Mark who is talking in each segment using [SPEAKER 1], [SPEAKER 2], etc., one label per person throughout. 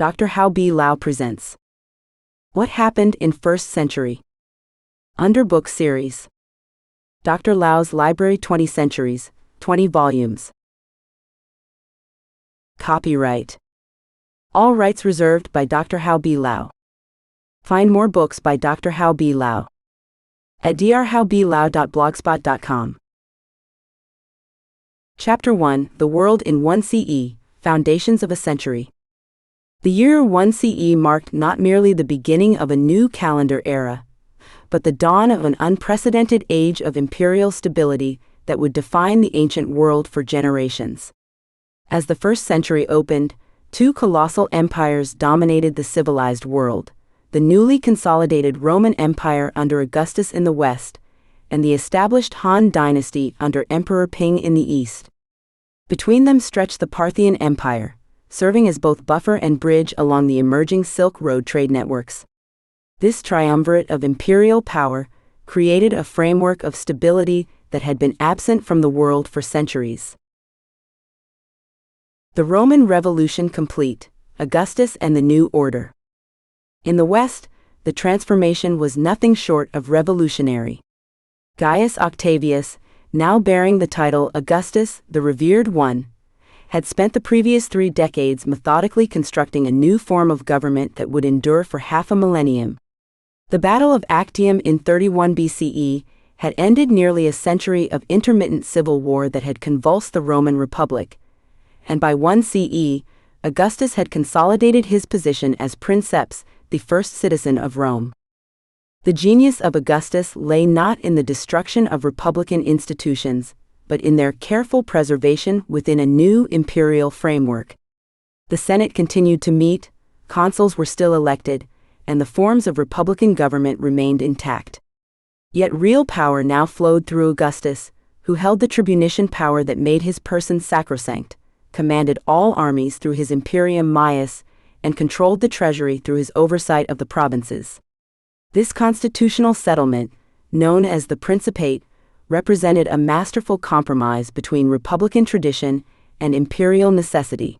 [SPEAKER 1] Dr. Hau B Lau presents What Happened in First Century? Under Book Series. Dr. Lau's Library 20 Centuries, 20 volumes. Copyright. All rights reserved by Dr. Hau B Lau. Find more books by Dr. Hau B Lau at drhaublau.blogspot.com. Chapter 1: The World in 1 CE, Foundations of a Century. The year 1 CE marked not merely the beginning of a new calendar era, but the dawn of an unprecedented age of imperial stability that would define the ancient world for generations. As the first century opened, two colossal empires dominated the civilized world: the newly consolidated Roman Empire under Augustus in the west, and the established Han Dynasty under Emperor Ping in the east. Between them stretched the Parthian Empire, serving as both buffer and bridge along the emerging Silk Road trade networks. This triumvirate of imperial power created a framework of stability that had been absent from the world for centuries. The Roman Revolution complete, Augustus and the New Order. In the West, the transformation was nothing short of revolutionary. Gaius Octavius, now bearing the title Augustus, the Revered One, had spent the previous 3 decades methodically constructing a new form of government that would endure for half a millennium. The Battle of Actium in 31 BCE had ended nearly a century of intermittent civil war that had convulsed the Roman Republic, and by 1 CE, Augustus had consolidated his position as princeps, the first citizen of Rome. The genius of Augustus lay not in the destruction of republican institutions, but in their careful preservation within a new imperial framework. The Senate continued to meet, consuls were still elected, and the forms of republican government remained intact. Yet real power now flowed through Augustus, who held the tribunician power that made his person sacrosanct, commanded all armies through his imperium maius, and controlled the treasury through his oversight of the provinces. This constitutional settlement, known as the Principate, represented a masterful compromise between republican tradition and imperial necessity.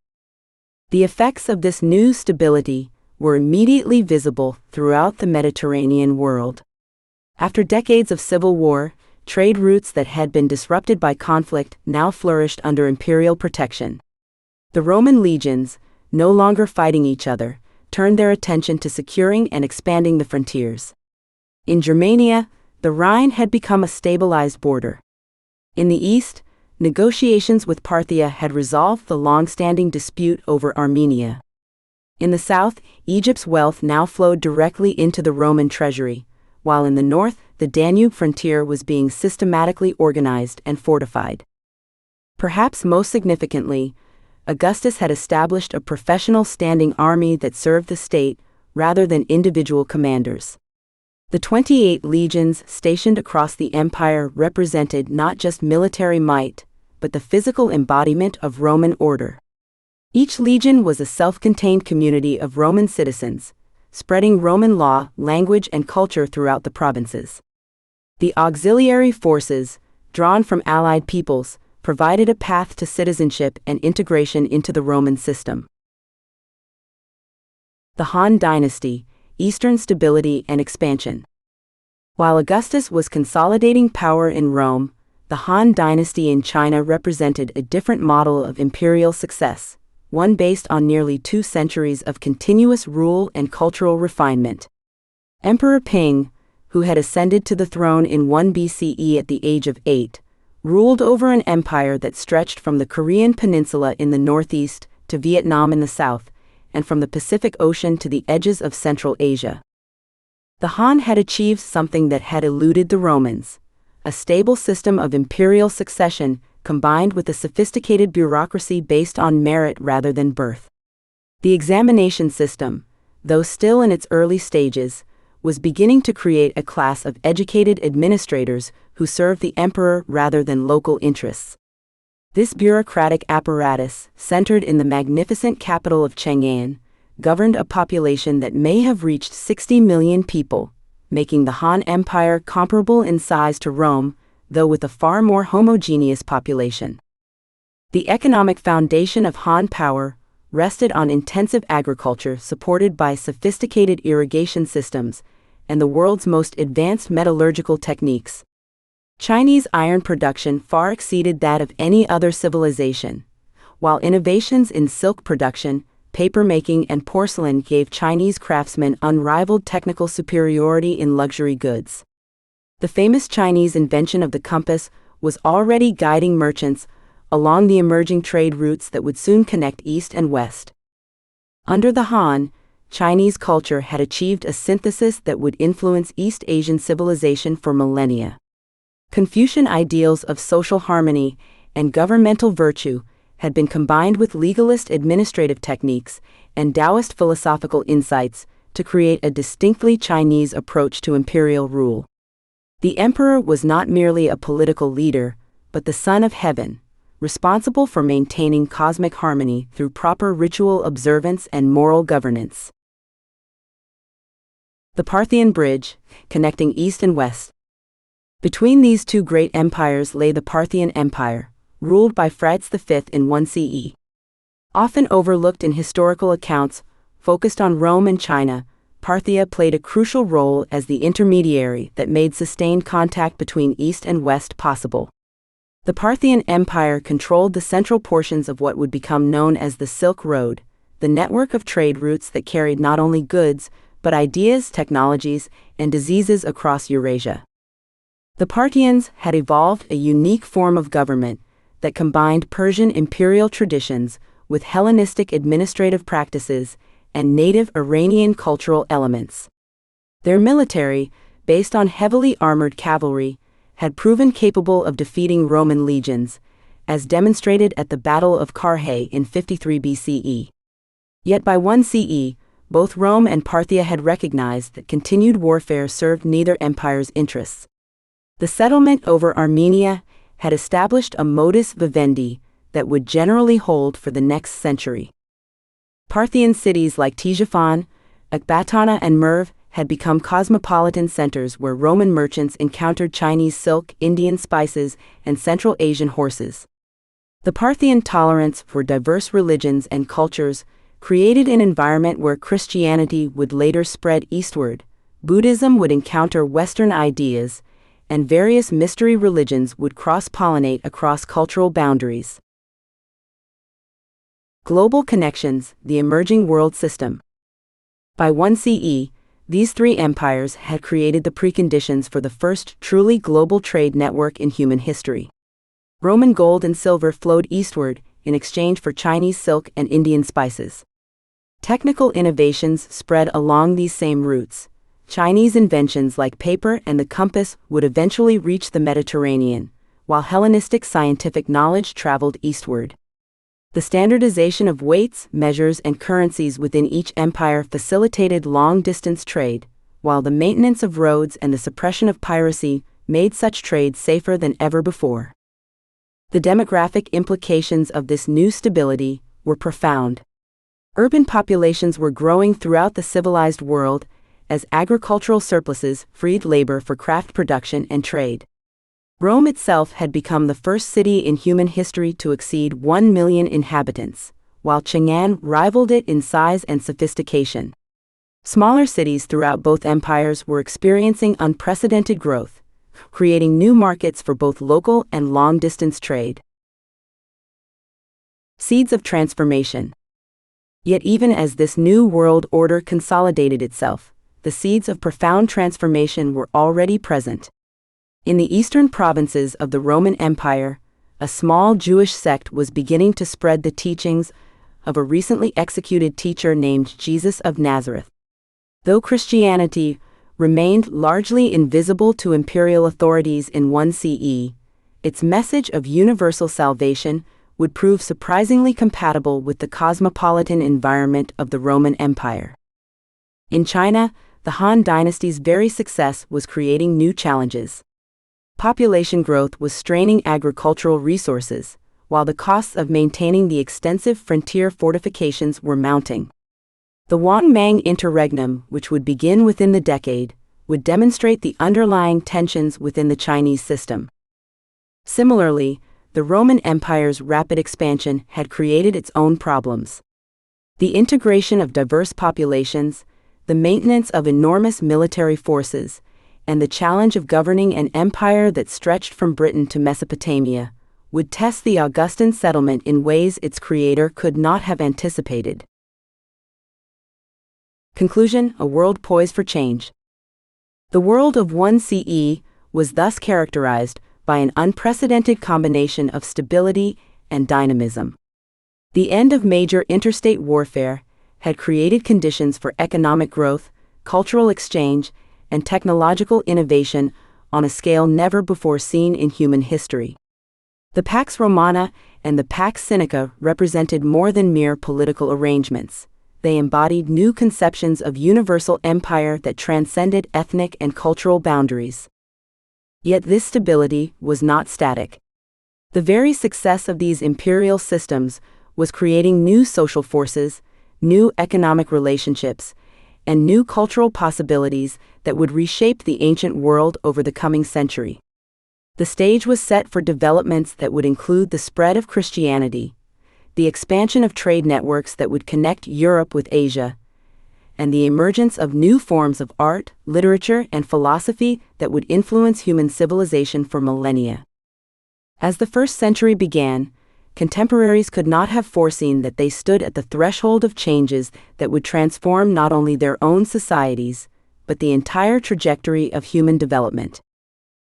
[SPEAKER 1] The effects of this new stability were immediately visible throughout the Mediterranean world. After decades of civil war, trade routes that had been disrupted by conflict now flourished under imperial protection. The Roman legions, no longer fighting each other, turned their attention to securing and expanding the frontiers. In Germania, the Rhine had become a stabilized border. In the east, negotiations with Parthia had resolved the long-standing dispute over Armenia. In the south, Egypt's wealth now flowed directly into the Roman treasury, while in the north, the Danube frontier was being systematically organized and fortified. Perhaps most significantly, Augustus had established a professional standing army that served the state rather than individual commanders. The 28 legions stationed across the empire represented not just military might, but the physical embodiment of Roman order. Each legion was a self-contained community of Roman citizens, spreading Roman law, language, and culture throughout the provinces. The auxiliary forces, drawn from allied peoples, provided a path to citizenship and integration into the Roman system. The Han Dynasty, Eastern stability and expansion. While Augustus was consolidating power in Rome, the Han Dynasty in China represented a different model of imperial success, one based on nearly 2 centuries of continuous rule and cultural refinement. Emperor Ping, who had ascended to the throne in 1 BCE at the age of 8, ruled over an empire that stretched from the Korean peninsula in the northeast to Vietnam in the south, and from the Pacific Ocean to the edges of Central Asia. The Han had achieved something that had eluded the Romans: a stable system of imperial succession combined with a sophisticated bureaucracy based on merit rather than birth. The examination system, though still in its early stages, was beginning to create a class of educated administrators who served the emperor rather than local interests. This bureaucratic apparatus, centered in the magnificent capital of Chang'an, governed a population that may have reached 60 million people, making the Han Empire comparable in size to Rome, though with a far more homogeneous population. The economic foundation of Han power rested on intensive agriculture supported by sophisticated irrigation systems and the world's most advanced metallurgical techniques. Chinese iron production far exceeded that of any other civilization, while innovations in silk production, papermaking, and porcelain gave Chinese craftsmen unrivaled technical superiority in luxury goods. The famous Chinese invention of the compass was already guiding merchants along the emerging trade routes that would soon connect East and West. Under the Han, Chinese culture had achieved a synthesis that would influence East Asian civilization for millennia. Confucian ideals of social harmony and governmental virtue had been combined with legalist administrative techniques and Taoist philosophical insights to create a distinctly Chinese approach to imperial rule. The emperor was not merely a political leader, but the son of heaven, responsible for maintaining cosmic harmony through proper ritual observance and moral governance. The Parthian Bridge, connecting East and West. Between these two great empires lay the Parthian Empire, ruled by Phraates V in 1 CE. Often overlooked in historical accounts, focused on Rome and China, Parthia played a crucial role as the intermediary that made sustained contact between East and West possible. The Parthian Empire controlled the central portions of what would become known as the Silk Road, the network of trade routes that carried not only goods, but ideas, technologies, and diseases across Eurasia. The Parthians had evolved a unique form of government that combined Persian imperial traditions with Hellenistic administrative practices and native Iranian cultural elements. Their military, based on heavily armored cavalry, had proven capable of defeating Roman legions, as demonstrated at the Battle of Carrhae in 53 BCE. Yet by 1 CE, both Rome and Parthia had recognized that continued warfare served neither empire's interests. The settlement over Armenia had established a modus vivendi that would generally hold for the next century. Parthian cities like Ctesiphon, Ecbatana, and Merv had become cosmopolitan centers where Roman merchants encountered Chinese silk, Indian spices, and Central Asian horses. The Parthian tolerance for diverse religions and cultures created an environment where Christianity would later spread eastward, Buddhism would encounter Western ideas, and various mystery religions would cross-pollinate across cultural boundaries. Global connections, the emerging world system. By 1 CE, these three empires had created the preconditions for the first truly global trade network in human history. Roman gold and silver flowed eastward in exchange for Chinese silk and Indian spices. Technical innovations spread along these same routes. Chinese inventions like paper and the compass would eventually reach the Mediterranean, while Hellenistic scientific knowledge traveled eastward. The standardization of weights, measures, and currencies within each empire facilitated long-distance trade, while the maintenance of roads and the suppression of piracy made such trade safer than ever before. The demographic implications of this new stability were profound. Urban populations were growing throughout the civilized world as agricultural surpluses freed labor for craft production and trade. Rome itself had become the first city in human history to exceed 1 million inhabitants, while Chang'an rivaled it in size and sophistication. Smaller cities throughout both empires were experiencing unprecedented growth, creating new markets for both local and long-distance trade. Seeds of transformation. Yet even as this new world order consolidated itself, the seeds of profound transformation were already present. In the eastern provinces of the Roman Empire, a small Jewish sect was beginning to spread the teachings of a recently executed teacher named Jesus of Nazareth. Though Christianity remained largely invisible to imperial authorities in 1 CE, its message of universal salvation would prove surprisingly compatible with the cosmopolitan environment of the Roman Empire. In China, the Han Dynasty's very success was creating new challenges. Population growth was straining agricultural resources, while the costs of maintaining the extensive frontier fortifications were mounting. The Wang-Mang interregnum, which would begin within the decade, would demonstrate the underlying tensions within the Chinese system. Similarly, the Roman Empire's rapid expansion had created its own problems. The integration of diverse populations, the maintenance of enormous military forces, and the challenge of governing an empire that stretched from Britain to Mesopotamia would test the Augustan settlement in ways its creator could not have anticipated. Conclusion: a world poised for change. The world of 1 CE was thus characterized by an unprecedented combination of stability and dynamism. The end of major interstate warfare had created conditions for economic growth, cultural exchange, and technological innovation on a scale never before seen in human history. The Pax Romana and the Pax Sinica represented more than mere political arrangements. They embodied new conceptions of universal empire that transcended ethnic and cultural boundaries. Yet this stability was not static. The very success of these imperial systems was creating new social forces, new economic relationships, and new cultural possibilities that would reshape the ancient world over the coming century. The stage was set for developments that would include the spread of Christianity, the expansion of trade networks that would connect Europe with Asia, and the emergence of new forms of art, literature, and philosophy that would influence human civilization for millennia. As the first century began, contemporaries could not have foreseen that they stood at the threshold of changes that would transform not only their own societies, but the entire trajectory of human development.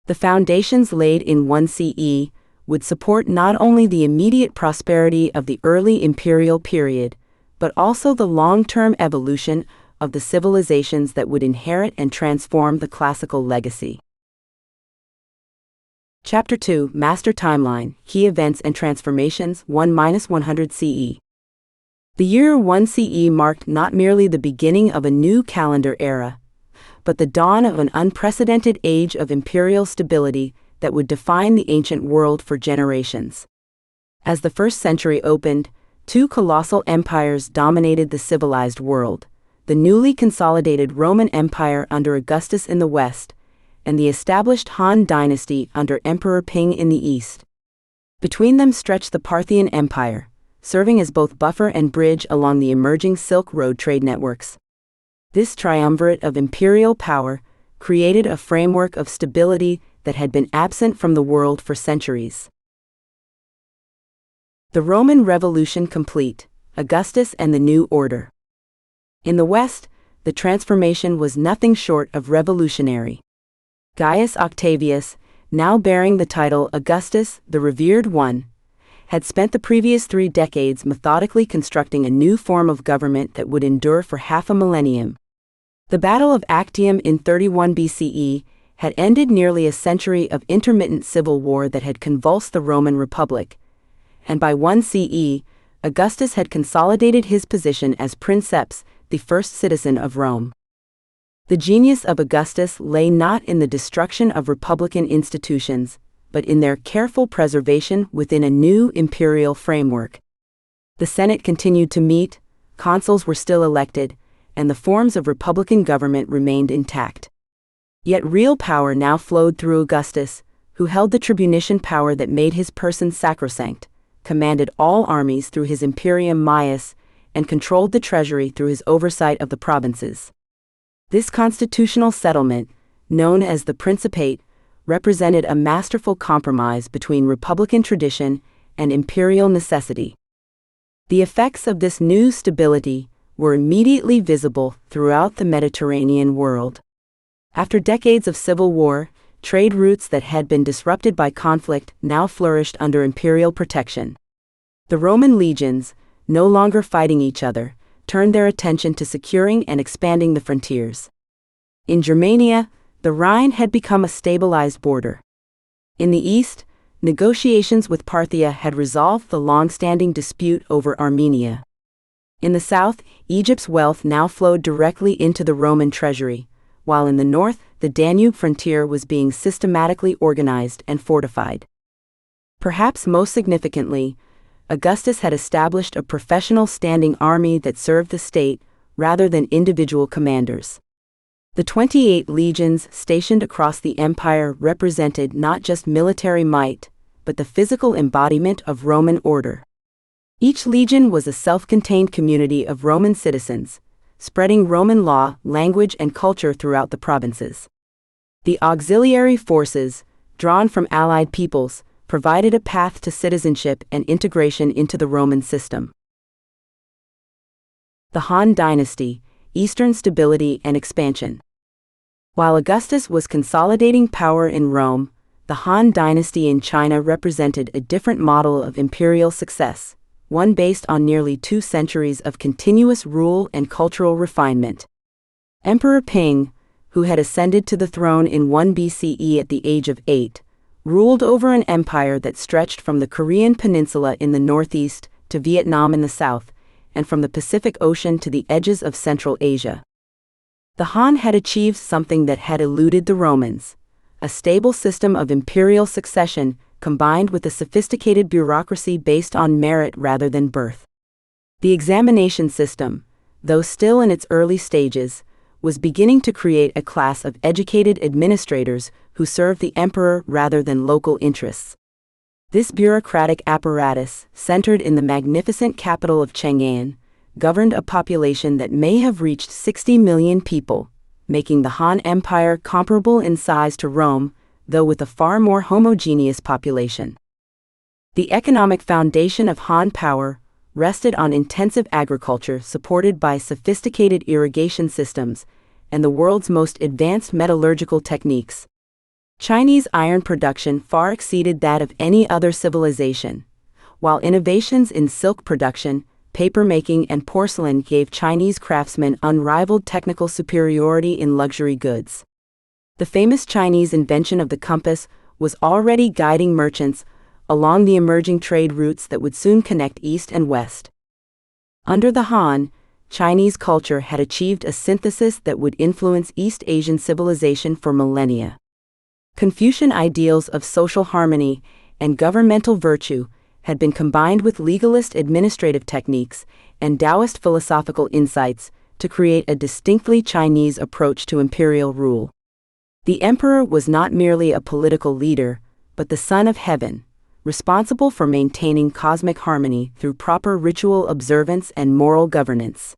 [SPEAKER 1] The foundations laid in 1 CE would support not only the immediate prosperity of the early imperial period, but also the long-term evolution of the civilizations that would inherit and transform the classical legacy. Chapter 2: Master Timeline, Key Events and Transformations, 1–100 CE. The year 1 CE marked not merely the beginning of a new calendar era, but the dawn of an unprecedented age of imperial stability that would define the ancient world for generations. As the first century opened, two colossal empires dominated the civilized world: the newly consolidated Roman Empire under Augustus in the west, and the established Han Dynasty under Emperor Ping in the east. Between them stretched the Parthian Empire, serving as both buffer and bridge along the emerging Silk Road trade networks. This triumvirate of imperial power created a framework of stability that had been absent from the world for centuries. The Roman Revolution complete, Augustus and the New Order. In the West, the transformation was nothing short of revolutionary. Gaius Octavius, now bearing the title Augustus, the Revered One, had spent the previous 3 decades methodically constructing a new form of government that would endure for half a millennium. The Battle of Actium in 31 BCE had ended nearly a century of intermittent civil war that had convulsed the Roman Republic, and by 1 CE, Augustus had consolidated his position as princeps, the first citizen of Rome. The genius of Augustus lay not in the destruction of republican institutions, but in their careful preservation within a new imperial framework. The Senate continued to meet, consuls were still elected, and the forms of republican government remained intact. Yet real power now flowed through Augustus, who held the tribunician power that made his person sacrosanct, commanded all armies through his imperium maius, and controlled the treasury through his oversight of the provinces. This constitutional settlement, known as the Principate, represented a masterful compromise between republican tradition and imperial necessity. The effects of this new stability were immediately visible throughout the Mediterranean world. After decades of civil war, trade routes that had been disrupted by conflict now flourished under imperial protection. The Roman legions, no longer fighting each other, turned their attention to securing and expanding the frontiers. In Germania, the Rhine had become a stabilized border. In the east, negotiations with Parthia had resolved the long-standing dispute over Armenia. In the south, Egypt's wealth now flowed directly into the Roman treasury, while in the north, the Danube frontier was being systematically organized and fortified. Perhaps most significantly, Augustus had established a professional standing army that served the state rather than individual commanders. The 28 legions stationed across the empire represented not just military might, but the physical embodiment of Roman order. Each legion was a self-contained community of Roman citizens, spreading Roman law, language, and culture throughout the provinces. The auxiliary forces, drawn from allied peoples, provided a path to citizenship and integration into the Roman system. The Han Dynasty, Eastern stability and expansion. While Augustus was consolidating power in Rome, the Han Dynasty in China represented a different model of imperial success, one based on nearly 2 centuries of continuous rule and cultural refinement. Emperor Ping, who had ascended to the throne in 1 BCE at the age of 8, ruled over an empire that stretched from the Korean peninsula in the northeast to Vietnam in the south, and from the Pacific Ocean to the edges of Central Asia. The Han had achieved something that had eluded the Romans: a stable system of imperial succession combined with a sophisticated bureaucracy based on merit rather than birth. The examination system, though still in its early stages, was beginning to create a class of educated administrators who served the emperor rather than local interests. This bureaucratic apparatus, centered in the magnificent capital of Chang'an, governed a population that may have reached 60 million people, making the Han Empire comparable in size to Rome, though with a far more homogeneous population. The economic foundation of Han power rested on intensive agriculture supported by sophisticated irrigation systems and the world's most advanced metallurgical techniques. Chinese iron production far exceeded that of any other civilization, while innovations in silk production, papermaking, and porcelain gave Chinese craftsmen unrivaled technical superiority in luxury goods. The famous Chinese invention of the compass was already guiding merchants along the emerging trade routes that would soon connect East and West. Under the Han, Chinese culture had achieved a synthesis that would influence East Asian civilization for millennia. Confucian ideals of social harmony and governmental virtue had been combined with legalist administrative techniques and Taoist philosophical insights to create a distinctly Chinese approach to imperial rule. The emperor was not merely a political leader, but the son of heaven, responsible for maintaining cosmic harmony through proper ritual observance and moral governance.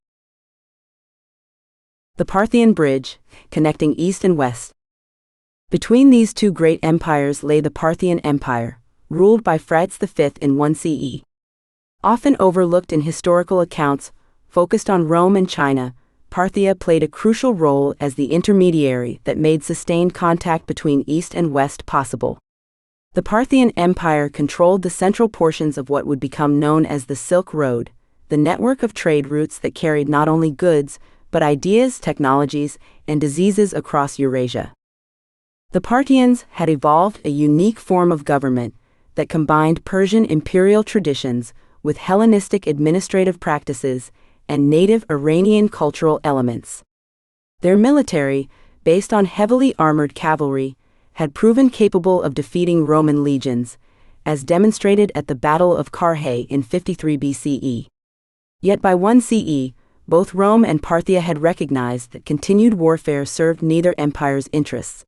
[SPEAKER 1] The Parthian Bridge, connecting East and West. Between these two great empires lay the Parthian Empire, ruled by Phraates V in 1 CE. Often overlooked in historical accounts focused on Rome and China, Parthia played a crucial role as the intermediary that made sustained contact between East and West possible. The Parthian Empire controlled the central portions of what would become known as the Silk Road, the network of trade routes that carried not only goods, but ideas, technologies, and diseases across Eurasia. The Parthians had evolved a unique form of government that combined Persian imperial traditions with Hellenistic administrative practices and native Iranian cultural elements. Their military, based on heavily armored cavalry, had proven capable of defeating Roman legions, as demonstrated at the Battle of Carrhae in 53 BCE. Yet by 1 CE, both Rome and Parthia had recognized that continued warfare served neither empire's interests.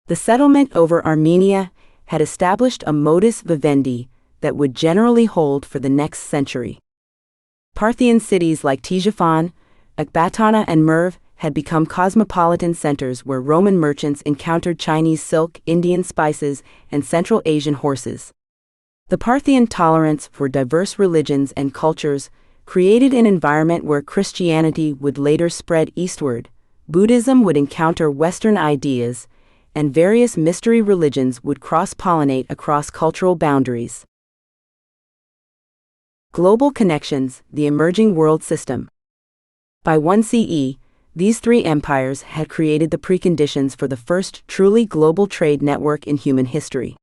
[SPEAKER 1] The settlement over Armenia had established a modus vivendi that would generally hold for the next century. Parthian cities like Ctesiphon, Ecbatana, and Merv had become cosmopolitan centers where Roman merchants encountered Chinese silk, Indian spices, and Central Asian horses. The Parthian tolerance for diverse religions and cultures created an environment where Christianity would later spread eastward, Buddhism would encounter Western ideas, and various mystery religions would cross-pollinate across cultural boundaries. Global connections, the emerging world system. By 1 CE, these three empires had created the preconditions for the first truly global trade network in human history.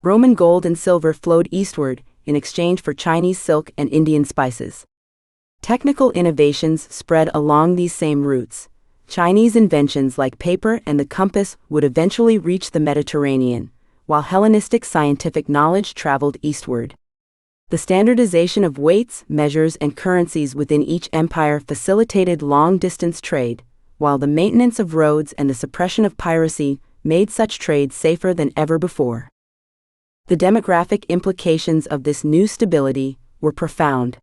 [SPEAKER 1] Roman gold and silver flowed eastward in exchange for Chinese silk and Indian spices. Technical innovations spread along these same routes. Chinese inventions like paper and the compass would eventually reach the Mediterranean, while Hellenistic scientific knowledge traveled eastward. The standardization of weights, measures, and currencies within each empire facilitated long-distance trade, while the maintenance of roads and the suppression of piracy made such trade safer than ever before. The demographic implications of this new stability were profound.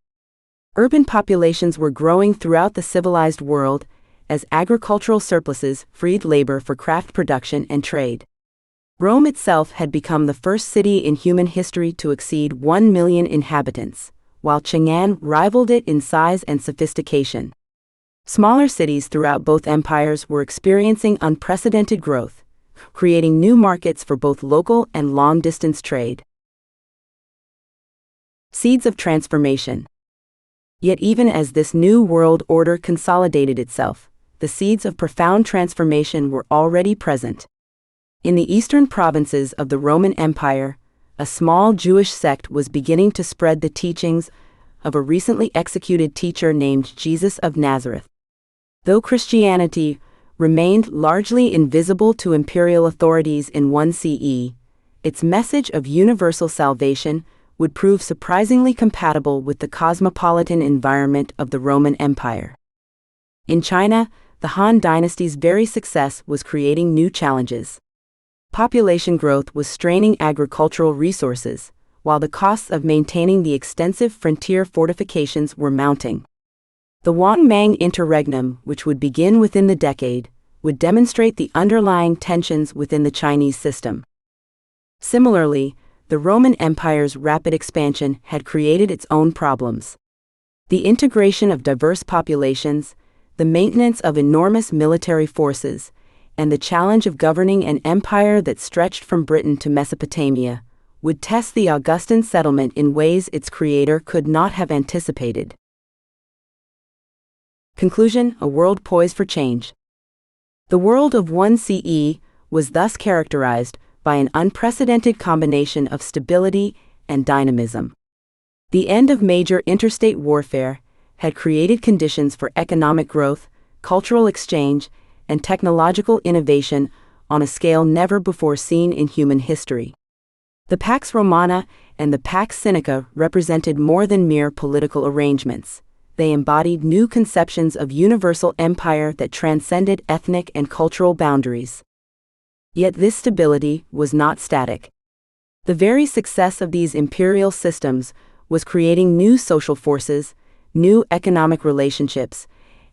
[SPEAKER 1] Urban populations were growing throughout the civilized world as agricultural surpluses freed labor for craft production and trade. Rome itself had become the first city in human history to exceed 1 million inhabitants, while Chang'an rivaled it in size and sophistication. Smaller cities throughout both empires were experiencing unprecedented growth, creating new markets for both local and long-distance trade. Seeds of transformation. Yet even as this new world order consolidated itself, the seeds of profound transformation were already present. In the eastern provinces of the Roman Empire, a small Jewish sect was beginning to spread the teachings of a recently executed teacher named Jesus of Nazareth. Though Christianity remained largely invisible to imperial authorities in 1 CE, its message of universal salvation would prove surprisingly compatible with the cosmopolitan environment of the Roman Empire. In China, the Han Dynasty's very success was creating new challenges. Population growth was straining agricultural resources, while the costs of maintaining the extensive frontier fortifications were mounting. The Wang-Mang interregnum, which would begin within the decade, would demonstrate the underlying tensions within the Chinese system. Similarly, the Roman Empire's rapid expansion had created its own problems. The integration of diverse populations, the maintenance of enormous military forces, and the challenge of governing an empire that stretched from Britain to Mesopotamia would test the Augustan settlement in ways its creator could not have anticipated. Conclusion: a world poised for change. The world of 1 CE was thus characterized by an unprecedented combination of stability and dynamism. The end of major interstate warfare had created conditions for economic growth, cultural exchange, and technological innovation on a scale never before seen in human history. The Pax Romana and the Pax Sinica represented more than mere political arrangements. They embodied new conceptions of universal empire that transcended ethnic and cultural boundaries. Yet this stability was not static. The very success of these imperial systems was creating new social forces, new economic relationships,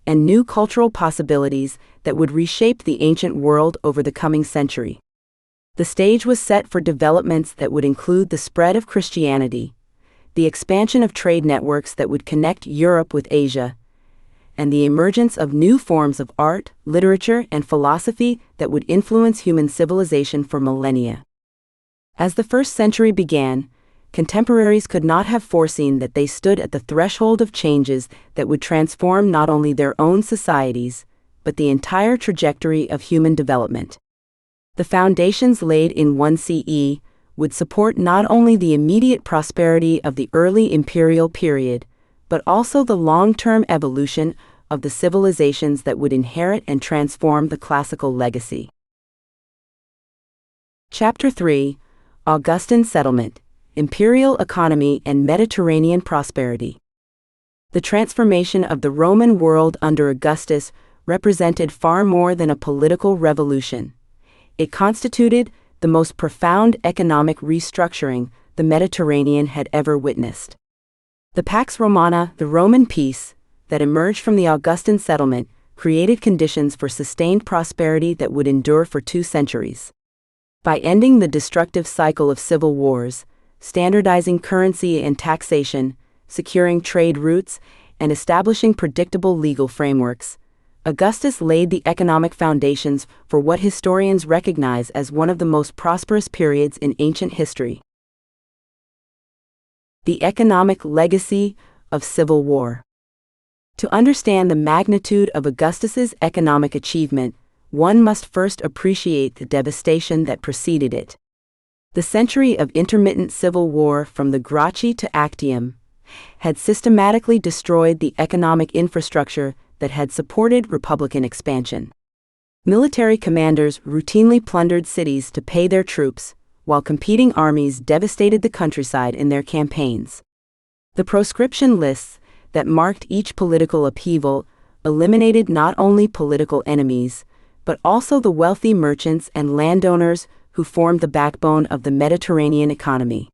[SPEAKER 1] and new cultural possibilities that would reshape the ancient world over the coming century. The stage was set for developments that would include the spread of Christianity, the expansion of trade networks that would connect Europe with Asia, and the emergence of new forms of art, literature, and philosophy that would influence human civilization for millennia. As the first century began, contemporaries could not have foreseen that they stood at the threshold of changes that would transform not only their own societies, but the entire trajectory of human development. The foundations laid in 1 CE would support not only the immediate prosperity of the early imperial period, but also the long-term evolution of the civilizations that would inherit and transform the classical legacy. Chapter 3: Augustan Settlement, Imperial Economy and Mediterranean Prosperity. The transformation of the Roman world under Augustus represented far more than a political revolution. It constituted the most profound economic restructuring the Mediterranean had ever witnessed. The Pax Romana, the Roman peace, that emerged from the Augustan settlement, created conditions for sustained prosperity that would endure for 2 centuries. By ending the destructive cycle of civil wars, standardizing currency and taxation, securing trade routes, and establishing predictable legal frameworks, Augustus laid the economic foundations for what historians recognize as one of the most prosperous periods in ancient history. The economic legacy of civil war. To understand the magnitude of Augustus's economic achievement, one must first appreciate the devastation that preceded it. The century of intermittent civil war from the Gracchi to Actium had systematically destroyed the economic infrastructure that had supported republican expansion. Military commanders routinely plundered cities to pay their troops, while competing armies devastated the countryside in their campaigns. The proscription lists that marked each political upheaval eliminated not only political enemies, but also the wealthy merchants and landowners who formed the backbone of the Mediterranean economy.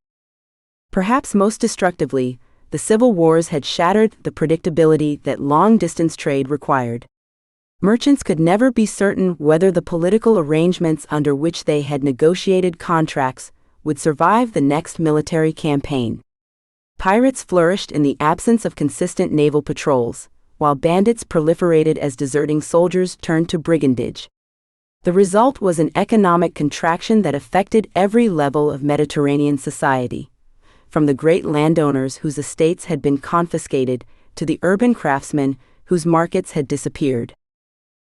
[SPEAKER 1] Perhaps most destructively, the civil wars had shattered the predictability that long-distance trade required. Merchants could never be certain whether the political arrangements under which they had negotiated contracts would survive the next military campaign. Pirates flourished in the absence of consistent naval patrols, while bandits proliferated as deserting soldiers turned to brigandage. The result was an economic contraction that affected every level of Mediterranean society, from the great landowners whose estates had been confiscated to the urban craftsmen whose markets had disappeared.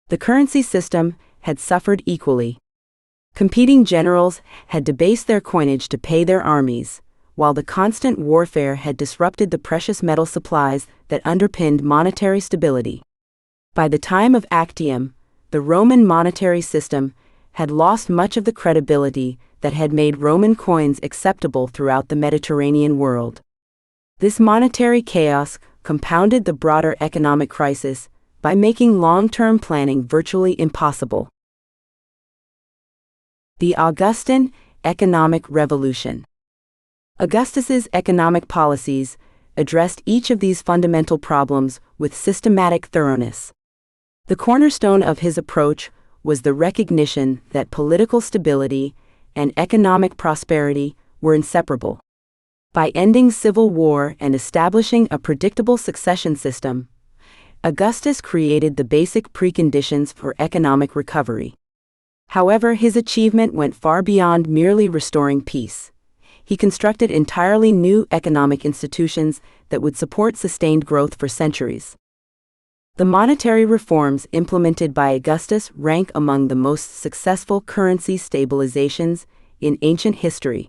[SPEAKER 1] The currency system had suffered equally. Competing generals had debased their coinage to pay their armies, while the constant warfare had disrupted the precious metal supplies that underpinned monetary stability. By the time of Actium, the Roman monetary system had lost much of the credibility that had made Roman coins acceptable throughout the Mediterranean world. This monetary chaos compounded the broader economic crisis by making long-term planning virtually impossible. The Augustan Economic Revolution. Augustus's economic policies addressed each of these fundamental problems with systematic thoroughness. The cornerstone of his approach was the recognition that political stability and economic prosperity were inseparable. By ending civil war and establishing a predictable succession system, Augustus created the basic preconditions for economic recovery. However, his achievement went far beyond merely restoring peace. He constructed entirely new economic institutions that would support sustained growth for centuries. The monetary reforms implemented by Augustus rank among the most successful currency stabilizations in ancient history.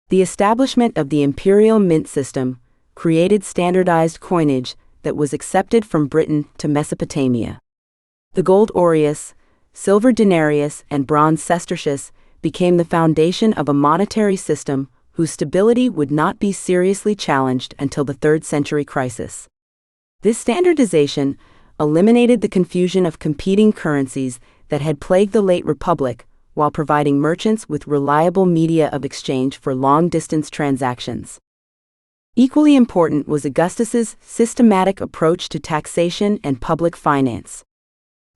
[SPEAKER 1] The establishment of the imperial mint system created standardized coinage that was accepted from Britain to Mesopotamia. The gold aureus, silver denarius, and bronze sestertius became the foundation of a monetary system whose stability would not be seriously challenged until the 3rd century crisis. This standardization eliminated the confusion of competing currencies that had plagued the late Republic, while providing merchants with reliable media of exchange for long-distance transactions. Equally important was Augustus's systematic approach to taxation and public finance.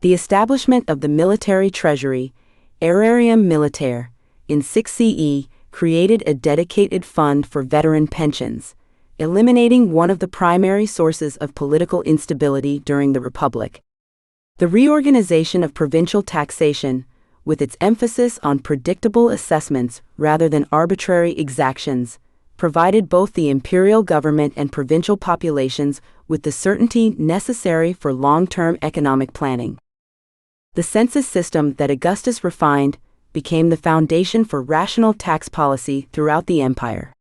[SPEAKER 1] The establishment of the military treasury, aerarium militare, in 6 CE created a dedicated fund for veteran pensions, eliminating one of the primary sources of political instability during the Republic. The reorganization of provincial taxation, with its emphasis on predictable assessments rather than arbitrary exactions, provided both the imperial government and provincial populations with the certainty necessary for long-term economic planning. The census system that Augustus refined became the foundation for rational tax policy throughout the empire.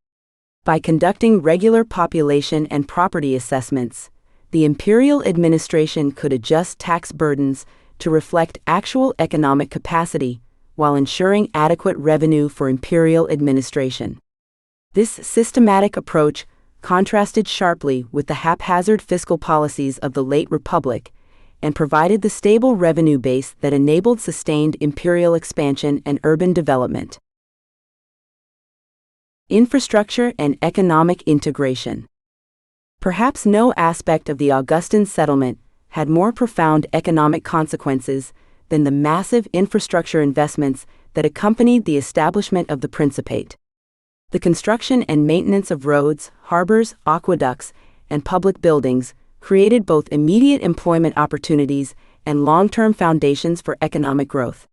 [SPEAKER 1] By conducting regular population and property assessments, the imperial administration could adjust tax burdens to reflect actual economic capacity while ensuring adequate revenue for imperial administration. This systematic approach contrasted sharply with the haphazard fiscal policies of the late Republic and provided the stable revenue base that enabled sustained imperial expansion and urban development. Infrastructure and economic integration. Perhaps no aspect of the Augustan settlement had more profound economic consequences than the massive infrastructure investments that accompanied the establishment of the Principate. The construction and maintenance of roads, harbors, aqueducts, and public buildings created both immediate employment opportunities and long-term foundations for economic growth.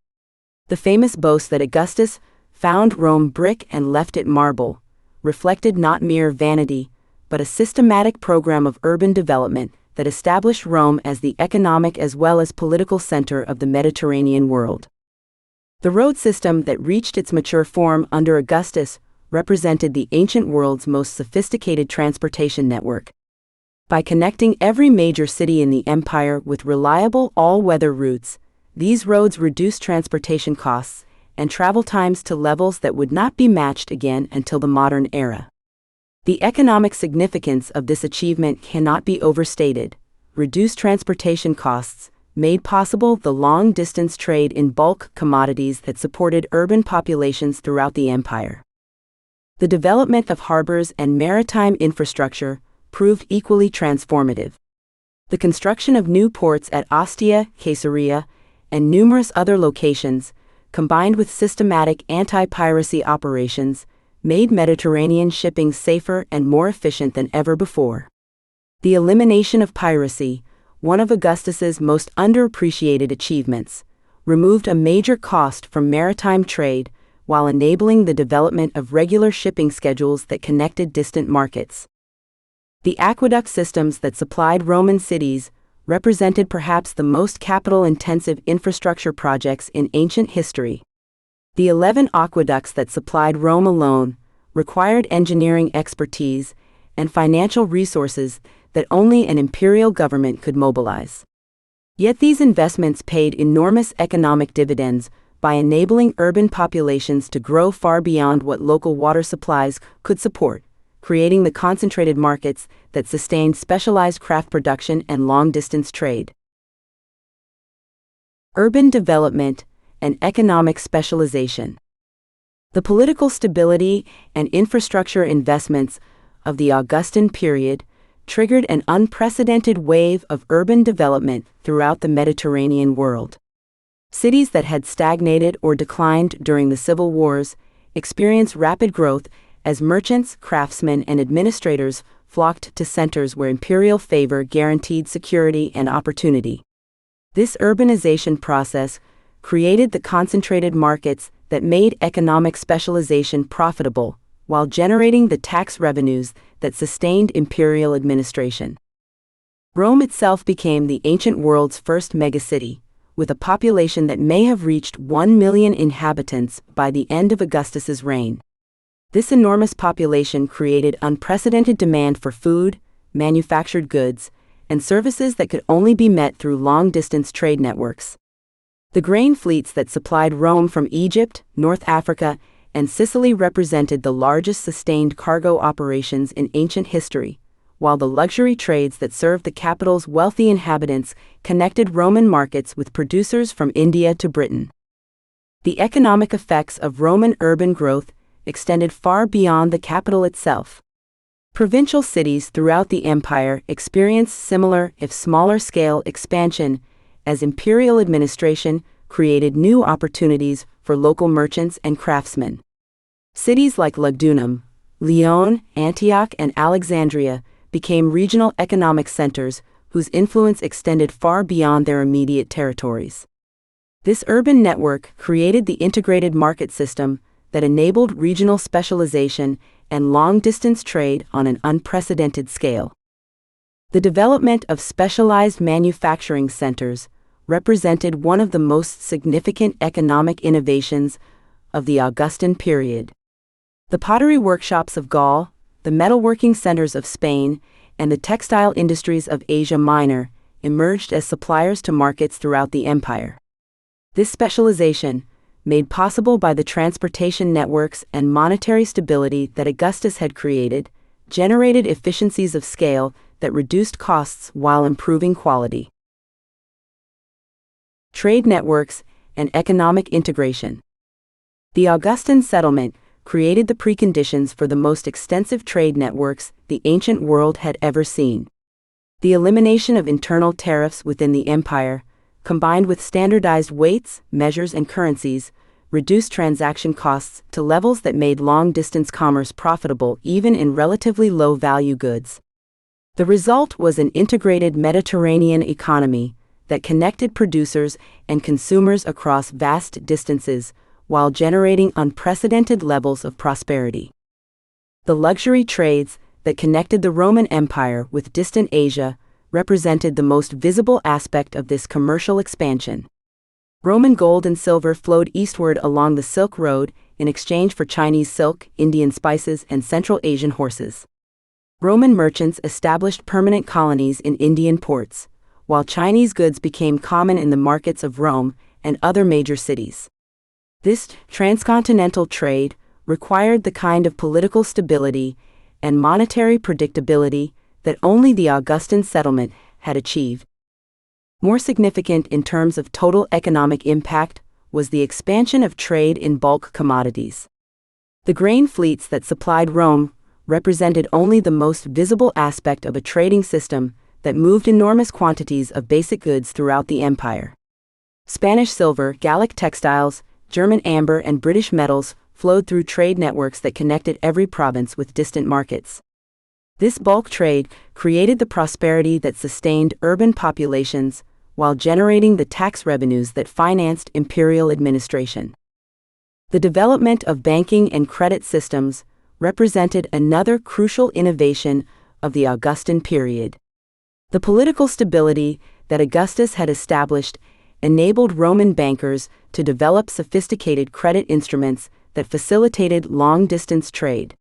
[SPEAKER 1] The famous boast that Augustus found Rome brick and left it marble reflected not mere vanity, but a systematic program of urban development that established Rome as the economic as well as political center of the Mediterranean world. The road system that reached its mature form under Augustus represented the ancient world's most sophisticated transportation network. By connecting every major city in the empire with reliable all-weather routes, these roads reduced transportation costs and travel times to levels that would not be matched again until the modern era. The economic significance of this achievement cannot be overstated. Reduced transportation costs made possible the long-distance trade in bulk commodities that supported urban populations throughout the empire. The development of harbors and maritime infrastructure proved equally transformative. The construction of new ports at Ostia, Caesarea, and numerous other locations, combined with systematic anti-piracy operations, made Mediterranean shipping safer and more efficient than ever before. The elimination of piracy, one of Augustus's most underappreciated achievements, removed a major cost from maritime trade while enabling the development of regular shipping schedules that connected distant markets. The aqueduct systems that supplied Roman cities represented perhaps the most capital-intensive infrastructure projects in ancient history. The 11 aqueducts that supplied Rome alone required engineering expertise and financial resources that only an imperial government could mobilize. Yet these investments paid enormous economic dividends by enabling urban populations to grow far beyond what local water supplies could support, creating the concentrated markets that sustained specialized craft production and long-distance trade. Urban development and economic specialization. The political stability and infrastructure investments of the Augustan period triggered an unprecedented wave of urban development throughout the Mediterranean world. Cities that had stagnated or declined during the civil wars experienced rapid growth as merchants, craftsmen, and administrators flocked to centers where imperial favor guaranteed security and opportunity. This urbanization process created the concentrated markets that made economic specialization profitable, while generating the tax revenues that sustained imperial administration. Rome itself became the ancient world's first megacity, with a population that may have reached 1 million inhabitants by the end of Augustus's reign. This enormous population created unprecedented demand for food, manufactured goods, and services that could only be met through long-distance trade networks. The grain fleets that supplied Rome from Egypt, North Africa, and Sicily represented the largest sustained cargo operations in ancient history, while the luxury trades that served the capital's wealthy inhabitants connected Roman markets with producers from India to Britain. The economic effects of Roman urban growth extended far beyond the capital itself. Provincial cities throughout the empire experienced similar, if smaller-scale, expansion as imperial administration created new opportunities for local merchants and craftsmen. Cities like Lugdunum, Lyon, Antioch, and Alexandria became regional economic centers whose influence extended far beyond their immediate territories. This urban network created the integrated market system that enabled regional specialization and long-distance trade on an unprecedented scale. The development of specialized manufacturing centers represented one of the most significant economic innovations of the Augustan period. The pottery workshops of Gaul, the metalworking centers of Spain, and the textile industries of Asia Minor emerged as suppliers to markets throughout the empire. This specialization, made possible by the transportation networks and monetary stability that Augustus had created, generated efficiencies of scale that reduced costs while improving quality. Trade networks and economic integration. The Augustan Settlement created the preconditions for the most extensive trade networks the ancient world had ever seen. The elimination of internal tariffs within the empire, combined with standardized weights, measures, and currencies, reduced transaction costs to levels that made long-distance commerce profitable even in relatively low-value goods. The result was an integrated Mediterranean economy that connected producers and consumers across vast distances while generating unprecedented levels of prosperity. The luxury trades that connected the Roman Empire with distant Asia represented the most visible aspect of this commercial expansion. Roman gold and silver flowed eastward along the Silk Road in exchange for Chinese silk, Indian spices, and Central Asian horses. Roman merchants established permanent colonies in Indian ports, while Chinese goods became common in the markets of Rome and other major cities. This transcontinental trade required the kind of political stability and monetary predictability that only the Augustan settlement had achieved. More significant in terms of total economic impact was the expansion of trade in bulk commodities. The grain fleets that supplied Rome represented only the most visible aspect of a trading system that moved enormous quantities of basic goods throughout the empire. Spanish silver, Gallic textiles, German amber, and British metals flowed through trade networks that connected every province with distant markets. This bulk trade created the prosperity that sustained urban populations while generating the tax revenues that financed imperial administration. The development of banking and credit systems represented another crucial innovation of the Augustan period. The political stability that Augustus had established enabled Roman bankers to develop sophisticated credit instruments that facilitated long-distance trade.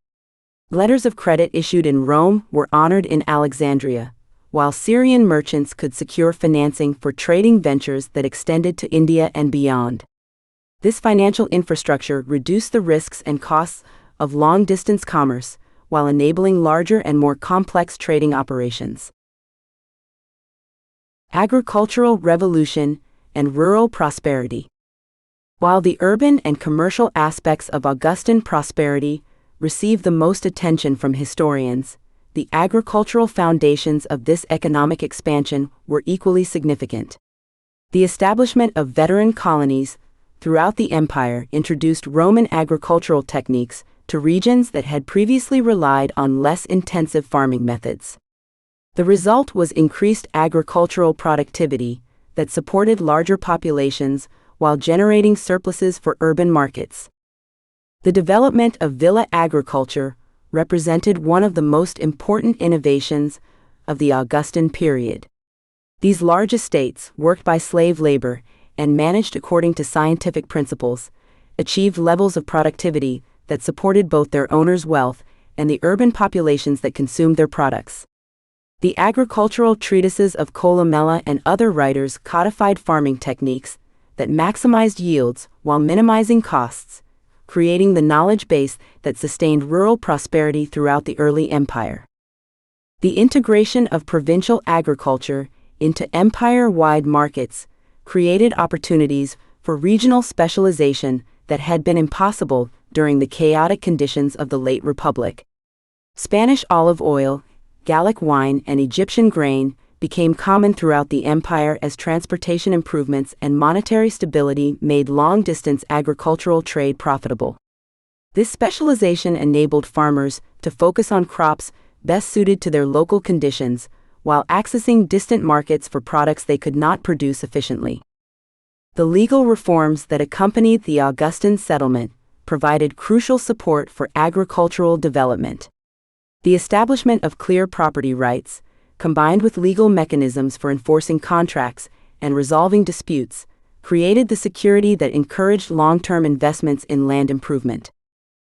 [SPEAKER 1] Letters of credit issued in Rome were honored in Alexandria, while Syrian merchants could secure financing for trading ventures that extended to India and beyond. This financial infrastructure reduced the risks and costs of long-distance commerce while enabling larger and more complex trading operations. Agricultural revolution and rural prosperity. While the urban and commercial aspects of Augustan prosperity receive the most attention from historians, the agricultural foundations of this economic expansion were equally significant. The establishment of veteran colonies throughout the empire introduced Roman agricultural techniques to regions that had previously relied on less intensive farming methods. The result was increased agricultural productivity that supported larger populations while generating surpluses for urban markets. The development of villa agriculture represented one of the most important innovations of the Augustan period. These large estates, worked by slave labor and managed according to scientific principles, achieved levels of productivity that supported both their owners' wealth and the urban populations that consumed their products. The agricultural treatises of Columella and other writers codified farming techniques that maximized yields while minimizing costs, creating the knowledge base that sustained rural prosperity throughout the early empire. The integration of provincial agriculture into empire-wide markets created opportunities for regional specialization that had been impossible during the chaotic conditions of the late Republic. Spanish olive oil, Gallic wine, and Egyptian grain became common throughout the empire as transportation improvements and monetary stability made long-distance agricultural trade profitable. This specialization enabled farmers to focus on crops best suited to their local conditions while accessing distant markets for products they could not produce efficiently. The legal reforms that accompanied the Augustan settlement provided crucial support for agricultural development. The establishment of clear property rights, combined with legal mechanisms for enforcing contracts and resolving disputes, created the security that encouraged long-term investments in land improvement.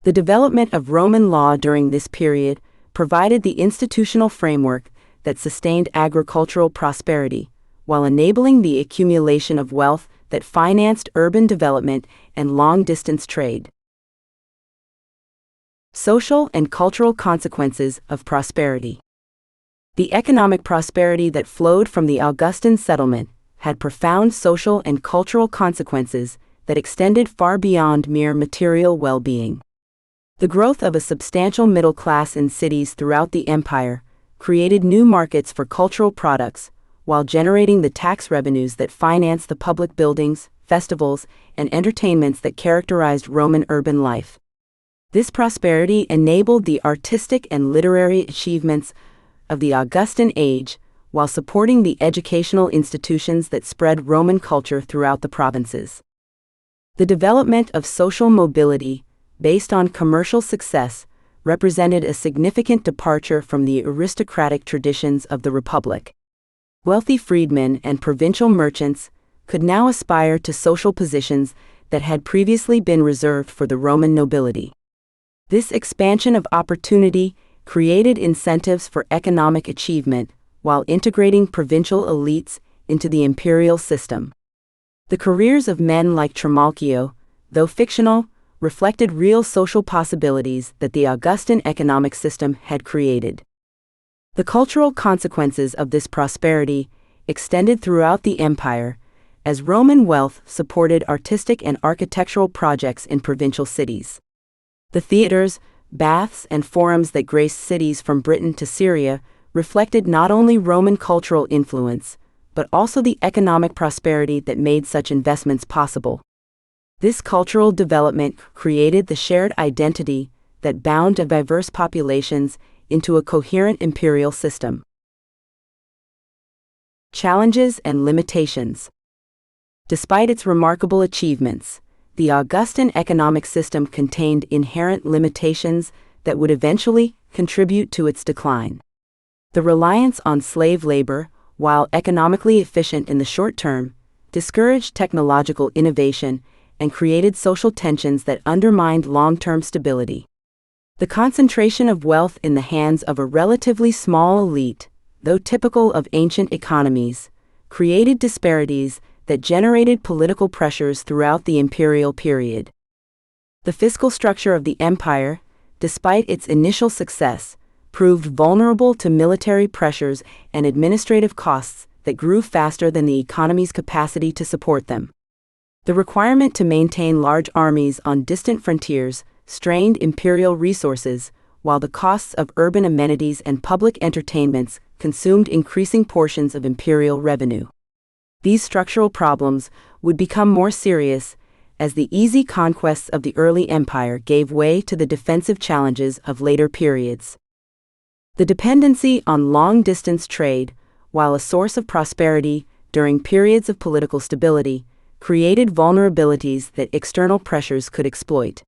[SPEAKER 1] The development of Roman law during this period provided the institutional framework that sustained agricultural prosperity, while enabling the accumulation of wealth that financed urban development and long-distance trade. Social and cultural consequences of prosperity. The economic prosperity that flowed from the Augustan settlement had profound social and cultural consequences that extended far beyond mere material well-being. The growth of a substantial middle class in cities throughout the empire created new markets for cultural products, while generating the tax revenues that financed the public buildings, festivals, and entertainments that characterized Roman urban life. This prosperity enabled the artistic and literary achievements of the Augustan Age, while supporting the educational institutions that spread Roman culture throughout the provinces. The development of social mobility, based on commercial success, represented a significant departure from the aristocratic traditions of the Republic. Wealthy freedmen and provincial merchants could now aspire to social positions that had previously been reserved for the Roman nobility. This expansion of opportunity created incentives for economic achievement while integrating provincial elites into the imperial system. The careers of men like Trimalchio, though fictional, reflected real social possibilities that the Augustan economic system had created. The cultural consequences of this prosperity extended throughout the empire, as Roman wealth supported artistic and architectural projects in provincial cities. The theaters, baths, and forums that graced cities from Britain to Syria reflected not only Roman cultural influence, but also the economic prosperity that made such investments possible. This cultural development created the shared identity that bound diverse populations into a coherent imperial system. Challenges and limitations. Despite its remarkable achievements, the Augustan economic system contained inherent limitations that would eventually contribute to its decline. The reliance on slave labor, while economically efficient in the short term, discouraged technological innovation and created social tensions that undermined long-term stability. The concentration of wealth in the hands of a relatively small elite, though typical of ancient economies, created disparities that generated political pressures throughout the imperial period. The fiscal structure of the empire, despite its initial success, proved vulnerable to military pressures and administrative costs that grew faster than the economy's capacity to support them. The requirement to maintain large armies on distant frontiers strained imperial resources, while the costs of urban amenities and public entertainments consumed increasing portions of imperial revenue. These structural problems would become more serious as the easy conquests of the early empire gave way to the defensive challenges of later periods. The dependency on long-distance trade, while a source of prosperity during periods of political stability, created vulnerabilities that external pressures could exploit.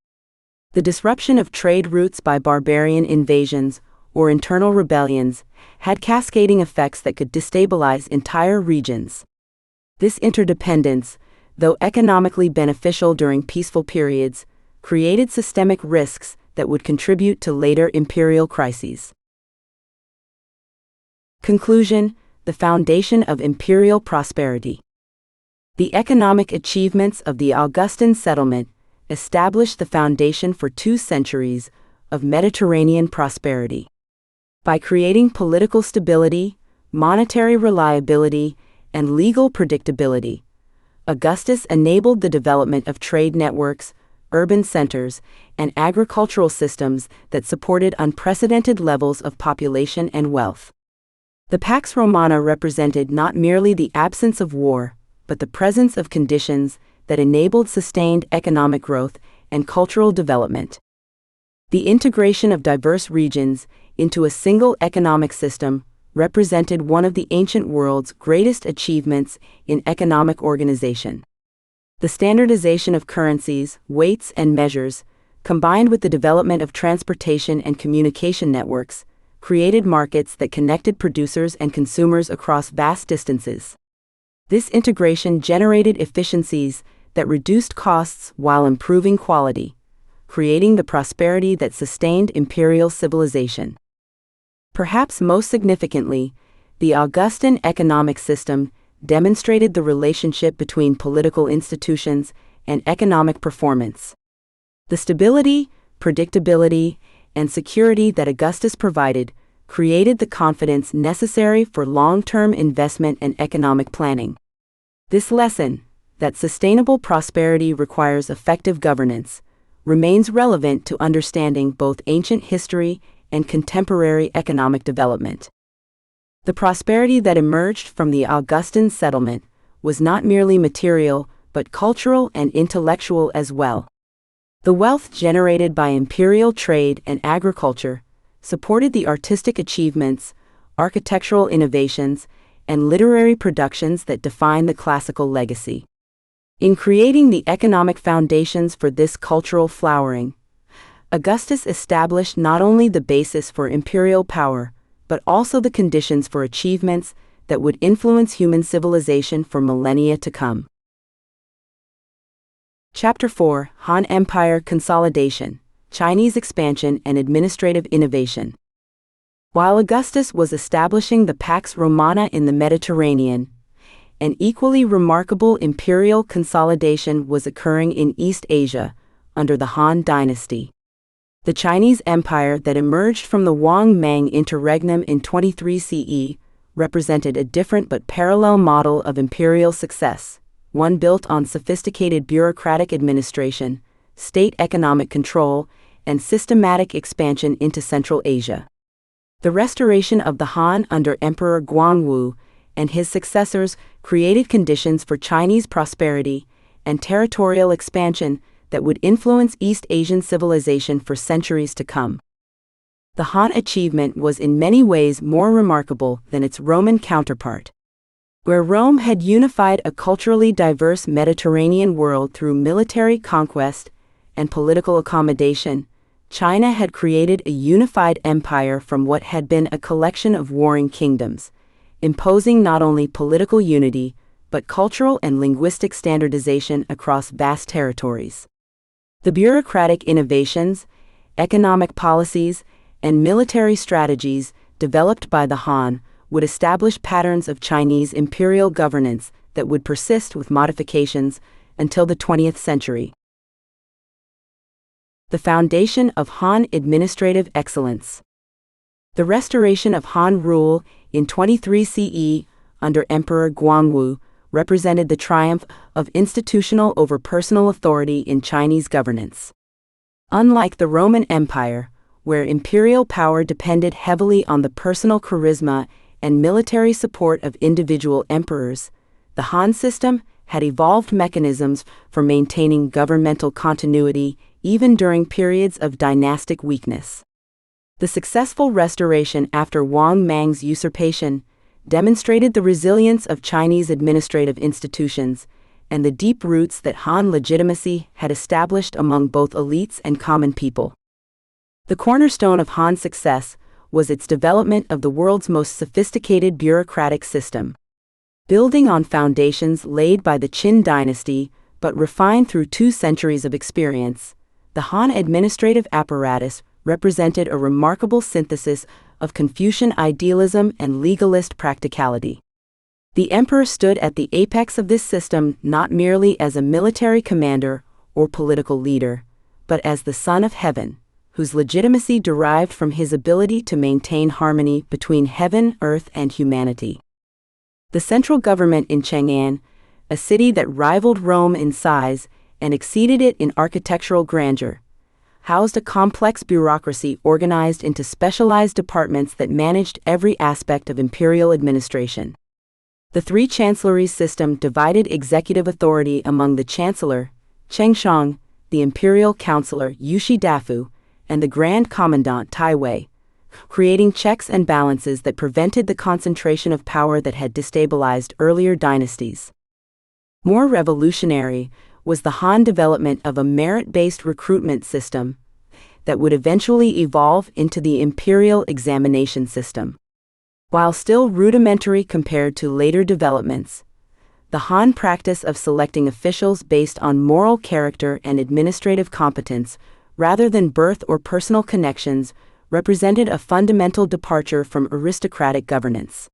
[SPEAKER 1] The disruption of trade routes by barbarian invasions or internal rebellions had cascading effects that could destabilize entire regions. This interdependence, though economically beneficial during peaceful periods, created systemic risks that would contribute to later imperial crises. Conclusion: the foundation of imperial prosperity. The economic achievements of the Augustan settlement established the foundation for 2 centuries of Mediterranean prosperity. By creating political stability, monetary reliability, and legal predictability, Augustus enabled the development of trade networks, urban centers, and agricultural systems that supported unprecedented levels of population and wealth. The Pax Romana represented not merely the absence of war, but the presence of conditions that enabled sustained economic growth and cultural development. The integration of diverse regions into a single economic system represented one of the ancient world's greatest achievements in economic organization. The standardization of currencies, weights, and measures, combined with the development of transportation and communication networks, created markets that connected producers and consumers across vast distances. This integration generated efficiencies that reduced costs while improving quality, creating the prosperity that sustained imperial civilization. Perhaps most significantly, the Augustan economic system demonstrated the relationship between political institutions and economic performance. The stability, predictability, and security that Augustus provided created the confidence necessary for long-term investment and economic planning. This lesson, that sustainable prosperity requires effective governance, remains relevant to understanding both ancient history and contemporary economic development. The prosperity that emerged from the Augustan settlement was not merely material, but cultural and intellectual as well. The wealth generated by imperial trade and agriculture supported the artistic achievements, architectural innovations, and literary productions that define the classical legacy. In creating the economic foundations for this cultural flowering, Augustus established not only the basis for imperial power, but also the conditions for achievements that would influence human civilization for millennia to come. Chapter 4: Han Empire Consolidation, Chinese Expansion and Administrative Innovation. While Augustus was establishing the Pax Romana in the Mediterranean, an equally remarkable imperial consolidation was occurring in East Asia under the Han Dynasty. The Chinese Empire that emerged from the Wang-Mang interregnum in 23 CE represented a different but parallel model of imperial success, one built on sophisticated bureaucratic administration, state economic control, and systematic expansion into Central Asia. The restoration of the Han under Emperor Guangwu and his successors created conditions for Chinese prosperity and territorial expansion that would influence East Asian civilization for centuries to come. The Han achievement was in many ways more remarkable than its Roman counterpart. Where Rome had unified a culturally diverse Mediterranean world through military conquest and political accommodation, China had created a unified empire from what had been a collection of warring kingdoms, imposing not only political unity, but cultural and linguistic standardization across vast territories. The bureaucratic innovations, economic policies, and military strategies developed by the Han would establish patterns of Chinese imperial governance that would persist with modifications until the 20th century. The foundation of Han administrative excellence. The restoration of Han rule in 23 CE under Emperor Guangwu represented the triumph of institutional over personal authority in Chinese governance. Unlike the Roman Empire, where imperial power depended heavily on the personal charisma and military support of individual emperors, the Han system had evolved mechanisms for maintaining governmental continuity even during periods of dynastic weakness. The successful restoration after Wang Mang's usurpation demonstrated the resilience of Chinese administrative institutions and the deep roots that Han legitimacy had established among both elites and common people. The cornerstone of Han's success was its development of the world's most sophisticated bureaucratic system. Building on foundations laid by the Qin dynasty but refined through 2 centuries of experience, the Han administrative apparatus represented a remarkable synthesis of Confucian idealism and legalist practicality. The emperor stood at the apex of this system not merely as a military commander or political leader, but as the Son of Heaven, whose legitimacy derived from his ability to maintain harmony between heaven, earth, and humanity. The central government in Chang'an, a city that rivaled Rome in size and exceeded it in architectural grandeur, housed a complex bureaucracy organized into specialized departments that managed every aspect of imperial administration. The 3 chancelleries system divided executive authority among the chancellor, Chengshang, the imperial counselor, Yushi Dafu, and the grand commandant, Tai Wei, creating checks and balances that prevented the concentration of power that had destabilized earlier dynasties. More revolutionary was the Han development of a merit-based recruitment system that would eventually evolve into the imperial examination system. While still rudimentary compared to later developments, the Han practice of selecting officials based on moral character and administrative competence rather than birth or personal connections represented a fundamental departure from aristocratic governance.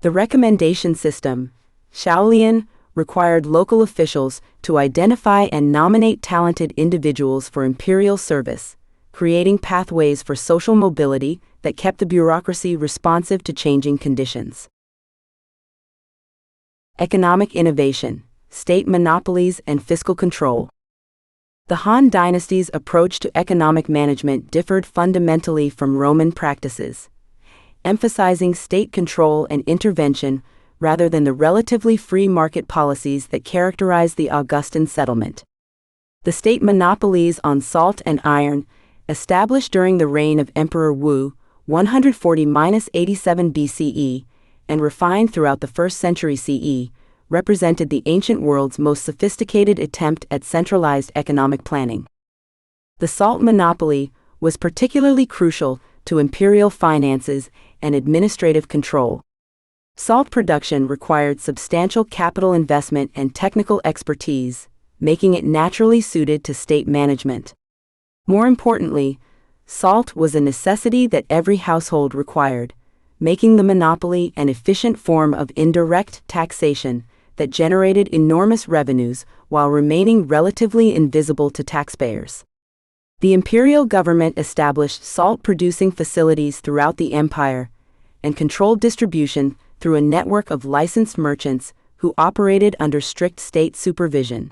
[SPEAKER 1] The recommendation system, Shaolian, required local officials to identify and nominate talented individuals for imperial service, creating pathways for social mobility that kept the bureaucracy responsive to changing conditions. Economic innovation, state monopolies, and fiscal control. The Han Dynasty's approach to economic management differed fundamentally from Roman practices, emphasizing state control and intervention rather than the relatively free market policies that characterized the Augustan Settlement. The state monopolies on salt and iron, established during the reign of Emperor Wu, 140–87 BCE, and refined throughout the 1st century CE, represented the ancient world's most sophisticated attempt at centralized economic planning. The salt monopoly was particularly crucial to imperial finances and administrative control. Salt production required substantial capital investment and technical expertise, making it naturally suited to state management. More importantly, salt was a necessity that every household required, making the monopoly an efficient form of indirect taxation that generated enormous revenues while remaining relatively invisible to taxpayers. The imperial government established salt-producing facilities throughout the empire and controlled distribution through a network of licensed merchants who operated under strict state supervision.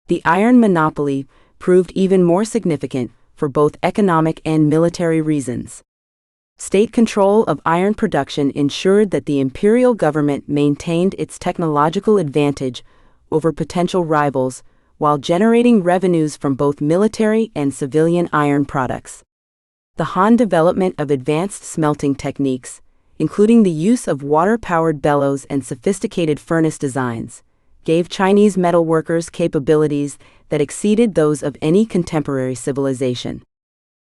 [SPEAKER 1] The iron monopoly proved even more significant, for both economic and military reasons. State control of iron production ensured that the imperial government maintained its technological advantage over potential rivals, while generating revenues from both military and civilian iron products. The Han development of advanced smelting techniques, including the use of water-powered bellows and sophisticated furnace designs, gave Chinese metalworkers capabilities that exceeded those of any contemporary civilization.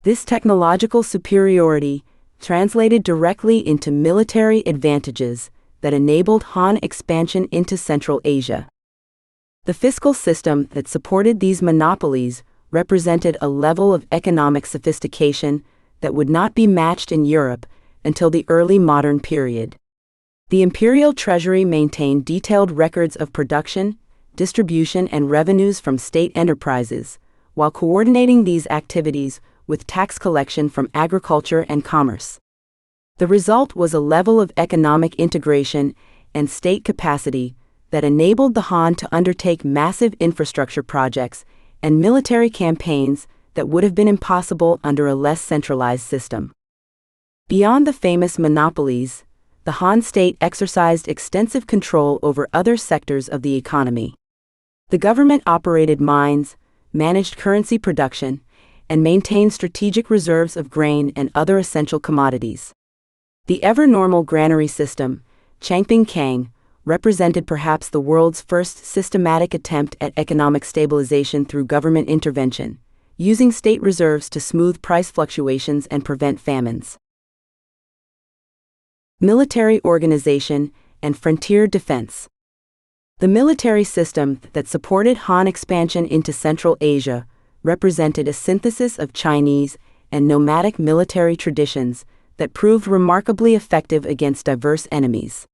[SPEAKER 1] This technological superiority translated directly into military advantages that enabled Han expansion into Central Asia. The fiscal system that supported these monopolies represented a level of economic sophistication that would not be matched in Europe until the early modern period. The imperial treasury maintained detailed records of production, distribution, and revenues from state enterprises, while coordinating these activities with tax collection from agriculture and commerce. The result was a level of economic integration and state capacity that enabled the Han to undertake massive infrastructure projects and military campaigns that would have been impossible under a less centralized system. Beyond the famous monopolies, the Han state exercised extensive control over other sectors of the economy. The government operated mines, managed currency production, and maintained strategic reserves of grain and other essential commodities. The ever-normal granary system, Changping Kang, represented perhaps the world's first systematic attempt at economic stabilization through government intervention, using state reserves to smooth price fluctuations and prevent famines. Military organization and frontier defense. The military system that supported Han expansion into Central Asia represented a synthesis of Chinese and nomadic military traditions that proved remarkably effective against diverse enemies.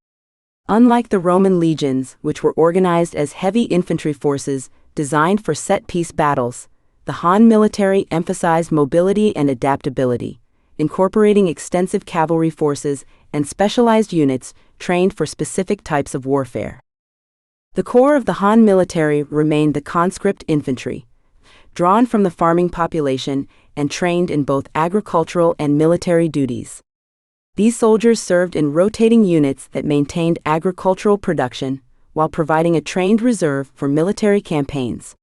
[SPEAKER 1] Unlike the Roman legions, which were organized as heavy infantry forces designed for set-piece battles, the Han military emphasized mobility and adaptability, incorporating extensive cavalry forces and specialized units trained for specific types of warfare. The core of the Han military remained the conscript infantry, drawn from the farming population and trained in both agricultural and military duties. These soldiers served in rotating units that maintained agricultural production while providing a trained reserve for military campaigns.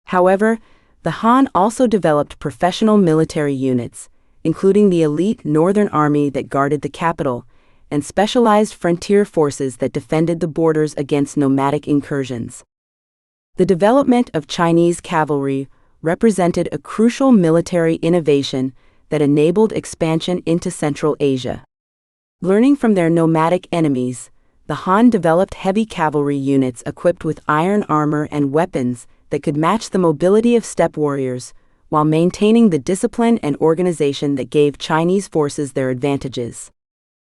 [SPEAKER 1] However, the Han also developed professional military units, including the elite Northern Army that guarded the capital, and specialized frontier forces that defended the borders against nomadic incursions. The development of Chinese cavalry represented a crucial military innovation that enabled expansion into Central Asia. Learning from their nomadic enemies, the Han developed heavy cavalry units equipped with iron armor and weapons that could match the mobility of steppe warriors, while maintaining the discipline and organization that gave Chinese forces their advantages.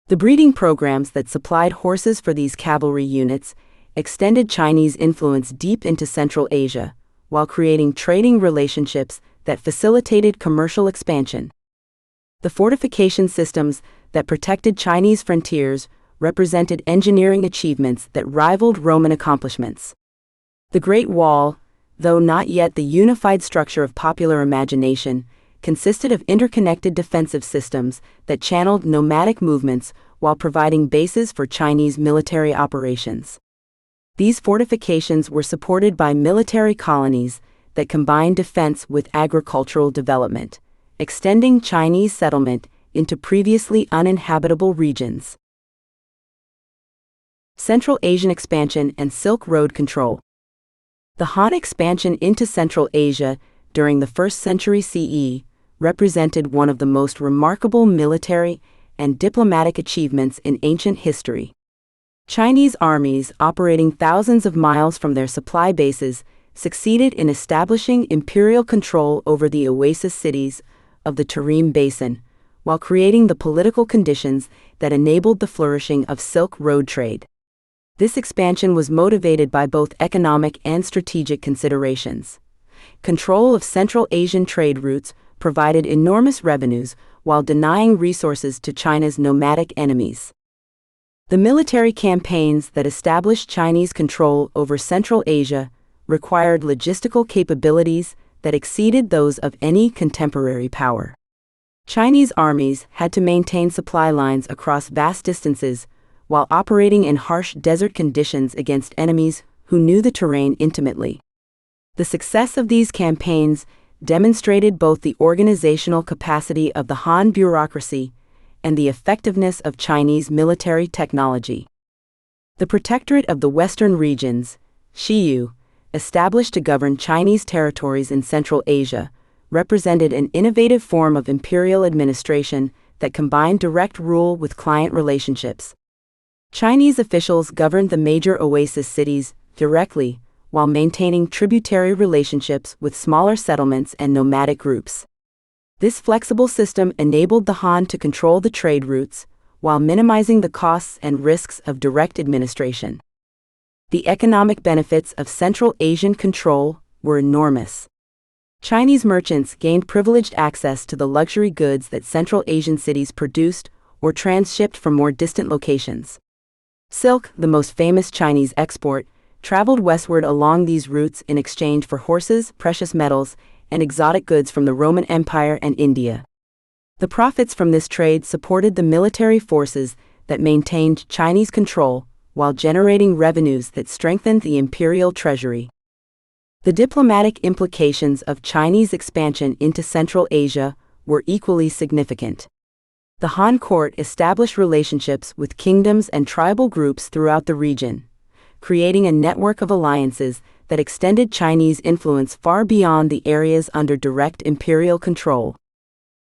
[SPEAKER 1] The breeding programs that supplied horses for these cavalry units extended Chinese influence deep into Central Asia, while creating trading relationships that facilitated commercial expansion. The fortification systems that protected Chinese frontiers represented engineering achievements that rivaled Roman accomplishments. The Great Wall, though not yet the unified structure of popular imagination, consisted of interconnected defensive systems that channeled nomadic movements while providing bases for Chinese military operations. These fortifications were supported by military colonies that combined defense with agricultural development, extending Chinese settlement into previously uninhabitable regions. Central Asian expansion and Silk Road control. The Han expansion into Central Asia during the 1st century CE represented one of the most remarkable military and diplomatic achievements in ancient history. Chinese armies operating thousands of miles from their supply bases succeeded in establishing imperial control over the oasis cities of the Tarim Basin, while creating the political conditions that enabled the flourishing of Silk Road trade. This expansion was motivated by both economic and strategic considerations. Control of Central Asian trade routes provided enormous revenues while denying resources to China's nomadic enemies. The military campaigns that established Chinese control over Central Asia required logistical capabilities that exceeded those of any contemporary power. Chinese armies had to maintain supply lines across vast distances while operating in harsh desert conditions against enemies who knew the terrain intimately. The success of these campaigns demonstrated both the organizational capacity of the Han bureaucracy and the effectiveness of Chinese military technology. The Protectorate of the Western Regions, Shiyu, established to govern Chinese territories in Central Asia, represented an innovative form of imperial administration that combined direct rule with client relationships. Chinese officials governed the major oasis cities directly, while maintaining tributary relationships with smaller settlements and nomadic groups. This flexible system enabled the Han to control the trade routes, while minimizing the costs and risks of direct administration. The economic benefits of Central Asian control were enormous. Chinese merchants gained privileged access to the luxury goods that Central Asian cities produced or transshipped from more distant locations. Silk, the most famous Chinese export, traveled westward along these routes in exchange for horses, precious metals, and exotic goods from the Roman Empire and India. The profits from this trade supported the military forces that maintained Chinese control while generating revenues that strengthened the imperial treasury. The diplomatic implications of Chinese expansion into Central Asia were equally significant. The Han court established relationships with kingdoms and tribal groups throughout the region, creating a network of alliances that extended Chinese influence far beyond the areas under direct imperial control.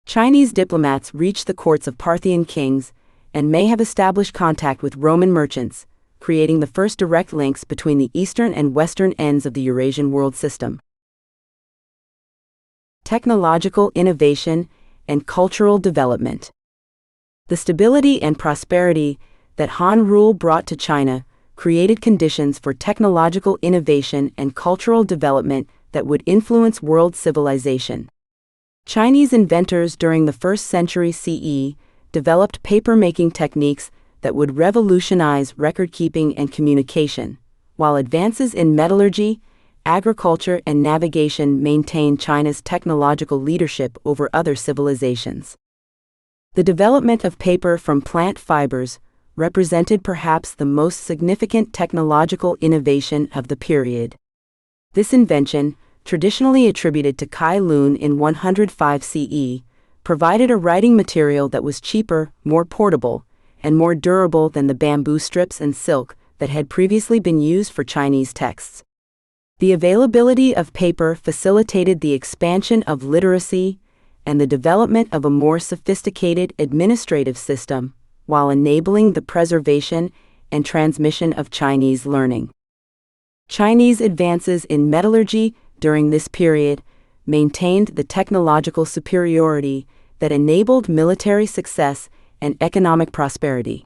[SPEAKER 1] Chinese diplomats reached the courts of Parthian kings and may have established contact with Roman merchants, creating the first direct links between the eastern and western ends of the Eurasian world system. Technological innovation and cultural development. The stability and prosperity that Han rule brought to China created conditions for technological innovation and cultural development that would influence world civilization. Chinese inventors during the 1st century CE developed paper-making techniques that would revolutionize record-keeping and communication, while advances in metallurgy, agriculture, and navigation maintained China's technological leadership over other civilizations. The development of paper from plant fibers represented perhaps the most significant technological innovation of the period. This invention, traditionally attributed to Kai Lun in 105 CE, provided a writing material that was cheaper, more portable, and more durable than the bamboo strips and silk that had previously been used for Chinese texts. The availability of paper facilitated the expansion of literacy and the development of a more sophisticated administrative system, while enabling the preservation and transmission of Chinese learning. Chinese advances in metallurgy during this period maintained the technological superiority that enabled military success and economic prosperity.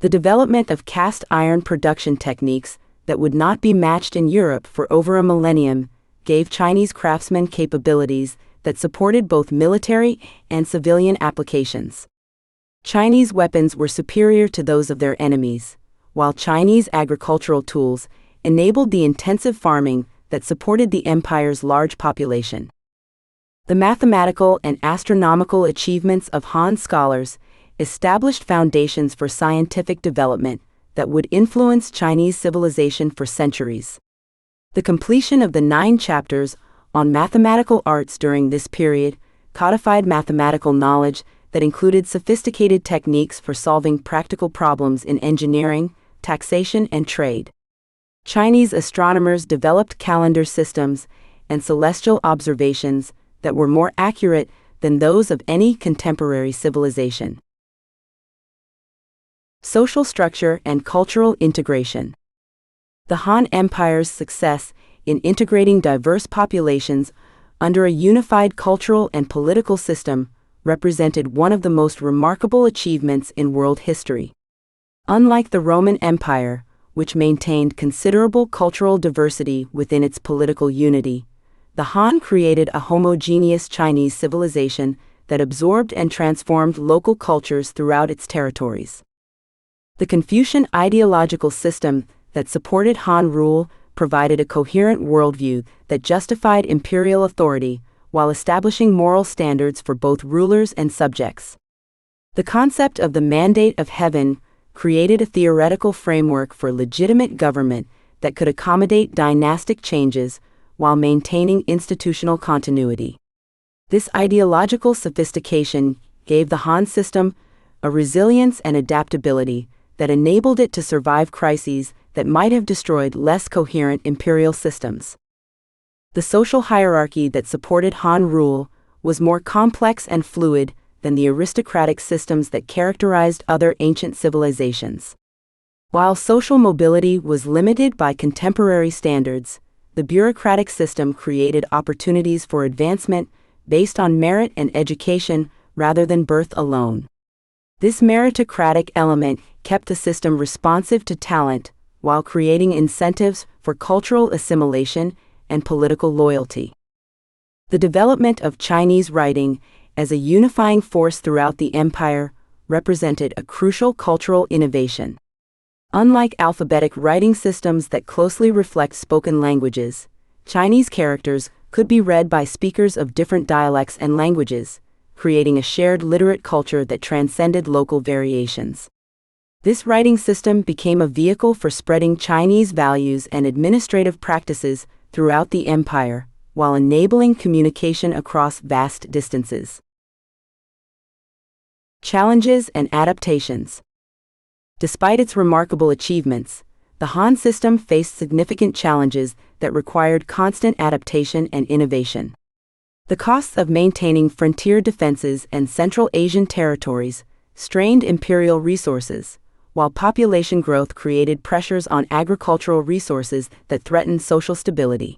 [SPEAKER 1] The development of cast iron production techniques that would not be matched in Europe for over a millennium gave Chinese craftsmen capabilities that supported both military and civilian applications. Chinese weapons were superior to those of their enemies, while Chinese agricultural tools enabled the intensive farming that supported the empire's large population. The mathematical and astronomical achievements of Han scholars established foundations for scientific development that would influence Chinese civilization for centuries. The completion of the 9 chapters on mathematical arts during this period codified mathematical knowledge that included sophisticated techniques for solving practical problems in engineering, taxation, and trade. Chinese astronomers developed calendar systems and celestial observations that were more accurate than those of any contemporary civilization. Social structure and cultural integration. The Han Empire's success in integrating diverse populations under a unified cultural and political system represented one of the most remarkable achievements in world history. Unlike the Roman Empire, which maintained considerable cultural diversity within its political unity, the Han created a homogeneous Chinese civilization that absorbed and transformed local cultures throughout its territories. The Confucian ideological system that supported Han rule provided a coherent worldview that justified imperial authority while establishing moral standards for both rulers and subjects. The concept of the mandate of heaven created a theoretical framework for legitimate government that could accommodate dynastic changes while maintaining institutional continuity. This ideological sophistication gave the Han system a resilience and adaptability that enabled it to survive crises that might have destroyed less coherent imperial systems. The social hierarchy that supported Han rule was more complex and fluid than the aristocratic systems that characterized other ancient civilizations. While social mobility was limited by contemporary standards, the bureaucratic system created opportunities for advancement based on merit and education rather than birth alone. This meritocratic element kept the system responsive to talent while creating incentives for cultural assimilation and political loyalty. The development of Chinese writing as a unifying force throughout the empire represented a crucial cultural innovation. Unlike alphabetic writing systems that closely reflect spoken languages, Chinese characters could be read by speakers of different dialects and languages, creating a shared literate culture that transcended local variations. This writing system became a vehicle for spreading Chinese values and administrative practices throughout the empire, while enabling communication across vast distances. Challenges and adaptations. Despite its remarkable achievements, the Han system faced significant challenges that required constant adaptation and innovation. The costs of maintaining frontier defenses and Central Asian territories strained imperial resources, while population growth created pressures on agricultural resources that threatened social stability.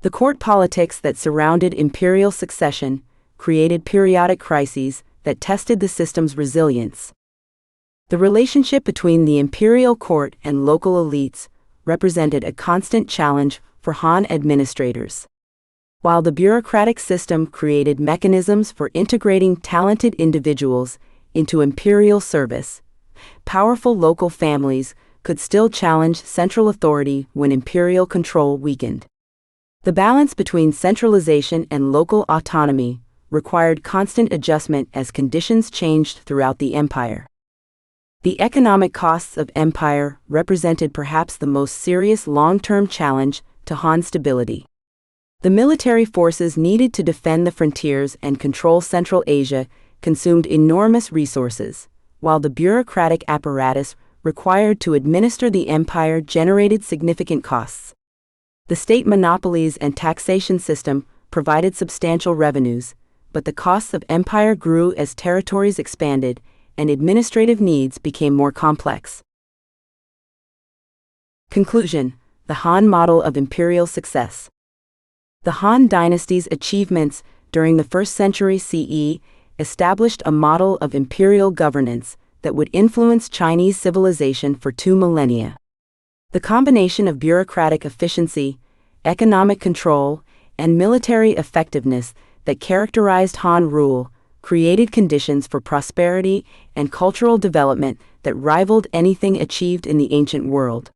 [SPEAKER 1] The court politics that surrounded imperial succession created periodic crises that tested the system's resilience. The relationship between the imperial court and local elites represented a constant challenge for Han administrators. While the bureaucratic system created mechanisms for integrating talented individuals into imperial service, powerful local families could still challenge central authority when imperial control weakened. The balance between centralization and local autonomy required constant adjustment as conditions changed throughout the empire. The economic costs of empire represented perhaps the most serious long-term challenge to Han stability. The military forces needed to defend the frontiers and control Central Asia consumed enormous resources, while the bureaucratic apparatus required to administer the empire generated significant costs. The state monopolies and taxation system provided substantial revenues, but the costs of empire grew as territories expanded and administrative needs became more complex. Conclusion: the Han model of imperial success. The Han Dynasty's achievements during the 1st century CE established a model of imperial governance that would influence Chinese civilization for 2 millennia. The combination of bureaucratic efficiency, economic control, and military effectiveness that characterized Han rule created conditions for prosperity and cultural development that rivaled anything achieved in the ancient world.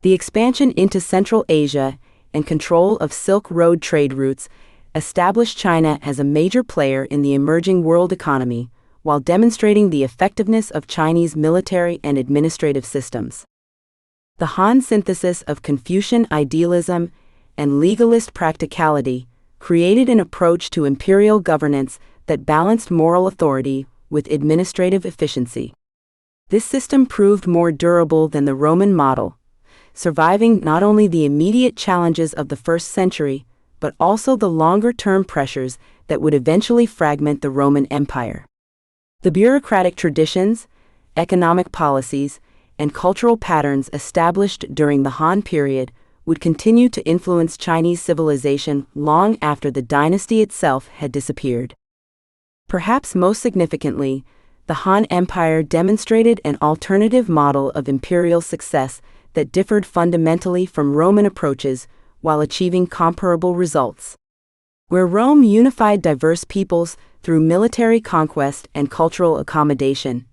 [SPEAKER 1] The expansion into Central Asia and control of Silk Road trade routes established China as a major player in the emerging world economy, while demonstrating the effectiveness of Chinese military and administrative systems. The Han synthesis of Confucian idealism and legalist practicality created an approach to imperial governance that balanced moral authority with administrative efficiency. This system proved more durable than the Roman model, surviving not only the immediate challenges of the 1st century, but also the longer-term pressures that would eventually fragment the Roman Empire. The bureaucratic traditions, economic policies, and cultural patterns established during the Han period would continue to influence Chinese civilization long after the dynasty itself had disappeared. Perhaps most significantly, the Han Empire demonstrated an alternative model of imperial success that differed fundamentally from Roman approaches while achieving comparable results. Where Rome unified diverse peoples through military conquest and cultural accommodation,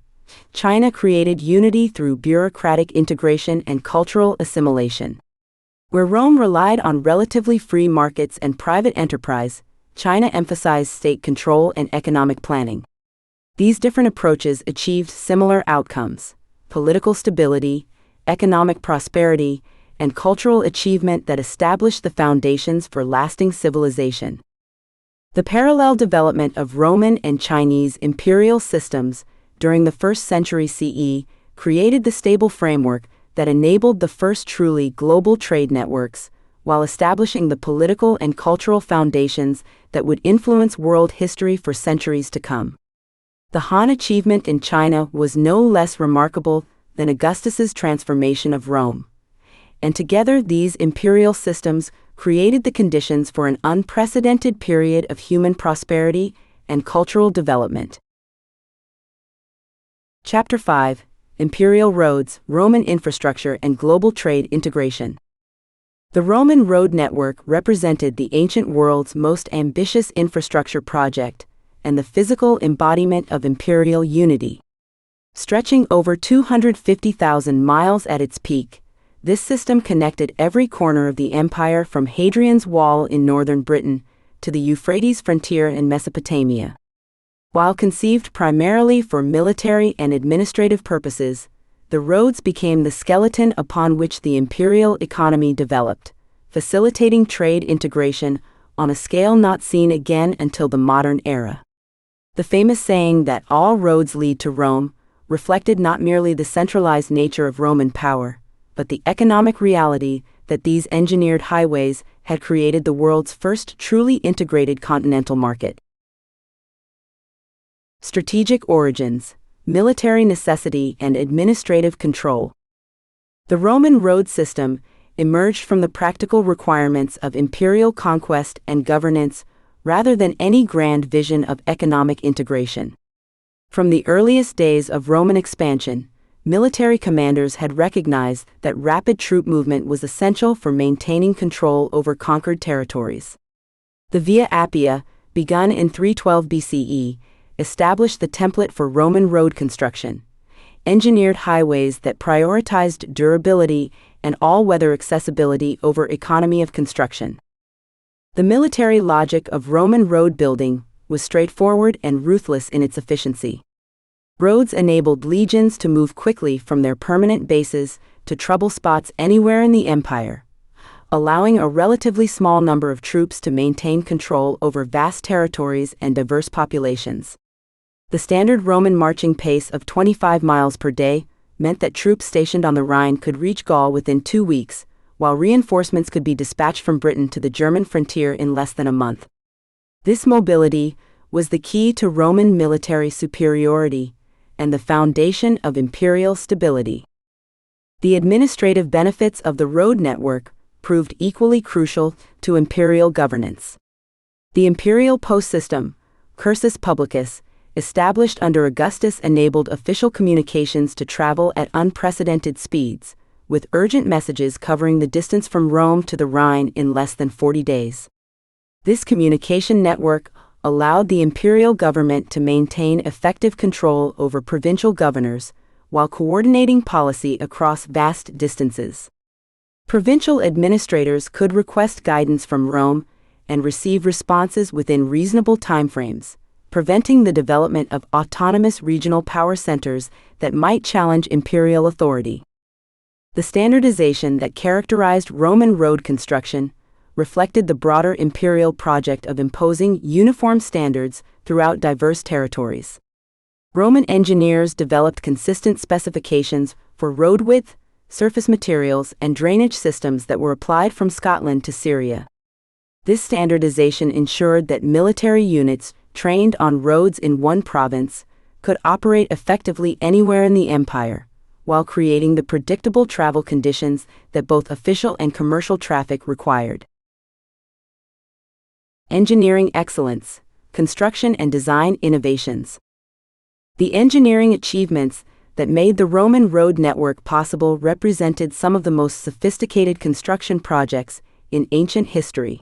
[SPEAKER 1] China created unity through bureaucratic integration and cultural assimilation. Where Rome relied on relatively free markets and private enterprise, China emphasized state control and economic planning. These different approaches achieved similar outcomes: political stability, economic prosperity, and cultural achievement that established the foundations for lasting civilization. The parallel development of Roman and Chinese imperial systems during the 1st century CE created the stable framework that enabled the first truly global trade networks, while establishing the political and cultural foundations that would influence world history for centuries to come. The Han achievement in China was no less remarkable than Augustus's transformation of Rome. And together these imperial systems created the conditions for an unprecedented period of human prosperity and cultural development. Chapter 5: Imperial Roads, Roman Infrastructure and Global Trade Integration. The Roman road network represented the ancient world's most ambitious infrastructure project and the physical embodiment of imperial unity. Stretching over 250,000 miles at its peak, this system connected every corner of the empire from Hadrian's Wall in northern Britain to the Euphrates frontier in Mesopotamia. While conceived primarily for military and administrative purposes, the roads became the skeleton upon which the imperial economy developed, facilitating trade integration on a scale not seen again until the modern era. The famous saying that all roads lead to Rome reflected not merely the centralized nature of Roman power, but the economic reality that these engineered highways had created the world's first truly integrated continental market. Strategic origins, military necessity and administrative control. The Roman road system emerged from the practical requirements of imperial conquest and governance rather than any grand vision of economic integration. From the earliest days of Roman expansion, military commanders had recognized that rapid troop movement was essential for maintaining control over conquered territories. The Via Appia, begun in 312 BCE, established the template for Roman road construction, engineered highways that prioritized durability and all-weather accessibility over economy of construction. The military logic of Roman road building was straightforward and ruthless in its efficiency. Roads enabled legions to move quickly from their permanent bases to trouble spots anywhere in the empire, allowing a relatively small number of troops to maintain control over vast territories and diverse populations. The standard Roman marching pace of 25 miles per day meant that troops stationed on the Rhine could reach Gaul within 2 weeks, while reinforcements could be dispatched from Britain to the German frontier in less than a month. This mobility was the key to Roman military superiority and the foundation of imperial stability. The administrative benefits of the road network proved equally crucial to imperial governance. The imperial post system, cursus publicus, established under Augustus, enabled official communications to travel at unprecedented speeds, with urgent messages covering the distance from Rome to the Rhine in less than 40 days. This communication network allowed the imperial government to maintain effective control over provincial governors while coordinating policy across vast distances. Provincial administrators could request guidance from Rome and receive responses within reasonable timeframes, preventing the development of autonomous regional power centers that might challenge imperial authority. The standardization that characterized Roman road construction reflected the broader imperial project of imposing uniform standards throughout diverse territories. Roman engineers developed consistent specifications for road width, surface materials, and drainage systems that were applied from Scotland to Syria. This standardization ensured that military units trained on roads in one province could operate effectively anywhere in the empire, while creating the predictable travel conditions that both official and commercial traffic required. Engineering excellence, construction and design innovations. The engineering achievements that made the Roman road network possible represented some of the most sophisticated construction projects in ancient history.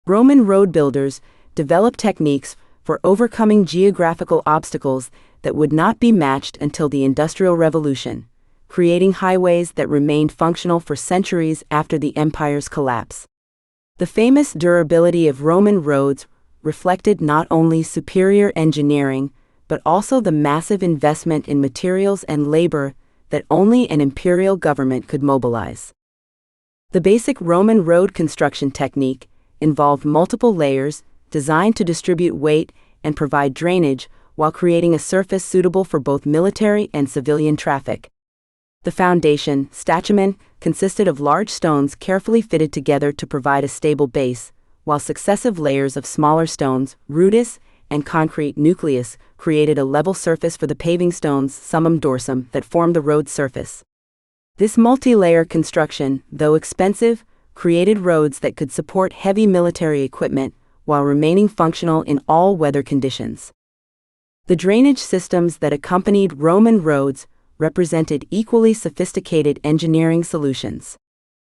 [SPEAKER 1] Roman road builders developed techniques for overcoming geographical obstacles that would not be matched until the Industrial Revolution, creating highways that remained functional for centuries after the empire's collapse. The famous durability of Roman roads reflected not only superior engineering, but also the massive investment in materials and labor that only an imperial government could mobilize. The basic Roman road construction technique involved multiple layers designed to distribute weight and provide drainage while creating a surface suitable for both military and civilian traffic. The foundation, statumen, consisted of large stones carefully fitted together to provide a stable base, while successive layers of smaller stones, rudis, and concrete nucleus created a level surface for the paving stones, summum dorsum, that formed the road surface. This multi-layer construction, though expensive, created roads that could support heavy military equipment while remaining functional in all weather conditions. The drainage systems that accompanied Roman roads represented equally sophisticated engineering solutions.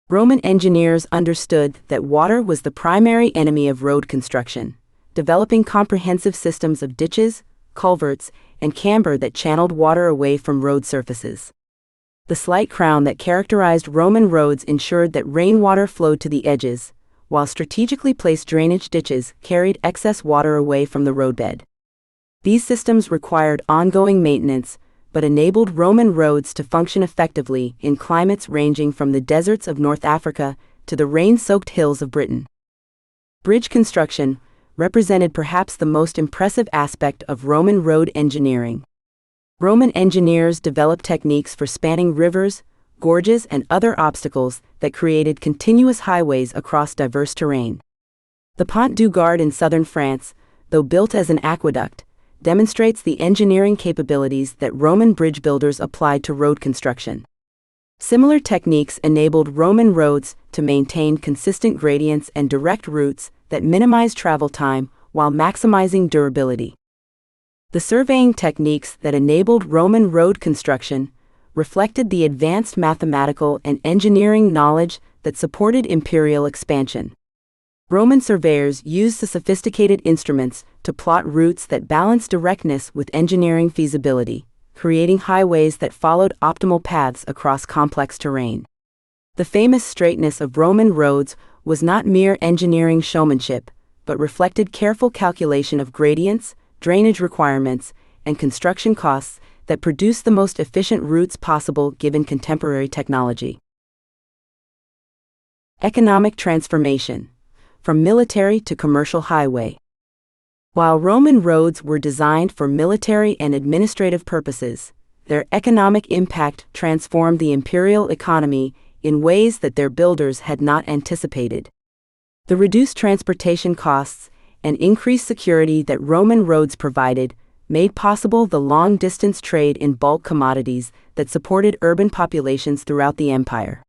[SPEAKER 1] Roman engineers understood that water was the primary enemy of road construction, developing comprehensive systems of ditches, culverts, and camber that channeled water away from road surfaces. The slight crown that characterized Roman roads ensured that rainwater flowed to the edges, while strategically placed drainage ditches carried excess water away from the roadbed. These systems required ongoing maintenance, but enabled Roman roads to function effectively in climates ranging from the deserts of North Africa to the rain-soaked hills of Britain. Bridge construction represented perhaps the most impressive aspect of Roman road engineering. Roman engineers developed techniques for spanning rivers, gorges, and other obstacles that created continuous highways across diverse terrain. The Pont du Gard in southern France, though built as an aqueduct, demonstrates the engineering capabilities that Roman bridge builders applied to road construction. Similar techniques enabled Roman roads to maintain consistent gradients and direct routes that minimize travel time while maximizing durability. The surveying techniques that enabled Roman road construction reflected the advanced mathematical and engineering knowledge that supported imperial expansion. Roman surveyors used the sophisticated instruments to plot routes that balanced directness with engineering feasibility, creating highways that followed optimal paths across complex terrain. The famous straightness of Roman roads was not mere engineering showmanship, but reflected careful calculation of gradients, drainage requirements, and construction costs that produced the most efficient routes possible given contemporary technology. Economic transformation. From military to commercial highway. While Roman roads were designed for military and administrative purposes, their economic impact transformed the imperial economy in ways that their builders had not anticipated. The reduced transportation costs and increased security that Roman roads provided made possible the long-distance trade in bulk commodities that supported urban populations throughout the empire.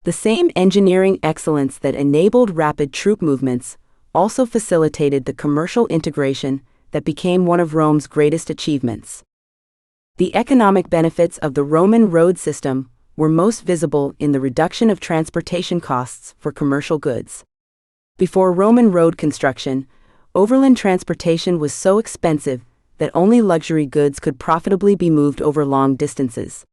[SPEAKER 1] The same engineering excellence that enabled rapid troop movements also facilitated the commercial integration that became one of Rome's greatest achievements. The economic benefits of the Roman road system were most visible in the reduction of transportation costs for commercial goods. Before Roman road construction, overland transportation was so expensive that only luxury goods could profitably be moved over long distances.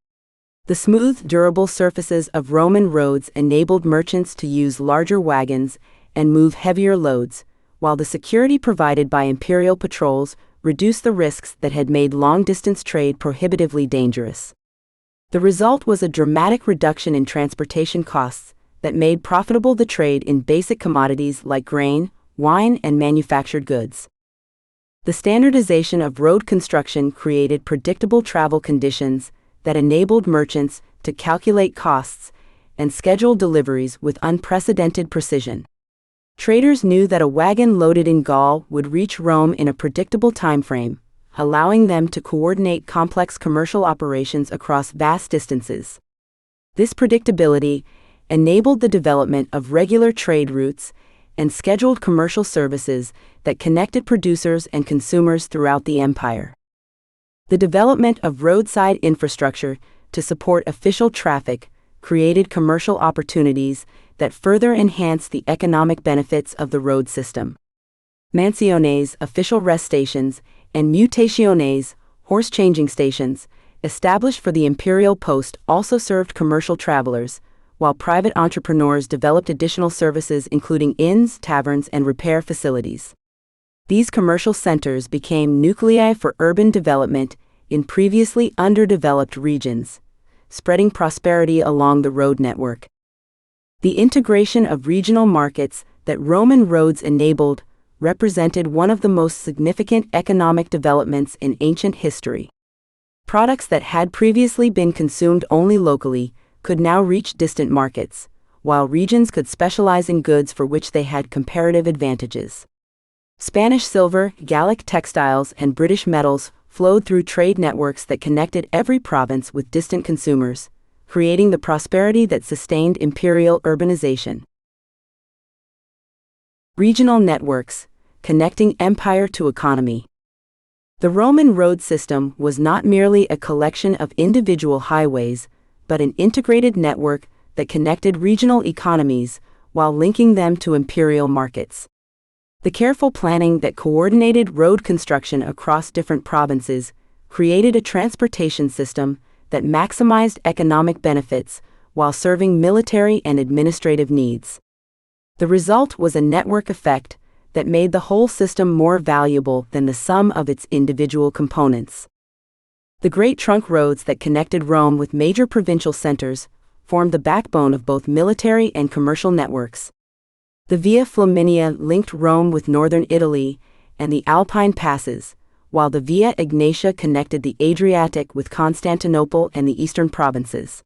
[SPEAKER 1] The smooth, durable surfaces of Roman roads enabled merchants to use larger wagons and move heavier loads, while the security provided by imperial patrols reduced the risks that had made long-distance trade prohibitively dangerous. The result was a dramatic reduction in transportation costs that made profitable the trade in basic commodities like grain, wine, and manufactured goods. The standardization of road construction created predictable travel conditions that enabled merchants to calculate costs and schedule deliveries with unprecedented precision. Traders knew that a wagon loaded in Gaul would reach Rome in a predictable timeframe, allowing them to coordinate complex commercial operations across vast distances. This predictability enabled the development of regular trade routes and scheduled commercial services that connected producers and consumers throughout the empire. The development of roadside infrastructure to support official traffic created commercial opportunities that further enhanced the economic benefits of the road system. Mansiones, official rest stations, and mutationes, horse-changing stations, established for the imperial post, also served commercial travelers, while private entrepreneurs developed additional services including inns, taverns, and repair facilities. These commercial centers became nuclei for urban development in previously underdeveloped regions, spreading prosperity along the road network. The integration of regional markets that Roman roads enabled represented one of the most significant economic developments in ancient history. Products that had previously been consumed only locally could now reach distant markets, while regions could specialize in goods for which they had comparative advantages. Spanish silver, Gallic textiles, and British metals flowed through trade networks that connected every province with distant consumers, creating the prosperity that sustained imperial urbanization. Regional networks, connecting empire to economy. The Roman road system was not merely a collection of individual highways, but an integrated network that connected regional economies while linking them to imperial markets. The careful planning that coordinated road construction across different provinces created a transportation system that maximized economic benefits while serving military and administrative needs. The result was a network effect that made the whole system more valuable than the sum of its individual components. The great trunk roads that connected Rome with major provincial centers formed the backbone of both military and commercial networks. The Via Flaminia linked Rome with northern Italy and the Alpine passes, while the Via Egnatia connected the Adriatic with Constantinople and the eastern provinces.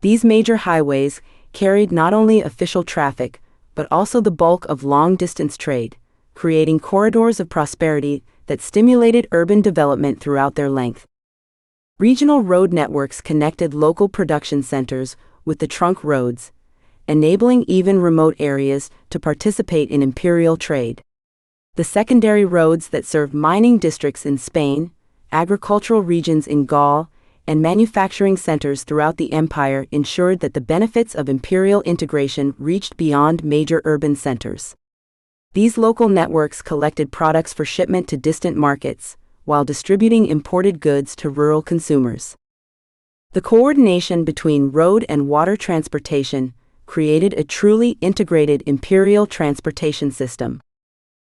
[SPEAKER 1] These major highways carried not only official traffic, but also the bulk of long-distance trade, creating corridors of prosperity that stimulated urban development throughout their length. Regional road networks connected local production centers with the trunk roads, enabling even remote areas to participate in imperial trade. The secondary roads that served mining districts in Spain, agricultural regions in Gaul, and manufacturing centers throughout the empire ensured that the benefits of imperial integration reached beyond major urban centers. These local networks collected products for shipment to distant markets, while distributing imported goods to rural consumers. The coordination between road and water transportation created a truly integrated imperial transportation system.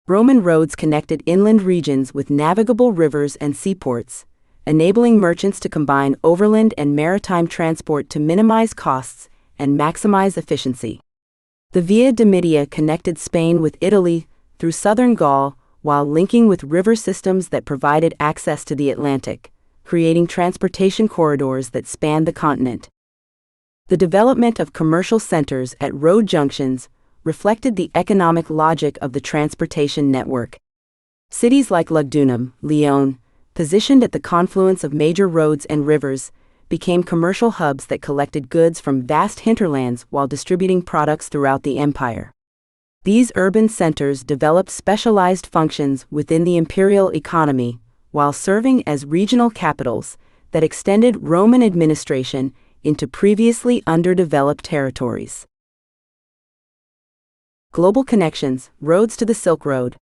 [SPEAKER 1] Roman roads connected inland regions with navigable rivers and seaports, enabling merchants to combine overland and maritime transport to minimize costs and maximize efficiency. The Via Domitia connected Spain with Italy through southern Gaul, while linking with river systems that provided access to the Atlantic, creating transportation corridors that spanned the continent. The development of commercial centers at road junctions reflected the economic logic of the transportation network. Cities like Lugdunum, Lyon, positioned at the confluence of major roads and rivers, became commercial hubs that collected goods from vast hinterlands while distributing products throughout the empire. These urban centers developed specialized functions within the imperial economy, while serving as regional capitals that extended Roman administration into previously underdeveloped territories. Global connections, roads to the Silk Road.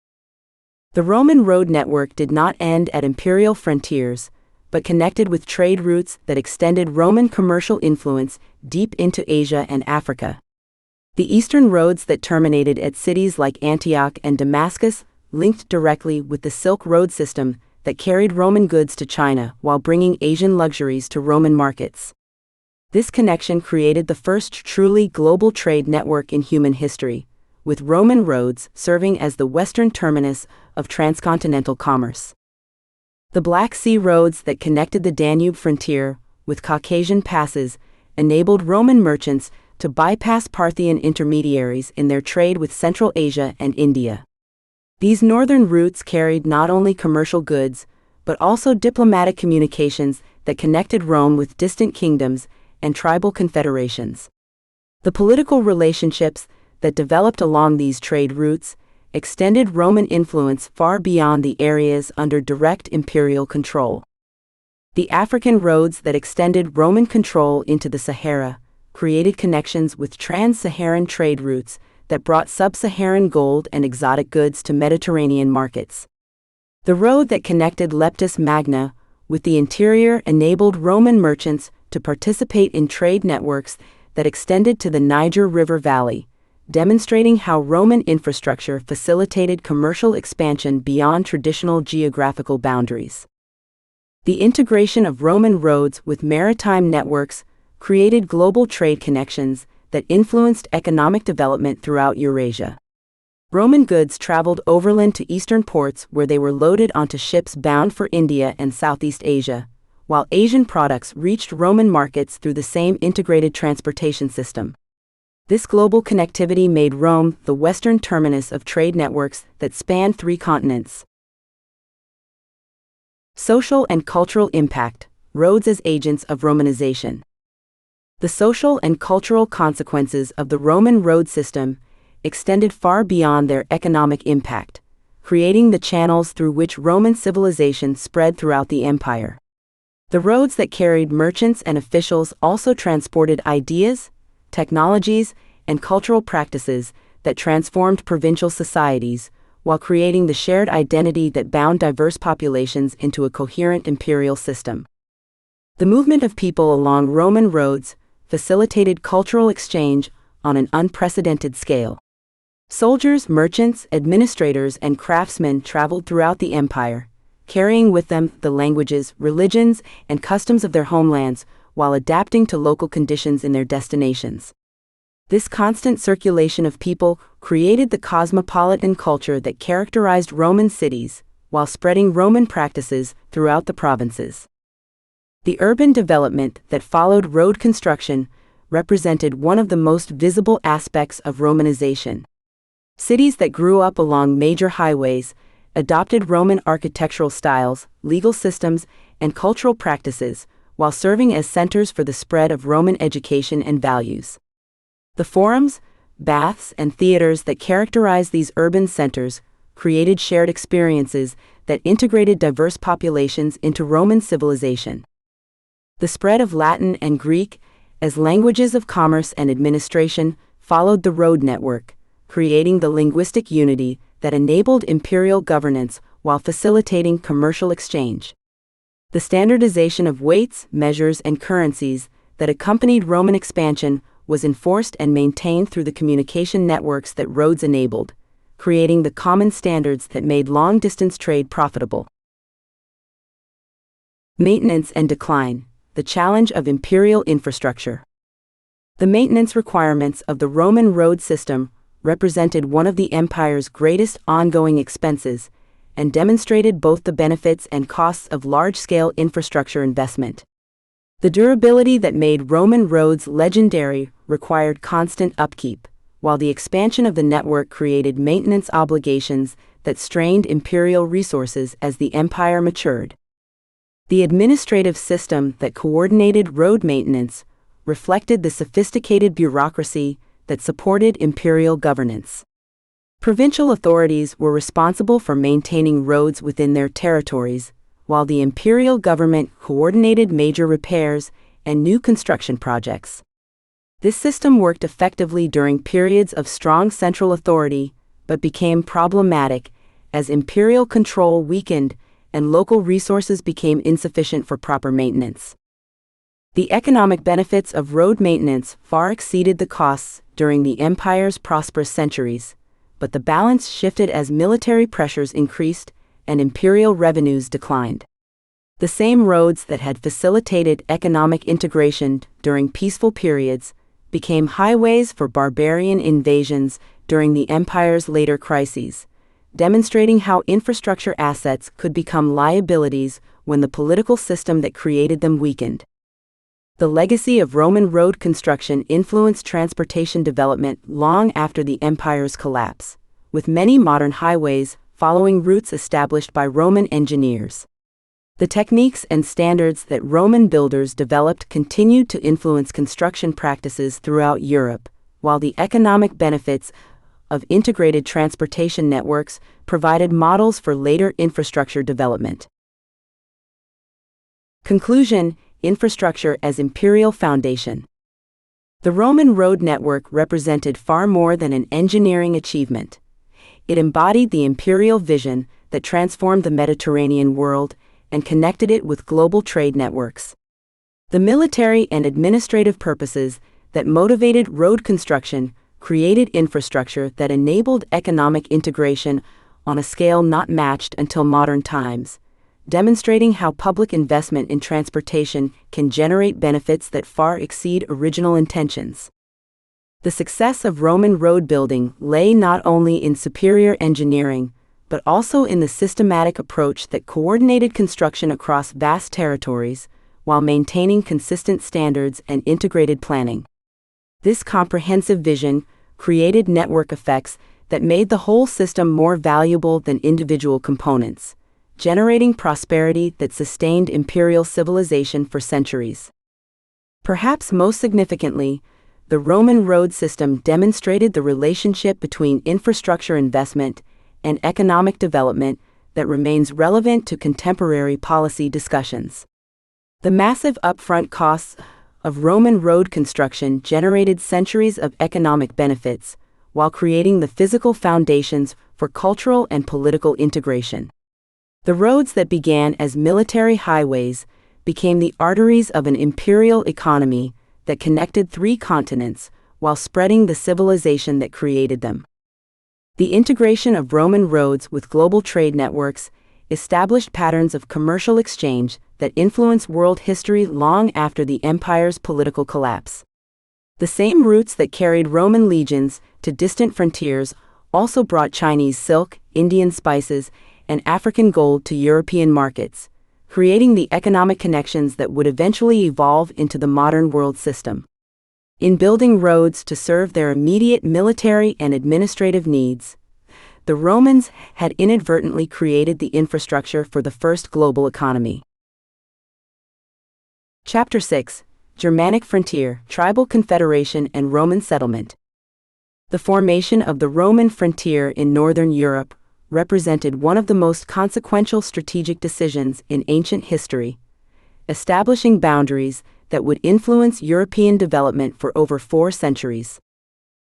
[SPEAKER 1] The Roman road network did not end at imperial frontiers, but connected with trade routes that extended Roman commercial influence deep into Asia and Africa. The eastern roads that terminated at cities like Antioch and Damascus linked directly with the Silk Road system that carried Roman goods to China while bringing Asian luxuries to Roman markets. This connection created the first truly global trade network in human history, with Roman roads serving as the western terminus of transcontinental commerce. The Black Sea roads that connected the Danube frontier with Caucasian passes enabled Roman merchants to bypass Parthian intermediaries in their trade with Central Asia and India. These northern routes carried not only commercial goods, but also diplomatic communications that connected Rome with distant kingdoms and tribal confederations. The political relationships that developed along these trade routes extended Roman influence far beyond the areas under direct imperial control. The African roads that extended Roman control into the Sahara created connections with trans-Saharan trade routes that brought sub-Saharan gold and exotic goods to Mediterranean markets. The road that connected Leptis Magna with the interior enabled Roman merchants to participate in trade networks that extended to the Niger River Valley, demonstrating how Roman infrastructure facilitated commercial expansion beyond traditional geographical boundaries. The integration of Roman roads with maritime networks created global trade connections that influenced economic development throughout Eurasia. Roman goods traveled overland to eastern ports where they were loaded onto ships bound for India and Southeast Asia, while Asian products reached Roman markets through the same integrated transportation system. This global connectivity made Rome the western terminus of trade networks that spanned 3 continents. Social and cultural impact: roads as agents of Romanization. The social and cultural consequences of the Roman road system extended far beyond their economic impact, creating the channels through which Roman civilization spread throughout the empire. The roads that carried merchants and officials also transported ideas, technologies, and cultural practices that transformed provincial societies, while creating the shared identity that bound diverse populations into a coherent imperial system. The movement of people along Roman roads facilitated cultural exchange on an unprecedented scale. Soldiers, merchants, administrators, and craftsmen traveled throughout the empire, carrying with them the languages, religions, and customs of their homelands while adapting to local conditions in their destinations. This constant circulation of people created the cosmopolitan culture that characterized Roman cities, while spreading Roman practices throughout the provinces. The urban development that followed road construction represented one of the most visible aspects of Romanization. Cities that grew up along major highways adopted Roman architectural styles, legal systems, and cultural practices, while serving as centers for the spread of Roman education and values. The forums, baths, and theaters that characterized these urban centers created shared experiences that integrated diverse populations into Roman civilization. The spread of Latin and Greek as languages of commerce and administration followed the road network, creating the linguistic unity that enabled imperial governance while facilitating commercial exchange. The standardization of weights, measures, and currencies that accompanied Roman expansion was enforced and maintained through the communication networks that roads enabled, creating the common standards that made long-distance trade profitable. Maintenance and decline: the challenge of imperial infrastructure. The maintenance requirements of the Roman road system represented one of the empire's greatest ongoing expenses and demonstrated both the benefits and costs of large-scale infrastructure investment. The durability that made Roman roads legendary required constant upkeep, while the expansion of the network created maintenance obligations that strained imperial resources as the empire matured. The administrative system that coordinated road maintenance reflected the sophisticated bureaucracy that supported imperial governance. Provincial authorities were responsible for maintaining roads within their territories, while the imperial government coordinated major repairs and new construction projects. This system worked effectively during periods of strong central authority, but became problematic as imperial control weakened and local resources became insufficient for proper maintenance. The economic benefits of road maintenance far exceeded the costs during the empire's prosperous centuries, but the balance shifted as military pressures increased and imperial revenues declined. The same roads that had facilitated economic integration during peaceful periods became highways for barbarian invasions during the empire's later crises, demonstrating how infrastructure assets could become liabilities when the political system that created them weakened. The legacy of Roman road construction influenced transportation development long after the empire's collapse, with many modern highways following routes established by Roman engineers. The techniques and standards that Roman builders developed continued to influence construction practices throughout Europe, while the economic benefits of integrated transportation networks provided models for later infrastructure development. Conclusion: infrastructure as imperial foundation. The Roman road network represented far more than an engineering achievement. It embodied the imperial vision that transformed the Mediterranean world and connected it with global trade networks. The military and administrative purposes that motivated road construction created infrastructure that enabled economic integration on a scale not matched until modern times, demonstrating how public investment in transportation can generate benefits that far exceed original intentions. The success of Roman road building lay not only in superior engineering, but also in the systematic approach that coordinated construction across vast territories while maintaining consistent standards and integrated planning. This comprehensive vision created network effects that made the whole system more valuable than individual components, generating prosperity that sustained imperial civilization for centuries. Perhaps most significantly, the Roman road system demonstrated the relationship between infrastructure investment and economic development that remains relevant to contemporary policy discussions. The massive upfront costs of Roman road construction generated centuries of economic benefits, while creating the physical foundations for cultural and political integration. The roads that began as military highways became the arteries of an imperial economy that connected 3 continents while spreading the civilization that created them. The integration of Roman roads with global trade networks established patterns of commercial exchange that influenced world history long after the empire's political collapse. The same routes that carried Roman legions to distant frontiers also brought Chinese silk, Indian spices, and African gold to European markets, creating the economic connections that would eventually evolve into the modern world system. In building roads to serve their immediate military and administrative needs, the Romans had inadvertently created the infrastructure for the first global economy. Chapter 6: Germanic Frontier, Tribal Confederation and Roman Settlement. The formation of the Roman frontier in northern Europe represented one of the most consequential strategic decisions in ancient history, establishing boundaries that would influence European development for over 4 centuries.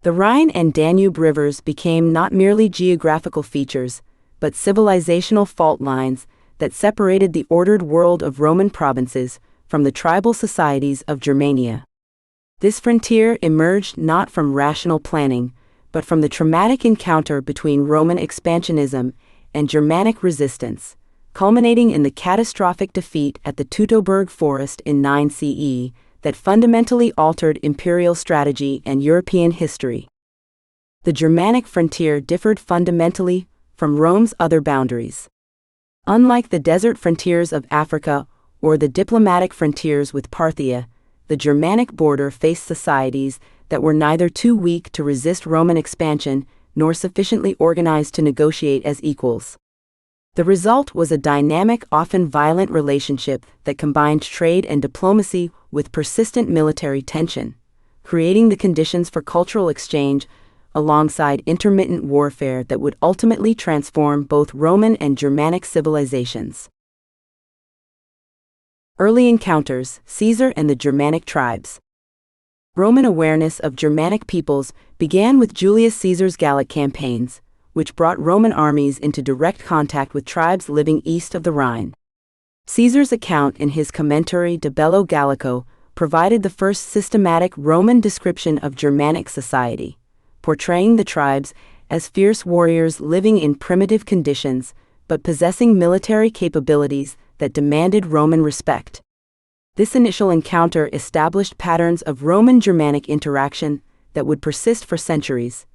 [SPEAKER 1] The Rhine and Danube rivers became not merely geographical features, but civilizational fault lines that separated the ordered world of Roman provinces from the tribal societies of Germania. This frontier emerged not from rational planning, but from the traumatic encounter between Roman expansionism and Germanic resistance, culminating in the catastrophic defeat at the Teutoburg Forest in 9 CE that fundamentally altered imperial strategy and European history. The Germanic frontier differed fundamentally from Rome's other boundaries. Unlike the desert frontiers of Africa or the diplomatic frontiers with Parthia, the Germanic border faced societies that were neither too weak to resist Roman expansion nor sufficiently organized to negotiate as equals. The result was a dynamic, often violent relationship that combined trade and diplomacy with persistent military tension, creating the conditions for cultural exchange alongside intermittent warfare that would ultimately transform both Roman and Germanic civilizations. Early encounters: Caesar and the Germanic tribes. Roman awareness of Germanic peoples began with Julius Caesar's Gallic campaigns, which brought Roman armies into direct contact with tribes living east of the Rhine. Caesar's account in his Commentary de Bello Gallico provided the first systematic Roman description of Germanic society, portraying the tribes as fierce warriors living in primitive conditions but possessing military capabilities that demanded Roman respect. This initial encounter established patterns of Roman-Germanic interaction that would persist for centuries,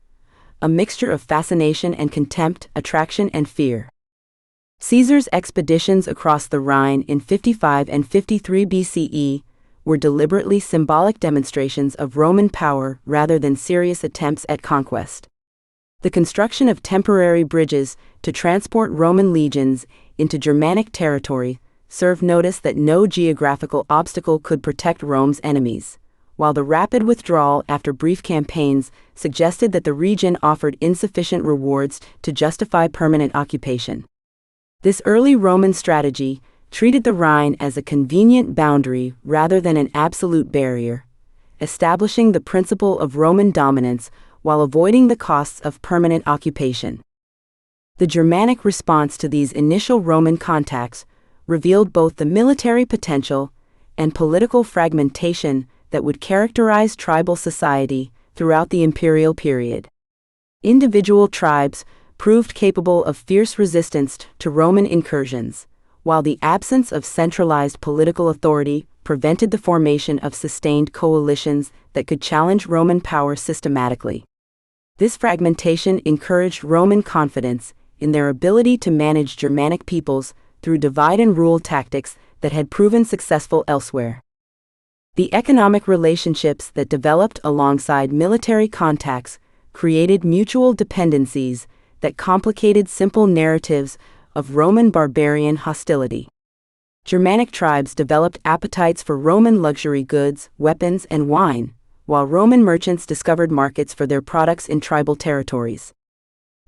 [SPEAKER 1] a mixture of fascination and contempt, attraction and fear. Caesar's expeditions across the Rhine in 55 and 53 BCE were deliberately symbolic demonstrations of Roman power rather than serious attempts at conquest. The construction of temporary bridges to transport Roman legions into Germanic territory served notice that no geographical obstacle could protect Rome's enemies, while the rapid withdrawal after brief campaigns suggested that the region offered insufficient rewards to justify permanent occupation. This early Roman strategy treated the Rhine as a convenient boundary rather than an absolute barrier, establishing the principle of Roman dominance while avoiding the costs of permanent occupation. The Germanic response to these initial Roman contacts revealed both the military potential and political fragmentation that would characterize tribal society throughout the imperial period. Individual tribes proved capable of fierce resistance to Roman incursions, while the absence of centralized political authority prevented the formation of sustained coalitions that could challenge Roman power systematically. This fragmentation encouraged Roman confidence in their ability to manage Germanic peoples through divide-and-rule tactics that had proven successful elsewhere. The economic relationships that developed alongside military contacts created mutual dependencies that complicated simple narratives of Roman barbarian hostility. Germanic tribes developed appetites for Roman luxury goods, weapons, and wine, while Roman merchants discovered markets for their products in tribal territories.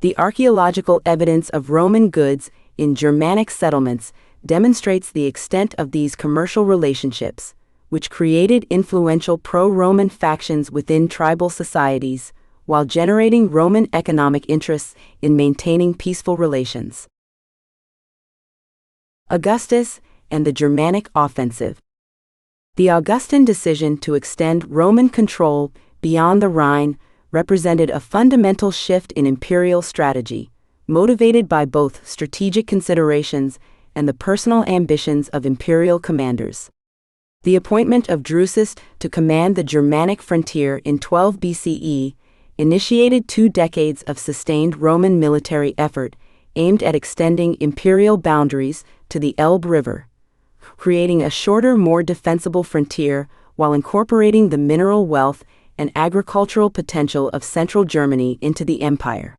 [SPEAKER 1] The archaeological evidence of Roman goods in Germanic settlements demonstrates the extent of these commercial relationships, which created influential pro-Roman factions within tribal societies, while generating Roman economic interests in maintaining peaceful relations. Augustus and the Germanic offensive. The Augustan decision to extend Roman control beyond the Rhine represented a fundamental shift in imperial strategy, motivated by both strategic considerations and the personal ambitions of imperial commanders. The appointment of Drusus to command the Germanic frontier in 12 BCE initiated 2 decades of sustained Roman military effort aimed at extending imperial boundaries to the Elbe River, creating a shorter, more defensible frontier while incorporating the mineral wealth and agricultural potential of central Germany into the empire.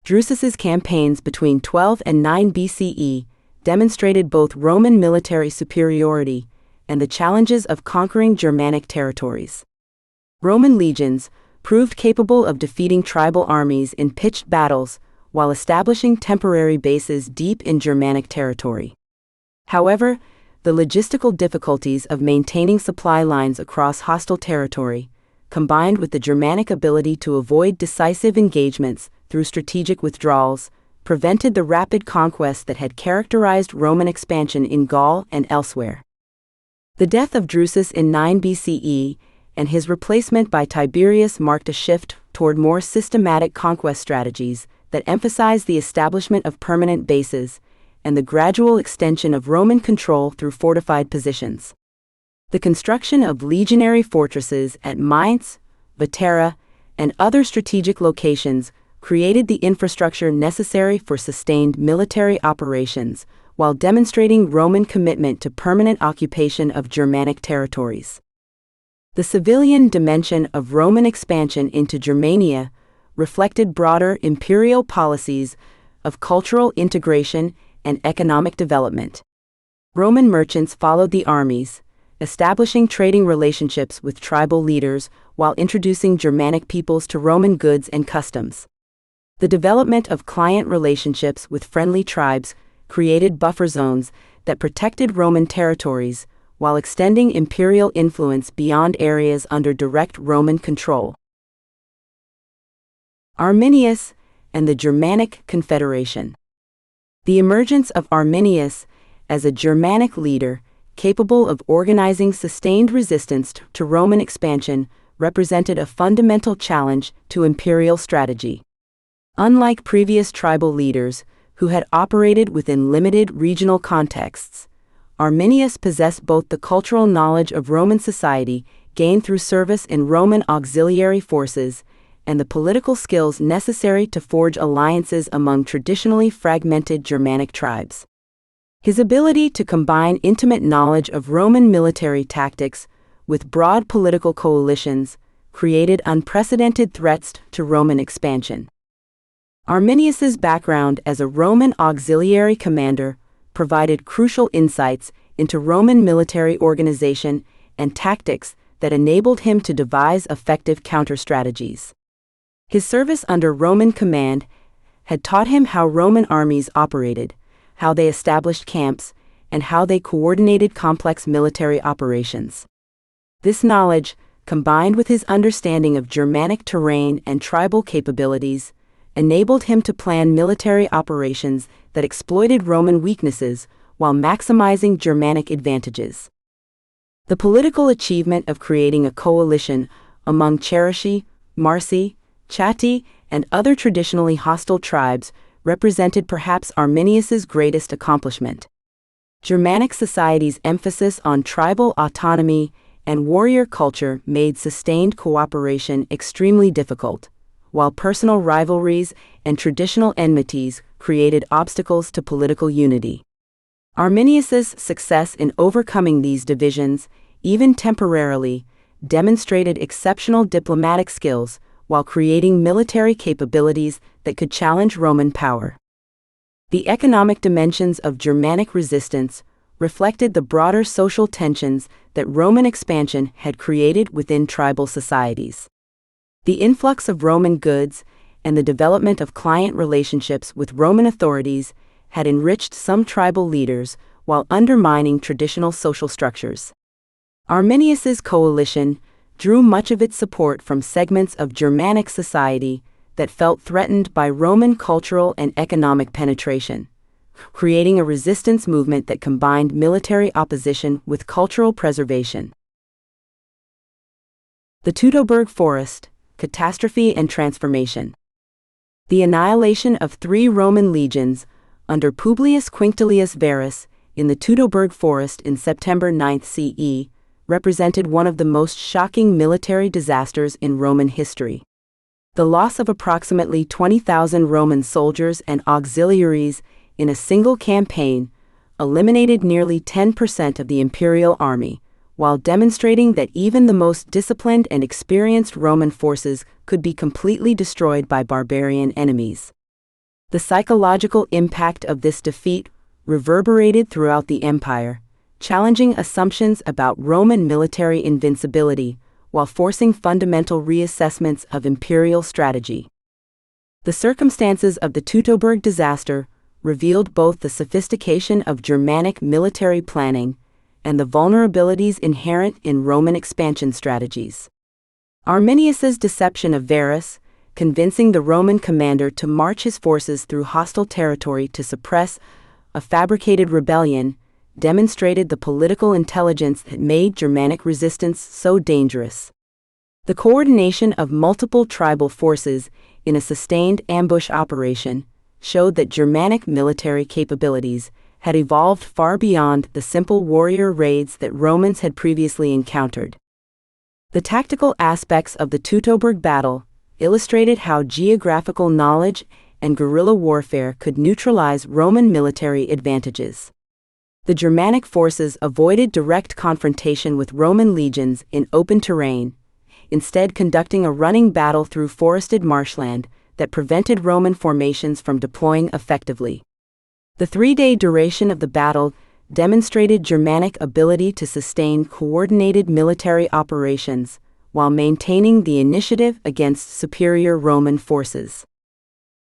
[SPEAKER 1] Drusus's campaigns between 12 and 9 BCE demonstrated both Roman military superiority and the challenges of conquering Germanic territories. Roman legions proved capable of defeating tribal armies in pitched battles while establishing temporary bases deep in Germanic territory. However, the logistical difficulties of maintaining supply lines across hostile territory, combined with the Germanic ability to avoid decisive engagements through strategic withdrawals, prevented the rapid conquest that had characterized Roman expansion in Gaul and elsewhere. The death of Drusus in 9 BCE and his replacement by Tiberius marked a shift toward more systematic conquest strategies that emphasized the establishment of permanent bases and the gradual extension of Roman control through fortified positions. The construction of legionary fortresses at Mainz, Vetera, and other strategic locations created the infrastructure necessary for sustained military operations while demonstrating Roman commitment to permanent occupation of Germanic territories. The civilian dimension of Roman expansion into Germania reflected broader imperial policies of cultural integration and economic development. Roman merchants followed the armies, establishing trading relationships with tribal leaders while introducing Germanic peoples to Roman goods and customs. The development of client relationships with friendly tribes created buffer zones that protected Roman territories while extending imperial influence beyond areas under direct Roman control. Arminius and the Germanic Confederation. The emergence of Arminius as a Germanic leader capable of organizing sustained resistance to Roman expansion represented a fundamental challenge to imperial strategy. Unlike previous tribal leaders who had operated within limited regional contexts, Arminius possessed both the cultural knowledge of Roman society gained through service in Roman auxiliary forces and the political skills necessary to forge alliances among traditionally fragmented Germanic tribes. His ability to combine intimate knowledge of Roman military tactics with broad political coalitions created unprecedented threats to Roman expansion. Arminius's background as a Roman auxiliary commander provided crucial insights into Roman military organization and tactics that enabled him to devise effective counter-strategies. His service under Roman command had taught him how Roman armies operated, how they established camps, and how they coordinated complex military operations. This knowledge, combined with his understanding of Germanic terrain and tribal capabilities, enabled him to plan military operations that exploited Roman weaknesses while maximizing Germanic advantages. The political achievement of creating a coalition among Cherusci, Marsi, Chatti, and other traditionally hostile tribes represented perhaps Arminius's greatest accomplishment. Germanic society's emphasis on tribal autonomy and warrior culture made sustained cooperation extremely difficult, while personal rivalries and traditional enmities created obstacles to political unity. Arminius's success in overcoming these divisions, even temporarily, demonstrated exceptional diplomatic skills while creating military capabilities that could challenge Roman power. The economic dimensions of Germanic resistance reflected the broader social tensions that Roman expansion had created within tribal societies. The influx of Roman goods and the development of client relationships with Roman authorities had enriched some tribal leaders while undermining traditional social structures. Arminius's coalition drew much of its support from segments of Germanic society that felt threatened by Roman cultural and economic penetration, creating a resistance movement that combined military opposition with cultural preservation. The Teutoburg Forest, Catastrophe and Transformation. The annihilation of 3 Roman legions under Publius Quinctilius Varus in the Teutoburg Forest in September 9 CE represented one of the most shocking military disasters in Roman history. The loss of approximately 20,000 Roman soldiers and auxiliaries in a single campaign eliminated nearly 10% of the imperial army, while demonstrating that even the most disciplined and experienced Roman forces could be completely destroyed by barbarian enemies. The psychological impact of this defeat reverberated throughout the empire, challenging assumptions about Roman military invincibility while forcing fundamental reassessments of imperial strategy. The circumstances of the Teutoburg disaster revealed both the sophistication of Germanic military planning and the vulnerabilities inherent in Roman expansion strategies. Arminius's deception of Varus, convincing the Roman commander to march his forces through hostile territory to suppress a fabricated rebellion, demonstrated the political intelligence that made Germanic resistance so dangerous. The coordination of multiple tribal forces in a sustained ambush operation showed that Germanic military capabilities had evolved far beyond the simple warrior raids that Romans had previously encountered. The tactical aspects of the Teutoburg battle illustrated how geographical knowledge and guerrilla warfare could neutralize Roman military advantages. The Germanic forces avoided direct confrontation with Roman legions in open terrain, instead conducting a running battle through forested marshland that prevented Roman formations from deploying effectively. The 3-day duration of the battle demonstrated Germanic ability to sustain coordinated military operations while maintaining the initiative against superior Roman forces.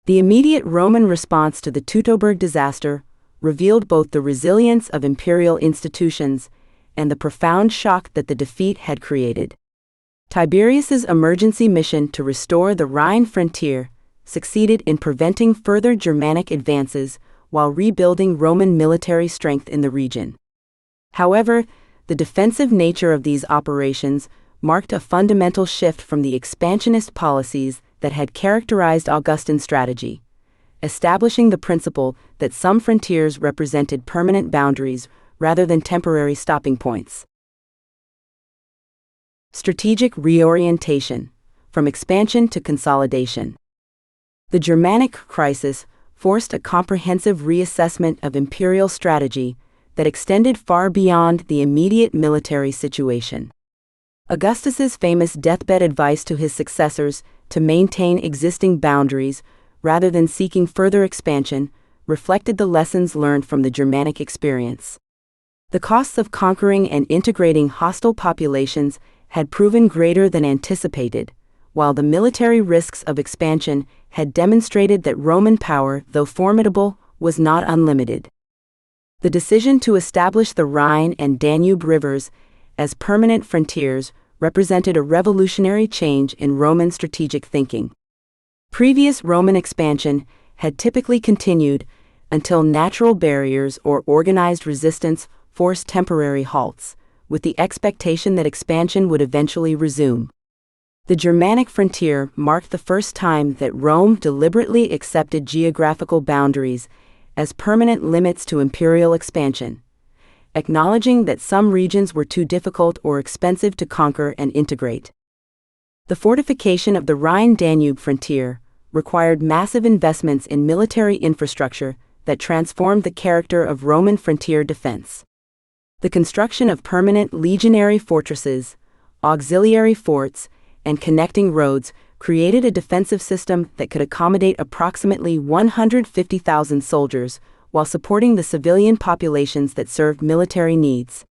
[SPEAKER 1] The immediate Roman response to the Teutoburg disaster revealed both the resilience of imperial institutions and the profound shock that the defeat had created. Tiberius's emergency mission to restore the Rhine frontier succeeded in preventing further Germanic advances while rebuilding Roman military strength in the region. However, the defensive nature of these operations marked a fundamental shift from the expansionist policies that had characterized Augustan strategy, establishing the principle that some frontiers represented permanent boundaries rather than temporary stopping points. Strategic reorientation, from expansion to consolidation. The Germanic crisis forced a comprehensive reassessment of imperial strategy that extended far beyond the immediate military situation. Augustus's famous deathbed advice to his successors to maintain existing boundaries rather than seeking further expansion reflected the lessons learned from the Germanic experience. The costs of conquering and integrating hostile populations had proven greater than anticipated, while the military risks of expansion had demonstrated that Roman power, though formidable, was not unlimited. The decision to establish the Rhine and Danube rivers as permanent frontiers represented a revolutionary change in Roman strategic thinking. Previous Roman expansion had typically continued until natural barriers or organized resistance forced temporary halts, with the expectation that expansion would eventually resume. The Germanic frontier marked the first time that Rome deliberately accepted geographical boundaries as permanent limits to imperial expansion, acknowledging that some regions were too difficult or expensive to conquer and integrate. The fortification of the Rhine-Danube frontier required massive investments in military infrastructure that transformed the character of Roman frontier defense. The construction of permanent legionary fortresses, auxiliary forts, and connecting roads created a defensive system that could accommodate approximately 150,000 soldiers while supporting the civilian populations that served military needs.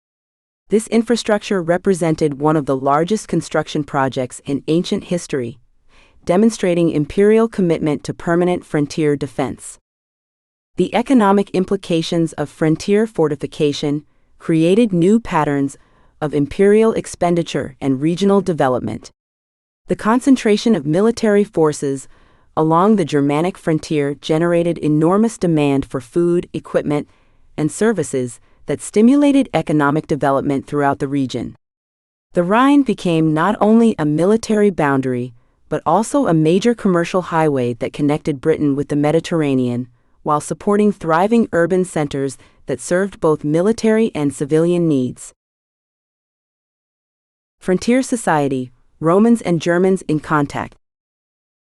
[SPEAKER 1] This infrastructure represented one of the largest construction projects in ancient history, demonstrating imperial commitment to permanent frontier defense. The economic implications of frontier fortification created new patterns of imperial expenditure and regional development. The concentration of military forces along the Germanic frontier generated enormous demand for food, equipment, and services that stimulated economic development throughout the region. The Rhine became not only a military boundary, but also a major commercial highway that connected Britain with the Mediterranean, while supporting thriving urban centers that served both military and civilian needs. Frontier society, Romans and Germans in contact.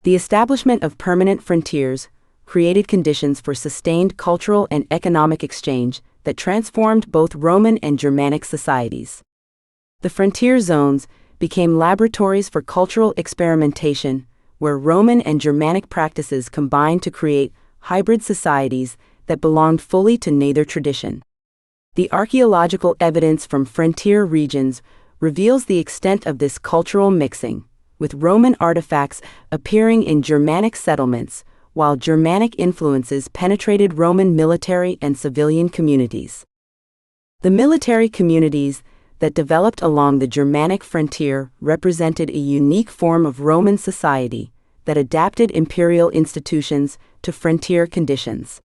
[SPEAKER 1] The establishment of permanent frontiers created conditions for sustained cultural and economic exchange that transformed both Roman and Germanic societies. The frontier zones became laboratories for cultural experimentation, where Roman and Germanic practices combined to create hybrid societies that belonged fully to neither tradition. The archaeological evidence from frontier regions reveals the extent of this cultural mixing, with Roman artifacts appearing in Germanic settlements, while Germanic influences penetrated Roman military and civilian communities. The military communities that developed along the Germanic frontier represented a unique form of Roman society that adapted imperial institutions to frontier conditions.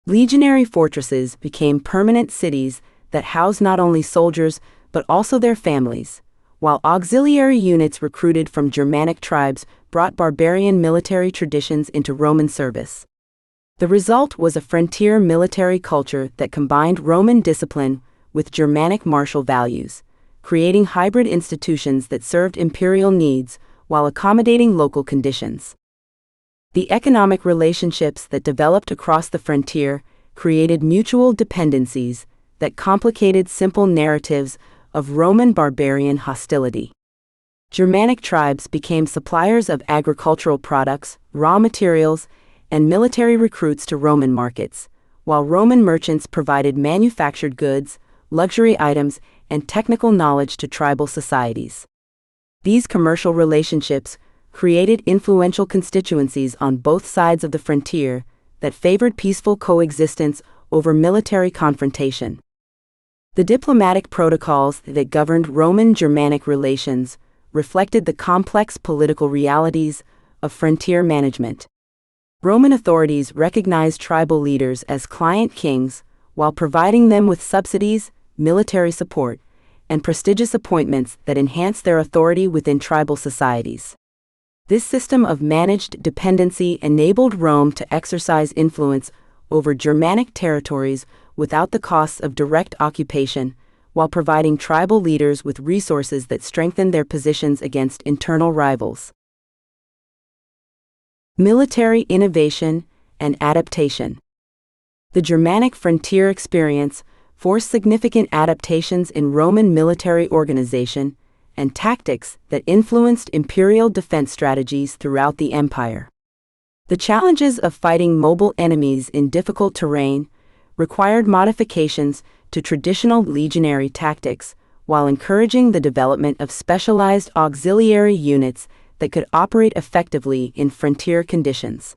[SPEAKER 1] Legionary fortresses became permanent cities that housed not only soldiers but also their families, while auxiliary units recruited from Germanic tribes brought barbarian military traditions into Roman service. The result was a frontier military culture that combined Roman discipline with Germanic martial values, creating hybrid institutions that served imperial needs while accommodating local conditions. The economic relationships that developed across the frontier created mutual dependencies that complicated simple narratives of Roman barbarian hostility. Germanic tribes became suppliers of agricultural products, raw materials, and military recruits to Roman markets, while Roman merchants provided manufactured goods, luxury items, and technical knowledge to tribal societies. These commercial relationships created influential constituencies on both sides of the frontier that favored peaceful coexistence over military confrontation. The diplomatic protocols that governed Roman-Germanic relations reflected the complex political realities of frontier management. Roman authorities recognized tribal leaders as client kings while providing them with subsidies, military support, and prestigious appointments that enhanced their authority within tribal societies. This system of managed dependency enabled Rome to exercise influence over Germanic territories without the costs of direct occupation, while providing tribal leaders with resources that strengthened their positions against internal rivals. Military innovation and adaptation. The Germanic frontier experience forced significant adaptations in Roman military organization and tactics that influenced imperial defense strategies throughout the empire. The challenges of fighting mobile enemies in difficult terrain required modifications to traditional legionary tactics, while encouraging the development of specialized auxiliary units that could operate effectively in frontier conditions.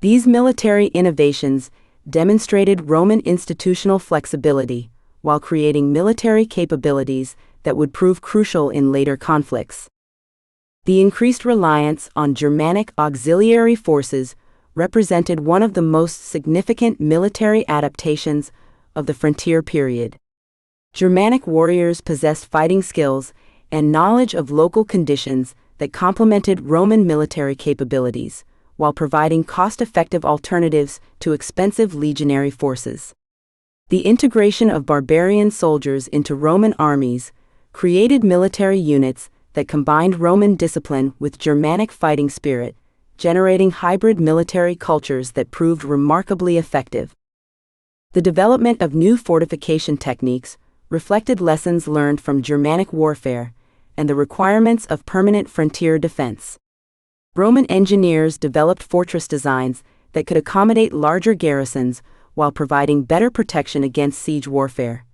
[SPEAKER 1] These military innovations demonstrated Roman institutional flexibility, while creating military capabilities that would prove crucial in later conflicts. The increased reliance on Germanic auxiliary forces represented one of the most significant military adaptations of the frontier period. Germanic warriors possessed fighting skills and knowledge of local conditions that complemented Roman military capabilities, while providing cost-effective alternatives to expensive legionary forces. The integration of barbarian soldiers into Roman armies created military units that combined Roman discipline with Germanic fighting spirit, generating hybrid military cultures that proved remarkably effective. The development of new fortification techniques reflected lessons learned from Germanic warfare and the requirements of permanent frontier defense. Roman engineers developed fortress designs that could accommodate larger garrisons while providing better protection against siege warfare,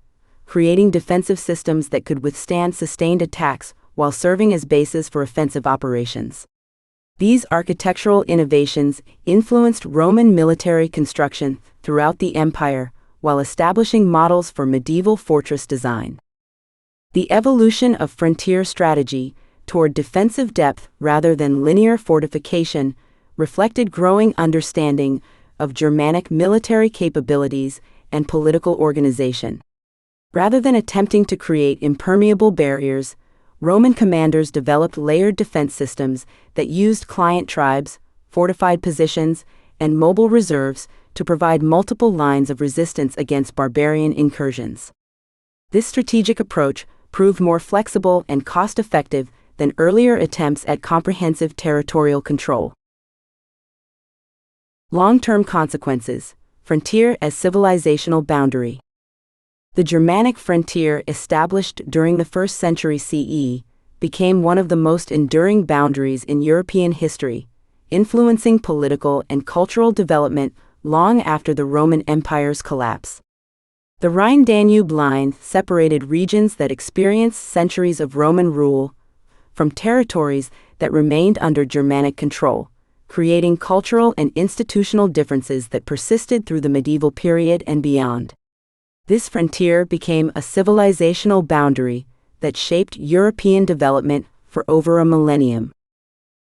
[SPEAKER 1] creating defensive systems that could withstand sustained attacks while serving as bases for offensive operations. These architectural innovations influenced Roman military construction throughout the empire while establishing models for medieval fortress design. The evolution of frontier strategy toward defensive depth rather than linear fortification reflected growing understanding of Germanic military capabilities and political organization. Rather than attempting to create impermeable barriers, Roman commanders developed layered defense systems that used client tribes, fortified positions, and mobile reserves to provide multiple lines of resistance against barbarian incursions. This strategic approach proved more flexible and cost-effective than earlier attempts at comprehensive territorial control. Long-term consequences: frontier as civilizational boundary. The Germanic frontier, established during the 1st century CE, became one of the most enduring boundaries in European history, influencing political and cultural development long after the Roman Empire's collapse. The Rhine-Danube line separated regions that experienced centuries of Roman rule from territories that remained under Germanic control, creating cultural and institutional differences that persisted through the medieval period and beyond. This frontier became a civilizational boundary that shaped European development for over a millennium.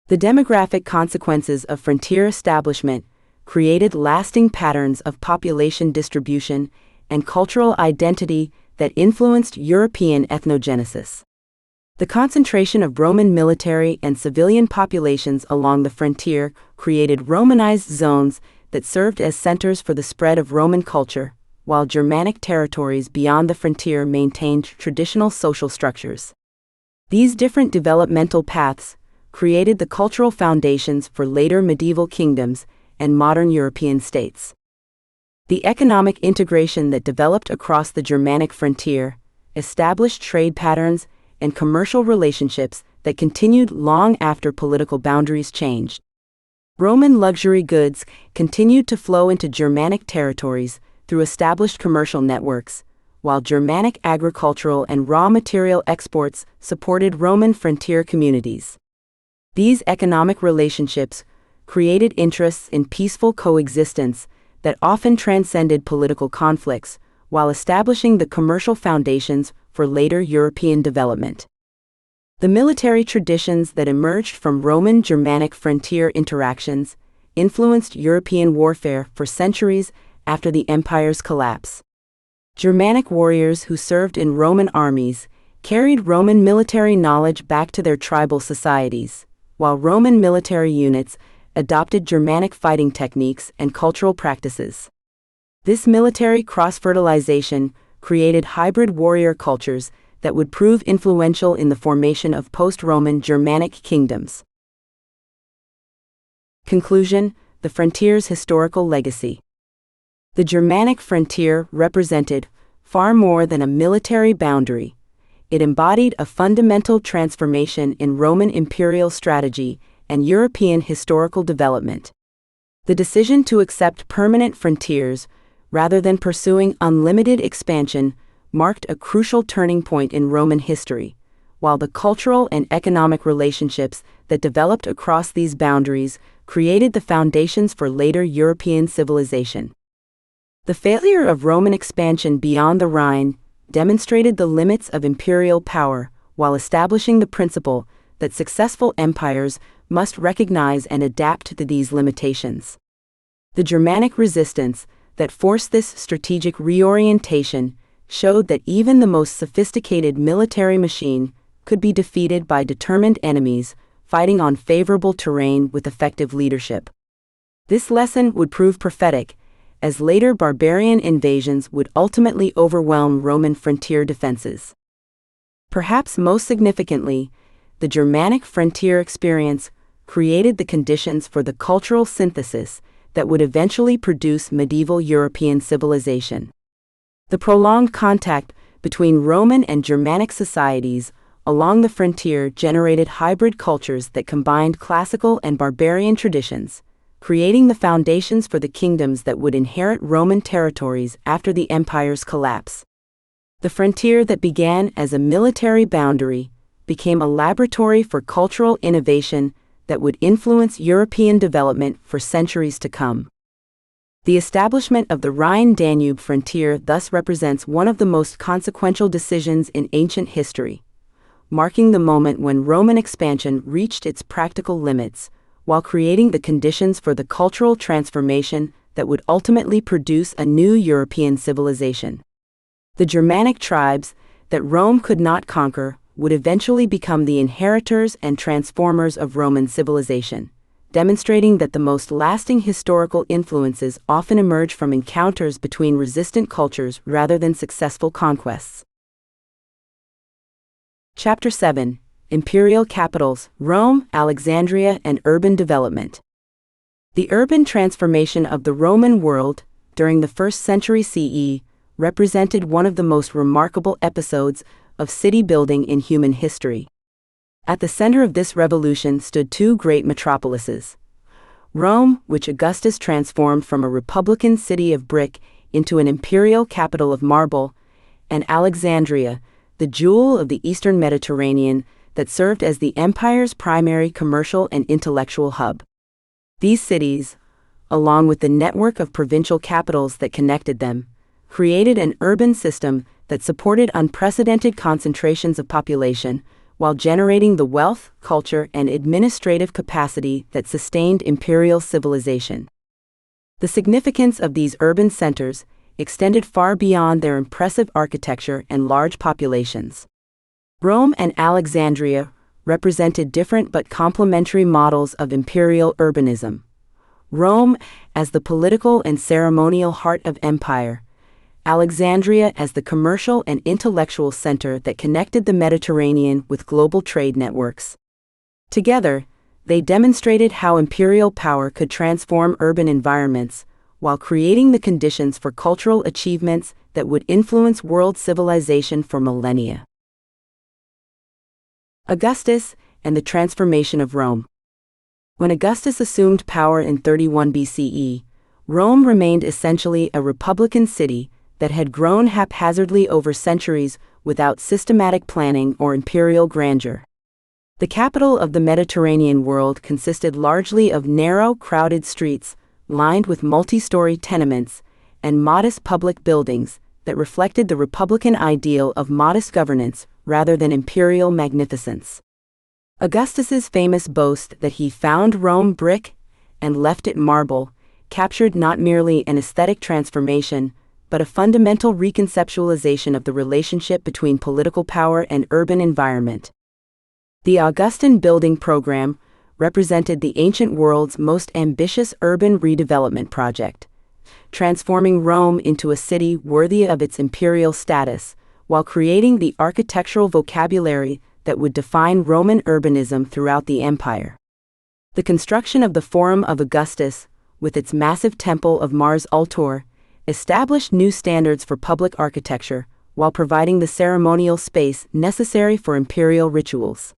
[SPEAKER 1] The demographic consequences of frontier establishment created lasting patterns of population distribution and cultural identity that influenced European ethnogenesis. The concentration of Roman military and civilian populations along the frontier created Romanized zones that served as centers for the spread of Roman culture, while Germanic territories beyond the frontier maintained traditional social structures. These different developmental paths created the cultural foundations for later medieval kingdoms and modern European states. The economic integration that developed across the Germanic frontier established trade patterns and commercial relationships that continued long after political boundaries changed. Roman luxury goods continued to flow into Germanic territories through established commercial networks, while Germanic agricultural and raw material exports supported Roman frontier communities. These economic relationships created interests in peaceful coexistence that often transcended political conflicts, while establishing the commercial foundations for later European development. The military traditions that emerged from Roman-Germanic frontier interactions influenced European warfare for centuries after the empire's collapse. Germanic warriors who served in Roman armies carried Roman military knowledge back to their tribal societies, while Roman military units adopted Germanic fighting techniques and cultural practices. This military cross-fertilization created hybrid warrior cultures that would prove influential in the formation of post-Roman Germanic kingdoms. Conclusion: the frontier's historical legacy. The Germanic frontier represented far more than a military boundary. It embodied a fundamental transformation in Roman imperial strategy and European historical development. The decision to accept permanent frontiers rather than pursuing unlimited expansion marked a crucial turning point in Roman history, while the cultural and economic relationships that developed across these boundaries created the foundations for later European civilization. The failure of Roman expansion beyond the Rhine demonstrated the limits of imperial power while establishing the principle that successful empires must recognize and adapt to these limitations. The Germanic resistance that forced this strategic reorientation showed that even the most sophisticated military machine could be defeated by determined enemies fighting on favorable terrain with effective leadership. This lesson would prove prophetic, as later barbarian invasions would ultimately overwhelm Roman frontier defenses. Perhaps most significantly, the Germanic frontier experience created the conditions for the cultural synthesis that would eventually produce medieval European civilization. The prolonged contact between Roman and Germanic societies along the frontier generated hybrid cultures that combined classical and barbarian traditions, creating the foundations for the kingdoms that would inherit Roman territories after the empire's collapse. The frontier that began as a military boundary became a laboratory for cultural innovation that would influence European development for centuries to come. The establishment of the Rhine-Danube frontier thus represents one of the most consequential decisions in ancient history, marking the moment when Roman expansion reached its practical limits, while creating the conditions for the cultural transformation that would ultimately produce a new European civilization. The Germanic tribes that Rome could not conquer would eventually become the inheritors and transformers of Roman civilization, demonstrating that the most lasting historical influences often emerge from encounters between resistant cultures rather than successful conquests. Chapter 7: Imperial Capitals, Rome, Alexandria, and Urban Development. The urban transformation of the Roman world during the 1st century CE represented one of the most remarkable episodes of city building in human history. At the center of this revolution stood two great metropolises: Rome, which Augustus transformed from a republican city of brick into an imperial capital of marble, and Alexandria, the jewel of the eastern Mediterranean that served as the empire's primary commercial and intellectual hub. These cities, along with the network of provincial capitals that connected them, created an urban system that supported unprecedented concentrations of population while generating the wealth, culture, and administrative capacity that sustained imperial civilization. The significance of these urban centers extended far beyond their impressive architecture and large populations. Rome and Alexandria represented different but complementary models of imperial urbanism. Rome as the political and ceremonial heart of empire, Alexandria as the commercial and intellectual center that connected the Mediterranean with global trade networks. Together, they demonstrated how imperial power could transform urban environments while creating the conditions for cultural achievements that would influence world civilization for millennia. Augustus and the transformation of Rome. When Augustus assumed power in 31 BCE, Rome remained essentially a republican city that had grown haphazardly over centuries without systematic planning or imperial grandeur. The capital of the Mediterranean world consisted largely of narrow, crowded streets lined with multi-story tenements and modest public buildings that reflected the republican ideal of modest governance rather than imperial magnificence. Augustus's famous boast that he found Rome brick and left it marble captured not merely an aesthetic transformation, but a fundamental reconceptualization of the relationship between political power and urban environment. The Augustan building program represented the ancient world's most ambitious urban redevelopment project, transforming Rome into a city worthy of its imperial status, while creating the architectural vocabulary that would define Roman urbanism throughout the empire. The construction of the Forum of Augustus, with its massive temple of Mars Ultor, established new standards for public architecture while providing the ceremonial space necessary for imperial rituals.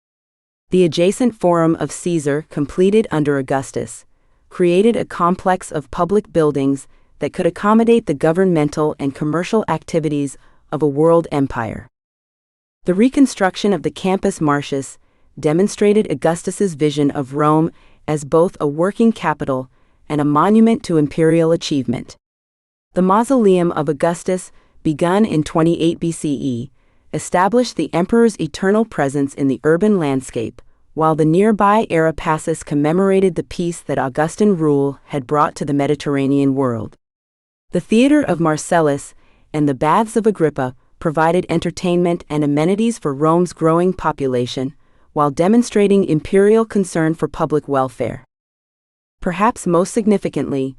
[SPEAKER 1] The adjacent Forum of Caesar, completed under Augustus, created a complex of public buildings that could accommodate the governmental and commercial activities of a world empire. The reconstruction of the Campus Martius demonstrated Augustus's vision of Rome as both a working capital and a monument to imperial achievement. The Mausoleum of Augustus, begun in 28 BCE, established the emperor's eternal presence in the urban landscape, while the nearby Arapacis commemorated the peace that Augustan rule had brought to the Mediterranean world. The theater of Marcellus and the baths of Agrippa provided entertainment and amenities for Rome's growing population, while demonstrating imperial concern for public welfare. Perhaps most significantly,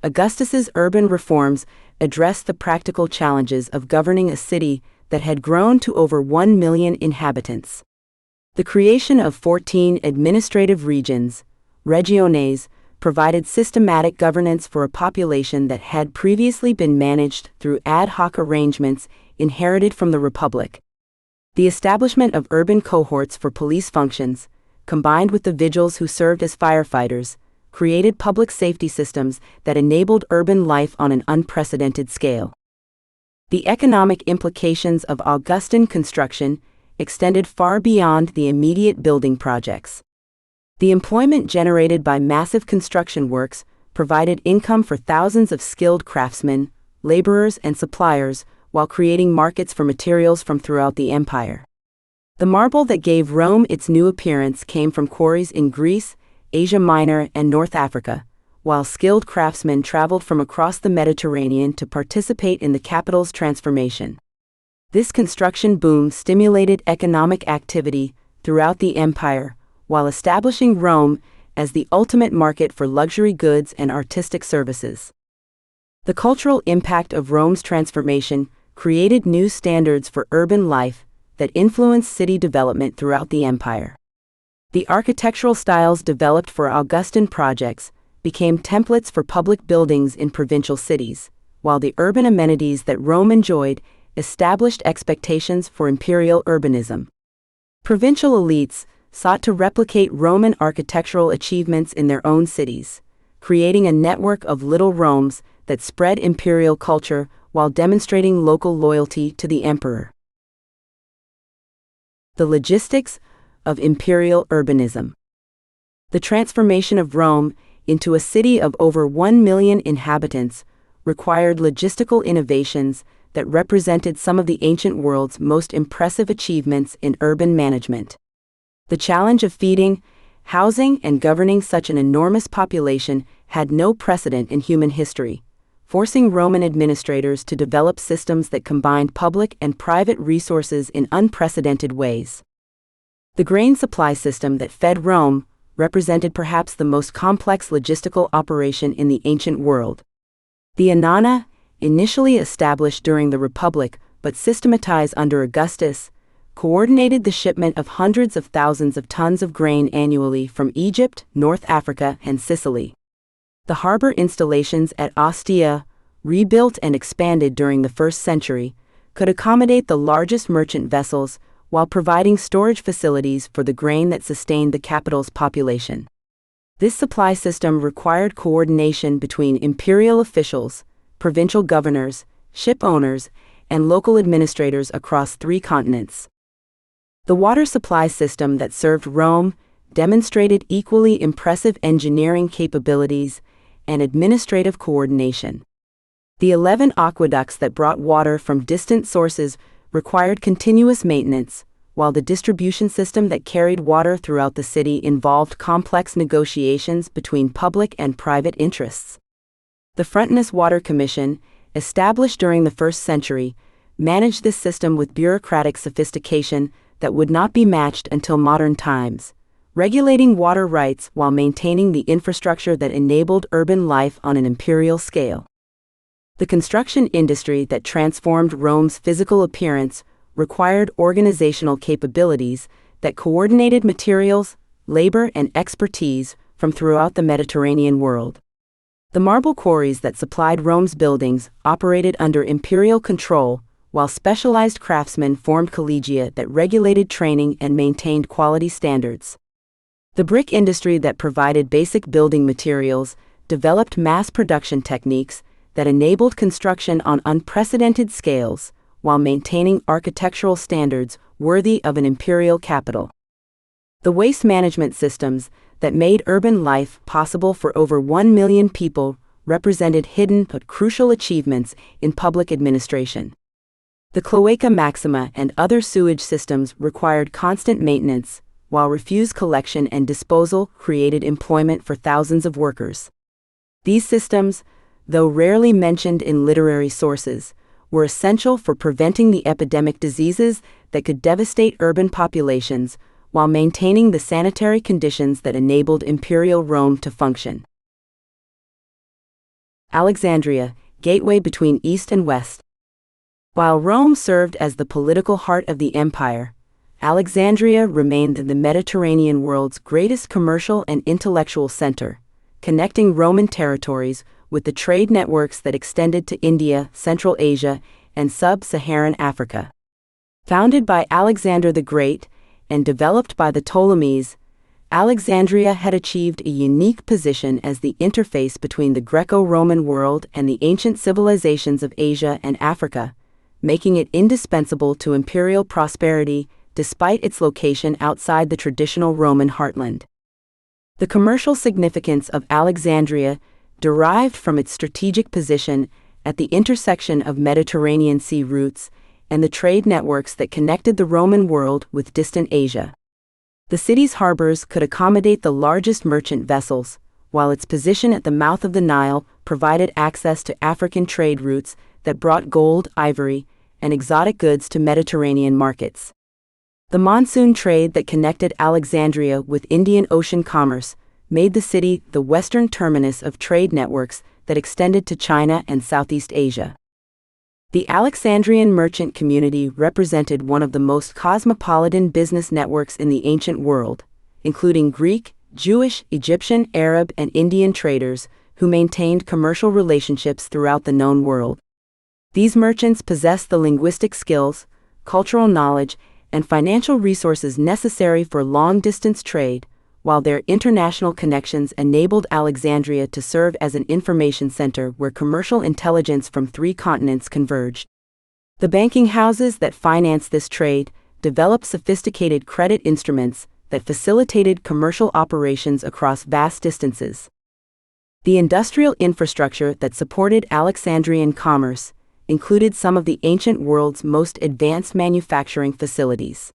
[SPEAKER 1] Augustus's urban reforms addressed the practical challenges of governing a city that had grown to over 1 million inhabitants. The creation of 14 administrative regions, regiones, provided systematic governance for a population that had previously been managed through ad hoc arrangements inherited from the Republic. The establishment of urban cohorts for police functions, combined with the vigiles who served as firefighters, created public safety systems that enabled urban life on an unprecedented scale. The economic implications of Augustan construction extended far beyond the immediate building projects. The employment generated by massive construction works provided income for thousands of skilled craftsmen, laborers, and suppliers, while creating markets for materials from throughout the empire. The marble that gave Rome its new appearance came from quarries in Greece, Asia Minor, and North Africa, while skilled craftsmen traveled from across the Mediterranean to participate in the capital's transformation. This construction boom stimulated economic activity throughout the empire, while establishing Rome as the ultimate market for luxury goods and artistic services. The cultural impact of Rome's transformation created new standards for urban life that influenced city development throughout the empire. The architectural styles developed for Augustan projects became templates for public buildings in provincial cities, while the urban amenities that Rome enjoyed established expectations for imperial urbanism. Provincial elites sought to replicate Roman architectural achievements in their own cities, creating a network of little Romes that spread imperial culture while demonstrating local loyalty to the emperor. The logistics of imperial urbanism. The transformation of Rome into a city of over 1 million inhabitants required logistical innovations that represented some of the ancient world's most impressive achievements in urban management. The challenge of feeding, housing, and governing such an enormous population had no precedent in human history, forcing Roman administrators to develop systems that combined public and private resources in unprecedented ways. The grain supply system that fed Rome represented perhaps the most complex logistical operation in the ancient world. The annona, initially established during the Republic but systematized under Augustus, coordinated the shipment of hundreds of thousands of tons of grain annually from Egypt, North Africa, and Sicily. The harbor installations at Ostia, rebuilt and expanded during the 1st century, could accommodate the largest merchant vessels while providing storage facilities for the grain that sustained the capital's population. This supply system required coordination between imperial officials, provincial governors, ship owners, and local administrators across 3 continents. The water supply system that served Rome demonstrated equally impressive engineering capabilities and administrative coordination. The 11 aqueducts that brought water from distant sources required continuous maintenance, while the distribution system that carried water throughout the city involved complex negotiations between public and private interests. The Frontinus Water Commission, established during the 1st century, managed this system with bureaucratic sophistication that would not be matched until modern times, regulating water rights while maintaining the infrastructure that enabled urban life on an imperial scale. The construction industry that transformed Rome's physical appearance required organizational capabilities that coordinated materials, labor, and expertise from throughout the Mediterranean world. The marble quarries that supplied Rome's buildings operated under imperial control, while specialized craftsmen formed collegia that regulated training and maintained quality standards. The brick industry that provided basic building materials developed mass production techniques that enabled construction on unprecedented scales, while maintaining architectural standards worthy of an imperial capital. The waste management systems that made urban life possible for over 1 million people represented hidden but crucial achievements in public administration. The cloaca maxima and other sewage systems required constant maintenance, while refused collection and disposal created employment for thousands of workers. These systems, though rarely mentioned in literary sources, were essential for preventing the epidemic diseases that could devastate urban populations while maintaining the sanitary conditions that enabled Imperial Rome to function. Alexandria, gateway between East and West. While Rome served as the political heart of the empire, Alexandria remained the Mediterranean world's greatest commercial and intellectual center, connecting Roman territories with the trade networks that extended to India, Central Asia, and sub-Saharan Africa. Founded by Alexander the Great and developed by the Ptolemies, Alexandria had achieved a unique position as the interface between the Greco-Roman world and the ancient civilizations of Asia and Africa, making it indispensable to imperial prosperity despite its location outside the traditional Roman heartland. The commercial significance of Alexandria derived from its strategic position at the intersection of Mediterranean sea routes and the trade networks that connected the Roman world with distant Asia. The city's harbors could accommodate the largest merchant vessels, while its position at the mouth of the Nile provided access to African trade routes that brought gold, ivory, and exotic goods to Mediterranean markets. The monsoon trade that connected Alexandria with Indian Ocean commerce made the city the western terminus of trade networks that extended to China and Southeast Asia. The Alexandrian merchant community represented one of the most cosmopolitan business networks in the ancient world, including Greek, Jewish, Egyptian, Arab, and Indian traders who maintained commercial relationships throughout the known world. These merchants possessed the linguistic skills, cultural knowledge, and financial resources necessary for long-distance trade, while their international connections enabled Alexandria to serve as an information center where commercial intelligence from 3 continents converged. The banking houses that financed this trade developed sophisticated credit instruments that facilitated commercial operations across vast distances. The industrial infrastructure that supported Alexandrian commerce included some of the ancient world's most advanced manufacturing facilities.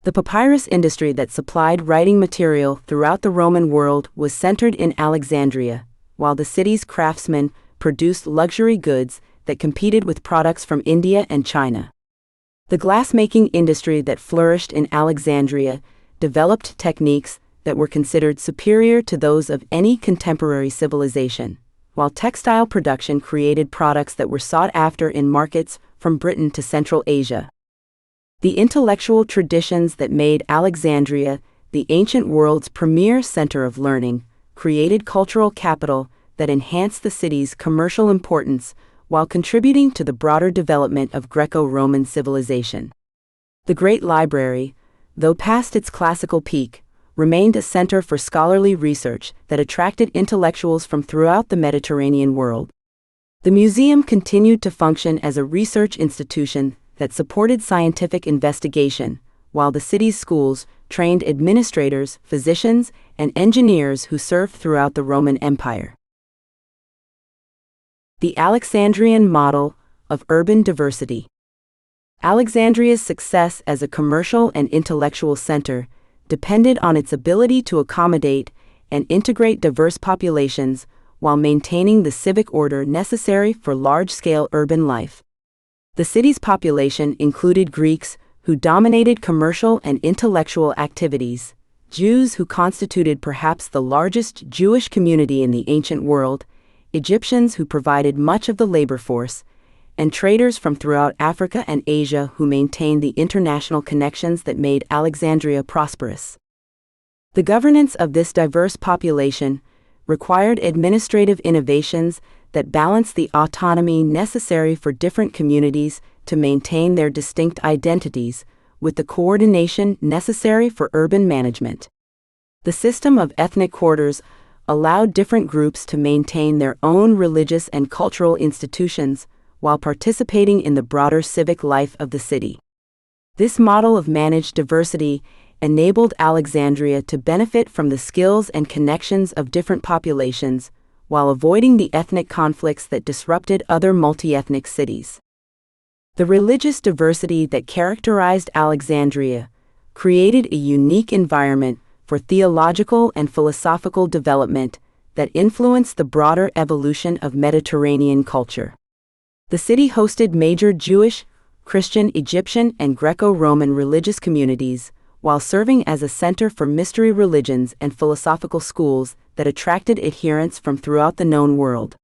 [SPEAKER 1] The papyrus industry that supplied writing material throughout the Roman world was centered in Alexandria, while the city's craftsmen produced luxury goods that competed with products from India and China. The glassmaking industry that flourished in Alexandria developed techniques that were considered superior to those of any contemporary civilization, while textile production created products that were sought after in markets from Britain to Central Asia. The intellectual traditions that made Alexandria the ancient world's premier center of learning created cultural capital that enhanced the city's commercial importance while contributing to the broader development of Greco-Roman civilization. The Great Library, though past its classical peak, remained a center for scholarly research that attracted intellectuals from throughout the Mediterranean world. The museum continued to function as a research institution that supported scientific investigation, while the city's schools trained administrators, physicians, and engineers who served throughout the Roman Empire. The Alexandrian model of urban diversity. Alexandria's success as a commercial and intellectual center depended on its ability to accommodate and integrate diverse populations while maintaining the civic order necessary for large-scale urban life. The city's population included Greeks, who dominated commercial and intellectual activities, Jews who constituted perhaps the largest Jewish community in the ancient world, Egyptians who provided much of the labor force, and traders from throughout Africa and Asia who maintained the international connections that made Alexandria prosperous. The governance of this diverse population required administrative innovations that balanced the autonomy necessary for different communities to maintain their distinct identities with the coordination necessary for urban management. The system of ethnic quarters allowed different groups to maintain their own religious and cultural institutions while participating in the broader civic life of the city. This model of managed diversity enabled Alexandria to benefit from the skills and connections of different populations while avoiding the ethnic conflicts that disrupted other multi-ethnic cities. The religious diversity that characterized Alexandria created a unique environment for theological and philosophical development that influenced the broader evolution of Mediterranean culture. The city hosted major Jewish, Christian, Egyptian, and Greco-Roman religious communities, while serving as a center for mystery religions and philosophical schools that attracted adherents from throughout the known world.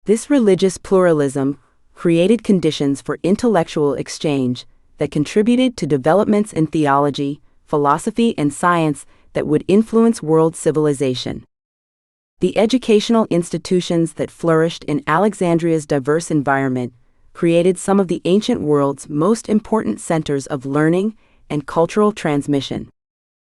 [SPEAKER 1] This religious pluralism created conditions for intellectual exchange that contributed to developments in theology, philosophy, and science that would influence world civilization. The educational institutions that flourished in Alexandria's diverse environment created some of the ancient world's most important centers of learning and cultural transmission.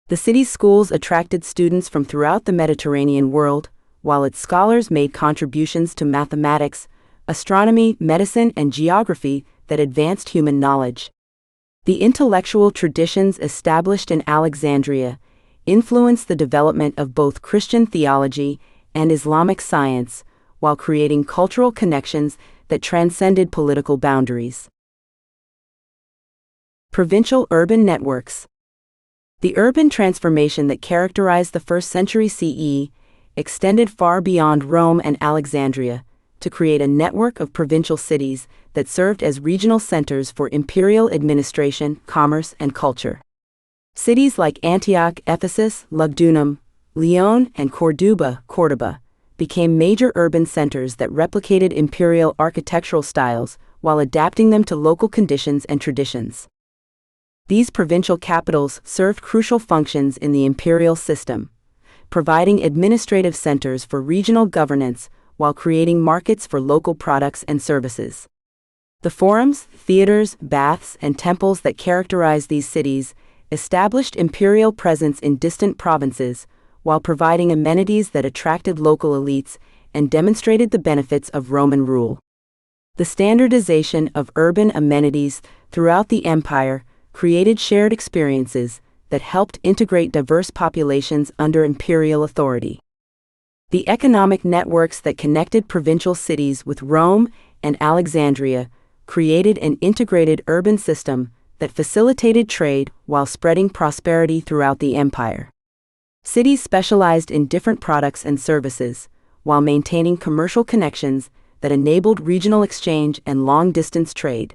[SPEAKER 1] The city's schools attracted students from throughout the Mediterranean world, while its scholars made contributions to mathematics, astronomy, medicine, and geography that advanced human knowledge. The intellectual traditions established in Alexandria influenced the development of both Christian theology and Islamic science, while creating cultural connections that transcended political boundaries. Provincial-urban networks. The urban transformation that characterized the 1st century CE extended far beyond Rome and Alexandria to create a network of provincial cities that served as regional centers for imperial administration, commerce, and culture. Cities like Antioch, Ephesus, Lugdunum, Lyon, and Cordoba became major urban centers that replicated imperial architectural styles while adapting them to local conditions and traditions. These provincial capitals served crucial functions in the imperial system, providing administrative centers for regional governance while creating markets for local products and services. The forums, theaters, baths, and temples that characterized these cities established imperial presence in distant provinces while providing amenities that attracted local elites and demonstrated the benefits of Roman rule. The standardization of urban amenities throughout the empire created shared experiences that helped integrate diverse populations under imperial authority. The economic networks that connected provincial cities with Rome and Alexandria created an integrated urban system that facilitated trade while spreading prosperity throughout the empire. Cities specialized in different products and services, while maintaining commercial connections that enabled regional exchange and long-distance trade.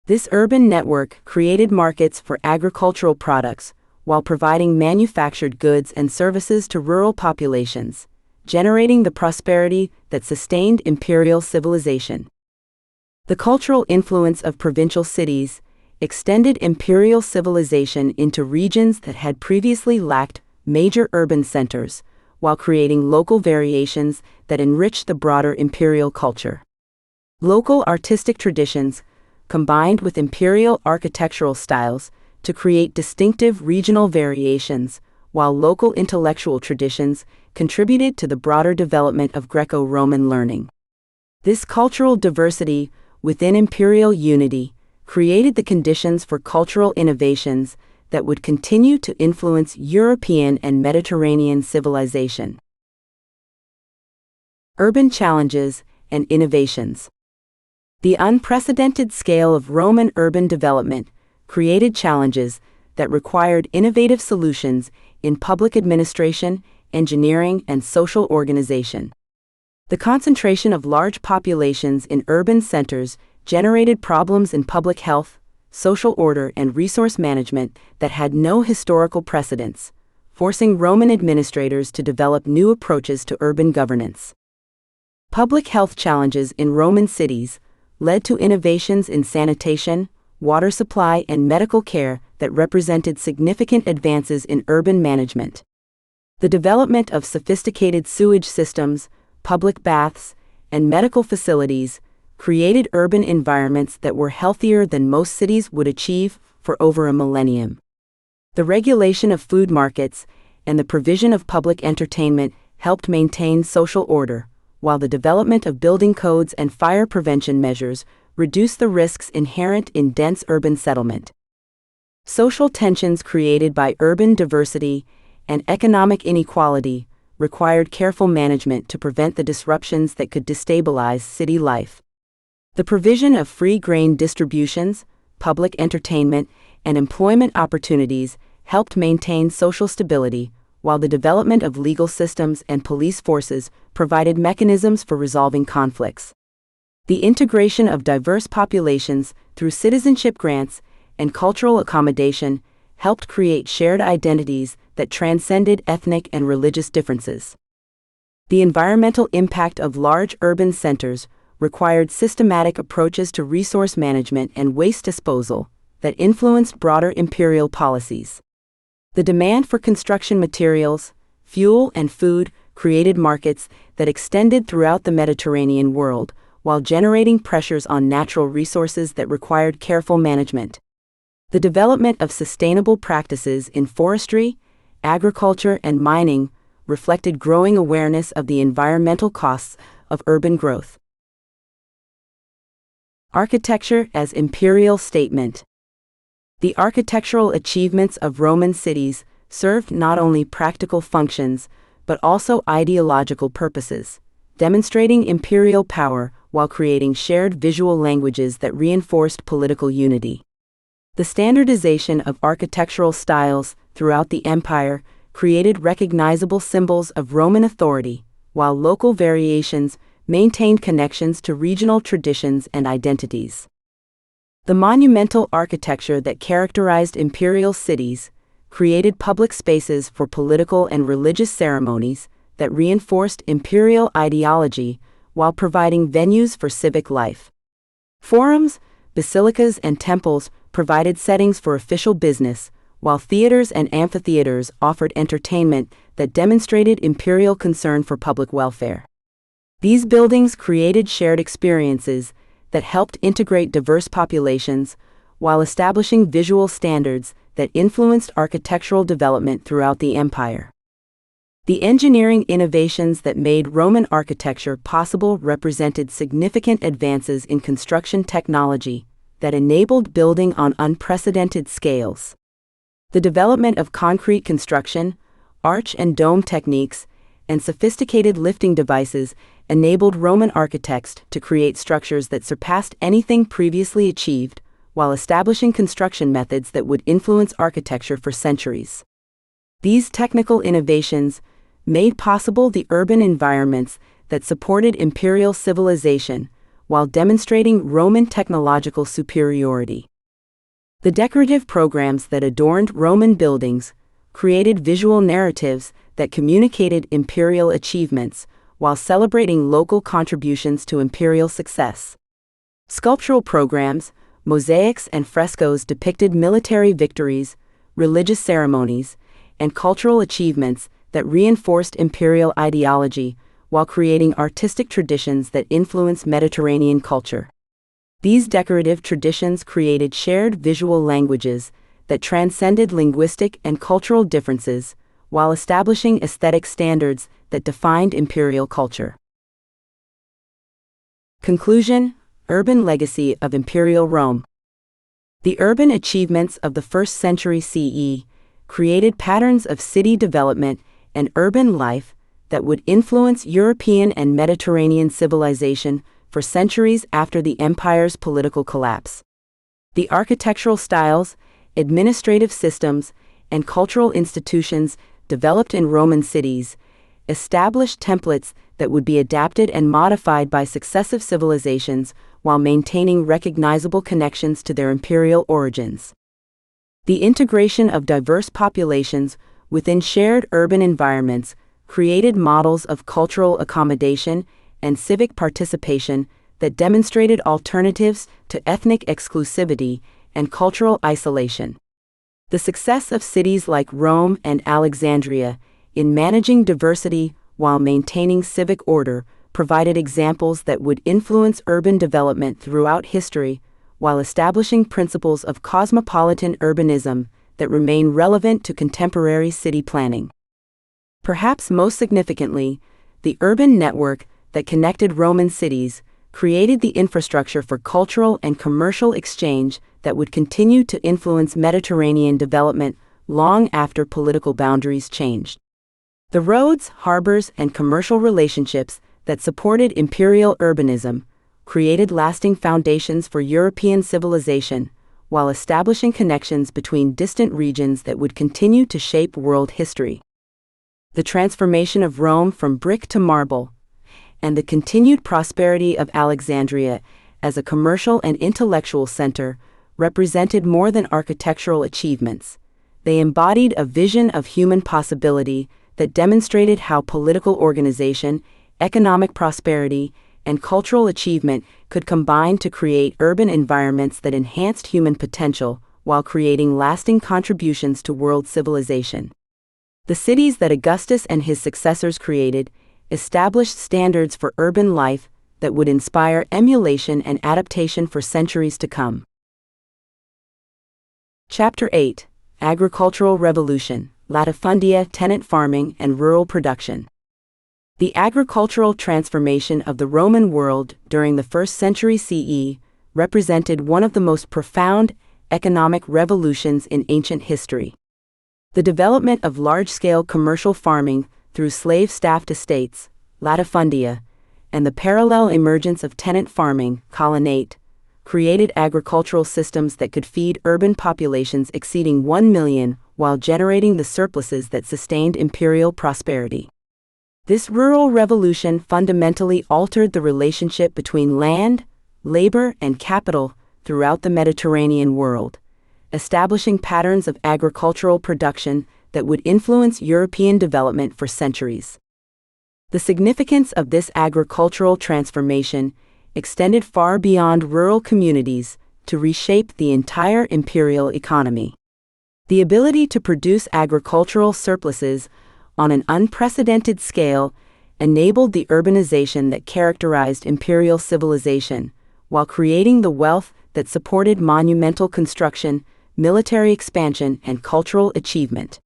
[SPEAKER 1] This urban network created markets for agricultural products while providing manufactured goods and services to rural populations, generating the prosperity that sustained imperial civilization. The cultural influence of provincial cities extended imperial civilization into regions that had previously lacked major urban centers, while creating local variations that enriched the broader imperial culture. Local artistic traditions combined with imperial architectural styles to create distinctive regional variations, while local intellectual traditions contributed to the broader development of Greco-Roman learning. This cultural diversity within imperial unity created the conditions for cultural innovations that would continue to influence European and Mediterranean civilization. Urban challenges and innovations. The unprecedented scale of Roman urban development created challenges that required innovative solutions in public administration, engineering, and social organization. The concentration of large populations in urban centers generated problems in public health, social order, and resource management that had no historical precedents, forcing Roman administrators to develop new approaches to urban governance. Public health challenges in Roman cities led to innovations in sanitation, water supply, and medical care that represented significant advances in urban management. The development of sophisticated sewage systems, public baths, and medical facilities created urban environments that were healthier than most cities would achieve for over a millennium. The regulation of food markets and the provision of public entertainment helped maintain social order, while the development of building codes and fire prevention measures reduced the risks inherent in dense urban settlement. Social tensions created by urban diversity and economic inequality required careful management to prevent the disruptions that could destabilize city life. The provision of free grain distributions, public entertainment, and employment opportunities helped maintain social stability, while the development of legal systems and police forces provided mechanisms for resolving conflicts. The integration of diverse populations through citizenship grants and cultural accommodation helped create shared identities that transcended ethnic and religious differences. The environmental impact of large urban centers required systematic approaches to resource management and waste disposal that influenced broader imperial policies. The demand for construction materials, fuel, and food created markets that extended throughout the Mediterranean world, while generating pressures on natural resources that required careful management. The development of sustainable practices in forestry, agriculture, and mining reflected growing awareness of the environmental costs of urban growth. Architecture as imperial statement. The architectural achievements of Roman cities served not only practical functions but also ideological purposes, demonstrating imperial power while creating shared visual languages that reinforced political unity. The standardization of architectural styles throughout the empire created recognizable symbols of Roman authority, while local variations maintained connections to regional traditions and identities. The monumental architecture that characterized imperial cities created public spaces for political and religious ceremonies that reinforced imperial ideology while providing venues for civic life. Forums, basilicas, and temples provided settings for official business, while theaters and amphitheaters offered entertainment that demonstrated imperial concern for public welfare. These buildings created shared experiences that helped integrate diverse populations while establishing visual standards that influenced architectural development throughout the empire. The engineering innovations that made Roman architecture possible represented significant advances in construction technology that enabled building on unprecedented scales. The development of concrete construction, arch and dome techniques, and sophisticated lifting devices enabled Roman architects to create structures that surpassed anything previously achieved, while establishing construction methods that would influence architecture for centuries. These technical innovations made possible the urban environments that supported imperial civilization, while demonstrating Roman technological superiority. The decorative programs that adorned Roman buildings created visual narratives that communicated imperial achievements while celebrating local contributions to imperial success. Sculptural programs, mosaics, and frescoes depicted military victories, religious ceremonies, and cultural achievements that reinforced imperial ideology while creating artistic traditions that influenced Mediterranean culture. These decorative traditions created shared visual languages that transcended linguistic and cultural differences while establishing aesthetic standards that defined imperial culture. Conclusion: Urban legacy of Imperial Rome. The urban achievements of the 1st century CE created patterns of city development and urban life that would influence European and Mediterranean civilization for centuries after the empire's political collapse. The architectural styles, administrative systems, and cultural institutions developed in Roman cities established templates that would be adapted and modified by successive civilizations while maintaining recognizable connections to their imperial origins. The integration of diverse populations within shared urban environments created models of cultural accommodation and civic participation that demonstrated alternatives to ethnic exclusivity and cultural isolation. The success of cities like Rome and Alexandria in managing diversity while maintaining civic order provided examples that would influence urban development throughout history, while establishing principles of cosmopolitan urbanism that remain relevant to contemporary city planning. Perhaps most significantly, the urban network that connected Roman cities created the infrastructure for cultural and commercial exchange that would continue to influence Mediterranean development long after political boundaries changed. The roads, harbors, and commercial relationships that supported imperial urbanism created lasting foundations for European civilization, while establishing connections between distant regions that would continue to shape world history. The transformation of Rome from brick to marble, and the continued prosperity of Alexandria as a commercial and intellectual center, represented more than architectural achievements. They embodied a vision of human possibility that demonstrated how political organization, economic prosperity, and cultural achievement could combine to create urban environments that enhanced human potential while creating lasting contributions to world civilization. The cities that Augustus and his successors created established standards for urban life that would inspire emulation and adaptation for centuries to come. Chapter 8: Agricultural Revolution, Latifundia, Tenant Farming, and Rural Production. The agricultural transformation of the Roman world during the 1st century CE represented one of the most profound economic revolutions in ancient history. The development of large-scale commercial farming through slave-staffed estates, latifundia, and the parallel emergence of tenant farming, colonate, created agricultural systems that could feed urban populations exceeding 1 million while generating the surpluses that sustained imperial prosperity. This rural revolution fundamentally altered the relationship between land, labor, and capital throughout the Mediterranean world, establishing patterns of agricultural production that would influence European development for centuries. The significance of this agricultural transformation extended far beyond rural communities to reshape the entire imperial economy. The ability to produce agricultural surpluses on an unprecedented scale enabled the urbanization that characterized imperial civilization, while creating the wealth that supported monumental construction, military expansion, and cultural achievement.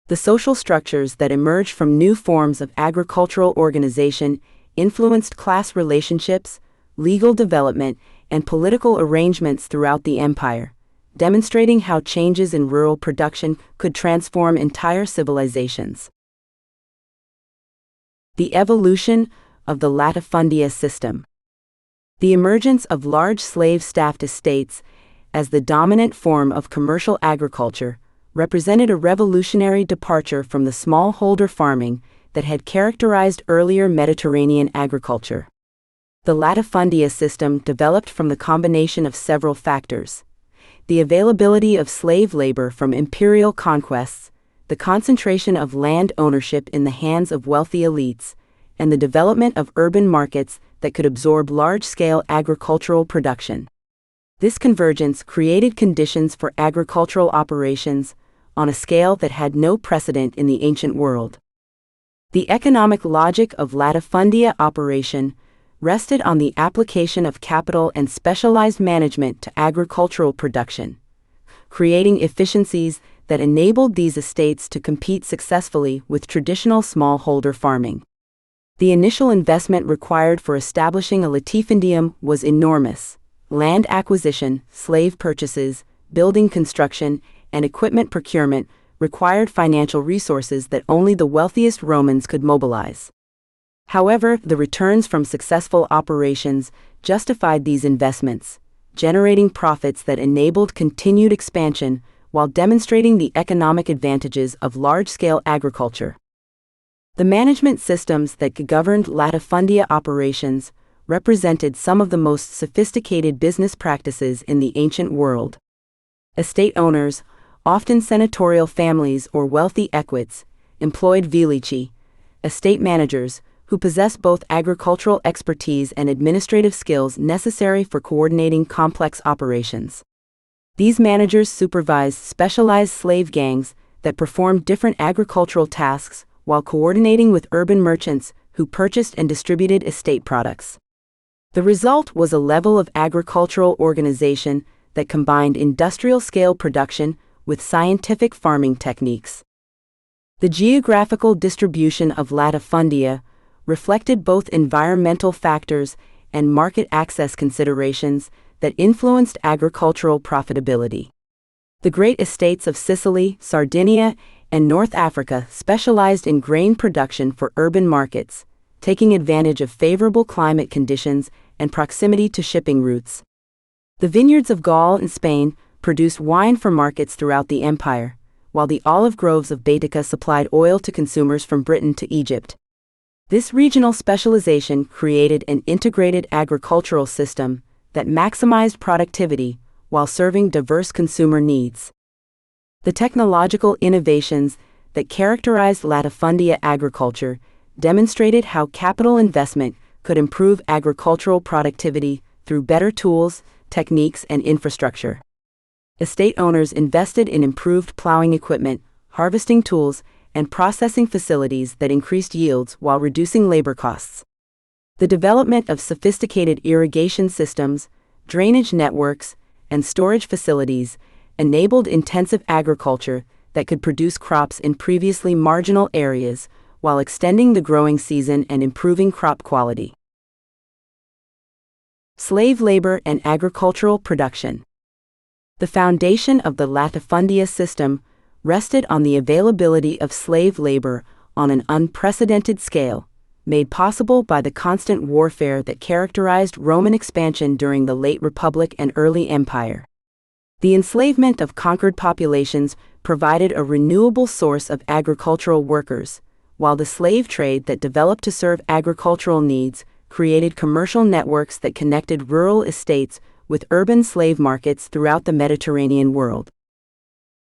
[SPEAKER 1] The social structures that emerged from new forms of agricultural organization influenced class relationships, legal development, and political arrangements throughout the empire, demonstrating how changes in rural production could transform entire civilizations. The evolution of the latifundia system. The emergence of large slave-staffed estates as the dominant form of commercial agriculture represented a revolutionary departure from the smallholder farming that had characterized earlier Mediterranean agriculture. The latifundia system developed from the combination of several factors: the availability of slave labor from imperial conquests, the concentration of land ownership in the hands of wealthy elites, and the development of urban markets that could absorb large-scale agricultural production. This convergence created conditions for agricultural operations on a scale that had no precedent in the ancient world. The economic logic of latifundia operation rested on the application of capital and specialized management to agricultural production, creating efficiencies that enabled these estates to compete successfully with traditional smallholder farming. The initial investment required for establishing a latifundium was enormous. Land acquisition, slave purchases, building construction, and equipment procurement required financial resources that only the wealthiest Romans could mobilize. However, the returns from successful operations justified these investments, generating profits that enabled continued expansion while demonstrating the economic advantages of large-scale agriculture. The management systems that governed latifundia operations represented some of the most sophisticated business practices in the ancient world. Estate owners, often senatorial families or wealthy equites, employed velici, estate managers, who possessed both agricultural expertise and administrative skills necessary for coordinating complex operations. These managers supervised specialized slave gangs that performed different agricultural tasks while coordinating with urban merchants who purchased and distributed estate products. The result was a level of agricultural organization that combined industrial-scale production with scientific farming techniques. The geographical distribution of latifundia reflected both environmental factors and market access considerations that influenced agricultural profitability. The great estates of Sicily, Sardinia, and North Africa specialized in grain production for urban markets, taking advantage of favorable climate conditions and proximity to shipping routes. The vineyards of Gaul and Spain produced wine for markets throughout the empire, while the olive groves of Baetica supplied oil to consumers from Britain to Egypt. This regional specialization created an integrated agricultural system that maximized productivity while serving diverse consumer needs. The technological innovations that characterized latifundia agriculture demonstrated how capital investment could improve agricultural productivity through better tools, techniques, and infrastructure. Estate owners invested in improved plowing equipment, harvesting tools, and processing facilities that increased yields while reducing labor costs. The development of sophisticated irrigation systems, drainage networks, and storage facilities enabled intensive agriculture that could produce crops in previously marginal areas while extending the growing season and improving crop quality. Slave labor and agricultural production. The foundation of the latifundia system rested on the availability of slave labor on an unprecedented scale, made possible by the constant warfare that characterized Roman expansion during the late Republic and early Empire. The enslavement of conquered populations provided a renewable source of agricultural workers, while the slave trade that developed to serve agricultural needs created commercial networks that connected rural estates with urban slave markets throughout the Mediterranean world.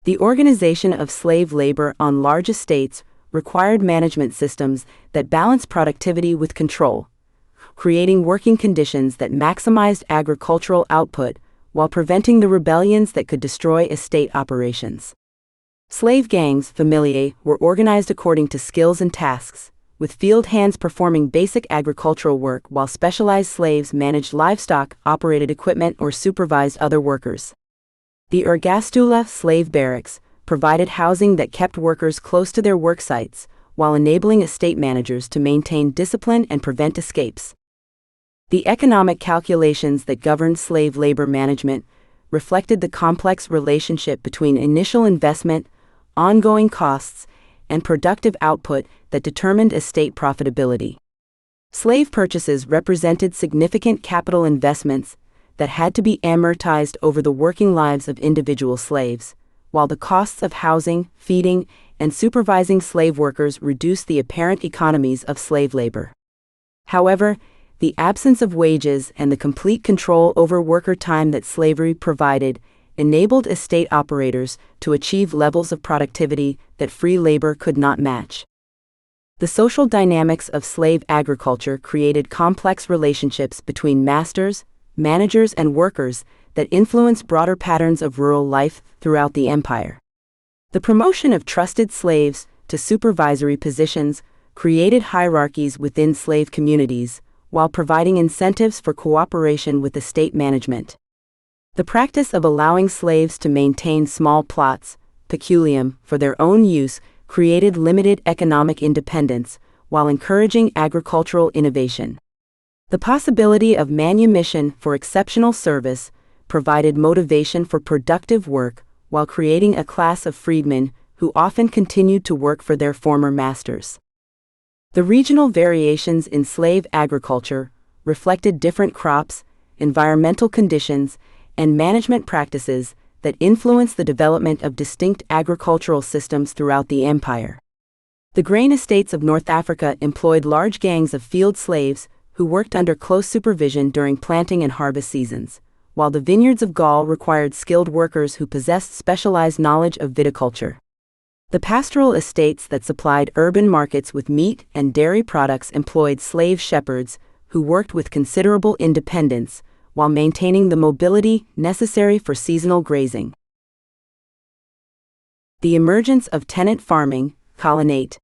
[SPEAKER 1] The organization of slave labor on large estates required management systems that balanced productivity with control, creating working conditions that maximized agricultural output while preventing the rebellions that could destroy estate operations. Slave gangs, familiae, were organized according to skills and tasks, with field hands performing basic agricultural work while specialized slaves managed livestock, operated equipment, or supervised other workers. The ergastula slave barracks provided housing that kept workers close to their work sites, while enabling estate managers to maintain discipline and prevent escapes. The economic calculations that governed slave labor management reflected the complex relationship between initial investment, ongoing costs, and productive output that determined estate profitability. Slave purchases represented significant capital investments that had to be amortized over the working lives of individual slaves, while the costs of housing, feeding, and supervising slave workers reduced the apparent economies of slave labor. However, the absence of wages and the complete control over worker time that slavery provided enabled estate operators to achieve levels of productivity that free labor could not match. The social dynamics of slave agriculture created complex relationships between masters, managers, and workers that influenced broader patterns of rural life throughout the empire. The promotion of trusted slaves to supervisory positions created hierarchies within slave communities, while providing incentives for cooperation with estate management. The practice of allowing slaves to maintain small plots, peculium, for their own use created limited economic independence, while encouraging agricultural innovation. The possibility of manumission for exceptional service provided motivation for productive work, while creating a class of freedmen who often continued to work for their former masters. The regional variations in slave agriculture reflected different crops, environmental conditions, and management practices that influenced the development of distinct agricultural systems throughout the empire. The grain estates of North Africa employed large gangs of field slaves who worked under close supervision during planting and harvest seasons, while the vineyards of Gaul required skilled workers who possessed specialized knowledge of viticulture. The pastoral estates that supplied urban markets with meat and dairy products employed slave shepherds who worked with considerable independence, while maintaining the mobility necessary for seasonal grazing. The emergence of tenant farming, colonate.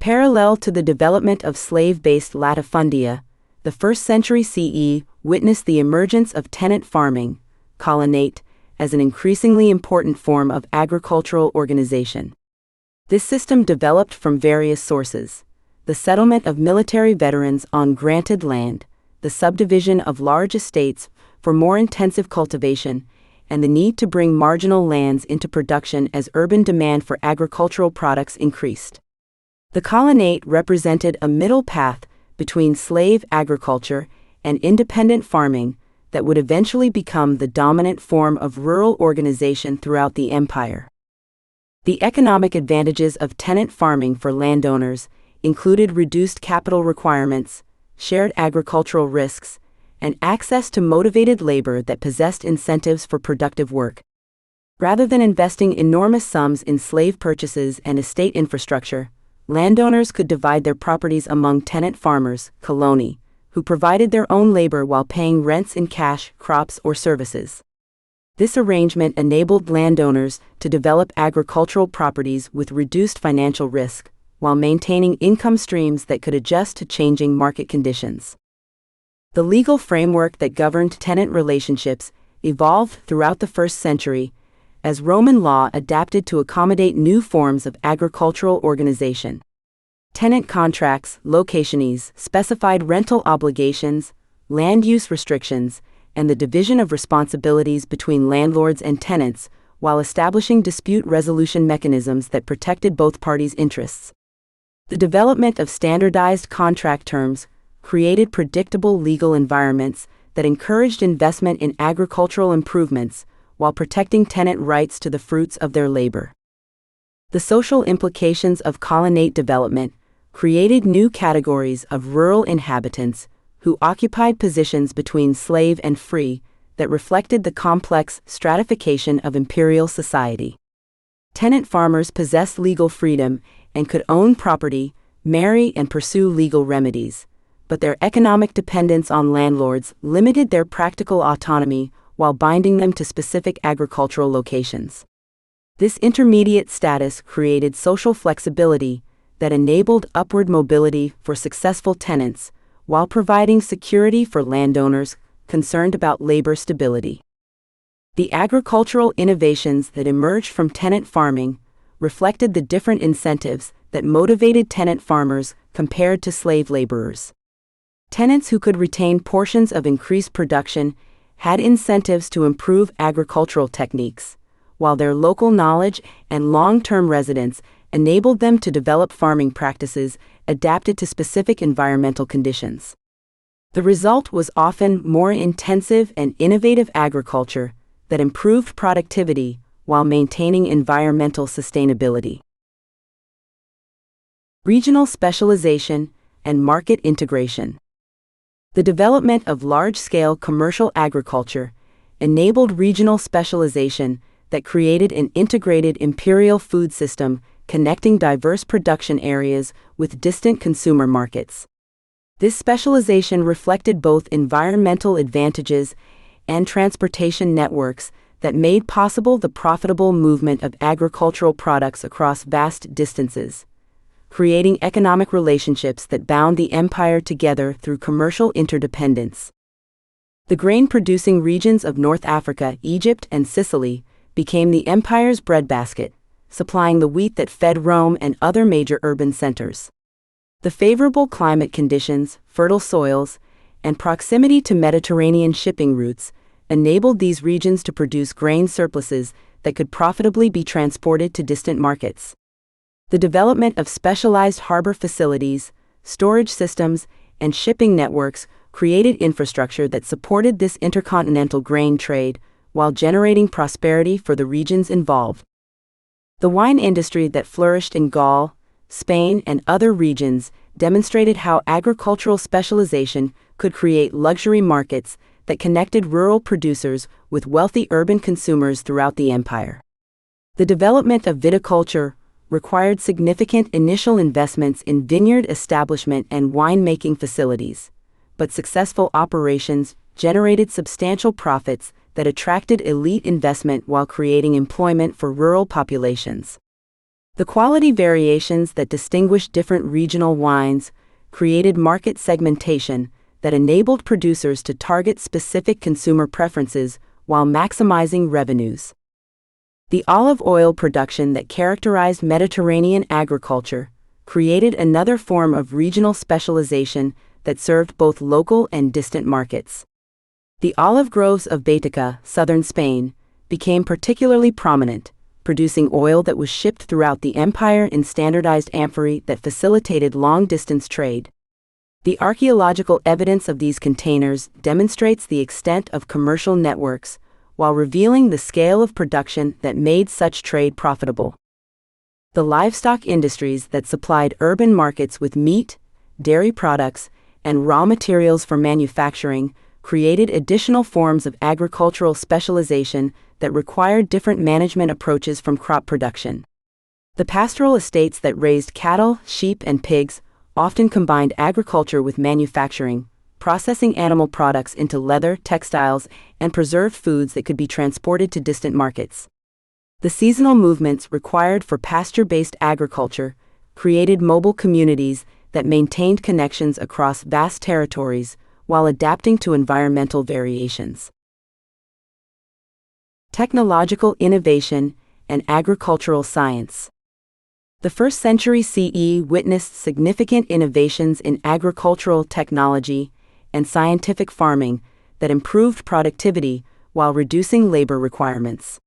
[SPEAKER 1] Parallel to the development of slave-based latifundia, the 1st century CE witnessed the emergence of tenant farming, colonate, as an increasingly important form of agricultural organization. This system developed from various sources: the settlement of military veterans on granted land, the subdivision of large estates for more intensive cultivation, and the need to bring marginal lands into production as urban demand for agricultural products increased. The colonate represented a middle path between slave agriculture and independent farming that would eventually become the dominant form of rural organization throughout the empire. The economic advantages of tenant farming for landowners included reduced capital requirements, shared agricultural risks, and access to motivated labor that possessed incentives for productive work. Rather than investing enormous sums in slave purchases and estate infrastructure, landowners could divide their properties among tenant farmers, coloni, who provided their own labor while paying rents in cash, crops, or services. This arrangement enabled landowners to develop agricultural properties with reduced financial risk, while maintaining income streams that could adjust to changing market conditions. The legal framework that governed tenant relationships evolved throughout the 1st century as Roman law adapted to accommodate new forms of agricultural organization. Tenant contracts, locationes, specified rental obligations, land use restrictions, and the division of responsibilities between landlords and tenants, while establishing dispute resolution mechanisms that protected both parties' interests. The development of standardized contract terms created predictable legal environments that encouraged investment in agricultural improvements while protecting tenant rights to the fruits of their labor. The social implications of colonate development created new categories of rural inhabitants who occupied positions between slave and free that reflected the complex stratification of imperial society. Tenant farmers possessed legal freedom and could own property, marry, and pursue legal remedies, but their economic dependence on landlords limited their practical autonomy while binding them to specific agricultural locations. This intermediate status created social flexibility that enabled upward mobility for successful tenants, while providing security for landowners concerned about labor stability. The agricultural innovations that emerged from tenant farming reflected the different incentives that motivated tenant farmers compared to slave laborers. Tenants who could retain portions of increased production had incentives to improve agricultural techniques, while their local knowledge and long-term residence enabled them to develop farming practices adapted to specific environmental conditions. The result was often more intensive and innovative agriculture that improved productivity while maintaining environmental sustainability. Regional specialization and market integration. The development of large-scale commercial agriculture enabled regional specialization that created an integrated imperial food system connecting diverse production areas with distant consumer markets. This specialization reflected both environmental advantages and transportation networks that made possible the profitable movement of agricultural products across vast distances, creating economic relationships that bound the empire together through commercial interdependence. The grain-producing regions of North Africa, Egypt, and Sicily became the empire's breadbasket, supplying the wheat that fed Rome and other major urban centers. The favorable climate conditions, fertile soils, and proximity to Mediterranean shipping routes enabled these regions to produce grain surpluses that could profitably be transported to distant markets. The development of specialized harbor facilities, storage systems, and shipping networks created infrastructure that supported this intercontinental grain trade while generating prosperity for the regions involved. The wine industry that flourished in Gaul, Spain, and other regions demonstrated how agricultural specialization could create luxury markets that connected rural producers with wealthy urban consumers throughout the empire. The development of viticulture required significant initial investments in vineyard establishment and winemaking facilities, but successful operations generated substantial profits that attracted elite investment while creating employment for rural populations. The quality variations that distinguished different regional wines created market segmentation that enabled producers to target specific consumer preferences while maximizing revenues. The olive oil production that characterized Mediterranean agriculture created another form of regional specialization that served both local and distant markets. The olive groves of Baetica, southern Spain, became particularly prominent, producing oil that was shipped throughout the empire in standardized amphorae that facilitated long-distance trade. The archaeological evidence of these containers demonstrates the extent of commercial networks, while revealing the scale of production that made such trade profitable. The livestock industries that supplied urban markets with meat, dairy products, and raw materials for manufacturing created additional forms of agricultural specialization that required different management approaches from crop production. The pastoral estates that raised cattle, sheep, and pigs often combined agriculture with manufacturing, processing animal products into leather, textiles, and preserved foods that could be transported to distant markets. The seasonal movements required for pasture-based agriculture created mobile communities that maintained connections across vast territories while adapting to environmental variations. Technological innovation and agricultural science. The 1st century CE witnessed significant innovations in agricultural technology and scientific farming that improved productivity while reducing labor requirements.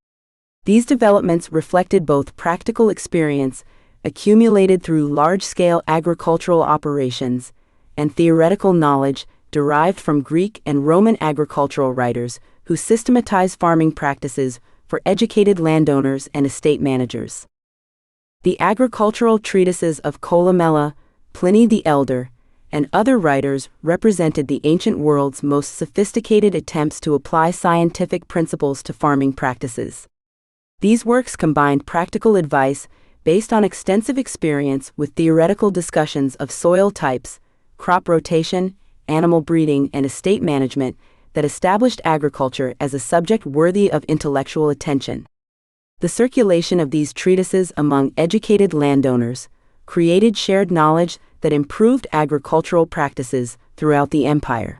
[SPEAKER 1] These developments reflected both practical experience accumulated through large-scale agricultural operations and theoretical knowledge derived from Greek and Roman agricultural writers who systematized farming practices for educated landowners and estate managers. The agricultural treatises of Columella, Pliny the Elder, and other writers represented the ancient world's most sophisticated attempts to apply scientific principles to farming practices. These works combined practical advice based on extensive experience with theoretical discussions of soil types, crop rotation, animal breeding, and estate management that established agriculture as a subject worthy of intellectual attention. The circulation of these treatises among educated landowners created shared knowledge that improved agricultural practices throughout the empire.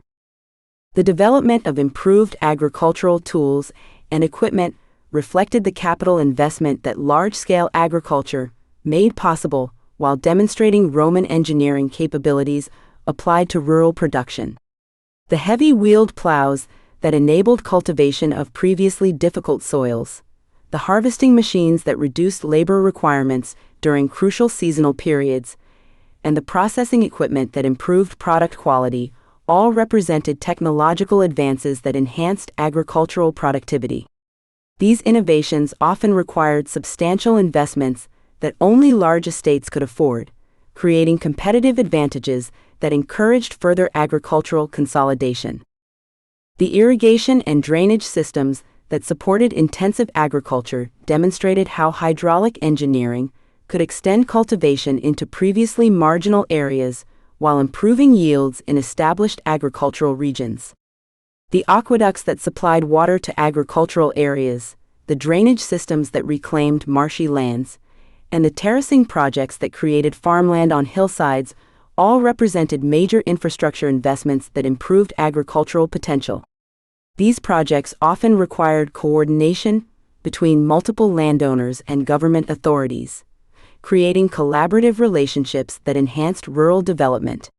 [SPEAKER 1] The development of improved agricultural tools and equipment reflected the capital investment that large-scale agriculture made possible while demonstrating Roman engineering capabilities applied to rural production. The heavy wheeled plows that enabled cultivation of previously difficult soils, the harvesting machines that reduced labor requirements during crucial seasonal periods, and the processing equipment that improved product quality all represented technological advances that enhanced agricultural productivity. These innovations often required substantial investments that only large estates could afford, creating competitive advantages that encouraged further agricultural consolidation. The irrigation and drainage systems that supported intensive agriculture demonstrated how hydraulic engineering could extend cultivation into previously marginal areas while improving yields in established agricultural regions. The aqueducts that supplied water to agricultural areas, the drainage systems that reclaimed marshy lands, and the terracing projects that created farmland on hillsides all represented major infrastructure investments that improved agricultural potential. These projects often required coordination between multiple landowners and government authorities, creating collaborative relationships that enhanced rural development.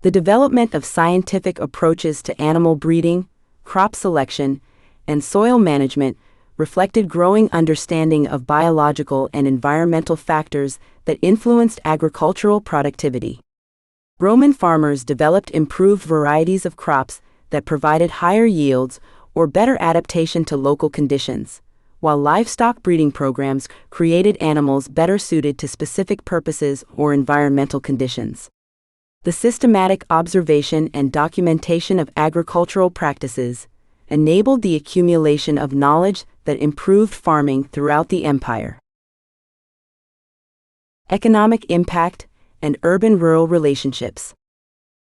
[SPEAKER 1] The development of scientific approaches to animal breeding, crop selection, and soil management reflected growing understanding of biological and environmental factors that influenced agricultural productivity. Roman farmers developed improved varieties of crops that provided higher yields or better adaptation to local conditions, while livestock breeding programs created animals better suited to specific purposes or environmental conditions. The systematic observation and documentation of agricultural practices enabled the accumulation of knowledge that improved farming throughout the empire. Economic impact and urban-rural relationships.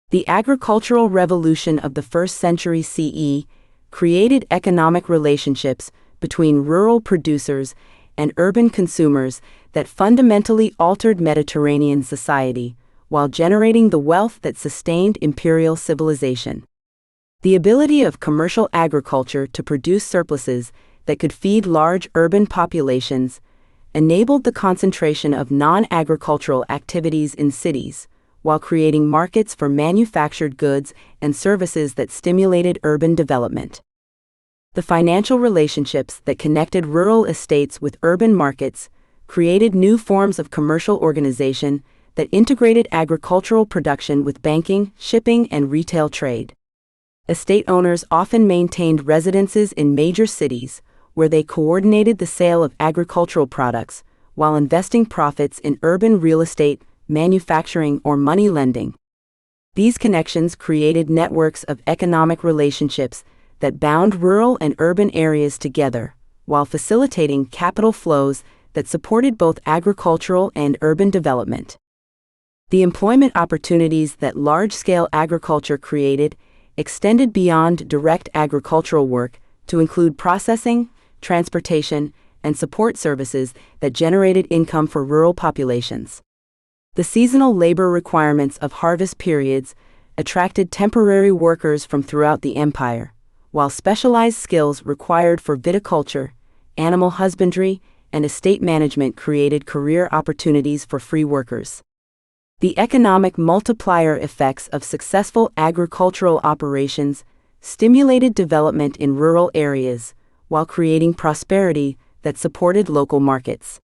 [SPEAKER 1] The agricultural revolution of the 1st century CE created economic relationships between rural producers and urban consumers that fundamentally altered Mediterranean society while generating the wealth that sustained imperial civilization. The ability of commercial agriculture to produce surpluses that could feed large urban populations enabled the concentration of non-agricultural activities in cities, while creating markets for manufactured goods and services that stimulated urban development. The financial relationships that connected rural estates with urban markets created new forms of commercial organization that integrated agricultural production with banking, shipping, and retail trade. Estate owners often maintained residences in major cities, where they coordinated the sale of agricultural products, while investing profits in urban real estate, manufacturing, or money lending. These connections created networks of economic relationships that bound rural and urban areas together, while facilitating capital flows that supported both agricultural and urban development. The employment opportunities that large-scale agriculture created extended beyond direct agricultural work to include processing, transportation, and support services that generated income for rural populations. The seasonal labor requirements of harvest periods attracted temporary workers from throughout the empire, while specialized skills required for viticulture, animal husbandry, and estate management created career opportunities for free workers. The economic multiplier effects of successful agricultural operations stimulated development in rural areas, while creating prosperity that supported local markets.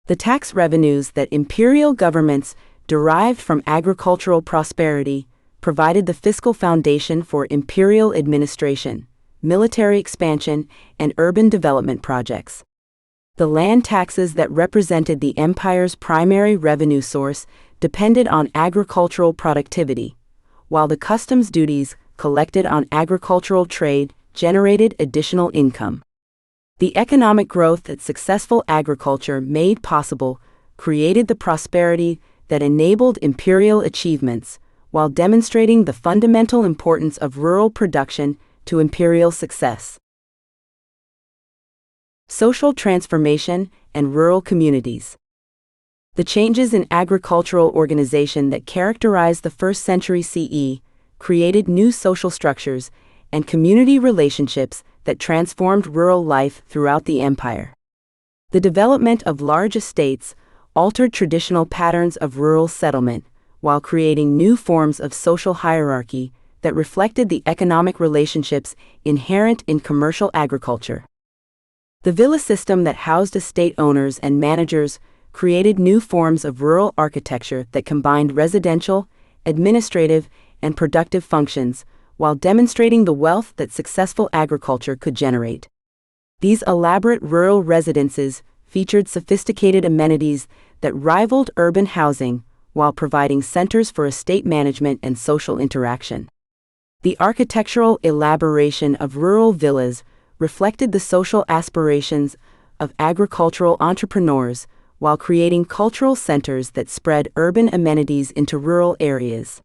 [SPEAKER 1] The tax revenues that imperial governments derived from agricultural prosperity provided the fiscal foundation for imperial administration, military expansion, and urban development projects. The land taxes that represented the empire's primary revenue source depended on agricultural productivity, while the customs duties collected on agricultural trade generated additional income. The economic growth that successful agriculture made possible created the prosperity that enabled imperial achievements, while demonstrating the fundamental importance of rural production to imperial success. Social transformation and rural communities. The changes in agricultural organization that characterized the 1st century CE created new social structures and community relationships that transformed rural life throughout the empire. The development of large estates altered traditional patterns of rural settlement, while creating new forms of social hierarchy that reflected the economic relationships inherent in commercial agriculture. The villa system that housed estate owners and managers created new forms of rural architecture that combined residential, administrative, and productive functions, while demonstrating the wealth that successful agriculture could generate. These elaborate rural residences featured sophisticated amenities that rivaled urban housing, while providing centers for estate management and social interaction. The architectural elaboration of rural villas reflected the social aspirations of agricultural entrepreneurs, while creating cultural centers that spread urban amenities into rural areas.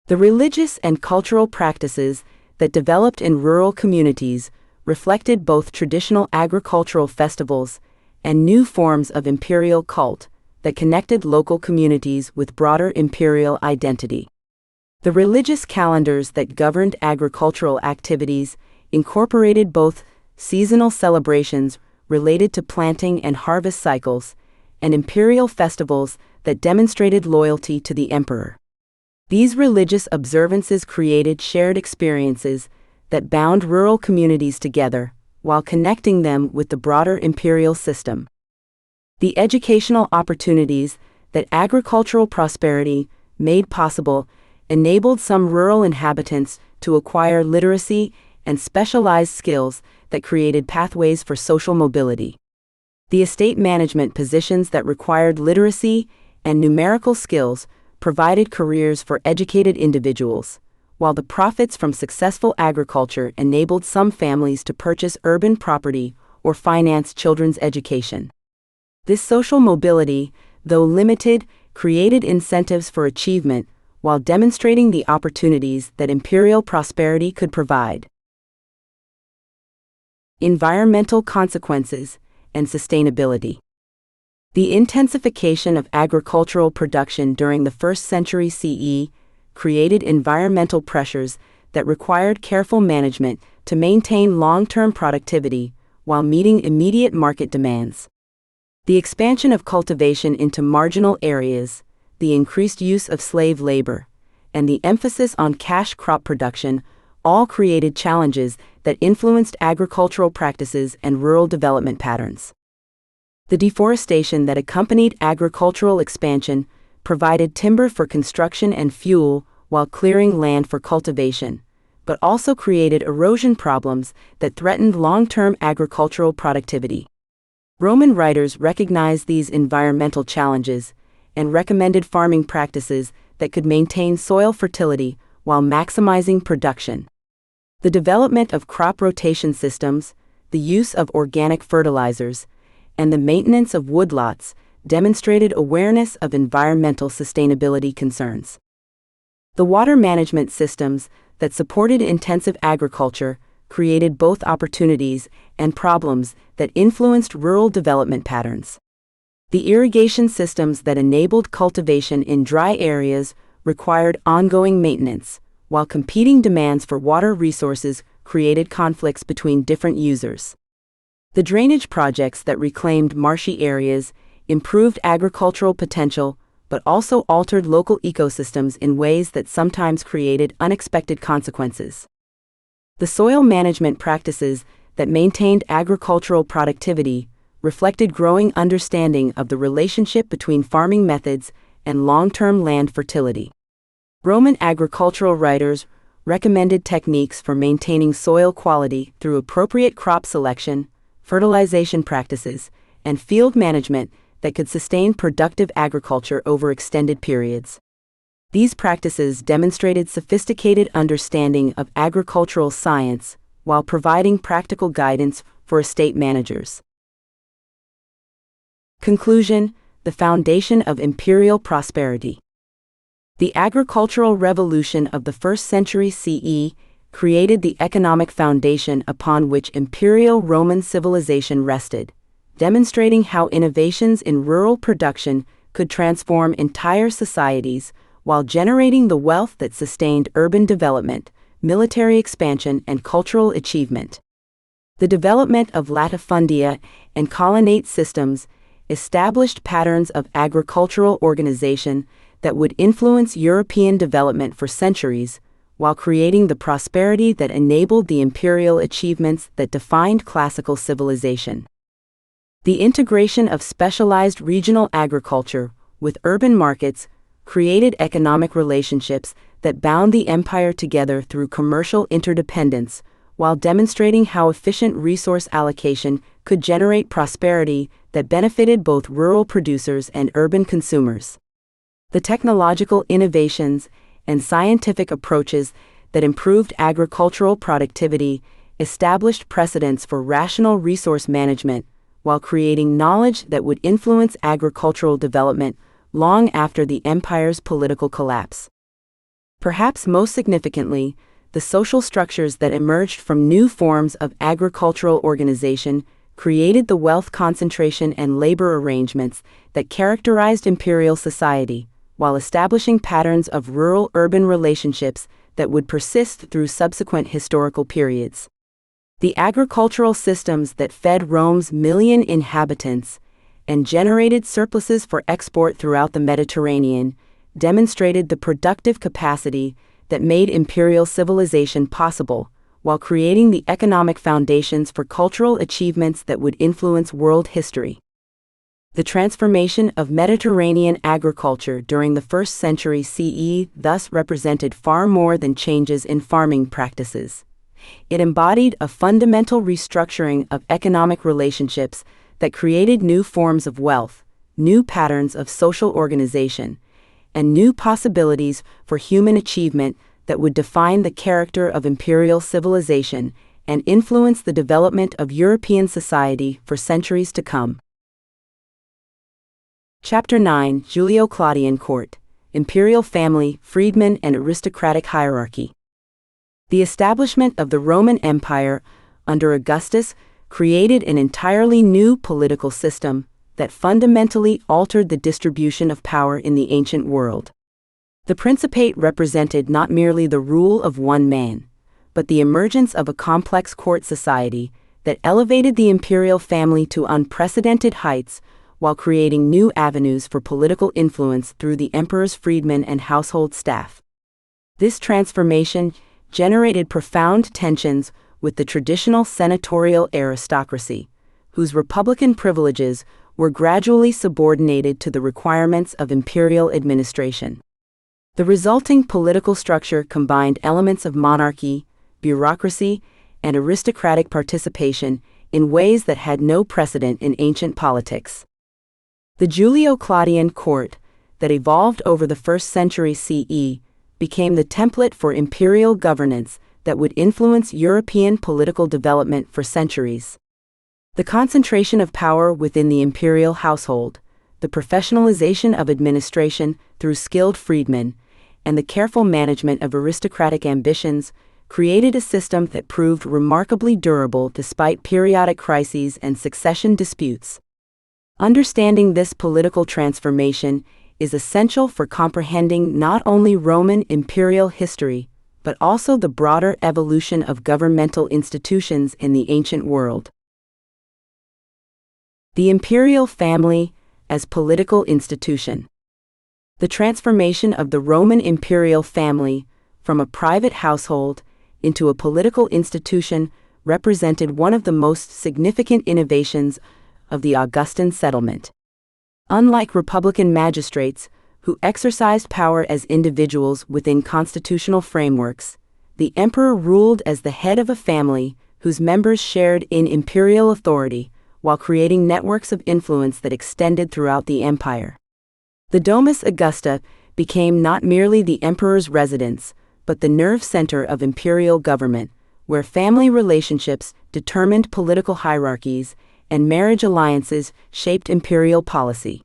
[SPEAKER 1] The religious and cultural practices that developed in rural communities reflected both traditional agricultural festivals and new forms of imperial cult that connected local communities with broader imperial identity. The religious calendars that governed agricultural activities incorporated both seasonal celebrations related to planting and harvest cycles and imperial festivals that demonstrated loyalty to the emperor. These religious observances created shared experiences that bound rural communities together, while connecting them with the broader imperial system. The educational opportunities that agricultural prosperity made possible enabled some rural inhabitants to acquire literacy and specialized skills that created pathways for social mobility. The estate management positions that required literacy and numerical skills provided careers for educated individuals, while the profits from successful agriculture enabled some families to purchase urban property or finance children's education. This social mobility, though limited, created incentives for achievement, while demonstrating the opportunities that imperial prosperity could provide. Environmental consequences and sustainability. The intensification of agricultural production during the 1st century CE created environmental pressures that required careful management to maintain long-term productivity while meeting immediate market demands. The expansion of cultivation into marginal areas, the increased use of slave labor, and the emphasis on cash crop production all created challenges that influenced agricultural practices and rural development patterns. The deforestation that accompanied agricultural expansion provided timber for construction and fuel while clearing land for cultivation, but also created erosion problems that threatened long-term agricultural productivity. Roman writers recognized these environmental challenges and recommended farming practices that could maintain soil fertility while maximizing production. The development of crop rotation systems, the use of organic fertilizers, and the maintenance of woodlots demonstrated awareness of environmental sustainability concerns. The water management systems that supported intensive agriculture created both opportunities and problems that influenced rural development patterns. The irrigation systems that enabled cultivation in dry areas required ongoing maintenance, while competing demands for water resources created conflicts between different users. The drainage projects that reclaimed marshy areas improved agricultural potential, but also altered local ecosystems in ways that sometimes created unexpected consequences. The soil management practices that maintained agricultural productivity reflected growing understanding of the relationship between farming methods and long-term land fertility. Roman agricultural writers recommended techniques for maintaining soil quality through appropriate crop selection, fertilization practices, and field management that could sustain productive agriculture over extended periods. These practices demonstrated sophisticated understanding of agricultural science while providing practical guidance for estate managers. Conclusion: the foundation of imperial prosperity. The agricultural revolution of the 1st century CE created the economic foundation upon which imperial Roman civilization rested, demonstrating how innovations in rural production could transform entire societies while generating the wealth that sustained urban development, military expansion, and cultural achievement. The development of latifundia and colonate systems established patterns of agricultural organization that would influence European development for centuries, while creating the prosperity that enabled the imperial achievements that defined classical civilization. The integration of specialized regional agriculture with urban markets created economic relationships that bound the empire together through commercial interdependence, while demonstrating how efficient resource allocation could generate prosperity that benefited both rural producers and urban consumers. The technological innovations and scientific approaches that improved agricultural productivity established precedents for rational resource management, while creating knowledge that would influence agricultural development long after the empire's political collapse. Perhaps most significantly, the social structures that emerged from new forms of agricultural organization created the wealth concentration and labor arrangements that characterized imperial society, while establishing patterns of rural-urban relationships that would persist through subsequent historical periods. The agricultural systems that fed Rome's million inhabitants and generated surpluses for export throughout the Mediterranean demonstrated the productive capacity that made imperial civilization possible, while creating the economic foundations for cultural achievements that would influence world history. The transformation of Mediterranean agriculture during the 1st century CE thus represented far more than changes in farming practices. It embodied a fundamental restructuring of economic relationships that created new forms of wealth, new patterns of social organization, and new possibilities for human achievement that would define the character of imperial civilization and influence the development of European society for centuries to come. Chapter 9: Julio-Claudian Court, Imperial Family, Freedmen, and Aristocratic Hierarchy. The establishment of the Roman Empire under Augustus created an entirely new political system that fundamentally altered the distribution of power in the ancient world. The Principate represented not merely the rule of one man, but the emergence of a complex court society that elevated the imperial family to unprecedented heights while creating new avenues for political influence through the emperor's freedmen and household staff. This transformation generated profound tensions with the traditional senatorial aristocracy, whose republican privileges were gradually subordinated to the requirements of imperial administration. The resulting political structure combined elements of monarchy, bureaucracy, and aristocratic participation in ways that had no precedent in ancient politics. The Julio-Claudian court, that evolved over the 1st century CE, became the template for imperial governance that would influence European political development for centuries. The concentration of power within the imperial household, the professionalization of administration through skilled freedmen, and the careful management of aristocratic ambitions created a system that proved remarkably durable despite periodic crises and succession disputes. Understanding this political transformation is essential for comprehending not only Roman imperial history, but also the broader evolution of governmental institutions in the ancient world. The imperial family as political institution. The transformation of the Roman imperial family from a private household into a political institution represented one of the most significant innovations of the Augustan Settlement. Unlike republican magistrates, who exercised power as individuals within constitutional frameworks, the emperor ruled as the head of a family whose members shared in imperial authority, while creating networks of influence that extended throughout the empire. The Domus Augusta became not merely the emperor's residence, but the nerve center of imperial government, where family relationships determined political hierarchies and marriage alliances shaped imperial policy.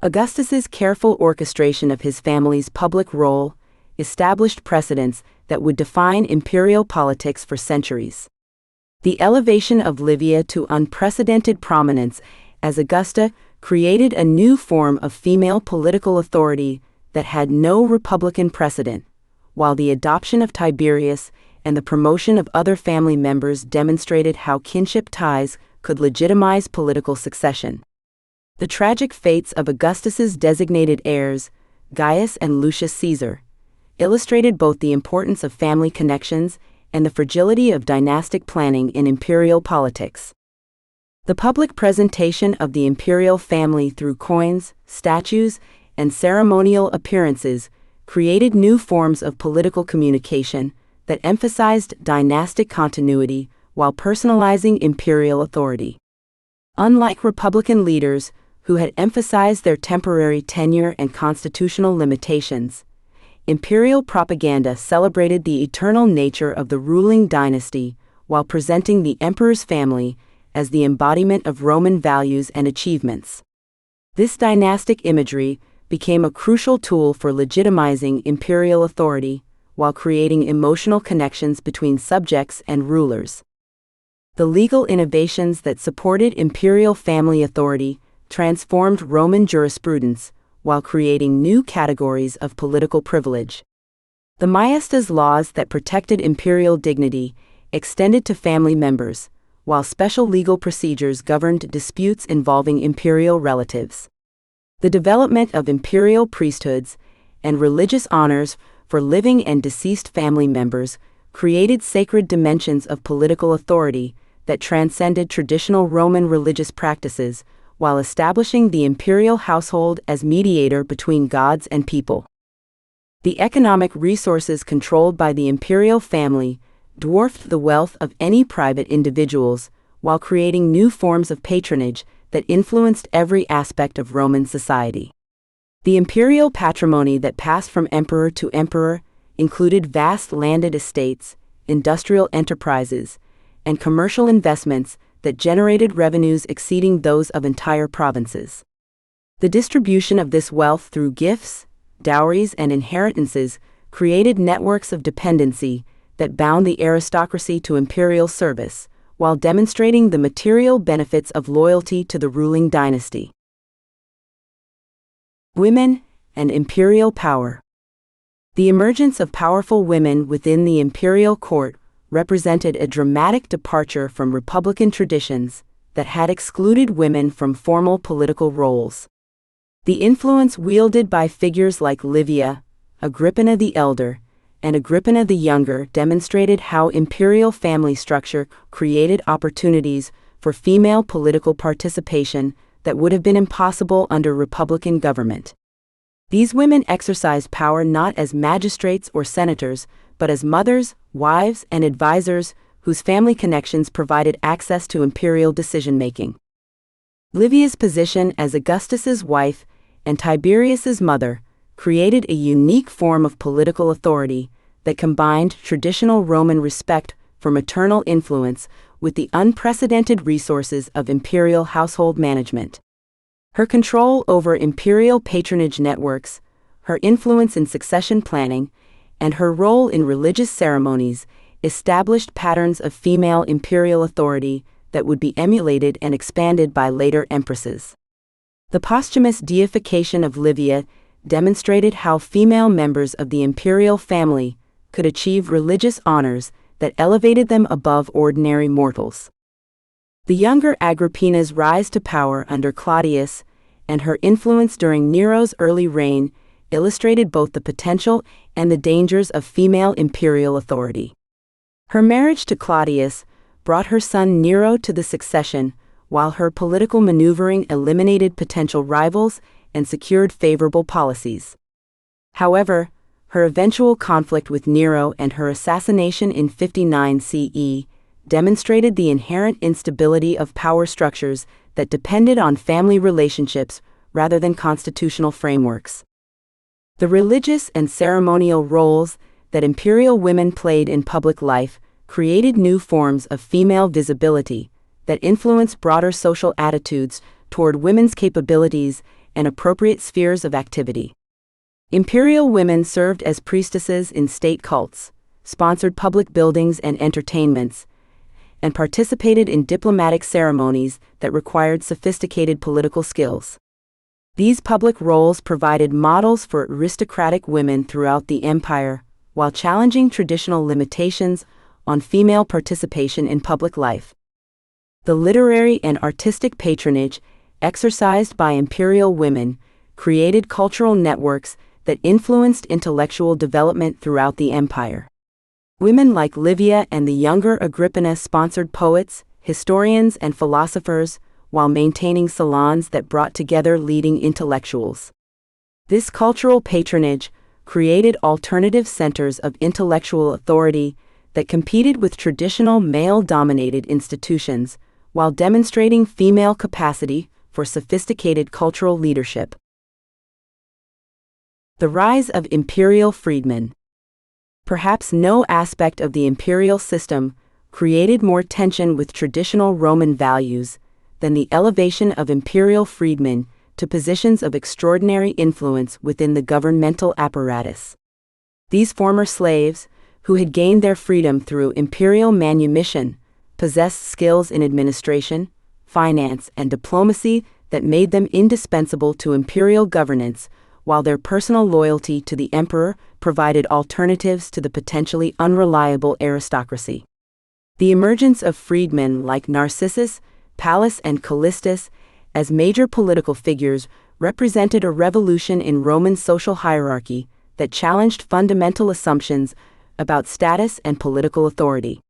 [SPEAKER 1] Augustus's careful orchestration of his family's public role established precedents that would define imperial politics for centuries. The elevation of Livia to unprecedented prominence as Augusta created a new form of female political authority that had no republican precedent, while the adoption of Tiberius and the promotion of other family members demonstrated how kinship ties could legitimize political succession. The tragic fates of Augustus's designated heirs, Gaius and Lucius Caesar, illustrated both the importance of family connections and the fragility of dynastic planning in imperial politics. The public presentation of the imperial family through coins, statues, and ceremonial appearances created new forms of political communication that emphasized dynastic continuity while personalizing imperial authority. Unlike republican leaders, who had emphasized their temporary tenure and constitutional limitations, imperial propaganda celebrated the eternal nature of the ruling dynasty while presenting the emperor's family as the embodiment of Roman values and achievements. This dynastic imagery became a crucial tool for legitimizing imperial authority while creating emotional connections between subjects and rulers. The legal innovations that supported imperial family authority transformed Roman jurisprudence while creating new categories of political privilege. The Maiestas laws that protected imperial dignity extended to family members, while special legal procedures governed disputes involving imperial relatives. The development of imperial priesthoods and religious honors for living and deceased family members created sacred dimensions of political authority that transcended traditional Roman religious practices, while establishing the imperial household as mediator between gods and people. The economic resources controlled by the imperial family dwarfed the wealth of any private individuals, while creating new forms of patronage that influenced every aspect of Roman society. The imperial patrimony that passed from emperor to emperor included vast landed estates, industrial enterprises, and commercial investments that generated revenues exceeding those of entire provinces. The distribution of this wealth through gifts, dowries, and inheritances created networks of dependency that bound the aristocracy to imperial service, while demonstrating the material benefits of loyalty to the ruling dynasty. Women and imperial power. The emergence of powerful women within the imperial court represented a dramatic departure from republican traditions that had excluded women from formal political roles. The influence wielded by figures like Livia, Agrippina the Elder, and Agrippina the Younger demonstrated how imperial family structure created opportunities for female political participation that would have been impossible under Republican government. These women exercised power not as magistrates or senators, but as mothers, wives, and advisors whose family connections provided access to imperial decision-making. Livia's position as Augustus's wife and Tiberius's mother created a unique form of political authority that combined traditional Roman respect for maternal influence with the unprecedented resources of imperial household management. Her control over imperial patronage networks, her influence in succession planning, and her role in religious ceremonies established patterns of female imperial authority that would be emulated and expanded by later empresses. The posthumous deification of Livia demonstrated how female members of the imperial family could achieve religious honors that elevated them above ordinary mortals. The younger Agrippina's rise to power under Claudius and her influence during Nero's early reign illustrated both the potential and the dangers of female imperial authority. Her marriage to Claudius brought her son Nero to the succession, while her political maneuvering eliminated potential rivals and secured favorable policies. However, her eventual conflict with Nero and her assassination in 59 CE demonstrated the inherent instability of power structures that depended on family relationships rather than constitutional frameworks. The religious and ceremonial roles that imperial women played in public life created new forms of female visibility that influenced broader social attitudes toward women's capabilities and appropriate spheres of activity. Imperial women served as priestesses in state cults, sponsored public buildings and entertainments, and participated in diplomatic ceremonies that required sophisticated political skills. These public roles provided models for aristocratic women throughout the empire, while challenging traditional limitations on female participation in public life. The literary and artistic patronage exercised by imperial women created cultural networks that influenced intellectual development throughout the empire. Women like Livia and the younger Agrippina sponsored poets, historians, and philosophers, while maintaining salons that brought together leading intellectuals. This cultural patronage created alternative centers of intellectual authority that competed with traditional male-dominated institutions, while demonstrating female capacity for sophisticated cultural leadership. The rise of imperial freedmen. Perhaps no aspect of the imperial system created more tension with traditional Roman values than the elevation of imperial freedmen to positions of extraordinary influence within the governmental apparatus. These former slaves, who had gained their freedom through imperial manumission, possessed skills in administration, finance, and diplomacy that made them indispensable to imperial governance, while their personal loyalty to the emperor provided alternatives to the potentially unreliable aristocracy. The emergence of freedmen like Narcissus, Pallas, and Callistus as major political figures represented a revolution in Roman social hierarchy that challenged fundamental assumptions about status and political authority.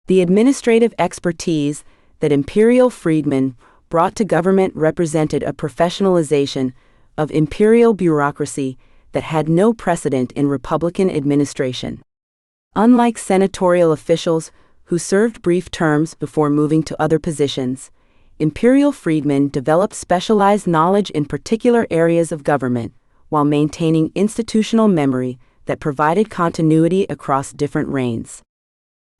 [SPEAKER 1] The administrative expertise that imperial freedmen brought to government represented a professionalization of imperial bureaucracy that had no precedent in Republican administration. Unlike senatorial officials who served brief terms before moving to other positions, imperial freedmen developed specialized knowledge in particular areas of government while maintaining institutional memory that provided continuity across different reigns.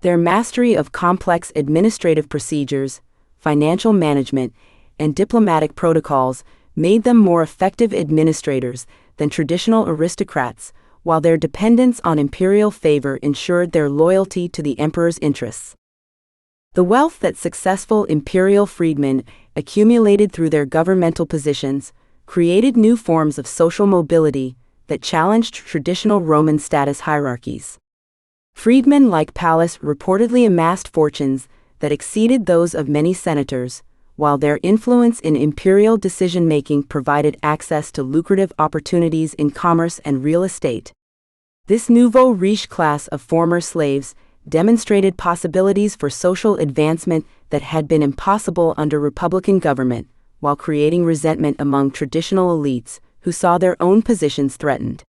[SPEAKER 1] Their mastery of complex administrative procedures, financial management, and diplomatic protocols made them more effective administrators than traditional aristocrats, while their dependence on imperial favor ensured their loyalty to the emperor's interests. The wealth that successful imperial freedmen accumulated through their governmental positions created new forms of social mobility that challenged traditional Roman status hierarchies. Freedmen like Pallas reportedly amassed fortunes that exceeded those of many senators, while their influence in imperial decision-making provided access to lucrative opportunities in commerce and real estate. This nouveau riche class of former slaves demonstrated possibilities for social advancement that had been impossible under Republican government, while creating resentment among traditional elites who saw their own positions threatened.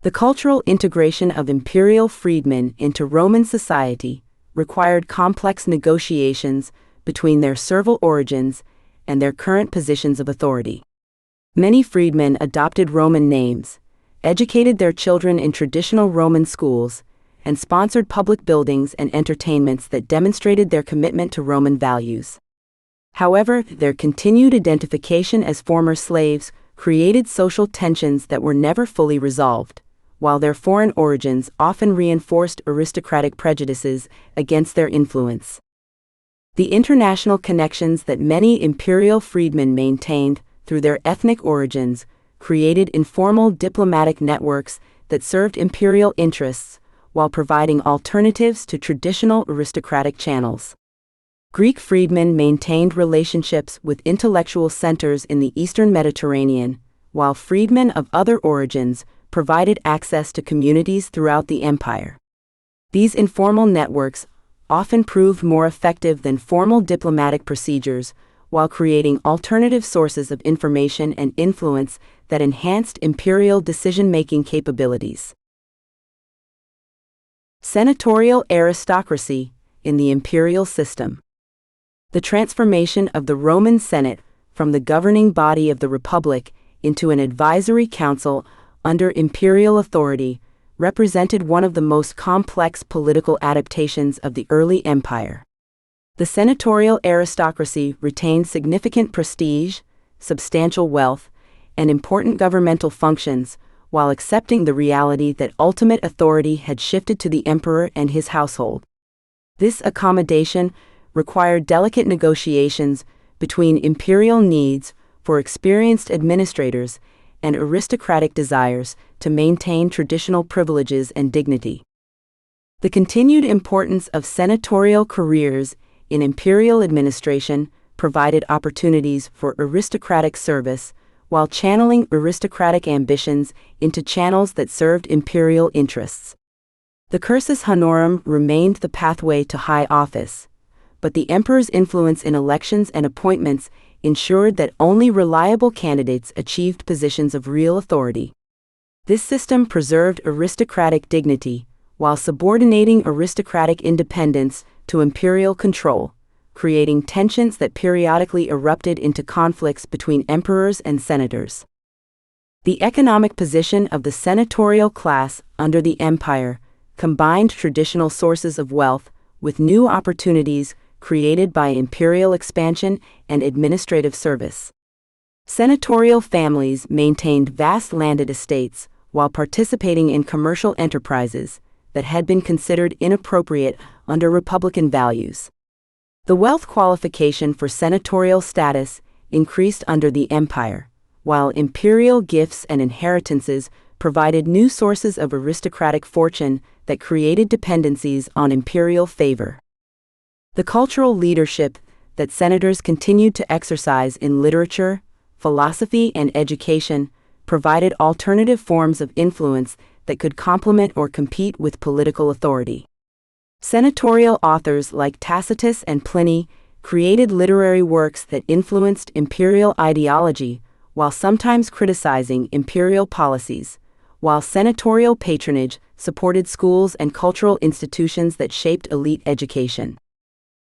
[SPEAKER 1] The cultural integration of imperial freedmen into Roman society required complex negotiations between their servile origins and their current positions of authority. Many freedmen adopted Roman names, educated their children in traditional Roman schools, and sponsored public buildings and entertainments that demonstrated their commitment to Roman values. However, their continued identification as former slaves created social tensions that were never fully resolved, while their foreign origins often reinforced aristocratic prejudices against their influence. The international connections that many imperial freedmen maintained through their ethnic origins created informal diplomatic networks that served imperial interests while providing alternatives to traditional aristocratic channels. Greek freedmen maintained relationships with intellectual centers in the Eastern Mediterranean, while freedmen of other origins provided access to communities throughout the empire. These informal networks often proved more effective than formal diplomatic procedures, while creating alternative sources of information and influence that enhanced imperial decision-making capabilities. Senatorial aristocracy in the imperial system. The transformation of the Roman Senate from the governing body of the Republic into an advisory council under imperial authority represented one of the most complex political adaptations of the early empire. The senatorial aristocracy retained significant prestige, substantial wealth, and important governmental functions, while accepting the reality that ultimate authority had shifted to the emperor and his household. This accommodation required delicate negotiations between imperial needs for experienced administrators and aristocratic desires to maintain traditional privileges and dignity. The continued importance of senatorial careers in imperial administration provided opportunities for aristocratic service, while channeling aristocratic ambitions into channels that served imperial interests. The cursus honorum remained the pathway to high office, but the emperor's influence in elections and appointments ensured that only reliable candidates achieved positions of real authority. This system preserved aristocratic dignity, while subordinating aristocratic independence to imperial control, creating tensions that periodically erupted into conflicts between emperors and senators. The economic position of the senatorial class under the empire combined traditional sources of wealth with new opportunities created by imperial expansion and administrative service. Senatorial families maintained vast landed estates while participating in commercial enterprises that had been considered inappropriate under Republican values. The wealth qualification for senatorial status increased under the empire, while imperial gifts and inheritances provided new sources of aristocratic fortune that created dependencies on imperial favor. The cultural leadership that senators continued to exercise in literature, philosophy, and education provided alternative forms of influence that could complement or compete with political authority. Senatorial authors like Tacitus and Pliny created literary works that influenced imperial ideology while sometimes criticizing imperial policies, while senatorial patronage supported schools and cultural institutions that shaped elite education.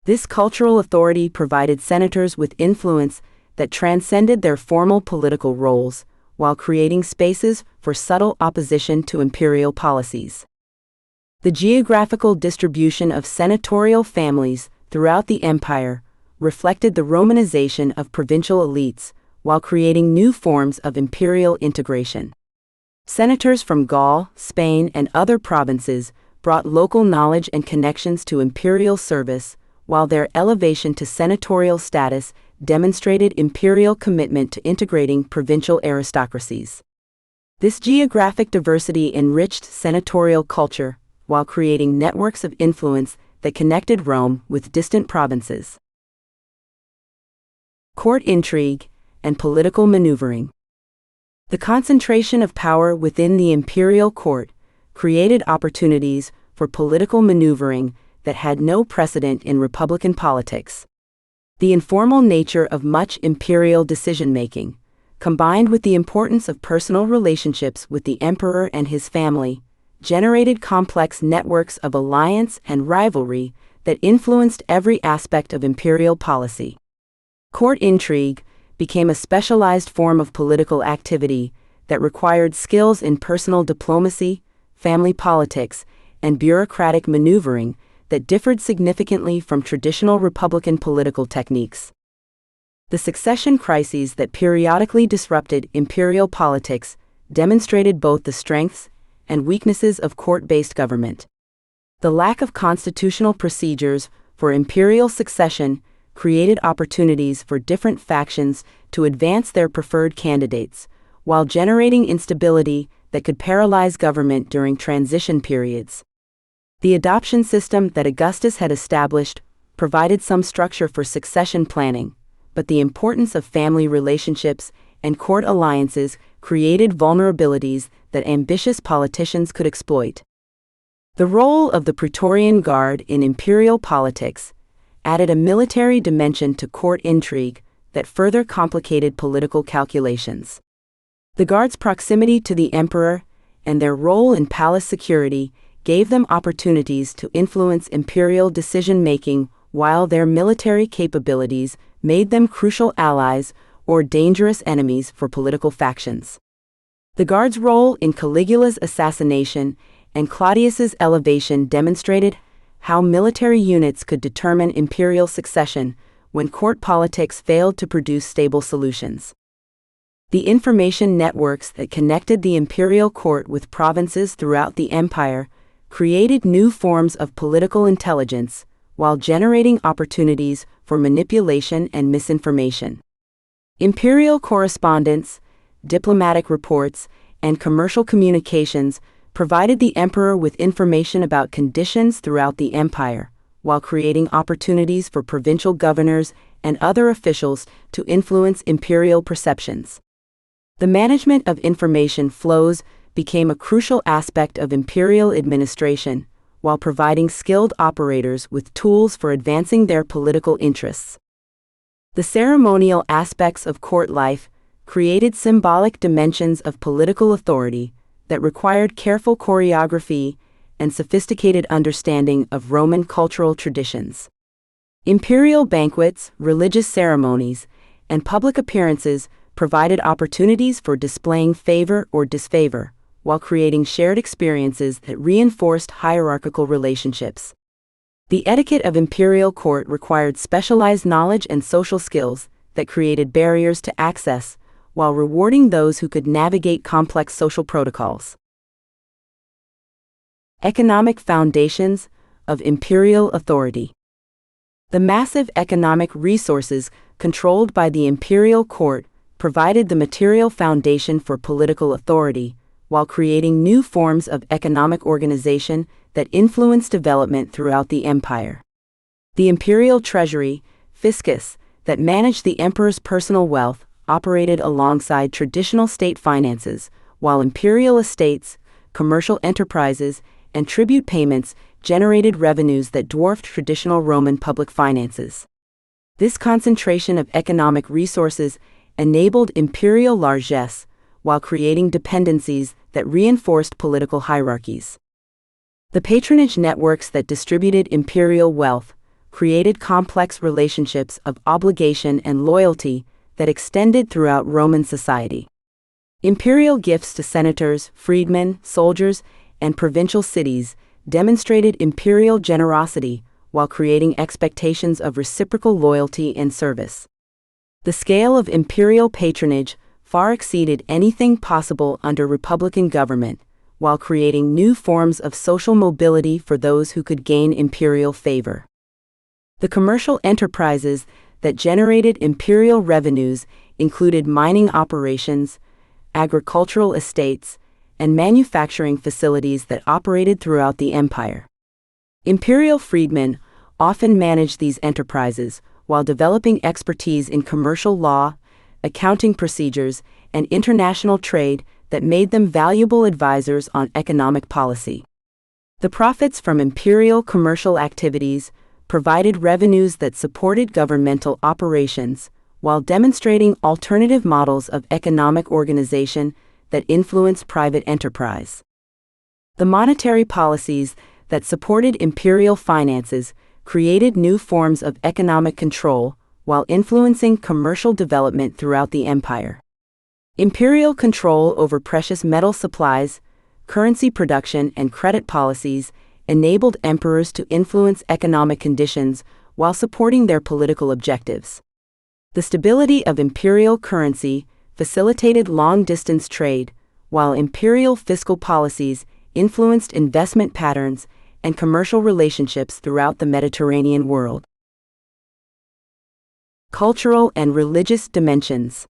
[SPEAKER 1] This cultural authority provided senators with influence that transcended their formal political roles, while creating spaces for subtle opposition to imperial policies. The geographical distribution of senatorial families throughout the empire reflected the Romanization of provincial elites, while creating new forms of imperial integration. Senators from Gaul, Spain, and other provinces brought local knowledge and connections to imperial service, while their elevation to senatorial status demonstrated imperial commitment to integrating provincial aristocracies. This geographic diversity enriched senatorial culture, while creating networks of influence that connected Rome with distant provinces. Court intrigue and political maneuvering. The concentration of power within the imperial court created opportunities for political maneuvering that had no precedent in Republican politics. The informal nature of much imperial decision-making, combined with the importance of personal relationships with the emperor and his family, generated complex networks of alliance and rivalry that influenced every aspect of imperial policy. Court intrigue became a specialized form of political activity that required skills in personal diplomacy, family politics, and bureaucratic maneuvering that differed significantly from traditional republican political techniques. The succession crises that periodically disrupted imperial politics demonstrated both the strengths and weaknesses of court-based government. The lack of constitutional procedures for imperial succession created opportunities for different factions to advance their preferred candidates, while generating instability that could paralyze government during transition periods. The adoption system that Augustus had established provided some structure for succession planning, but the importance of family relationships and court alliances created vulnerabilities that ambitious politicians could exploit. The role of the Praetorian Guard in imperial politics added a military dimension to court intrigue that further complicated political calculations. The Guard's proximity to the emperor and their role in palace security gave them opportunities to influence imperial decision-making, while their military capabilities made them crucial allies or dangerous enemies for political factions. The Guard's role in Caligula's assassination and Claudius's elevation demonstrated how military units could determine imperial succession when court politics failed to produce stable solutions. The information networks that connected the imperial court with provinces throughout the empire created new forms of political intelligence while generating opportunities for manipulation and misinformation. Imperial correspondence, diplomatic reports, and commercial communications provided the emperor with information about conditions throughout the empire, while creating opportunities for provincial governors and other officials to influence imperial perceptions. The management of information flows became a crucial aspect of imperial administration, while providing skilled operators with tools for advancing their political interests. The ceremonial aspects of court life created symbolic dimensions of political authority that required careful choreography and sophisticated understanding of Roman cultural traditions. Imperial banquets, religious ceremonies, and public appearances provided opportunities for displaying favor or disfavor, while creating shared experiences that reinforced hierarchical relationships. The etiquette of imperial court required specialized knowledge and social skills that created barriers to access, while rewarding those who could navigate complex social protocols. Economic foundations of imperial authority. The massive economic resources controlled by the imperial court provided the material foundation for political authority, while creating new forms of economic organization that influenced development throughout the empire. The imperial treasury, fiscus, that managed the emperor's personal wealth, operated alongside traditional state finances, while imperial estates, commercial enterprises, and tribute payments generated revenues that dwarfed traditional Roman public finances. This concentration of economic resources enabled imperial largesse, while creating dependencies that reinforced political hierarchies. The patronage networks that distributed imperial wealth created complex relationships of obligation and loyalty that extended throughout Roman society. Imperial gifts to senators, freedmen, soldiers, and provincial cities demonstrated imperial generosity while creating expectations of reciprocal loyalty and service. The scale of imperial patronage far exceeded anything possible under republican government, while creating new forms of social mobility for those who could gain imperial favor. The commercial enterprises that generated imperial revenues included mining operations, agricultural estates, and manufacturing facilities that operated throughout the empire. Imperial freedmen often managed these enterprises while developing expertise in commercial law, accounting procedures, and international trade that made them valuable advisors on economic policy. The profits from imperial commercial activities provided revenues that supported governmental operations, while demonstrating alternative models of economic organization that influenced private enterprise. The monetary policies that supported imperial finances created new forms of economic control while influencing commercial development throughout the empire. Imperial control over precious metal supplies, currency production, and credit policies enabled emperors to influence economic conditions while supporting their political objectives. The stability of imperial currency facilitated long-distance trade, while imperial fiscal policies influenced investment patterns and commercial relationships throughout the Mediterranean world. Cultural and religious dimensions.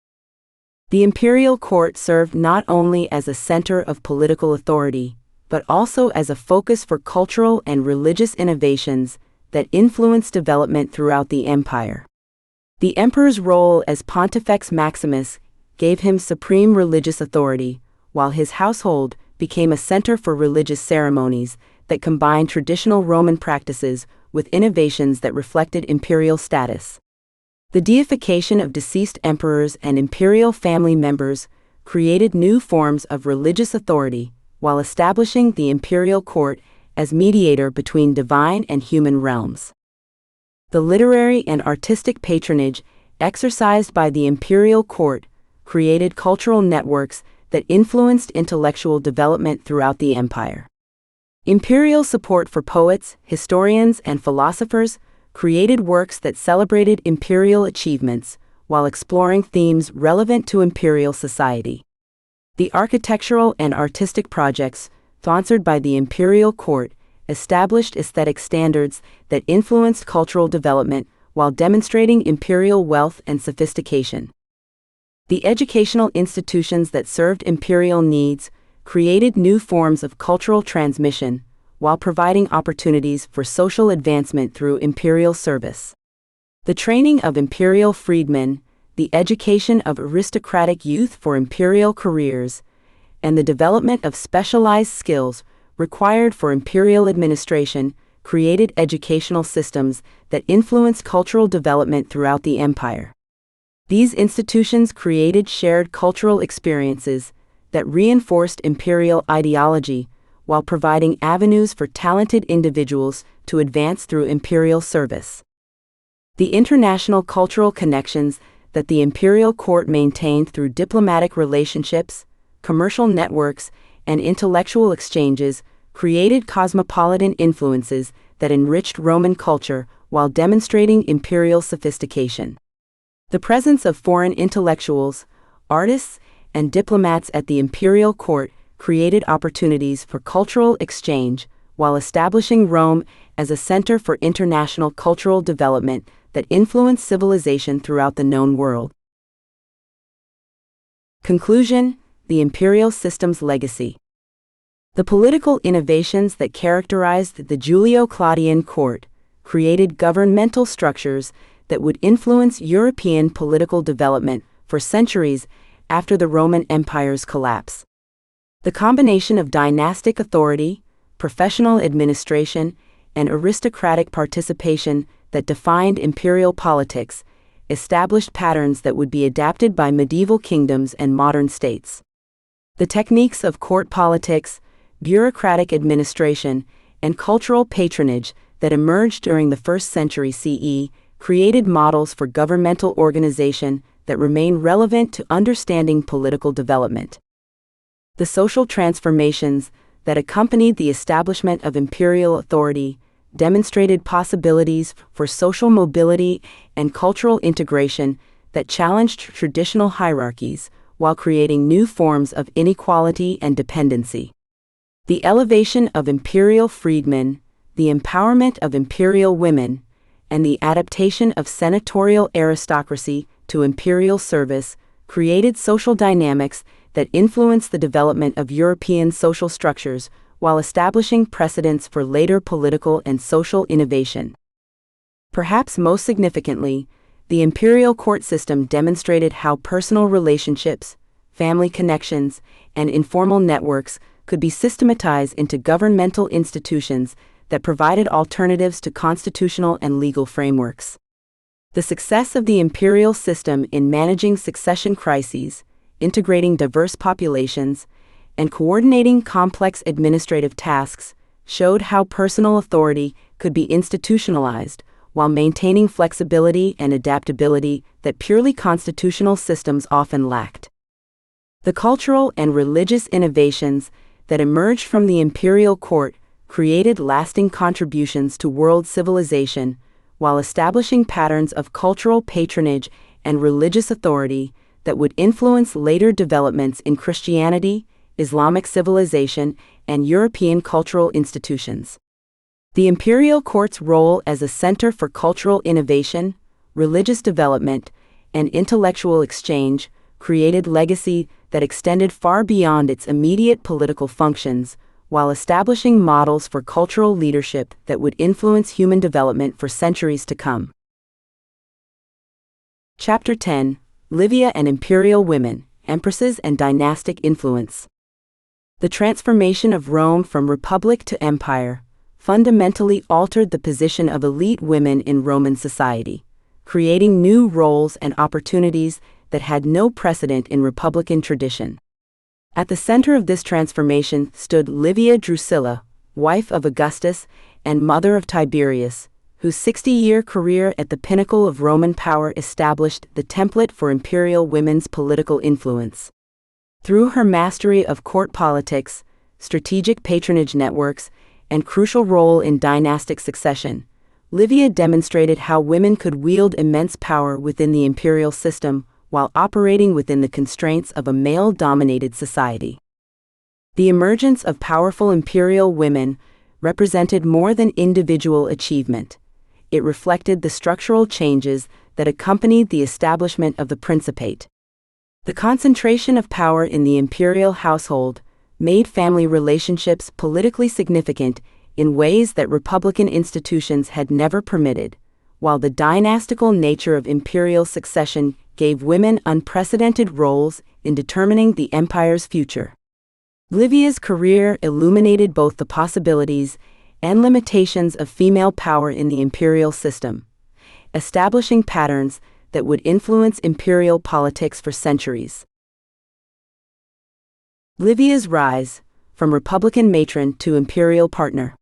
[SPEAKER 1] The imperial court served not only as a center of political authority, but also as a focus for cultural and religious innovations that influenced development throughout the empire. The emperor's role as Pontifex Maximus gave him supreme religious authority, while his household became a center for religious ceremonies that combined traditional Roman practices with innovations that reflected imperial status. The deification of deceased emperors and imperial family members created new forms of religious authority, while establishing the imperial court as mediator between divine and human realms. The literary and artistic patronage exercised by the imperial court created cultural networks that influenced intellectual development throughout the empire. Imperial support for poets, historians, and philosophers created works that celebrated imperial achievements while exploring themes relevant to imperial society. The architectural and artistic projects sponsored by the imperial court established aesthetic standards that influenced cultural development while demonstrating imperial wealth and sophistication. The educational institutions that served imperial needs created new forms of cultural transmission while providing opportunities for social advancement through imperial service. The training of imperial freedmen, the education of aristocratic youth for imperial careers, and the development of specialized skills required for imperial administration created educational systems that influenced cultural development throughout the empire. These institutions created shared cultural experiences that reinforced imperial ideology while providing avenues for talented individuals to advance through imperial service. The international cultural connections that the imperial court maintained through diplomatic relationships, commercial networks, and intellectual exchanges created cosmopolitan influences that enriched Roman culture while demonstrating imperial sophistication. The presence of foreign intellectuals, artists, and diplomats at the imperial court created opportunities for cultural exchange while establishing Rome as a center for international cultural development that influenced civilization throughout the known world. Conclusion: the imperial system's legacy. The political innovations that characterized the Julio-Claudian court created governmental structures that would influence European political development for centuries after the Roman Empire's collapse. The combination of dynastic authority, professional administration, and aristocratic participation that defined imperial politics established patterns that would be adapted by medieval kingdoms and modern states. The techniques of court politics, bureaucratic administration, and cultural patronage that emerged during the 1st century CE created models for governmental organization that remain relevant to understanding political development. The social transformations that accompanied the establishment of imperial authority demonstrated possibilities for social mobility and cultural integration that challenged traditional hierarchies while creating new forms of inequality and dependency. The elevation of imperial freedmen, the empowerment of imperial women, and the adaptation of senatorial aristocracy to imperial service created social dynamics that influenced the development of European social structures while establishing precedents for later political and social innovation. Perhaps most significantly, the imperial court system demonstrated how personal relationships, family connections, and informal networks could be systematized into governmental institutions that provided alternatives to constitutional and legal frameworks. The success of the imperial system in managing succession crises, integrating diverse populations, and coordinating complex administrative tasks showed how personal authority could be institutionalized while maintaining flexibility and adaptability that purely constitutional systems often lacked. The cultural and religious innovations that emerged from the imperial court created lasting contributions to world civilization while establishing patterns of cultural patronage and religious authority that would influence later developments in Christianity, Islamic civilization, and European cultural institutions. The imperial court's role as a center for cultural innovation, religious development, and intellectual exchange created legacy that extended far beyond its immediate political functions, while establishing models for cultural leadership that would influence human development for centuries to come. Chapter 10: Livia and Imperial Women, Empresses and Dynastic Influence. The transformation of Rome from republic to empire fundamentally altered the position of elite women in Roman society, creating new roles and opportunities that had no precedent in republican tradition. At the center of this transformation stood Livia Drusilla, wife of Augustus and mother of Tiberius, whose 60-year career at the pinnacle of Roman power established the template for imperial women's political influence. Through her mastery of court politics, strategic patronage networks, and crucial role in dynastic succession, Livia demonstrated how women could wield immense power within the imperial system while operating within the constraints of a male-dominated society. The emergence of powerful imperial women represented more than individual achievement. It reflected the structural changes that accompanied the establishment of the Principate. The concentration of power in the imperial household made family relationships politically significant in ways that republican institutions had never permitted, while the dynastical nature of imperial succession gave women unprecedented roles in determining the empire's future. Livia's career illuminated both the possibilities and limitations of female power in the imperial system, establishing patterns that would influence imperial politics for centuries. Livia's rise, from republican matron to imperial partner.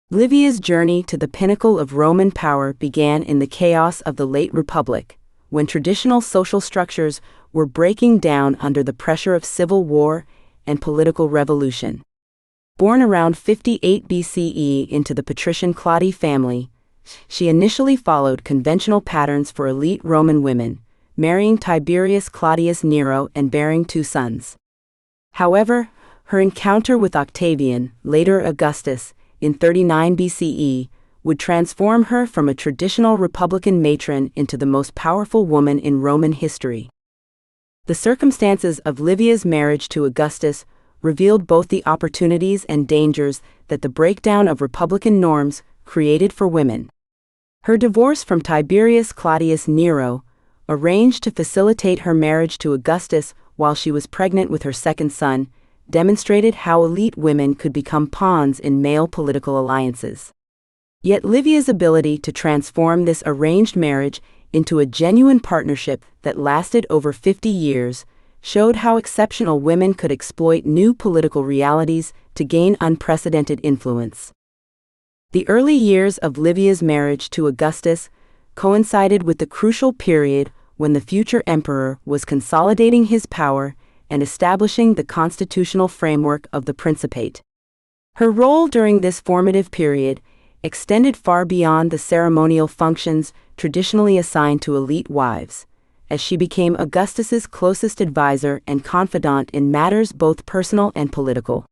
[SPEAKER 1] Livia's journey to the pinnacle of Roman power began in the chaos of the late Republic, when traditional social structures were breaking down under the pressure of civil war and political revolution. Born around 58 BCE into the patrician Claudi family, she initially followed conventional patterns for elite Roman women, marrying Tiberius Claudius Nero and bearing 2 sons. However, her encounter with Octavian, later Augustus, in 39 BCE, would transform her from a traditional republican matron into the most powerful woman in Roman history. The circumstances of Livia's marriage to Augustus revealed both the opportunities and dangers that the breakdown of republican norms created for women. Her divorce from Tiberius Claudius Nero, arranged to facilitate her marriage to Augustus while she was pregnant with her second son, demonstrated how elite women could become pawns in male political alliances. Yet Livia's ability to transform this arranged marriage into a genuine partnership that lasted over 50 years showed how exceptional women could exploit new political realities to gain unprecedented influence. The early years of Livia's marriage to Augustus coincided with the crucial period when the future emperor was consolidating his power and establishing the constitutional framework of the Principate. Her role during this formative period extended far beyond the ceremonial functions traditionally assigned to elite wives, as she became Augustus's closest advisor and confidant in matters both personal and political.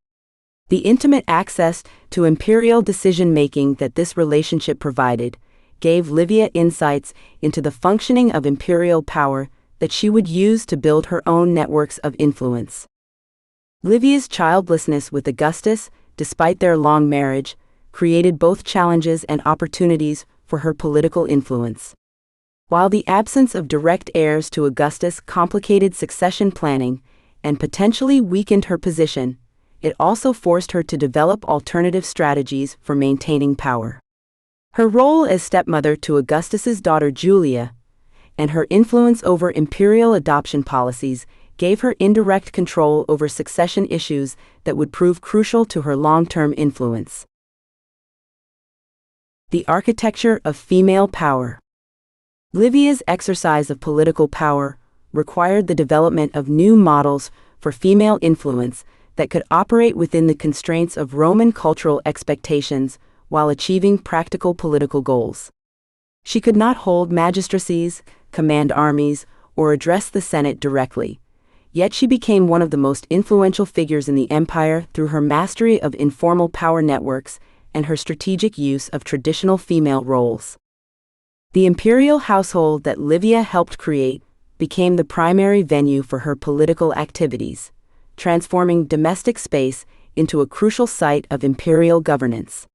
[SPEAKER 1] The intimate access to imperial decision-making that this relationship provided gave Livia insights into the functioning of imperial power that she would use to build her own networks of influence. Livia's childlessness with Augustus, despite their long marriage, created both challenges and opportunities for her political influence. While the absence of direct heirs to Augustus complicated succession planning and potentially weakened her position, it also forced her to develop alternative strategies for maintaining power. Her role as stepmother to Augustus's daughter Julia, and her influence over imperial adoption policies, gave her indirect control over succession issues that would prove crucial to her long-term influence. The architecture of female power. Livia's exercise of political power required the development of new models for female influence that could operate within the constraints of Roman cultural expectations while achieving practical political goals. She could not hold magistracies, command armies, or address the Senate directly, yet she became one of the most influential figures in the empire through her mastery of informal power networks and her strategic use of traditional female roles. The imperial household that Livia helped create became the primary venue for her political activities, transforming domestic space into a crucial site of imperial governance.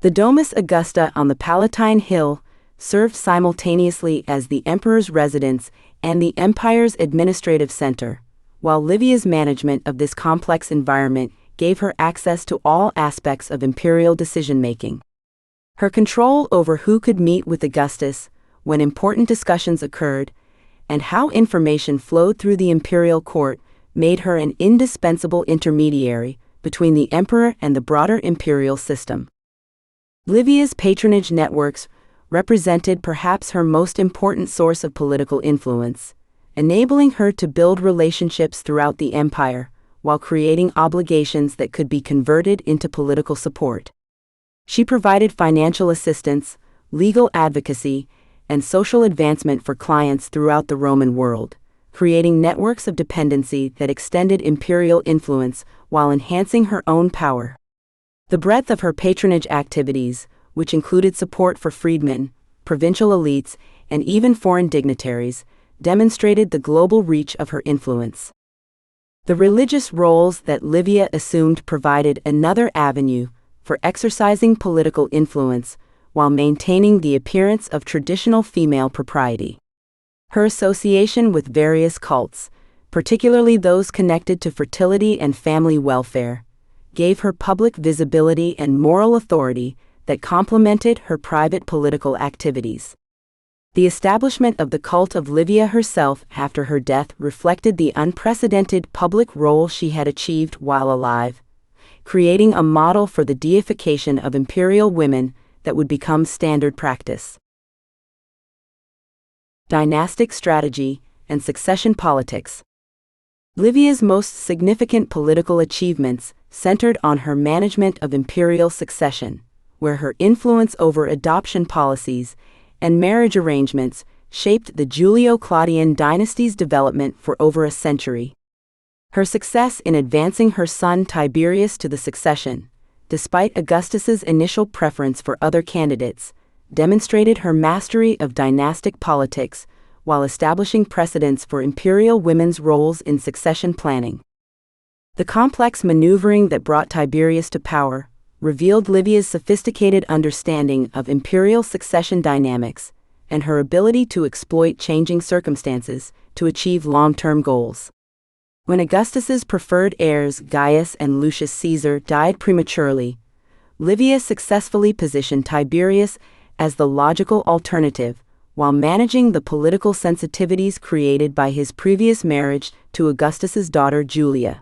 [SPEAKER 1] The Domus Augusta on the Palatine Hill served simultaneously as the emperor's residence and the empire's administrative center, while Livia's management of this complex environment gave her access to all aspects of imperial decision-making. Her control over who could meet with Augustus, when important discussions occurred, and how information flowed through the imperial court made her an indispensable intermediary between the emperor and the broader imperial system. Livia's patronage networks represented perhaps her most important source of political influence, enabling her to build relationships throughout the empire while creating obligations that could be converted into political support. She provided financial assistance, legal advocacy, and social advancement for clients throughout the Roman world, creating networks of dependency that extended imperial influence while enhancing her own power. The breadth of her patronage activities, which included support for freedmen, provincial elites, and even foreign dignitaries, demonstrated the global reach of her influence. The religious roles that Livia assumed provided another avenue for exercising political influence while maintaining the appearance of traditional female propriety. Her association with various cults, particularly those connected to fertility and family welfare, gave her public visibility and moral authority that complemented her private political activities. The establishment of the cult of Livia herself after her death reflected the unprecedented public role she had achieved while alive, creating a model for the deification of imperial women that would become standard practice. Dynastic strategy and succession politics. Livia's most significant political achievements centered on her management of imperial succession, where her influence over adoption policies and marriage arrangements shaped the Julio-Claudian dynasty's development for over a century. Her success in advancing her son Tiberius to the succession, despite Augustus's initial preference for other candidates, demonstrated her mastery of dynastic politics while establishing precedents for imperial women's roles in succession planning. The complex maneuvering that brought Tiberius to power revealed Livia's sophisticated understanding of imperial succession dynamics and her ability to exploit changing circumstances to achieve long-term goals. When Augustus's preferred heirs Gaius and Lucius Caesar died prematurely, Livia successfully positioned Tiberius as the logical alternative while managing the political sensitivities created by his previous marriage to Augustus's daughter Julia.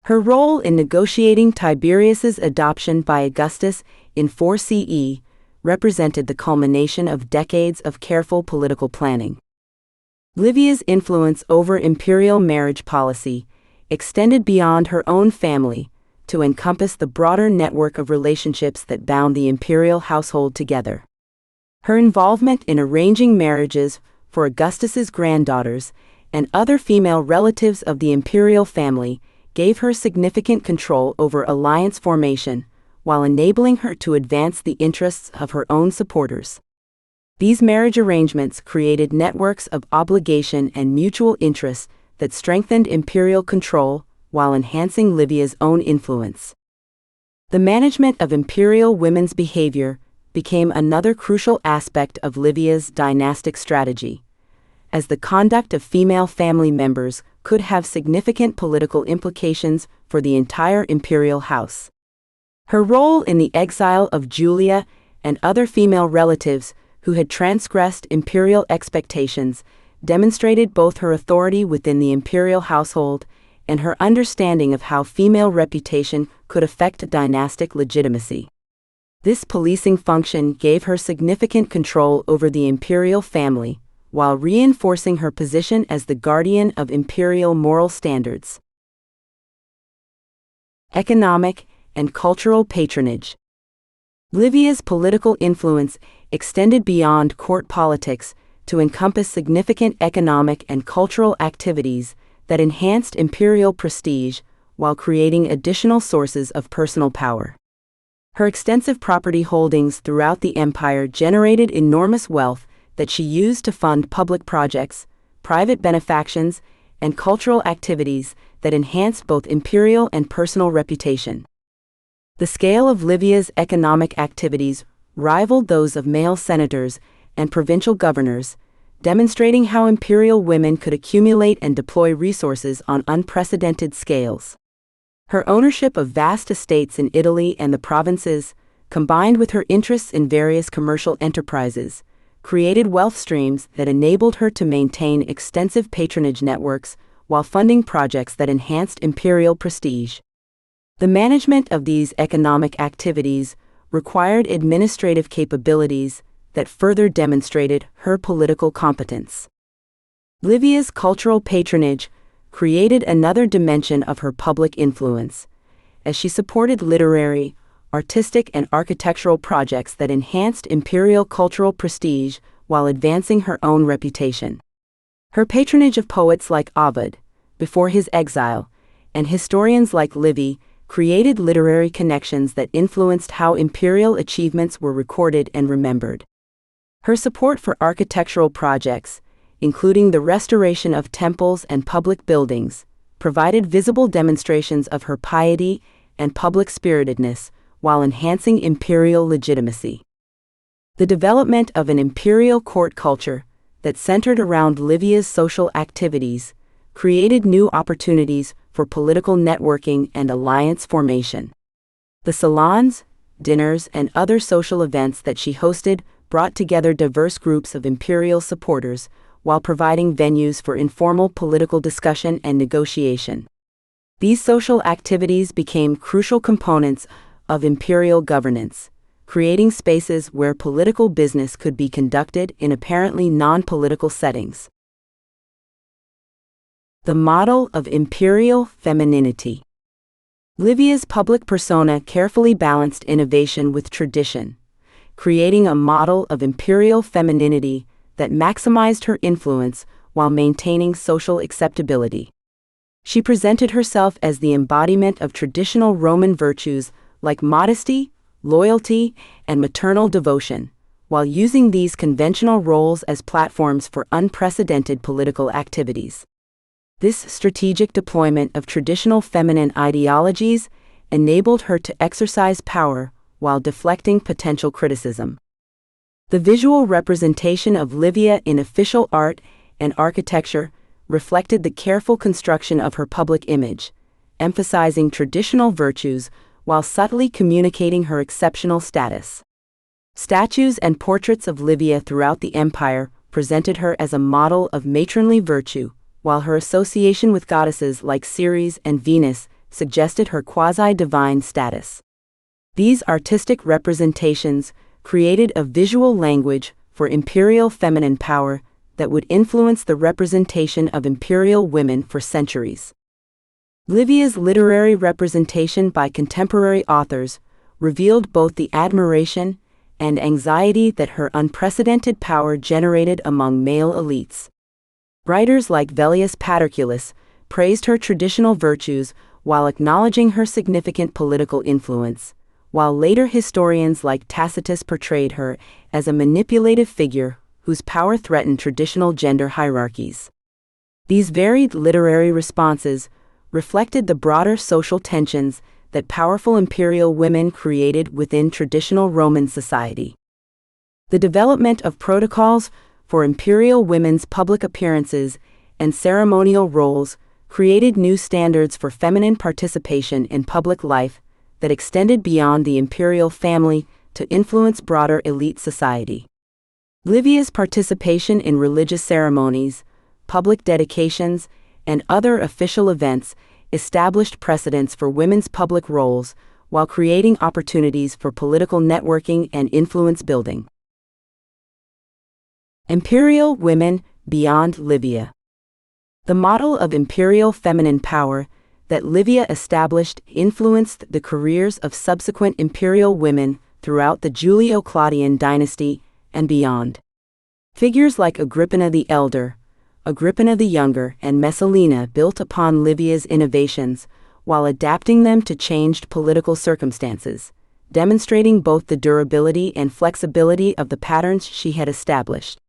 [SPEAKER 1] Her role in negotiating Tiberius's adoption by Augustus in 4 CE represented the culmination of decades of careful political planning. Livia's influence over imperial marriage policy extended beyond her own family to encompass the broader network of relationships that bound the imperial household together. Her involvement in arranging marriages for Augustus's granddaughters and other female relatives of the imperial family gave her significant control over alliance formation, while enabling her to advance the interests of her own supporters. These marriage arrangements created networks of obligation and mutual interest that strengthened imperial control while enhancing Livia's own influence. The management of imperial women's behavior became another crucial aspect of Livia's dynastic strategy, as the conduct of female family members could have significant political implications for the entire imperial house. Her role in the exile of Julia and other female relatives who had transgressed imperial expectations demonstrated both her authority within the imperial household and her understanding of how female reputation could affect dynastic legitimacy. This policing function gave her significant control over the imperial family, while reinforcing her position as the guardian of imperial moral standards. Economic and cultural patronage. Livia's political influence extended beyond court politics to encompass significant economic and cultural activities that enhanced imperial prestige while creating additional sources of personal power. Her extensive property holdings throughout the empire generated enormous wealth that she used to fund public projects, private benefactions, and cultural activities that enhanced both imperial and personal reputation. The scale of Livia's economic activities rivaled those of male senators and provincial governors, demonstrating how imperial women could accumulate and deploy resources on unprecedented scales. Her ownership of vast estates in Italy and the provinces, combined with her interests in various commercial enterprises, created wealth streams that enabled her to maintain extensive patronage networks while funding projects that enhanced imperial prestige. The management of these economic activities required administrative capabilities that further demonstrated her political competence. Livia's cultural patronage created another dimension of her public influence, as she supported literary, artistic, and architectural projects that enhanced imperial cultural prestige while advancing her own reputation. Her patronage of poets like Ovid, before his exile, and historians like Livy created literary connections that influenced how imperial achievements were recorded and remembered. Her support for architectural projects, including the restoration of temples and public buildings, provided visible demonstrations of her piety and public spiritedness while enhancing imperial legitimacy. The development of an imperial court culture that centered around Livia's social activities created new opportunities for political networking and alliance formation. The salons, dinners, and other social events that she hosted brought together diverse groups of imperial supporters while providing venues for informal political discussion and negotiation. These social activities became crucial components of imperial governance, creating spaces where political business could be conducted in apparently non-political settings. The model of imperial femininity. Livia's public persona carefully balanced innovation with tradition, creating a model of imperial femininity that maximized her influence while maintaining social acceptability. She presented herself as the embodiment of traditional Roman virtues like modesty, loyalty, and maternal devotion, while using these conventional roles as platforms for unprecedented political activities. This strategic deployment of traditional feminine ideologies enabled her to exercise power while deflecting potential criticism. The visual representation of Livia in official art and architecture reflected the careful construction of her public image, emphasizing traditional virtues while subtly communicating her exceptional status. Statues and portraits of Livia throughout the empire presented her as a model of matronly virtue, while her association with goddesses like Ceres and Venus suggested her quasi-divine status. These artistic representations created a visual language for imperial feminine power that would influence the representation of imperial women for centuries. Livia's literary representation by contemporary authors revealed both the admiration and anxiety that her unprecedented power generated among male elites. Writers like Velleius Paterculus praised her traditional virtues while acknowledging her significant political influence, while later historians like Tacitus portrayed her as a manipulative figure whose power threatened traditional gender hierarchies. These varied literary responses reflected the broader social tensions that powerful imperial women created within traditional Roman society. The development of protocols for imperial women's public appearances and ceremonial roles created new standards for feminine participation in public life that extended beyond the imperial family to influence broader elite society. Livia's participation in religious ceremonies, public dedications, and other official events established precedents for women's public roles while creating opportunities for political networking and influence building. Imperial women beyond Livia. The model of imperial feminine power that Livia established influenced the careers of subsequent imperial women throughout the Julio-Claudian dynasty and beyond. Figures like Agrippina the Elder, Agrippina the Younger, and Messalina built upon Livia's innovations while adapting them to changed political circumstances, demonstrating both the durability and flexibility of the patterns she had established.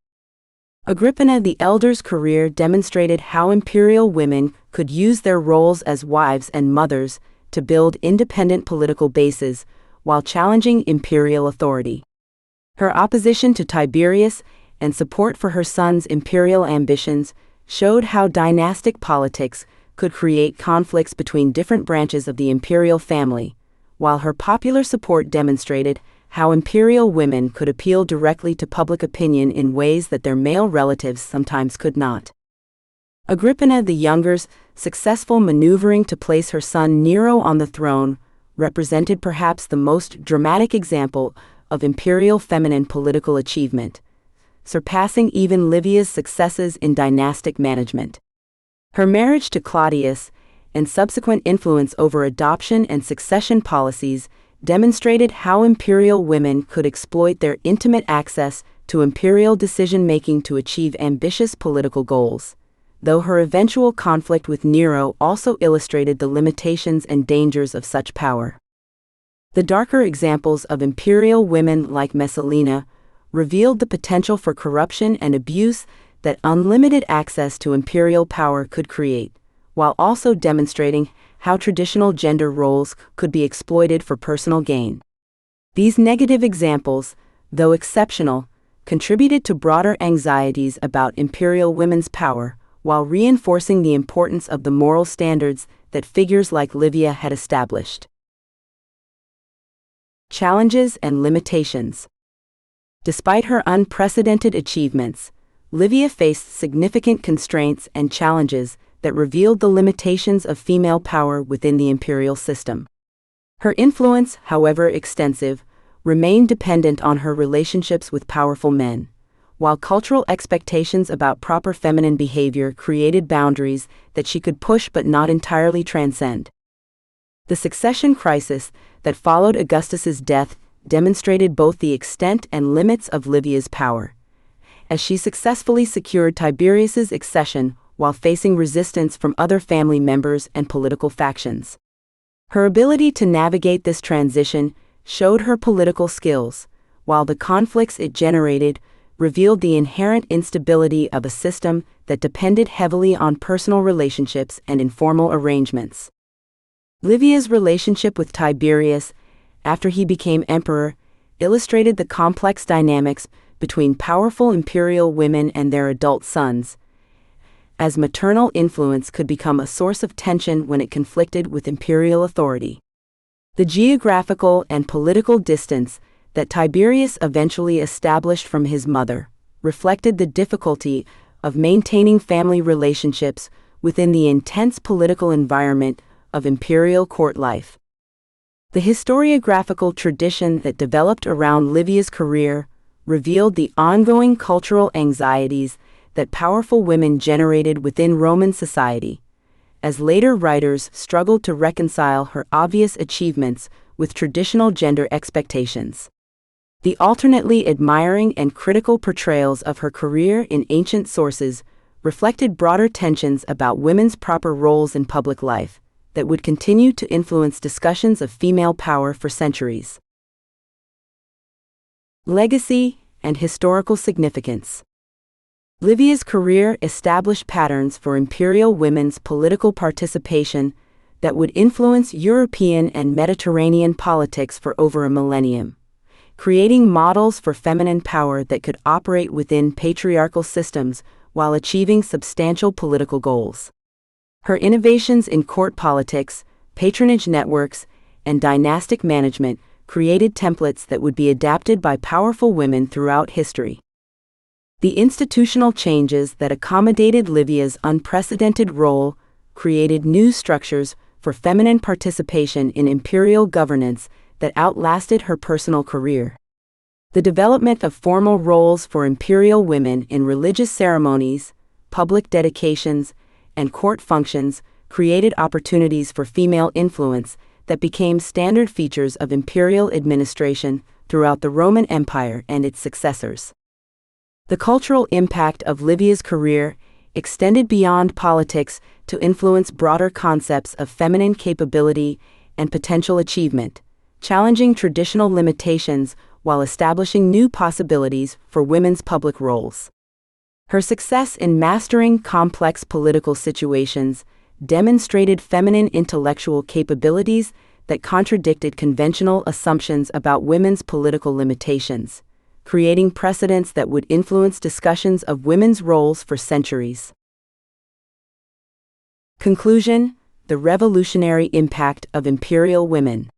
[SPEAKER 1] Agrippina the Elder's career demonstrated how imperial women could use their roles as wives and mothers to build independent political bases while challenging imperial authority. Her opposition to Tiberius and support for her son's imperial ambitions showed how dynastic politics could create conflicts between different branches of the imperial family, while her popular support demonstrated how imperial women could appeal directly to public opinion in ways that their male relatives sometimes could not. Agrippina the Younger's successful maneuvering to place her son Nero on the throne represented perhaps the most dramatic example of imperial feminine political achievement, surpassing even Livia's successes in dynastic management. Her marriage to Claudius and subsequent influence over adoption and succession policies demonstrated how imperial women could exploit their intimate access to imperial decision-making to achieve ambitious political goals, though her eventual conflict with Nero also illustrated the limitations and dangers of such power. The darker examples of imperial women like Messalina revealed the potential for corruption and abuse that unlimited access to imperial power could create, while also demonstrating how traditional gender roles could be exploited for personal gain. These negative examples, though exceptional, contributed to broader anxieties about imperial women's power, while reinforcing the importance of the moral standards that figures like Livia had established. Challenges and limitations. Despite her unprecedented achievements, Livia faced significant constraints and challenges that revealed the limitations of female power within the imperial system. Her influence, however extensive, remained dependent on her relationships with powerful men, while cultural expectations about proper feminine behavior created boundaries that she could push but not entirely transcend. The succession crisis that followed Augustus's death demonstrated both the extent and limits of Livia's power, as she successfully secured Tiberius's accession while facing resistance from other family members and political factions. Her ability to navigate this transition showed her political skills, while the conflicts it generated revealed the inherent instability of a system that depended heavily on personal relationships and informal arrangements. Livia's relationship with Tiberius, after he became emperor, illustrated the complex dynamics between powerful imperial women and their adult sons, as maternal influence could become a source of tension when it conflicted with imperial authority. The geographical and political distance that Tiberius eventually established from his mother reflected the difficulty of maintaining family relationships within the intense political environment of imperial court life. The historiographical tradition that developed around Livia's career revealed the ongoing cultural anxieties that powerful women generated within Roman society, as later writers struggled to reconcile her obvious achievements with traditional gender expectations. The alternately admiring and critical portrayals of her career in ancient sources reflected broader tensions about women's proper roles in public life that would continue to influence discussions of female power for centuries. Legacy and historical significance. Livia's career established patterns for imperial women's political participation that would influence European and Mediterranean politics for over a millennium, creating models for feminine power that could operate within patriarchal systems while achieving substantial political goals. Her innovations in court politics, patronage networks, and dynastic management created templates that would be adapted by powerful women throughout history. The institutional changes that accommodated Livia's unprecedented role created new structures for feminine participation in imperial governance that outlasted her personal career. The development of formal roles for imperial women in religious ceremonies, public dedications, and court functions created opportunities for female influence that became standard features of imperial administration throughout the Roman Empire and its successors. The cultural impact of Livia's career extended beyond politics to influence broader concepts of feminine capability and potential achievement, challenging traditional limitations while establishing new possibilities for women's public roles. Her success in mastering complex political situations demonstrated feminine intellectual capabilities that contradicted conventional assumptions about women's political limitations, creating precedents that would influence discussions of women's roles for centuries. Conclusion: the revolutionary impact of imperial women.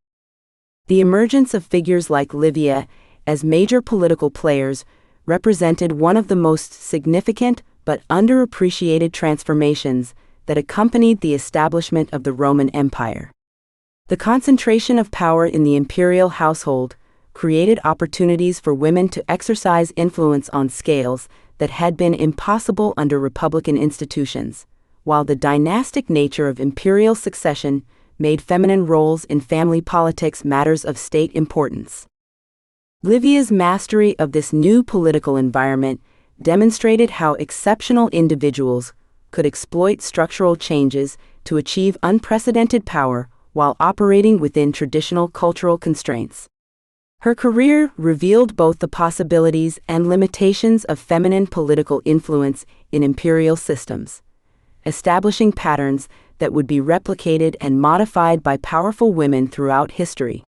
[SPEAKER 1] The emergence of figures like Livia as major political players represented one of the most significant but underappreciated transformations that accompanied the establishment of the Roman Empire. The concentration of power in the imperial household created opportunities for women to exercise influence on scales that had been impossible under republican institutions, while the dynastic nature of imperial succession made feminine roles in family politics matters of state importance. Livia's mastery of this new political environment demonstrated how exceptional individuals could exploit structural changes to achieve unprecedented power while operating within traditional cultural constraints. Her career revealed both the possibilities and limitations of feminine political influence in imperial systems, establishing patterns that would be replicated and modified by powerful women throughout history.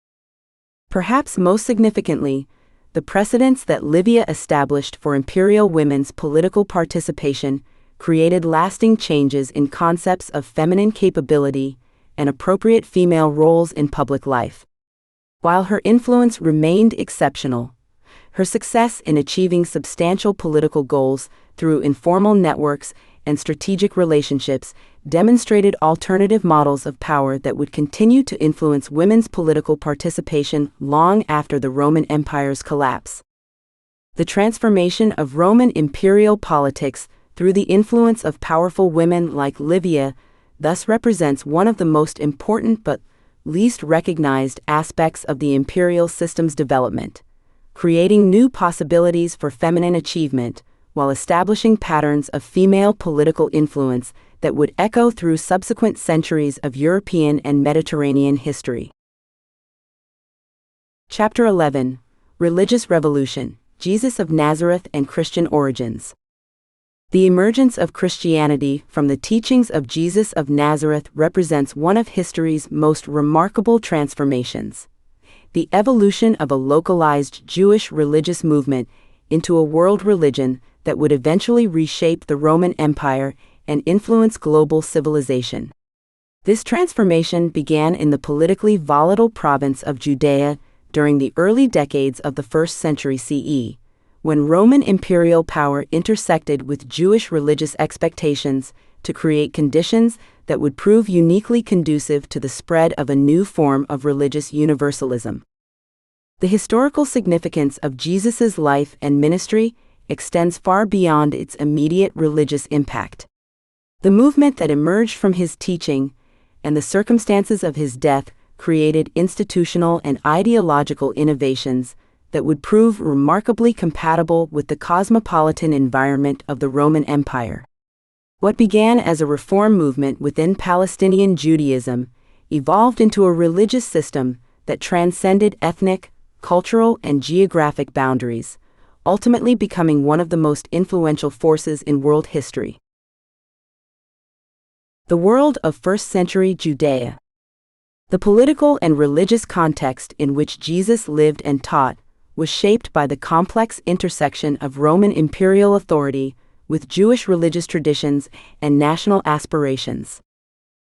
[SPEAKER 1] Perhaps most significantly, the precedents that Livia established for imperial women's political participation created lasting changes in concepts of feminine capability and appropriate female roles in public life. While her influence remained exceptional, her success in achieving substantial political goals through informal networks and strategic relationships demonstrated alternative models of power that would continue to influence women's political participation long after the Roman Empire's collapse. The transformation of Roman imperial politics through the influence of powerful women like Livia thus represents one of the most important but least recognized aspects of the imperial system's development, creating new possibilities for feminine achievement while establishing patterns of female political influence that would echo through subsequent centuries of European and Mediterranean history. Chapter 11: Religious Revolution, Jesus of Nazareth and Christian Origins. The emergence of Christianity from the teachings of Jesus of Nazareth represents one of history's most remarkable transformations. The evolution of a localized Jewish religious movement into a world religion that would eventually reshape the Roman Empire and influence global civilization. This transformation began in the politically volatile province of Judea during the early decades of the 1st century CE, when Roman imperial power intersected with Jewish religious expectations to create conditions that would prove uniquely conducive to the spread of a new form of religious universalism. The historical significance of Jesus' life and ministry extends far beyond its immediate religious impact. The movement that emerged from his teaching and the circumstances of his death created institutional and ideological innovations that would prove remarkably compatible with the cosmopolitan environment of the Roman Empire. What began as a reform movement within Palestinian Judaism evolved into a religious system that transcended ethnic, cultural, and geographic boundaries, ultimately becoming one of the most influential forces in world history. The world of 1st century Judea. The political and religious context in which Jesus lived and taught was shaped by the complex intersection of Roman imperial authority with Jewish religious traditions and national aspirations.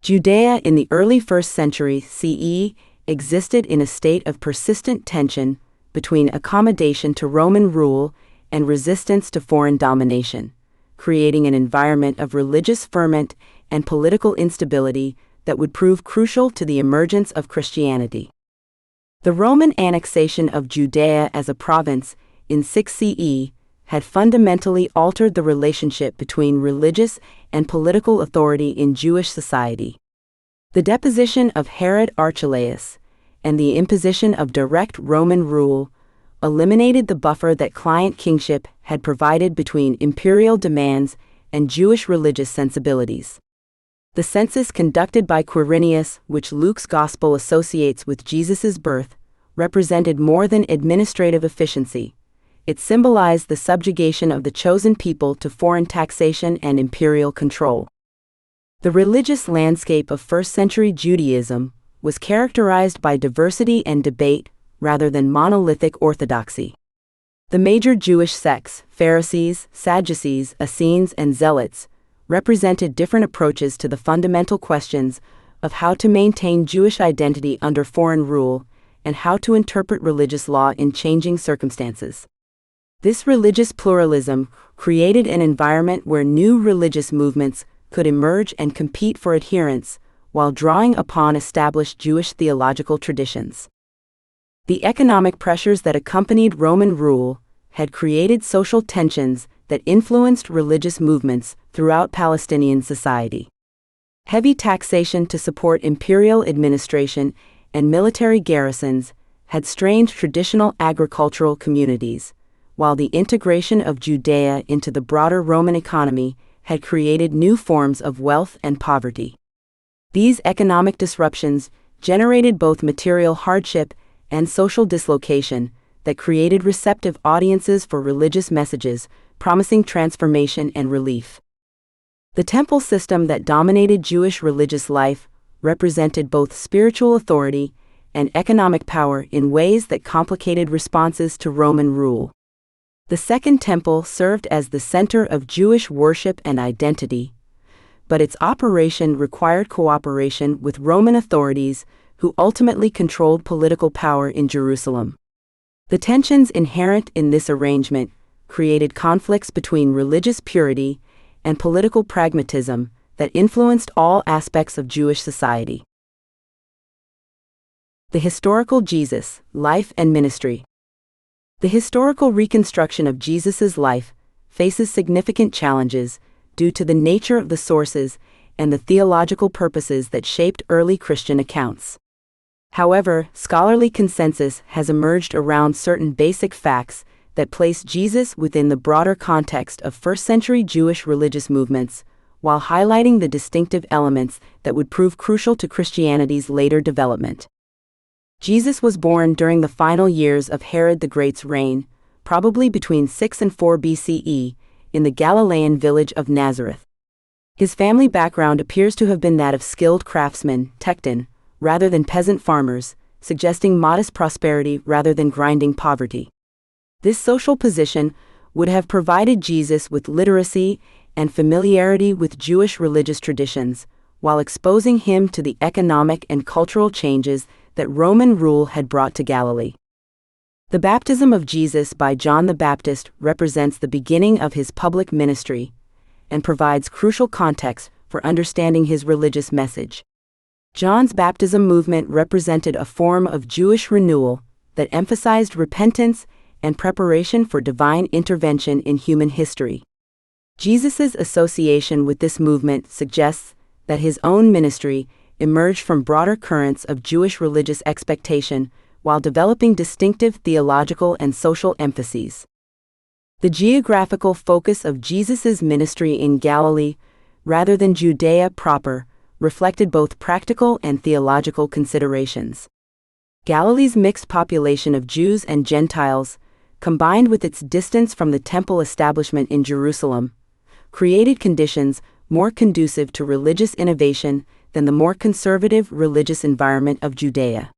[SPEAKER 1] Judea in the early 1st century CE existed in a state of persistent tension between accommodation to Roman rule and resistance to foreign domination, creating an environment of religious ferment and political instability that would prove crucial to the emergence of Christianity. The Roman annexation of Judea as a province in 6 CE had fundamentally altered the relationship between religious and political authority in Jewish society. The deposition of Herod Archelaus and the imposition of direct Roman rule eliminated the buffer that client kingship had provided between imperial demands and Jewish religious sensibilities. The census conducted by Quirinius, which Luke's Gospel associates with Jesus' birth, represented more than administrative efficiency. It symbolized the subjugation of the chosen people to foreign taxation and imperial control. The religious landscape of 1st century Judaism was characterized by diversity and debate rather than monolithic orthodoxy. The major Jewish sects, Pharisees, Sadducees, Essenes, and Zealots, represented different approaches to the fundamental questions of how to maintain Jewish identity under foreign rule and how to interpret religious law in changing circumstances. This religious pluralism created an environment where new religious movements could emerge and compete for adherents while drawing upon established Jewish theological traditions. The economic pressures that accompanied Roman rule had created social tensions that influenced religious movements throughout Palestinian society. Heavy taxation to support imperial administration and military garrisons had strained traditional agricultural communities, while the integration of Judea into the broader Roman economy had created new forms of wealth and poverty. These economic disruptions generated both material hardship and social dislocation that created receptive audiences for religious messages, promising transformation and relief. The temple system that dominated Jewish religious life represented both spiritual authority and economic power in ways that complicated responses to Roman rule. The Second Temple served as the center of Jewish worship and identity, but its operation required cooperation with Roman authorities who ultimately controlled political power in Jerusalem. The tensions inherent in this arrangement created conflicts between religious purity and political pragmatism that influenced all aspects of Jewish society. The historical Jesus, life and ministry. The historical reconstruction of Jesus' life faces significant challenges due to the nature of the sources and the theological purposes that shaped early Christian accounts. However, scholarly consensus has emerged around certain basic facts that place Jesus within the broader context of 1st century Jewish religious movements, while highlighting the distinctive elements that would prove crucial to Christianity's later development. Jesus was born during the final years of Herod the Great's reign, probably between 6 and 4 BCE, in the Galilean village of Nazareth. His family background appears to have been that of skilled craftsmen, tekton, rather than peasant farmers, suggesting modest prosperity rather than grinding poverty. This social position would have provided Jesus with literacy and familiarity with Jewish religious traditions, while exposing him to the economic and cultural changes that Roman rule had brought to Galilee. The baptism of Jesus by John the Baptist represents the beginning of his public ministry and provides crucial context for understanding his religious message. John's baptism movement represented a form of Jewish renewal that emphasized repentance and preparation for divine intervention in human history. Jesus' association with this movement suggests that his own ministry emerged from broader currents of Jewish religious expectation while developing distinctive theological and social emphases. The geographical focus of Jesus' ministry in Galilee, rather than Judea proper, reflected both practical and theological considerations. Galilee's mixed population of Jews and Gentiles, combined with its distance from the temple establishment in Jerusalem, created conditions more conducive to religious innovation than the more conservative religious environment of Judea.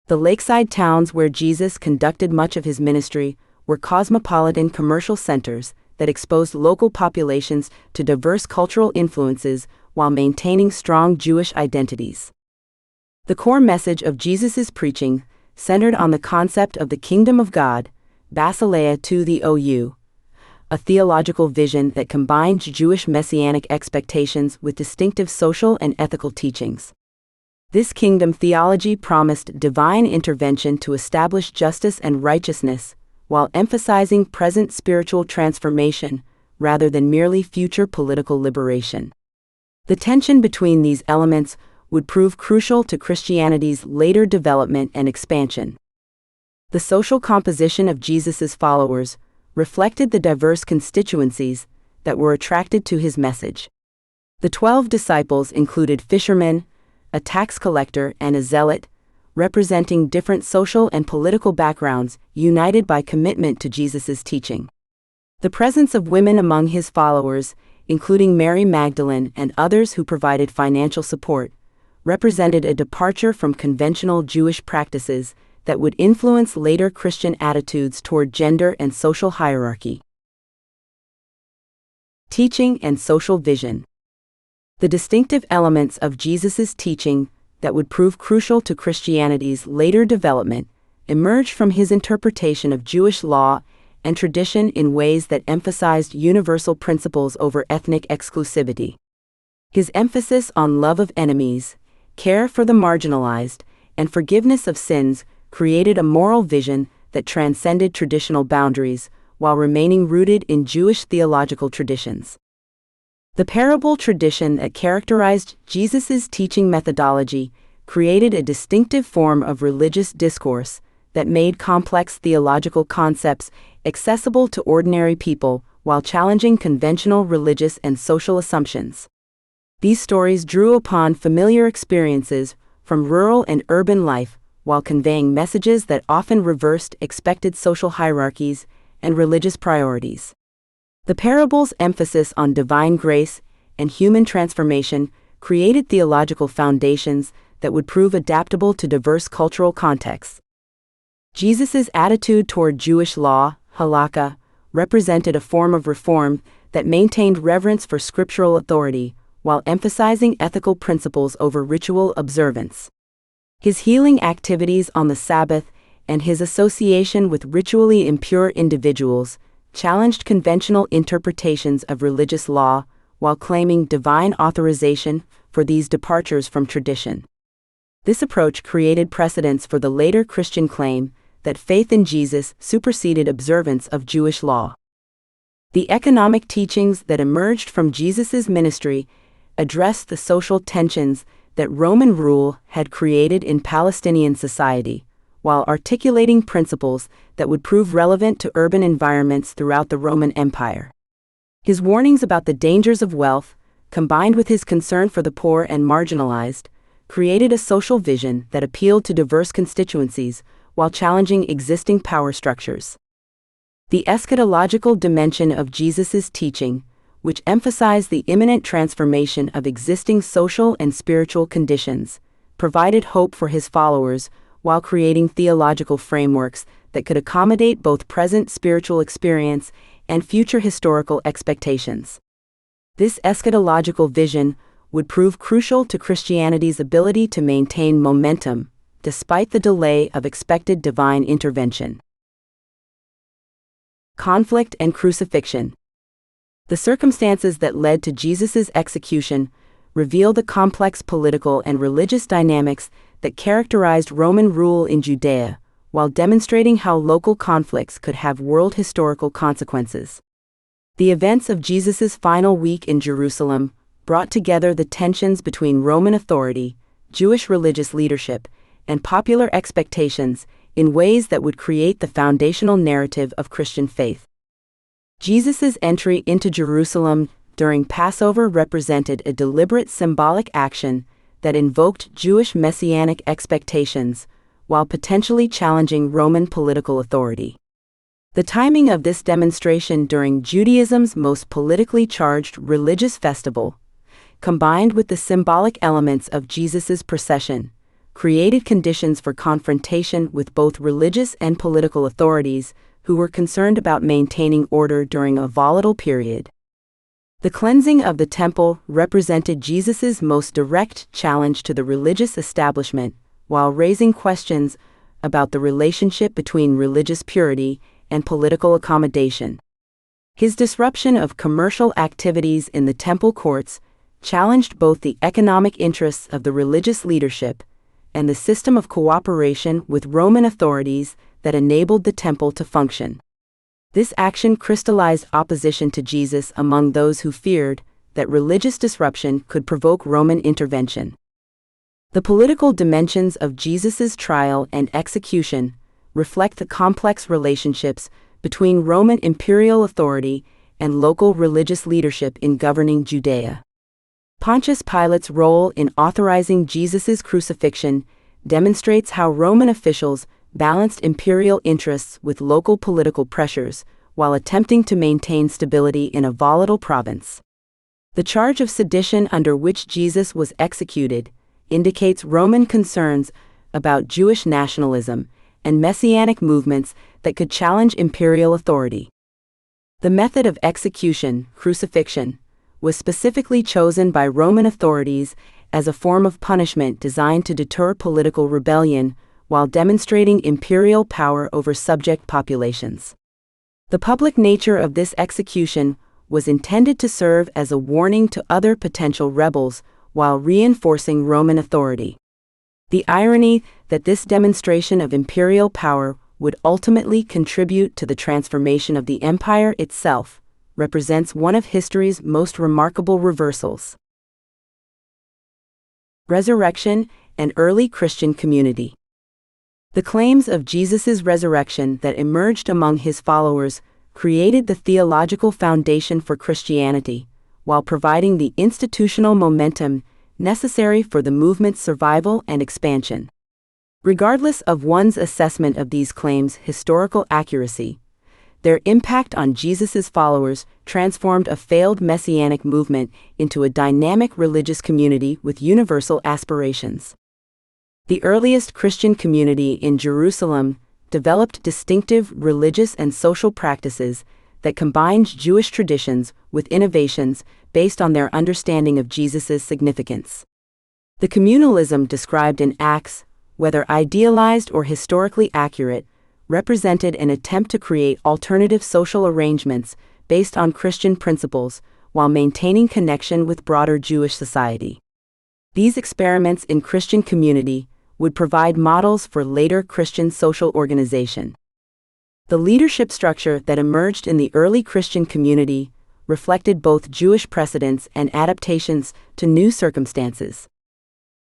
[SPEAKER 1] The lakeside towns where Jesus conducted much of his ministry were cosmopolitan commercial centers that exposed local populations to diverse cultural influences while maintaining strong Jewish identities. The core message of Jesus' preaching centered on the concept of the kingdom of God, Basileia to the OU, a theological vision that combined Jewish messianic expectations with distinctive social and ethical teachings. This kingdom theology promised divine intervention to establish justice and righteousness, while emphasizing present spiritual transformation rather than merely future political liberation. The tension between these elements would prove crucial to Christianity's later development and expansion. The social composition of Jesus' followers reflected the diverse constituencies that were attracted to his message. The 12 disciples included fishermen, a tax collector, and a zealot, representing different social and political backgrounds united by commitment to Jesus' teaching. The presence of women among his followers, including Mary Magdalene and others who provided financial support, represented a departure from conventional Jewish practices that would influence later Christian attitudes toward gender and social hierarchy. Teaching and social vision. The distinctive elements of Jesus' teaching that would prove crucial to Christianity's later development emerged from his interpretation of Jewish law and tradition in ways that emphasized universal principles over ethnic exclusivity. His emphasis on love of enemies, care for the marginalized, and forgiveness of sins created a moral vision that transcended traditional boundaries while remaining rooted in Jewish theological traditions. The parable tradition that characterized Jesus' teaching methodology created a distinctive form of religious discourse that made complex theological concepts accessible to ordinary people while challenging conventional religious and social assumptions. These stories drew upon familiar experiences from rural and urban life while conveying messages that often reversed expected social hierarchies and religious priorities. The parable's emphasis on divine grace and human transformation created theological foundations that would prove adaptable to diverse cultural contexts. Jesus' attitude toward Jewish law, halakha, represented a form of reform that maintained reverence for scriptural authority while emphasizing ethical principles over ritual observance. His healing activities on the Sabbath and his association with ritually impure individuals challenged conventional interpretations of religious law while claiming divine authorization for these departures from tradition. This approach created precedents for the later Christian claim that faith in Jesus superseded observance of Jewish law. The economic teachings that emerged from Jesus' ministry addressed the social tensions that Roman rule had created in Palestinian society, while articulating principles that would prove relevant to urban environments throughout the Roman Empire. His warnings about the dangers of wealth, combined with his concern for the poor and marginalized, created a social vision that appealed to diverse constituencies while challenging existing power structures. The eschatological dimension of Jesus' teaching, which emphasized the imminent transformation of existing social and spiritual conditions, provided hope for his followers while creating theological frameworks that could accommodate both present spiritual experience and future historical expectations. This eschatological vision would prove crucial to Christianity's ability to maintain momentum, despite the delay of expected divine intervention. Conflict and crucifixion. The circumstances that led to Jesus' execution reveal the complex political and religious dynamics that characterized Roman rule in Judea, while demonstrating how local conflicts could have world historical consequences. The events of Jesus' final week in Jerusalem brought together the tensions between Roman authority, Jewish religious leadership, and popular expectations in ways that would create the foundational narrative of Christian faith. Jesus' entry into Jerusalem during Passover represented a deliberate symbolic action that invoked Jewish messianic expectations while potentially challenging Roman political authority. The timing of this demonstration during Judaism's most politically charged religious festival, combined with the symbolic elements of Jesus' procession, created conditions for confrontation with both religious and political authorities who were concerned about maintaining order during a volatile period. The cleansing of the temple represented Jesus' most direct challenge to the religious establishment, while raising questions about the relationship between religious purity and political accommodation. His disruption of commercial activities in the temple courts challenged both the economic interests of the religious leadership and the system of cooperation with Roman authorities that enabled the temple to function. This action crystallized opposition to Jesus among those who feared that religious disruption could provoke Roman intervention. The political dimensions of Jesus' trial and execution reflect the complex relationships between Roman imperial authority and local religious leadership in governing Judea. Pontius Pilate's role in authorizing Jesus' crucifixion demonstrates how Roman officials balanced imperial interests with local political pressures while attempting to maintain stability in a volatile province. The charge of sedition under which Jesus was executed indicates Roman concerns about Jewish nationalism and messianic movements that could challenge imperial authority. The method of execution, crucifixion, was specifically chosen by Roman authorities as a form of punishment designed to deter political rebellion while demonstrating imperial power over subject populations. The public nature of this execution was intended to serve as a warning to other potential rebels while reinforcing Roman authority. The irony that this demonstration of imperial power would ultimately contribute to the transformation of the empire itself represents one of history's most remarkable reversals. Resurrection and early Christian community. The claims of Jesus' resurrection that emerged among his followers created the theological foundation for Christianity, while providing the institutional momentum necessary for the movement's survival and expansion. Regardless of one's assessment of these claims' historical accuracy, their impact on Jesus' followers transformed a failed messianic movement into a dynamic religious community with universal aspirations. The earliest Christian community in Jerusalem developed distinctive religious and social practices that combined Jewish traditions with innovations based on their understanding of Jesus' significance. The communalism described in Acts, whether idealized or historically accurate, represented an attempt to create alternative social arrangements based on Christian principles while maintaining connection with broader Jewish society. These experiments in Christian community would provide models for later Christian social organization. The leadership structure that emerged in the early Christian community reflected both Jewish precedents and adaptations to new circumstances.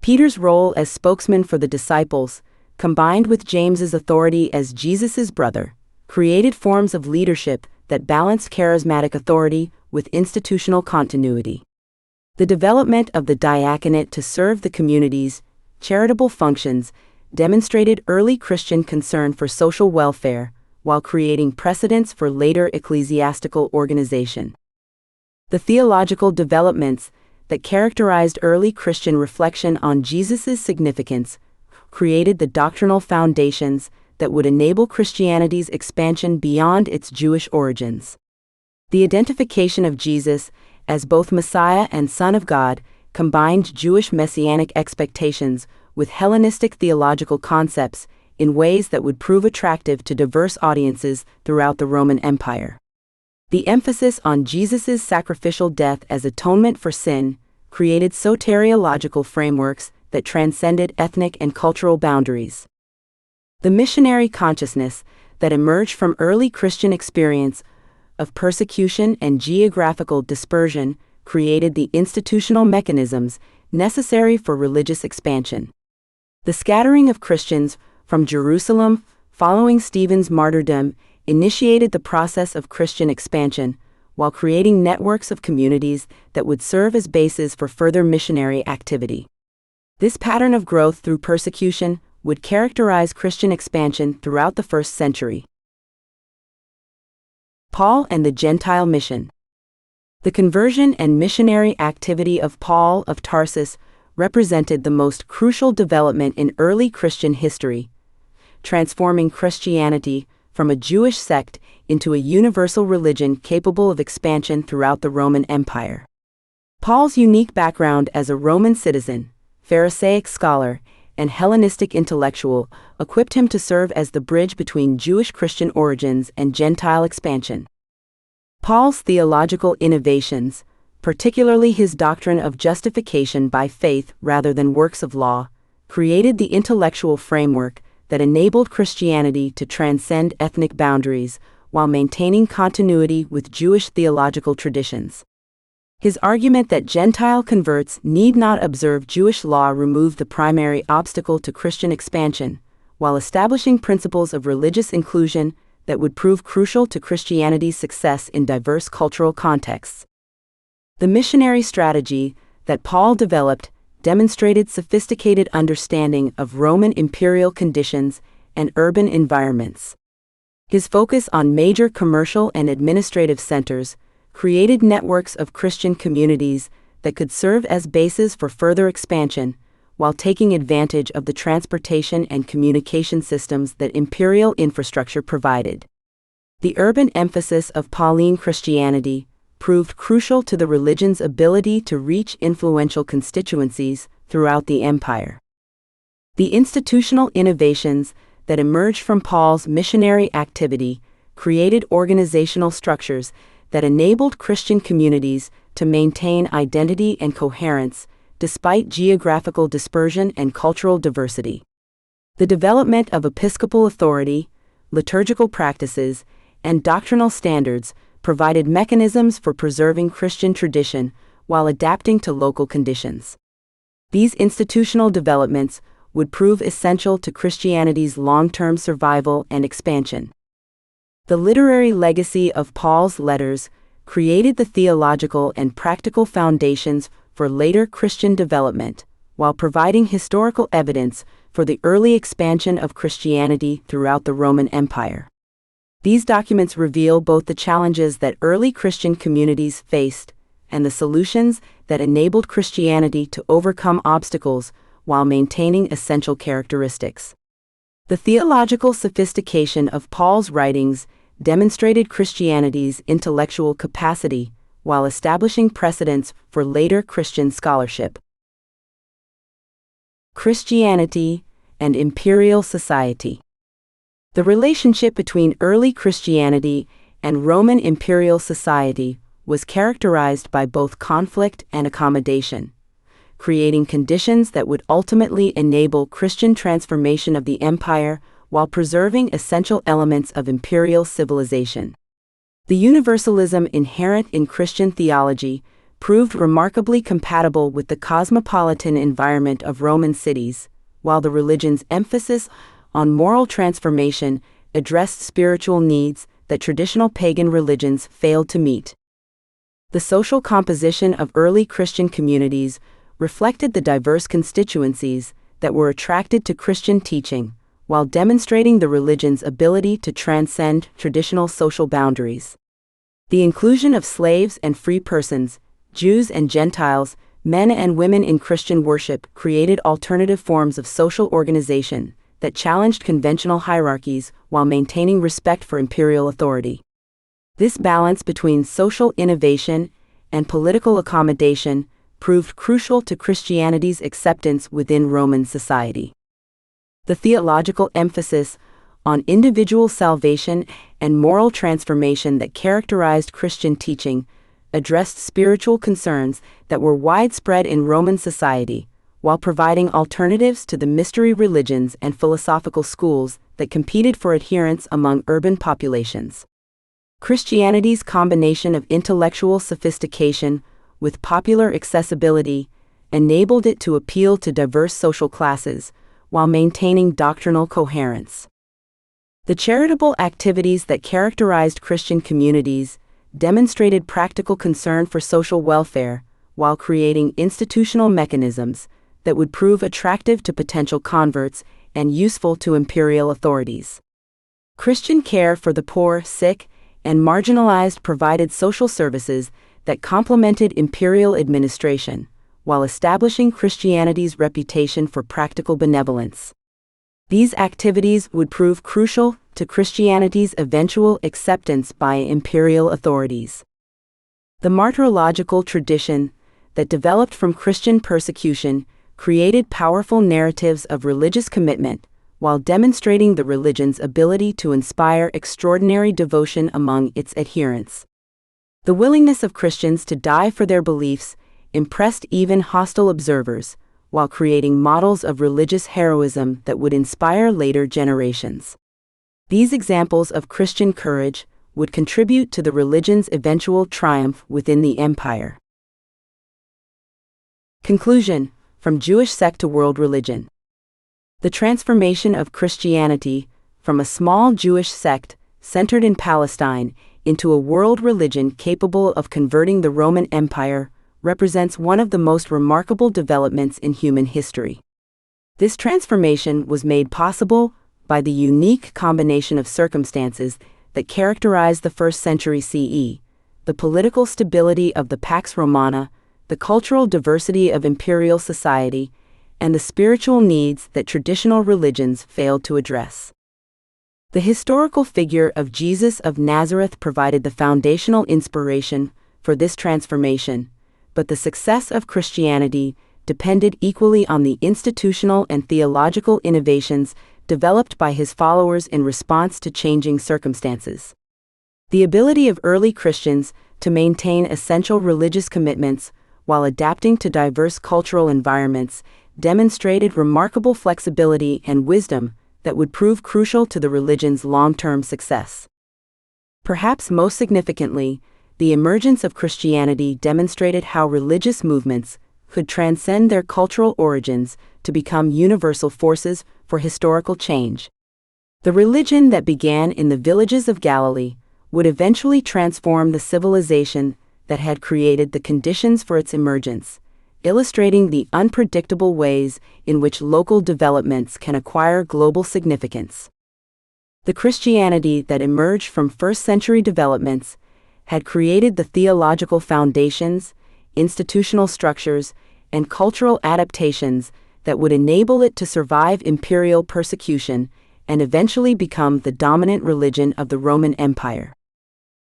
[SPEAKER 1] Peter's role as spokesman for the disciples, combined with James's authority as Jesus' brother, created forms of leadership that balanced charismatic authority with institutional continuity. The development of the diaconate to serve the community's charitable functions demonstrated early Christian concern for social welfare while creating precedents for later ecclesiastical organization. The theological developments that characterized early Christian reflection on Jesus' significance created the doctrinal foundations that would enable Christianity's expansion beyond its Jewish origins. The identification of Jesus as both Messiah and Son of God combined Jewish messianic expectations with Hellenistic theological concepts in ways that would prove attractive to diverse audiences throughout the Roman Empire. The emphasis on Jesus' sacrificial death as atonement for sin created soteriological frameworks that transcended ethnic and cultural boundaries. The missionary consciousness that emerged from early Christian experience of persecution and geographical dispersion created the institutional mechanisms necessary for religious expansion. The scattering of Christians from Jerusalem following Stephen's martyrdom initiated the process of Christian expansion, while creating networks of communities that would serve as bases for further missionary activity. This pattern of growth through persecution would characterize Christian expansion throughout the first century. Paul and the Gentile mission. The conversion and missionary activity of Paul of Tarsus represented the most crucial development in early Christian history, transforming Christianity from a Jewish sect into a universal religion capable of expansion throughout the Roman Empire. Paul's unique background as a Roman citizen, Pharisaic scholar, and Hellenistic intellectual equipped him to serve as the bridge between Jewish Christian origins and Gentile expansion. Paul's theological innovations, particularly his doctrine of justification by faith rather than works of law, created the intellectual framework that enabled Christianity to transcend ethnic boundaries while maintaining continuity with Jewish theological traditions. His argument that Gentile converts need not observe Jewish law removed the primary obstacle to Christian expansion, while establishing principles of religious inclusion that would prove crucial to Christianity's success in diverse cultural contexts. The missionary strategy that Paul developed demonstrated sophisticated understanding of Roman imperial conditions and urban environments. His focus on major commercial and administrative centers created networks of Christian communities that could serve as bases for further expansion, while taking advantage of the transportation and communication systems that imperial infrastructure provided. The urban emphasis of Pauline Christianity proved crucial to the religion's ability to reach influential constituencies throughout the empire. The institutional innovations that emerged from Paul's missionary activity created organizational structures that enabled Christian communities to maintain identity and coherence despite geographical dispersion and cultural diversity. The development of episcopal authority, liturgical practices, and doctrinal standards provided mechanisms for preserving Christian tradition while adapting to local conditions. These institutional developments would prove essential to Christianity's long-term survival and expansion. The literary legacy of Paul's letters created the theological and practical foundations for later Christian development, while providing historical evidence for the early expansion of Christianity throughout the Roman Empire. These documents reveal both the challenges that early Christian communities faced and the solutions that enabled Christianity to overcome obstacles while maintaining essential characteristics. The theological sophistication of Paul's writings demonstrated Christianity's intellectual capacity while establishing precedents for later Christian scholarship. Christianity and imperial society. The relationship between early Christianity and Roman imperial society was characterized by both conflict and accommodation, creating conditions that would ultimately enable Christian transformation of the empire while preserving essential elements of imperial civilization. The universalism inherent in Christian theology proved remarkably compatible with the cosmopolitan environment of Roman cities, while the religion's emphasis on moral transformation addressed spiritual needs that traditional pagan religions failed to meet. The social composition of early Christian communities reflected the diverse constituencies that were attracted to Christian teaching, while demonstrating the religion's ability to transcend traditional social boundaries. The inclusion of slaves and free persons, Jews and Gentiles, men and women in Christian worship created alternative forms of social organization that challenged conventional hierarchies while maintaining respect for imperial authority. This balance between social innovation and political accommodation proved crucial to Christianity's acceptance within Roman society. The theological emphasis on individual salvation and moral transformation that characterized Christian teaching addressed spiritual concerns that were widespread in Roman society, while providing alternatives to the mystery religions and philosophical schools that competed for adherence among urban populations. Christianity's combination of intellectual sophistication with popular accessibility enabled it to appeal to diverse social classes while maintaining doctrinal coherence. The charitable activities that characterized Christian communities demonstrated practical concern for social welfare while creating institutional mechanisms that would prove attractive to potential converts and useful to imperial authorities. Christian care for the poor, sick, and marginalized provided social services that complemented imperial administration, while establishing Christianity's reputation for practical benevolence. These activities would prove crucial to Christianity's eventual acceptance by imperial authorities. The martyrological tradition that developed from Christian persecution created powerful narratives of religious commitment, while demonstrating the religion's ability to inspire extraordinary devotion among its adherents. The willingness of Christians to die for their beliefs impressed even hostile observers, while creating models of religious heroism that would inspire later generations. These examples of Christian courage would contribute to the religion's eventual triumph within the empire. Conclusion: from Jewish sect to world religion. The transformation of Christianity from a small Jewish sect centered in Palestine into a world religion capable of converting the Roman Empire represents one of the most remarkable developments in human history. This transformation was made possible by the unique combination of circumstances that characterized the 1st century CE, the political stability of the Pax Romana, the cultural diversity of imperial society, and the spiritual needs that traditional religions failed to address. The historical figure of Jesus of Nazareth provided the foundational inspiration for this transformation, but the success of Christianity depended equally on the institutional and theological innovations developed by his followers in response to changing circumstances. The ability of early Christians to maintain essential religious commitments while adapting to diverse cultural environments demonstrated remarkable flexibility and wisdom that would prove crucial to the religion's long-term success. Perhaps most significantly, the emergence of Christianity demonstrated how religious movements could transcend their cultural origins to become universal forces for historical change. The religion that began in the villages of Galilee would eventually transform the civilization that had created the conditions for its emergence, illustrating the unpredictable ways in which local developments can acquire global significance. The Christianity that emerged from 1st century developments had created the theological foundations, institutional structures, and cultural adaptations that would enable it to survive imperial persecution and eventually become the dominant religion of the Roman Empire.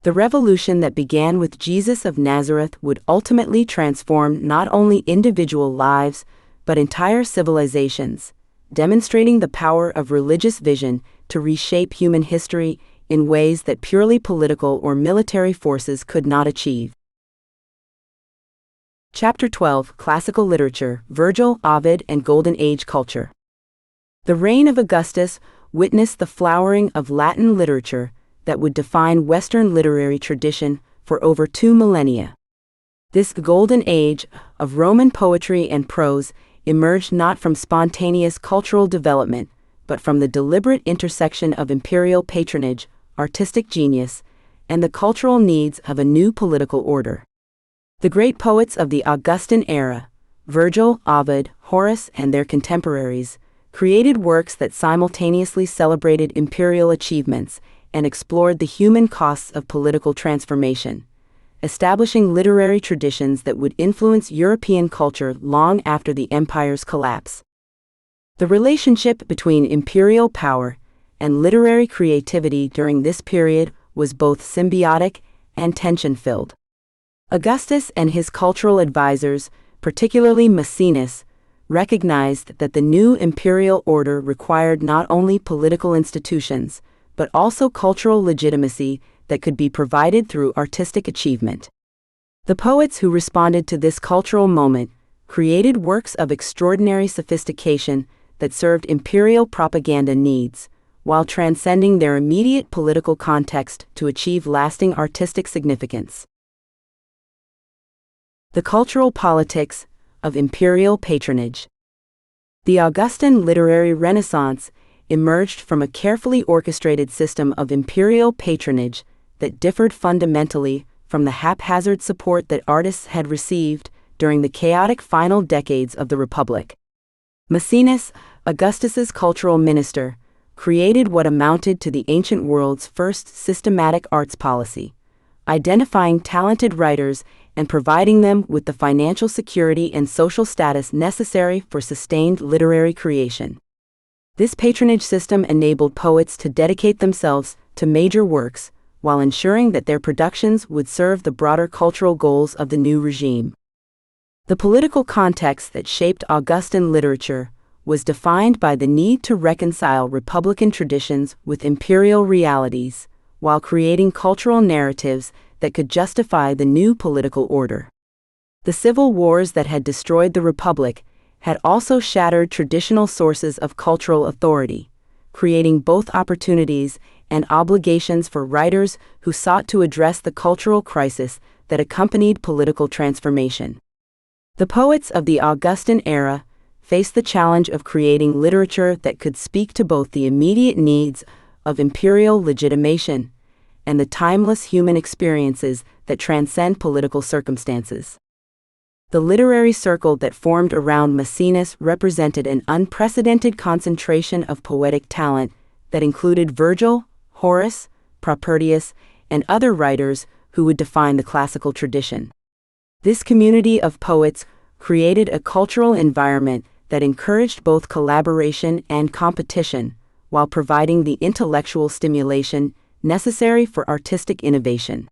[SPEAKER 1] The revolution that began with Jesus of Nazareth would ultimately transform not only individual lives, but entire civilizations, demonstrating the power of religious vision to reshape human history in ways that purely political or military forces could not achieve. Chapter 12: Classical Literature, Virgil, Ovid, and Golden Age Culture. The reign of Augustus witnessed the flowering of Latin literature that would define Western literary tradition for over 2 millennia. This golden age of Roman poetry and prose emerged not from spontaneous cultural development, but from the deliberate intersection of imperial patronage, artistic genius, and the cultural needs of a new political order. The great poets of the Augustan era, Virgil, Ovid, Horace, and their contemporaries, created works that simultaneously celebrated imperial achievements and explored the human costs of political transformation, establishing literary traditions that would influence European culture long after the empire's collapse. The relationship between imperial power and literary creativity during this period was both symbiotic and tension-filled. Augustus and his cultural advisors, particularly Maecenas, recognized that the new imperial order required not only political institutions, but also cultural legitimacy that could be provided through artistic achievement. The poets who responded to this cultural moment created works of extraordinary sophistication that served imperial propaganda needs, while transcending their immediate political context to achieve lasting artistic significance. The cultural politics of imperial patronage. The Augustan literary renaissance emerged from a carefully orchestrated system of imperial patronage that differed fundamentally from the haphazard support that artists had received during the chaotic final decades of the Republic. Maecenas, Augustus's cultural minister, created what amounted to the ancient world's first systematic arts policy, identifying talented writers and providing them with the financial security and social status necessary for sustained literary creation. This patronage system enabled poets to dedicate themselves to major works, while ensuring that their productions would serve the broader cultural goals of the new regime. The political context that shaped Augustan literature was defined by the need to reconcile republican traditions with imperial realities, while creating cultural narratives that could justify the new political order. The civil wars that had destroyed the republic had also shattered traditional sources of cultural authority, creating both opportunities and obligations for writers who sought to address the cultural crisis that accompanied political transformation. The poets of the Augustan era faced the challenge of creating literature that could speak to both the immediate needs of imperial legitimation and the timeless human experiences that transcend political circumstances. The literary circle that formed around Maecenas represented an unprecedented concentration of poetic talent that included Virgil, Horace, Propertius, and other writers who would define the classical tradition. This community of poets created a cultural environment that encouraged both collaboration and competition, while providing the intellectual stimulation necessary for artistic innovation.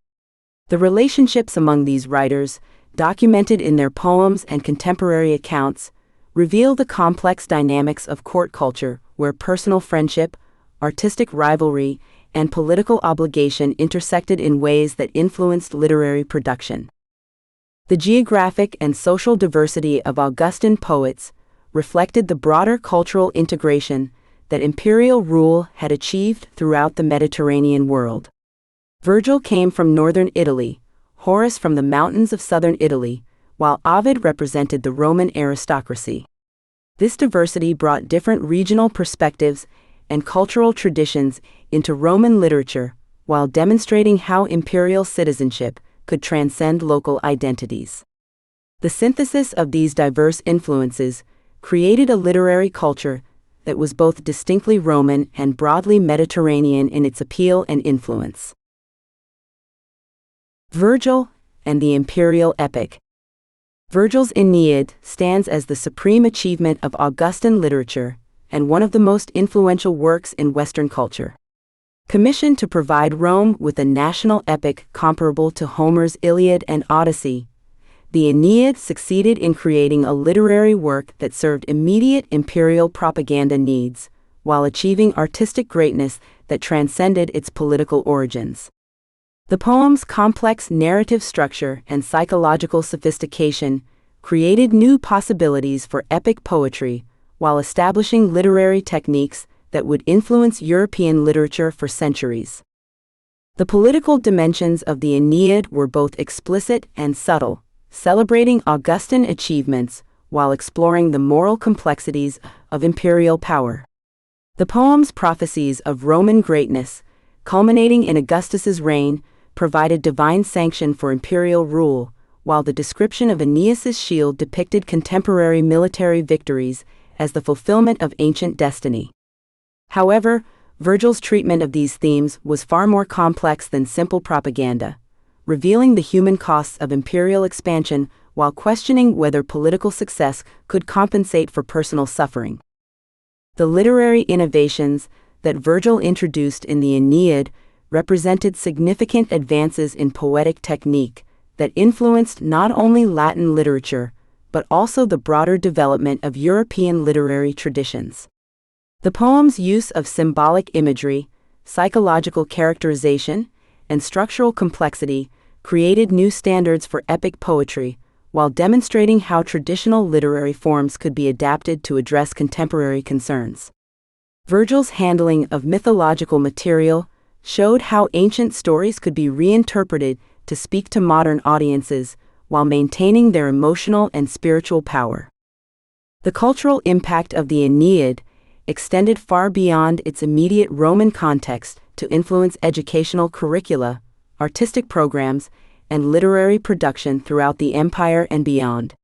[SPEAKER 1] The relationships among these writers, documented in their poems and contemporary accounts, reveal the complex dynamics of court culture, where personal friendship, artistic rivalry, and political obligation intersected in ways that influenced literary production. The geographic and social diversity of Augustan poets reflected the broader cultural integration that imperial rule had achieved throughout the Mediterranean world. Virgil came from northern Italy, Horace from the mountains of southern Italy, while Ovid represented the Roman aristocracy. This diversity brought different regional perspectives and cultural traditions into Roman literature, while demonstrating how imperial citizenship could transcend local identities. The synthesis of these diverse influences created a literary culture that was both distinctly Roman and broadly Mediterranean in its appeal and influence. Virgil and the imperial epic. Virgil's Aeneid stands as the supreme achievement of Augustan literature and one of the most influential works in Western culture. Commissioned to provide Rome with a national epic comparable to Homer's Iliad and Odyssey, the Aeneid succeeded in creating a literary work that served immediate imperial propaganda needs, while achieving artistic greatness that transcended its political origins. The poem's complex narrative structure and psychological sophistication created new possibilities for epic poetry, while establishing literary techniques that would influence European literature for centuries. The political dimensions of the Aeneid were both explicit and subtle, celebrating Augustan achievements while exploring the moral complexities of imperial power. The poem's prophecies of Roman greatness, culminating in Augustus's reign, provided divine sanction for imperial rule, while the description of Aeneas's shield depicted contemporary military victories as the fulfillment of ancient destiny. However, Virgil's treatment of these themes was far more complex than simple propaganda, revealing the human costs of imperial expansion while questioning whether political success could compensate for personal suffering. The literary innovations that Virgil introduced in the Aeneid represented significant advances in poetic technique that influenced not only Latin literature, but also the broader development of European literary traditions. The poem's use of symbolic imagery, psychological characterization, and structural complexity created new standards for epic poetry, while demonstrating how traditional literary forms could be adapted to address contemporary concerns. Virgil's handling of mythological material showed how ancient stories could be reinterpreted to speak to modern audiences while maintaining their emotional and spiritual power. The cultural impact of the Aeneid extended far beyond its immediate Roman context to influence educational curricula, artistic programs, and literary production throughout the empire and beyond.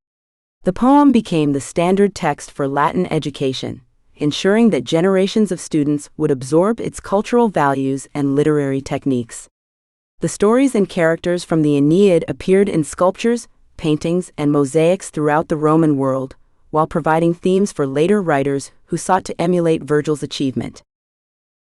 [SPEAKER 1] The poem became the standard text for Latin education, ensuring that generations of students would absorb its cultural values and literary techniques. The stories and characters from the Aeneid appeared in sculptures, paintings, and mosaics throughout the Roman world, while providing themes for later writers who sought to emulate Virgil's achievement.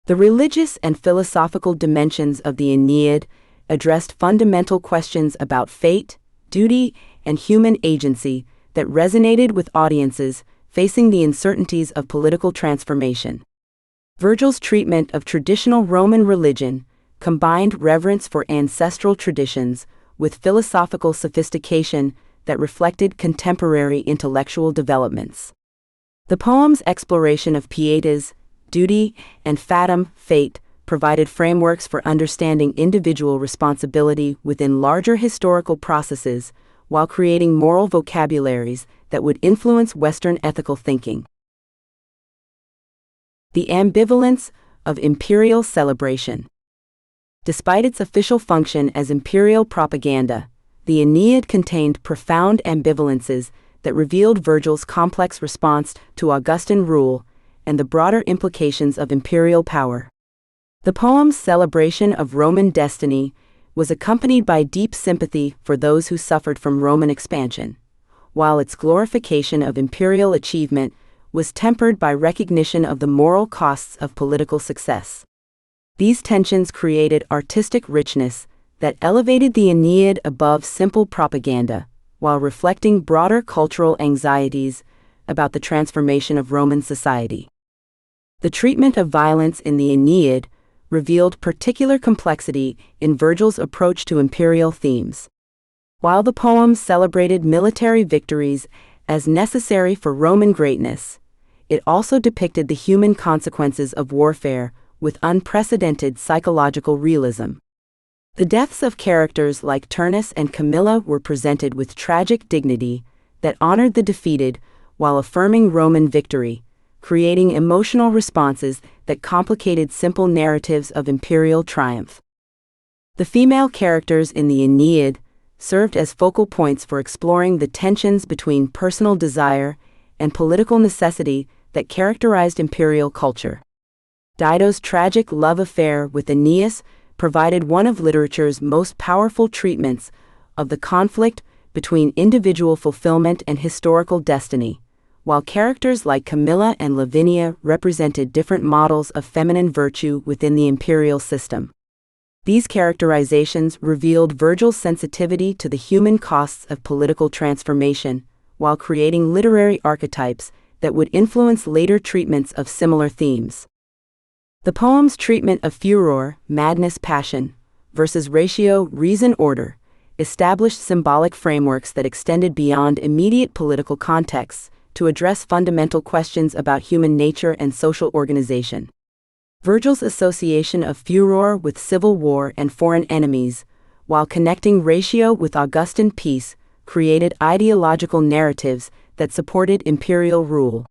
[SPEAKER 1] The religious and philosophical dimensions of the Aeneid addressed fundamental questions about fate, duty, and human agency that resonated with audiences facing the uncertainties of political transformation. Virgil's treatment of traditional Roman religion combined reverence for ancestral traditions with philosophical sophistication that reflected contemporary intellectual developments. The poem's exploration of pietas, duty, and fatum, fate, provided frameworks for understanding individual responsibility within larger historical processes while creating moral vocabularies that would influence Western ethical thinking. The ambivalence of imperial celebration. Despite its official function as imperial propaganda, the Aeneid contained profound ambivalences that revealed Virgil's complex response to Augustan rule and the broader implications of imperial power. The poem's celebration of Roman destiny was accompanied by deep sympathy for those who suffered from Roman expansion, while its glorification of imperial achievement was tempered by recognition of the moral costs of political success. These tensions created artistic richness that elevated the Aeneid above simple propaganda, while reflecting broader cultural anxieties about the transformation of Roman society. The treatment of violence in the Aeneid revealed particular complexity in Virgil's approach to imperial themes. While the poem celebrated military victories as necessary for Roman greatness, it also depicted the human consequences of warfare with unprecedented psychological realism. The deaths of characters like Turnus and Camilla were presented with tragic dignity that honored the defeated while affirming Roman victory, creating emotional responses that complicated simple narratives of imperial triumph. The female characters in the Aeneid served as focal points for exploring the tensions between personal desire and political necessity that characterized imperial culture. Dido's tragic love affair with Aeneas provided one of literature's most powerful treatments of the conflict between individual fulfillment and historical destiny, while characters like Camilla and Lavinia represented different models of feminine virtue within the imperial system. These characterizations revealed Virgil's sensitivity to the human costs of political transformation, while creating literary archetypes that would influence later treatments of similar themes. The poem's treatment of furor, madness, passion, versus ratio, reason, order, established symbolic frameworks that extended beyond immediate political contexts to address fundamental questions about human nature and social organization. Virgil's association of furor with civil war and foreign enemies, while connecting ratio with Augustan peace, created ideological narratives that supported imperial rule.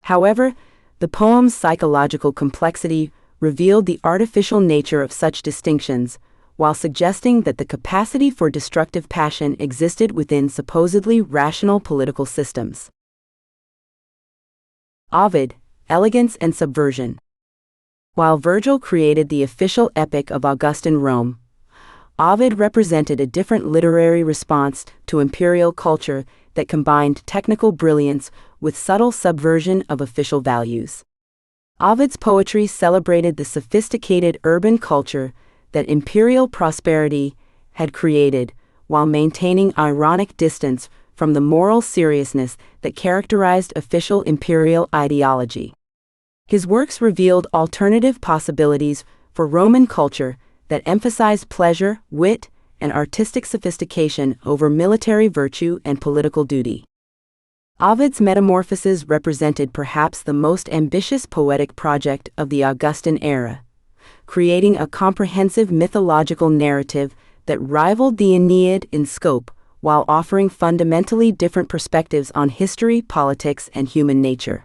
[SPEAKER 1] However, the poem's psychological complexity revealed the artificial nature of such distinctions, while suggesting that the capacity for destructive passion existed within supposedly rational political systems. Ovid, elegance and subversion. While Virgil created the official epic of Augustan Rome, Ovid represented a different literary response to imperial culture that combined technical brilliance with subtle subversion of official values. Ovid's poetry celebrated the sophisticated urban culture that imperial prosperity had created, while maintaining ironic distance from the moral seriousness that characterized official imperial ideology. His works revealed alternative possibilities for Roman culture that emphasized pleasure, wit, and artistic sophistication over military virtue and political duty. Ovid's Metamorphoses represented perhaps the most ambitious poetic project of the Augustan era, creating a comprehensive mythological narrative that rivaled the Aeneid in scope while offering fundamentally different perspectives on history, politics, and human nature.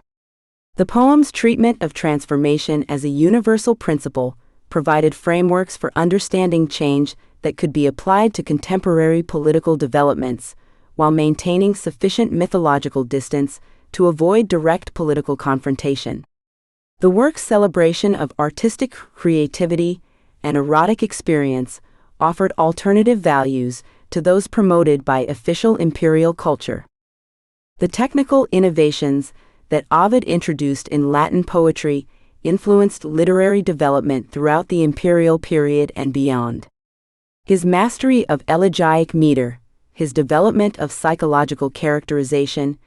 [SPEAKER 1] The poem's treatment of transformation as a universal principle provided frameworks for understanding change that could be applied to contemporary political developments, while maintaining sufficient mythological distance to avoid direct political confrontation. The work's celebration of artistic creativity and erotic experience offered alternative values to those promoted by official imperial culture. The technical innovations that Ovid introduced in Latin poetry influenced literary development throughout the imperial period and beyond. His mastery of elegiac meter, his development of psychological characterization,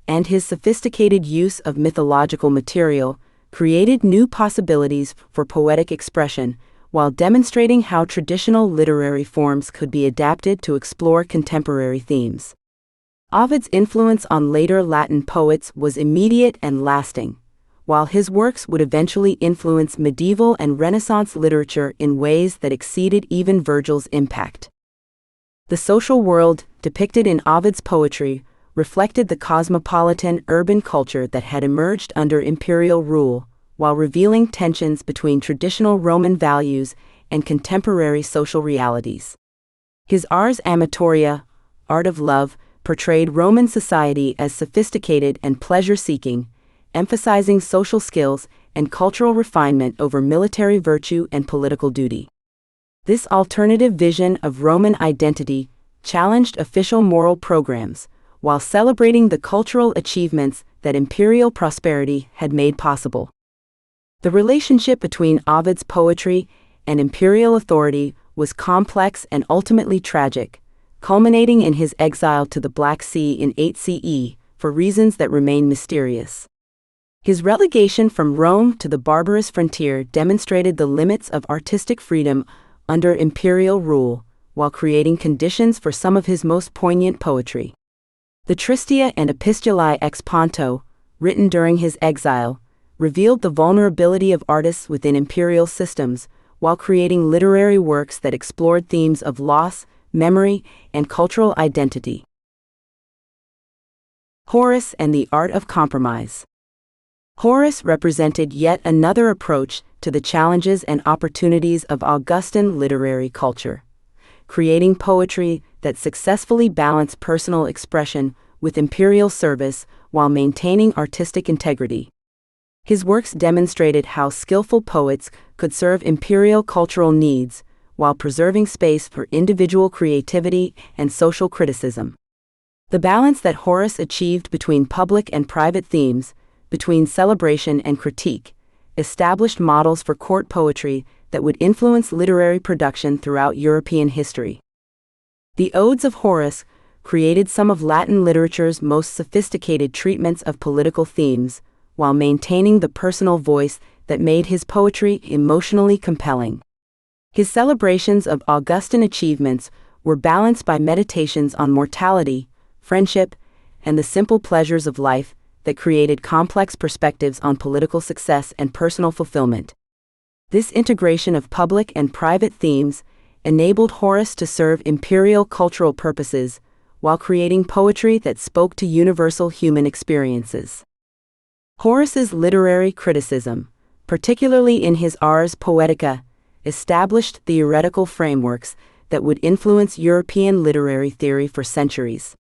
[SPEAKER 1] and his sophisticated use of mythological material created new possibilities for poetic expression, while demonstrating how traditional literary forms could be adapted to explore contemporary themes. Ovid's influence on later Latin poets was immediate and lasting, while his works would eventually influence medieval and Renaissance literature in ways that exceeded even Virgil's impact. The social world depicted in Ovid's poetry reflected the cosmopolitan urban culture that had emerged under imperial rule, while revealing tensions between traditional Roman values and contemporary social realities. His Ars Amatoria, Art of Love, portrayed Roman society as sophisticated and pleasure-seeking, emphasizing social skills and cultural refinement over military virtue and political duty. This alternative vision of Roman identity challenged official moral programs, while celebrating the cultural achievements that imperial prosperity had made possible. The relationship between Ovid's poetry and imperial authority was complex and ultimately tragic, culminating in his exile to the Black Sea in 8 CE, for reasons that remain mysterious. His relegation from Rome to the barbarous frontier demonstrated the limits of artistic freedom under imperial rule, while creating conditions for some of his most poignant poetry. The Tristia and Epistulae ex Ponto, written during his exile, revealed the vulnerability of artists within imperial systems, while creating literary works that explored themes of loss, memory, and cultural identity. Horace and the Art of Compromise. Horace represented yet another approach to the challenges and opportunities of Augustan literary culture, creating poetry that successfully balanced personal expression with imperial service while maintaining artistic integrity. His works demonstrated how skillful poets could serve imperial cultural needs while preserving space for individual creativity and social criticism. The balance that Horace achieved between public and private themes, between celebration and critique, established models for court poetry that would influence literary production throughout European history. The Odes of Horace created some of Latin literature's most sophisticated treatments of political themes, while maintaining the personal voice that made his poetry emotionally compelling. His celebrations of Augustan achievements were balanced by meditations on mortality, friendship, and the simple pleasures of life that created complex perspectives on political success and personal fulfillment. This integration of public and private themes enabled Horace to serve imperial cultural purposes while creating poetry that spoke to universal human experiences. Horace's literary criticism, particularly in his Ars Poetica, established theoretical frameworks that would influence European literary theory for centuries.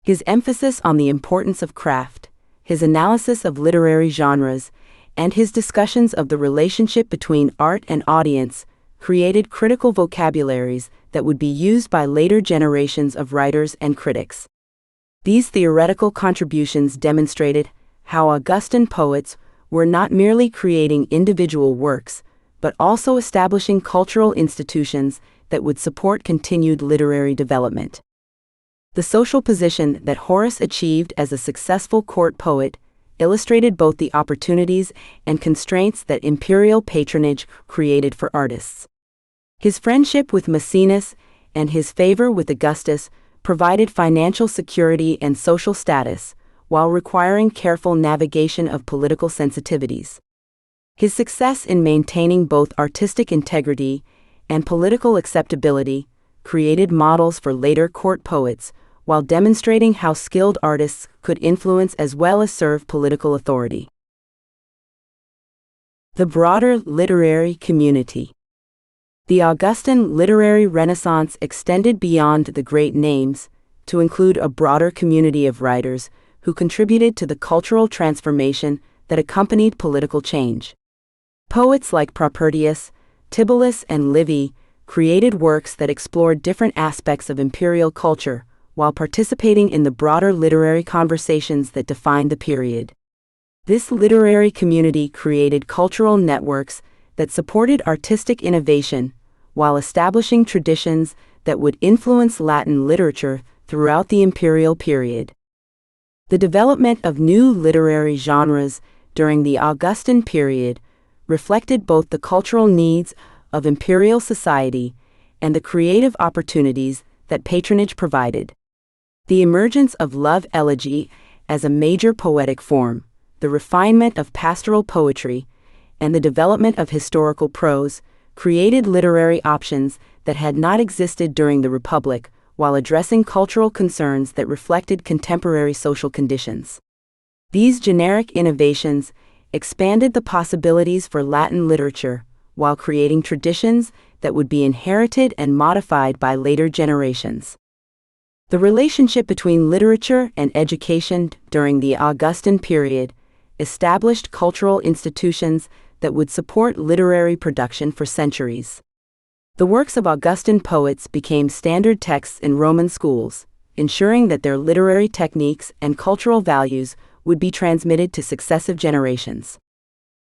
[SPEAKER 1] His emphasis on the importance of craft, his analysis of literary genres, and his discussions of the relationship between art and audience created critical vocabularies that would be used by later generations of writers and critics. These theoretical contributions demonstrated how Augustan poets were not merely creating individual works, but also establishing cultural institutions that would support continued literary development. The social position that Horace achieved as a successful court poet illustrated both the opportunities and constraints that imperial patronage created for artists. His friendship with Maecenas and his favor with Augustus provided financial security and social status, while requiring careful navigation of political sensitivities. His success in maintaining both artistic integrity and political acceptability created models for later court poets, while demonstrating how skilled artists could influence as well as serve political authority. The broader literary community. The Augustan literary renaissance extended beyond the great names to include a broader community of writers who contributed to the cultural transformation that accompanied political change. Poets like Propertius, Tibullus, and Livy created works that explored different aspects of imperial culture, while participating in the broader literary conversations that defined the period. This literary community created cultural networks that supported artistic innovation, while establishing traditions that would influence Latin literature throughout the imperial period. The development of new literary genres during the Augustan period reflected both the cultural needs of imperial society and the creative opportunities that patronage provided. The emergence of love elegy as a major poetic form, the refinement of pastoral poetry, and the development of historical prose created literary options that had not existed during the Republic, while addressing cultural concerns that reflected contemporary social conditions. These generic innovations expanded the possibilities for Latin literature, while creating traditions that would be inherited and modified by later generations. The relationship between literature and education during the Augustan period established cultural institutions that would support literary production for centuries. The works of Augustan poets became standard texts in Roman schools, ensuring that their literary techniques and cultural values would be transmitted to successive generations.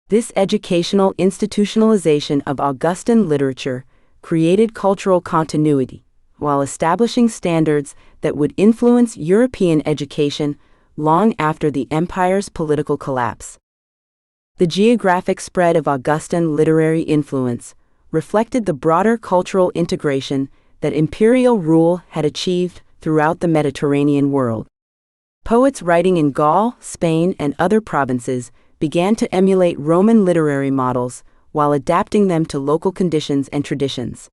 [SPEAKER 1] This educational institutionalization of Augustan literature created cultural continuity, while establishing standards that would influence European education long after the empire's political collapse. The geographic spread of Augustan literary influence reflected the broader cultural integration that imperial rule had achieved throughout the Mediterranean world. Poets writing in Gaul, Spain, and other provinces began to emulate Roman literary models while adapting them to local conditions and traditions.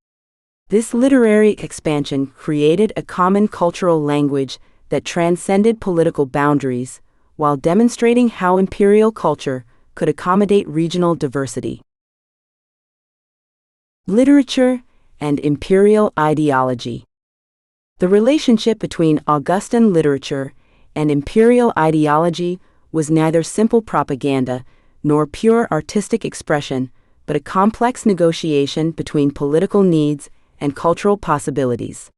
[SPEAKER 1] This literary expansion created a common cultural language that transcended political boundaries, while demonstrating how imperial culture could accommodate regional diversity. Literature and imperial ideology. The relationship between Augustan literature and imperial ideology was neither simple propaganda nor pure artistic expression, but a complex negotiation between political needs and cultural possibilities.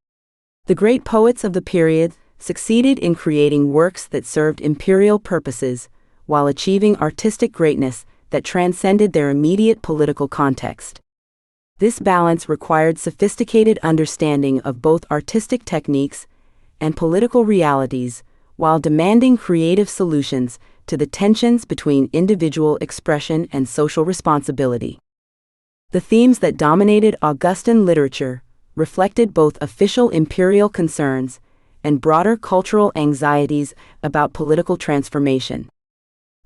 [SPEAKER 1] The great poets of the period succeeded in creating works that served imperial purposes while achieving artistic greatness that transcended their immediate political context. This balance required sophisticated understanding of both artistic techniques and political realities, while demanding creative solutions to the tensions between individual expression and social responsibility. The themes that dominated Augustan literature reflected both official imperial concerns and broader cultural anxieties about political transformation.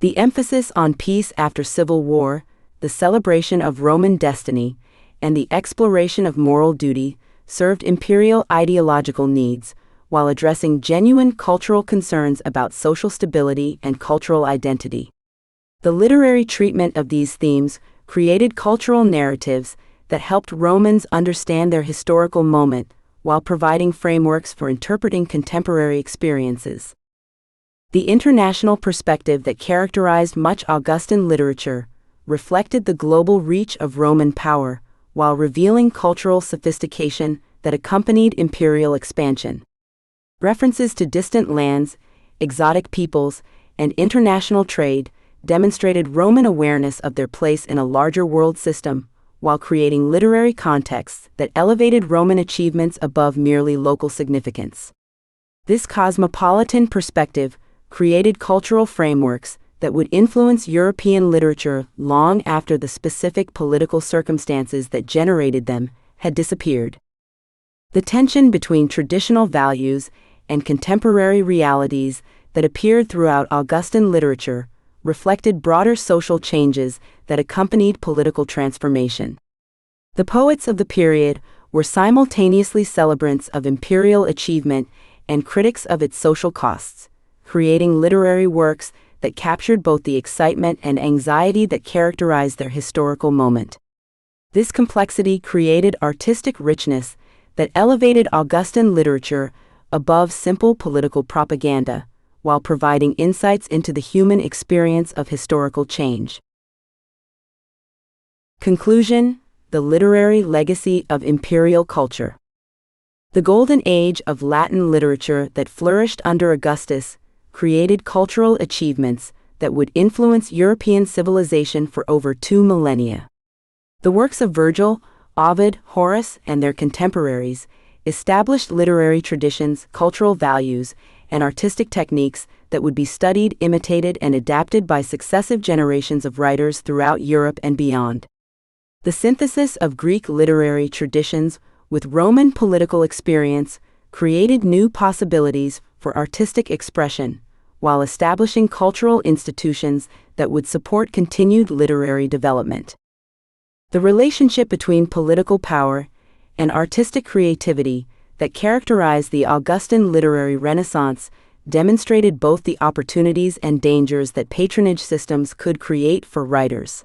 [SPEAKER 1] The emphasis on peace after civil war, the celebration of Roman destiny, and the exploration of moral duty served imperial ideological needs, while addressing genuine cultural concerns about social stability and cultural identity. The literary treatment of these themes created cultural narratives that helped Romans understand their historical moment, while providing frameworks for interpreting contemporary experiences. The international perspective that characterized much Augustan literature reflected the global reach of Roman power, while revealing cultural sophistication that accompanied imperial expansion. References to distant lands, exotic peoples, and international trade demonstrated Roman awareness of their place in a larger world system, while creating literary contexts that elevated Roman achievements above merely local significance. This cosmopolitan perspective created cultural frameworks that would influence European literature long after the specific political circumstances that generated them had disappeared. The tension between traditional values and contemporary realities that appeared throughout Augustan literature reflected broader social changes that accompanied political transformation. The poets of the period were simultaneously celebrants of imperial achievement and critics of its social costs, creating literary works that captured both the excitement and anxiety that characterized their historical moment. This complexity created artistic richness that elevated Augustan literature above simple political propaganda, while providing insights into the human experience of historical change. Conclusion: the literary legacy of imperial culture. The golden age of Latin literature that flourished under Augustus created cultural achievements that would influence European civilization for over 2 millennia. The works of Virgil, Ovid, Horace, and their contemporaries established literary traditions, cultural values, and artistic techniques that would be studied, imitated, and adapted by successive generations of writers throughout Europe and beyond. The synthesis of Greek literary traditions with Roman political experience created new possibilities for artistic expression, while establishing cultural institutions that would support continued literary development. The relationship between political power and artistic creativity that characterized the Augustan literary Renaissance demonstrated both the opportunities and dangers that patronage systems could create for writers.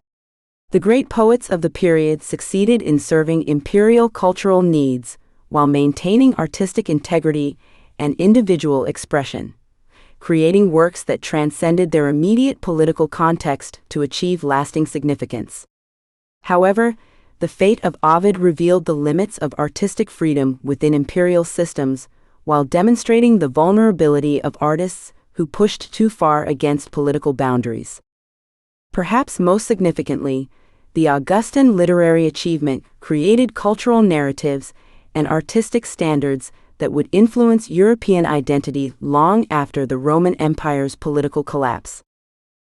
[SPEAKER 1] The great poets of the period succeeded in serving imperial cultural needs while maintaining artistic integrity and individual expression, creating works that transcended their immediate political context to achieve lasting significance. However, the fate of Ovid revealed the limits of artistic freedom within imperial systems, while demonstrating the vulnerability of artists who pushed too far against political boundaries. Perhaps most significantly, the Augustan literary achievement created cultural narratives and artistic standards that would influence European identity long after the Roman Empire's political collapse.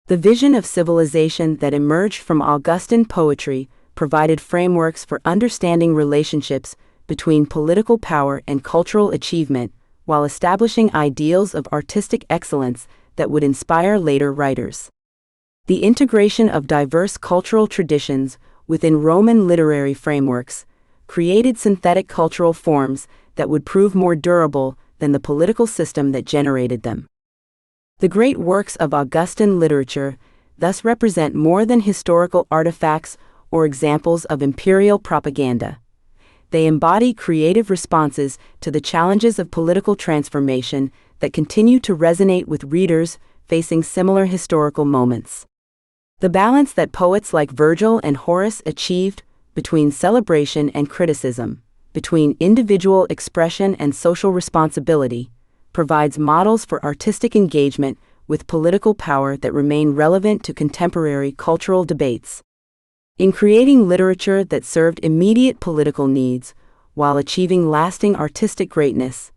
[SPEAKER 1] The vision of civilization that emerged from Augustan poetry provided frameworks for understanding relationships between political power and cultural achievement, while establishing ideals of artistic excellence that would inspire later writers. The integration of diverse cultural traditions within Roman literary frameworks created synthetic cultural forms that would prove more durable than the political system that generated them. The great works of Augustan literature thus represent more than historical artifacts or examples of imperial propaganda. They embody creative responses to the challenges of political transformation that continue to resonate with readers facing similar historical moments. The balance that poets like Virgil and Horace achieved between celebration and criticism, between individual expression and social responsibility, provides models for artistic engagement with political power that remain relevant to contemporary cultural debates. In creating literature that served immediate political needs while achieving lasting artistic greatness,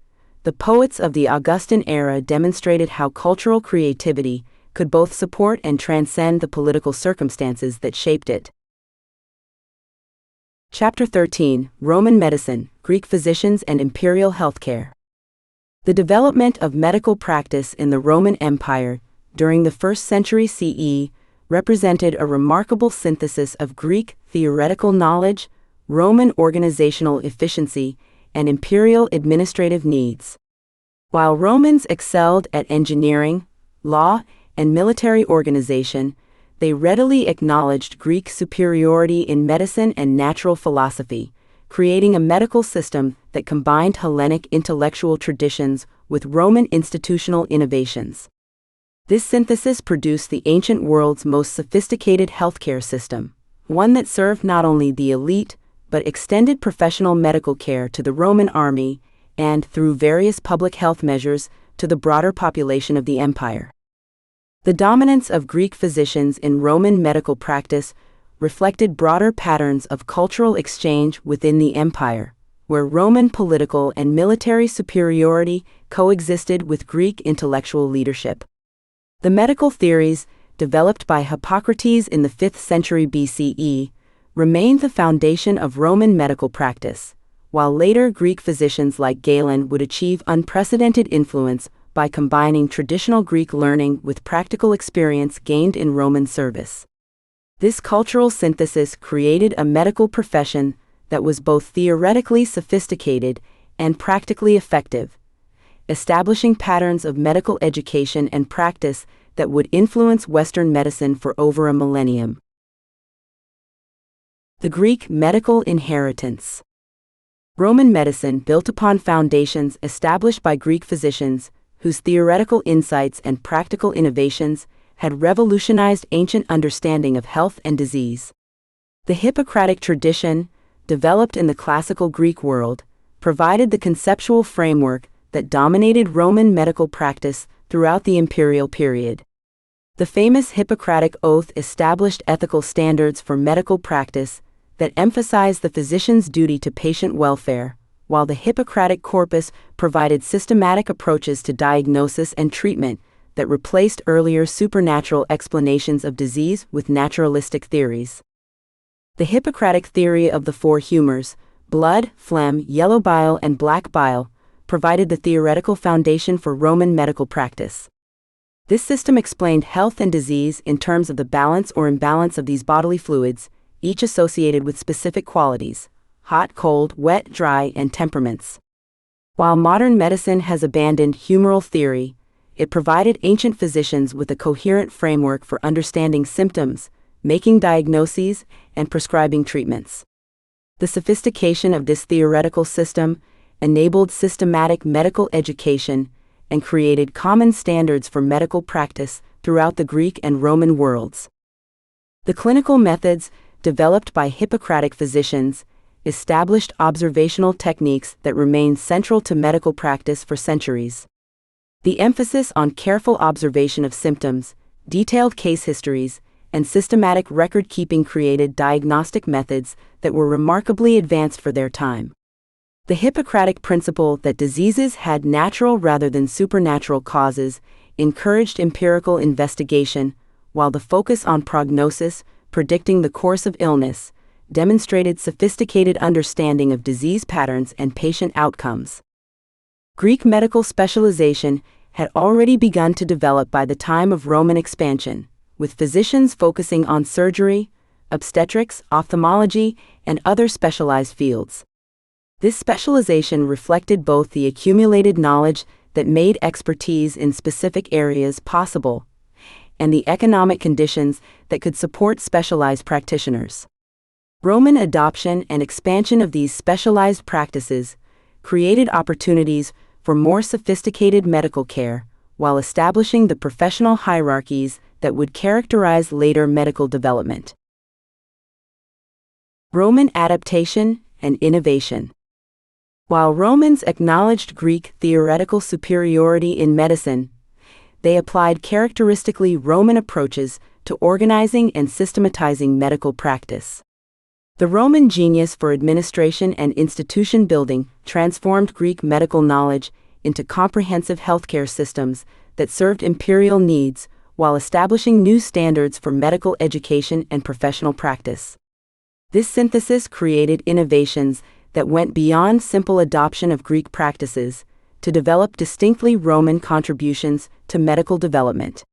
[SPEAKER 1] the poets of the Augustan era demonstrated how cultural creativity could both support and transcend the political circumstances that shaped it. Chapter 13: Roman Medicine, Greek Physicians and Imperial Healthcare. The development of medical practice in the Roman Empire during the 1st century CE represented a remarkable synthesis of Greek theoretical knowledge, Roman organizational efficiency, and imperial administrative needs. While Romans excelled at engineering, law, and military organization, they readily acknowledged Greek superiority in medicine and natural philosophy, creating a medical system that combined Hellenic intellectual traditions with Roman institutional innovations. This synthesis produced the ancient world's most sophisticated healthcare system, one that served not only the elite, but extended professional medical care to the Roman army and, through various public health measures, to the broader population of the empire. The dominance of Greek physicians in Roman medical practice reflected broader patterns of cultural exchange within the empire, where Roman political and military superiority coexisted with Greek intellectual leadership. The medical theories, developed by Hippocrates in the 5th century BCE, remained the foundation of Roman medical practice, while later Greek physicians like Galen would achieve unprecedented influence by combining traditional Greek learning with practical experience gained in Roman service. This cultural synthesis created a medical profession that was both theoretically sophisticated and practically effective, establishing patterns of medical education and practice that would influence Western medicine for over a millennium. The Greek medical inheritance. Roman medicine built upon foundations established by Greek physicians, whose theoretical insights and practical innovations had revolutionized ancient understanding of health and disease. The Hippocratic tradition, developed in the classical Greek world, provided the conceptual framework that dominated Roman medical practice throughout the imperial period. The famous Hippocratic Oath established ethical standards for medical practice that emphasized the physician's duty to patient welfare, while the Hippocratic Corpus provided systematic approaches to diagnosis and treatment that replaced earlier supernatural explanations of disease with naturalistic theories. The Hippocratic theory of the four humors, blood, phlegm, yellow bile, and black bile, provided the theoretical foundation for Roman medical practice. This system explained health and disease in terms of the balance or imbalance of these bodily fluids, each associated with specific qualities: hot, cold, wet, dry, and temperaments. While modern medicine has abandoned humoral theory, it provided ancient physicians with a coherent framework for understanding symptoms, making diagnoses, and prescribing treatments. The sophistication of this theoretical system enabled systematic medical education and created common standards for medical practice throughout the Greek and Roman worlds. The clinical methods developed by Hippocratic physicians established observational techniques that remain central to medical practice for centuries. The emphasis on careful observation of symptoms, detailed case histories, and systematic record-keeping created diagnostic methods that were remarkably advanced for their time. The Hippocratic principle that diseases had natural rather than supernatural causes encouraged empirical investigation, while the focus on prognosis, predicting the course of illness, demonstrated sophisticated understanding of disease patterns and patient outcomes. Greek medical specialization had already begun to develop by the time of Roman expansion, with physicians focusing on surgery, obstetrics, ophthalmology, and other specialized fields. This specialization reflected both the accumulated knowledge that made expertise in specific areas possible and the economic conditions that could support specialized practitioners. Roman adoption and expansion of these specialized practices created opportunities for more sophisticated medical care, while establishing the professional hierarchies that would characterize later medical development. Roman adaptation and innovation. While Romans acknowledged Greek theoretical superiority in medicine, they applied characteristically Roman approaches to organizing and systematizing medical practice. The Roman genius for administration and institution building transformed Greek medical knowledge into comprehensive healthcare systems that served imperial needs while establishing new standards for medical education and professional practice. This synthesis created innovations that went beyond simple adoption of Greek practices to develop distinctly Roman contributions to medical development.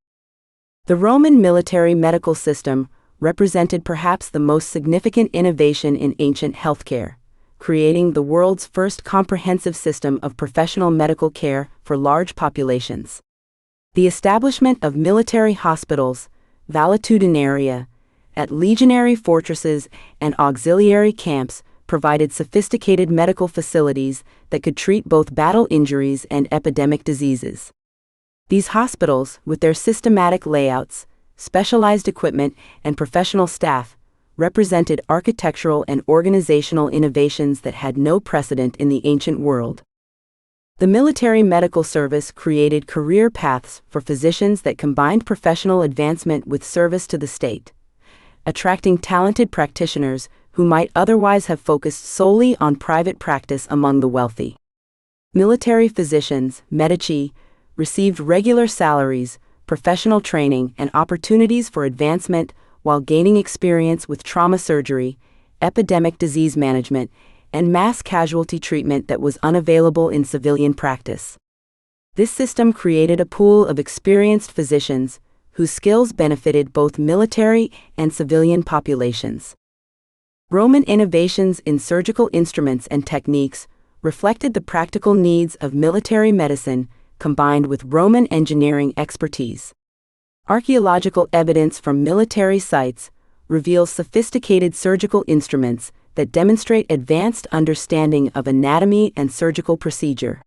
[SPEAKER 1] The Roman military medical system represented perhaps the most significant innovation in ancient healthcare, creating the world's first comprehensive system of professional medical care for large populations. The establishment of military hospitals, valetudinaria, at legionary fortresses and auxiliary camps provided sophisticated medical facilities that could treat both battle injuries and epidemic diseases. These hospitals, with their systematic layouts, specialized equipment, and professional staff, represented architectural and organizational innovations that had no precedent in the ancient world. The military medical service created career paths for physicians that combined professional advancement with service to the state, attracting talented practitioners who might otherwise have focused solely on private practice among the wealthy. Military physicians, medici, received regular salaries, professional training, and opportunities for advancement while gaining experience with trauma surgery, epidemic disease management, and mass casualty treatment that was unavailable in civilian practice. This system created a pool of experienced physicians whose skills benefited both military and civilian populations. Roman innovations in surgical instruments and techniques reflected the practical needs of military medicine combined with Roman engineering expertise. Archaeological evidence from military sites reveals sophisticated surgical instruments that demonstrate advanced understanding of anatomy and surgical procedure.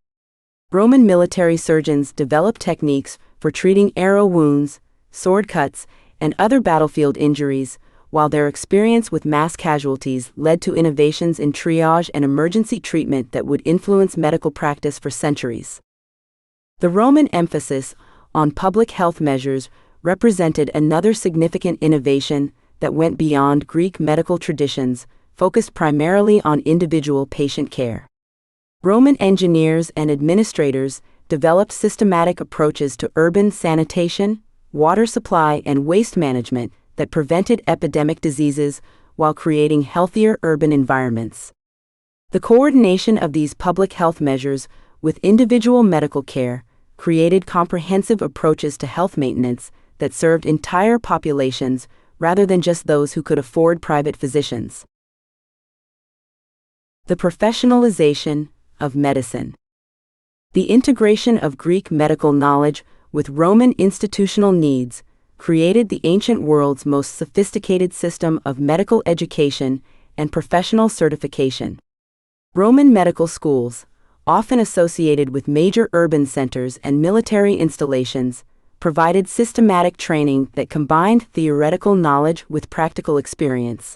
[SPEAKER 1] Roman military surgeons developed techniques for treating arrow wounds, sword cuts, and other battlefield injuries, while their experience with mass casualties led to innovations in triage and emergency treatment that would influence medical practice for centuries. The Roman emphasis on public health measures represented another significant innovation that went beyond Greek medical traditions, focused primarily on individual patient care. Roman engineers and administrators developed systematic approaches to urban sanitation, water supply, and waste management that prevented epidemic diseases while creating healthier urban environments. The coordination of these public health measures with individual medical care created comprehensive approaches to health maintenance that served entire populations rather than just those who could afford private physicians. The professionalization of medicine. The integration of Greek medical knowledge with Roman institutional needs created the ancient world's most sophisticated system of medical education and professional certification. Roman medical schools, often associated with major urban centers and military installations, provided systematic training that combined theoretical knowledge with practical experience.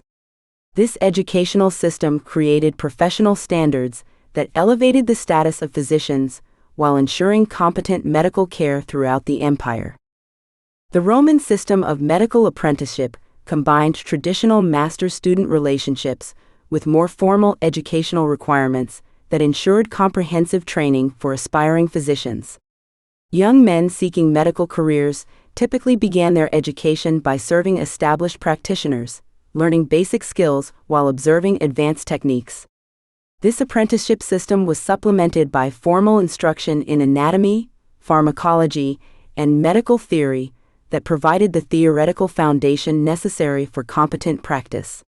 [SPEAKER 1] This educational system created professional standards that elevated the status of physicians while ensuring competent medical care throughout the empire. The Roman system of medical apprenticeship combined traditional master-student relationships with more formal educational requirements that ensured comprehensive training for aspiring physicians. Young men seeking medical careers typically began their education by serving established practitioners, learning basic skills while observing advanced techniques. This apprenticeship system was supplemented by formal instruction in anatomy, pharmacology, and medical theory that provided the theoretical foundation necessary for competent practice.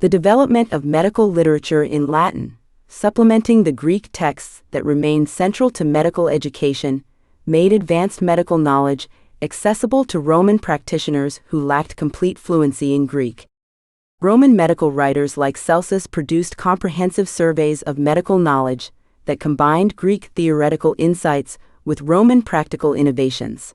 [SPEAKER 1] The development of medical literature in Latin, supplementing the Greek texts that remained central to medical education, made advanced medical knowledge accessible to Roman practitioners who lacked complete fluency in Greek. Roman medical writers like Celsus produced comprehensive surveys of medical knowledge that combined Greek theoretical insights with Roman practical innovations.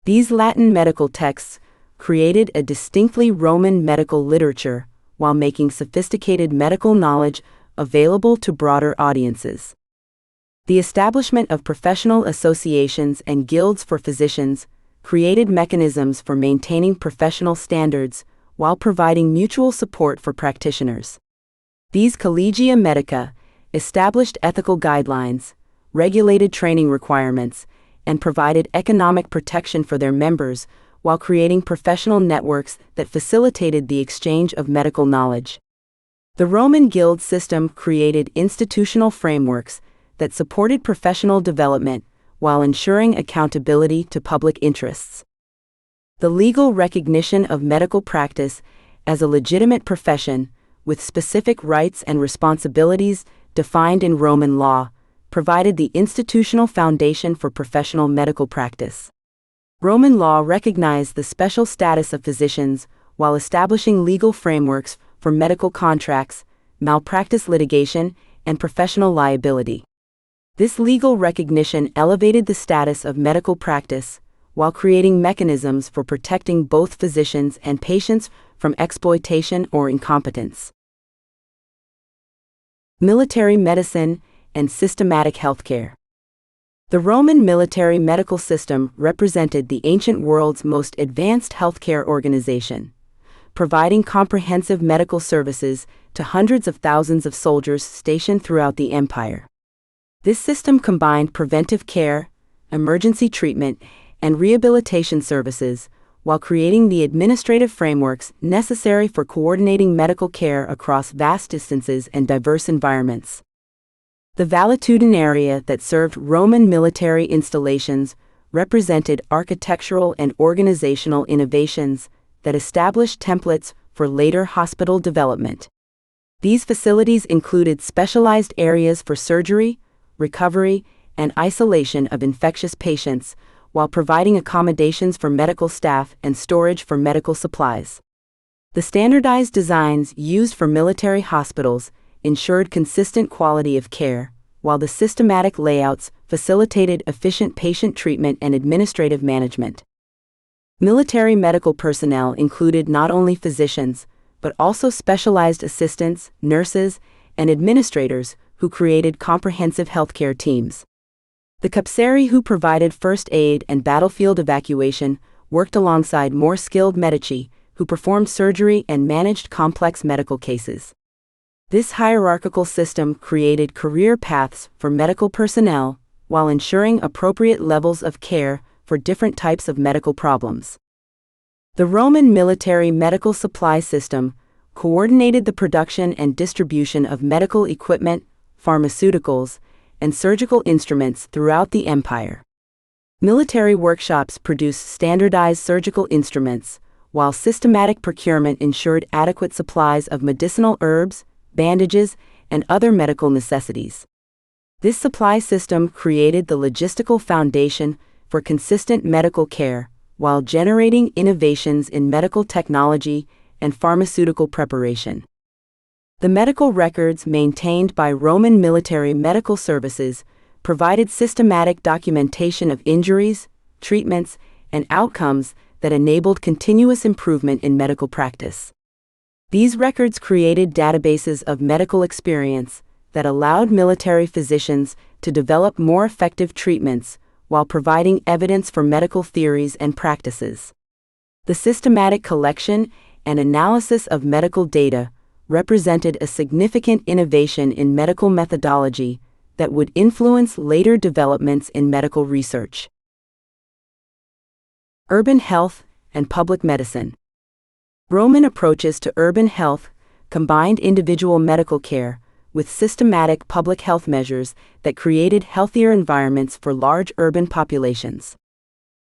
[SPEAKER 1] These Latin medical texts created a distinctly Roman medical literature while making sophisticated medical knowledge available to broader audiences. The establishment of professional associations and guilds for physicians created mechanisms for maintaining professional standards while providing mutual support for practitioners. These collegia medica established ethical guidelines, regulated training requirements, and provided economic protection for their members while creating professional networks that facilitated the exchange of medical knowledge. The Roman guild system created institutional frameworks that supported professional development while ensuring accountability to public interests. The legal recognition of medical practice as a legitimate profession with specific rights and responsibilities defined in Roman law provided the institutional foundation for professional medical practice. Roman law recognized the special status of physicians while establishing legal frameworks for medical contracts, malpractice litigation, and professional liability. This legal recognition elevated the status of medical practice while creating mechanisms for protecting both physicians and patients from exploitation or incompetence. Military medicine and systematic healthcare. The Roman military medical system represented the ancient world's most advanced healthcare organization, providing comprehensive medical services to hundreds of thousands of soldiers stationed throughout the empire. This system combined preventive care, emergency treatment, and rehabilitation services, while creating the administrative frameworks necessary for coordinating medical care across vast distances and diverse environments. The valetudinaria that served Roman military installations represented architectural and organizational innovations that established templates for later hospital development. These facilities included specialized areas for surgery, recovery, and isolation of infectious patients, while providing accommodations for medical staff and storage for medical supplies. The standardized designs used for military hospitals ensured consistent quality of care, while the systematic layouts facilitated efficient patient treatment and administrative management. Military medical personnel included not only physicians, but also specialized assistants, nurses, and administrators who created comprehensive healthcare teams. The Capsari, who provided first aid and battlefield evacuation, worked alongside more skilled medici, who performed surgery and managed complex medical cases. This hierarchical system created career paths for medical personnel, while ensuring appropriate levels of care for different types of medical problems. The Roman military medical supply system coordinated the production and distribution of medical equipment, pharmaceuticals, and surgical instruments throughout the empire. Military workshops produced standardized surgical instruments, while systematic procurement ensured adequate supplies of medicinal herbs, bandages, and other medical necessities. This supply system created the logistical foundation for consistent medical care, while generating innovations in medical technology and pharmaceutical preparation. The medical records maintained by Roman military medical services provided systematic documentation of injuries, treatments, and outcomes that enabled continuous improvement in medical practice. These records created databases of medical experience that allowed military physicians to develop more effective treatments while providing evidence for medical theories and practices. The systematic collection and analysis of medical data represented a significant innovation in medical methodology that would influence later developments in medical research. Urban health and public medicine. Roman approaches to urban health combined individual medical care with systematic public health measures that created healthier environments for large urban populations.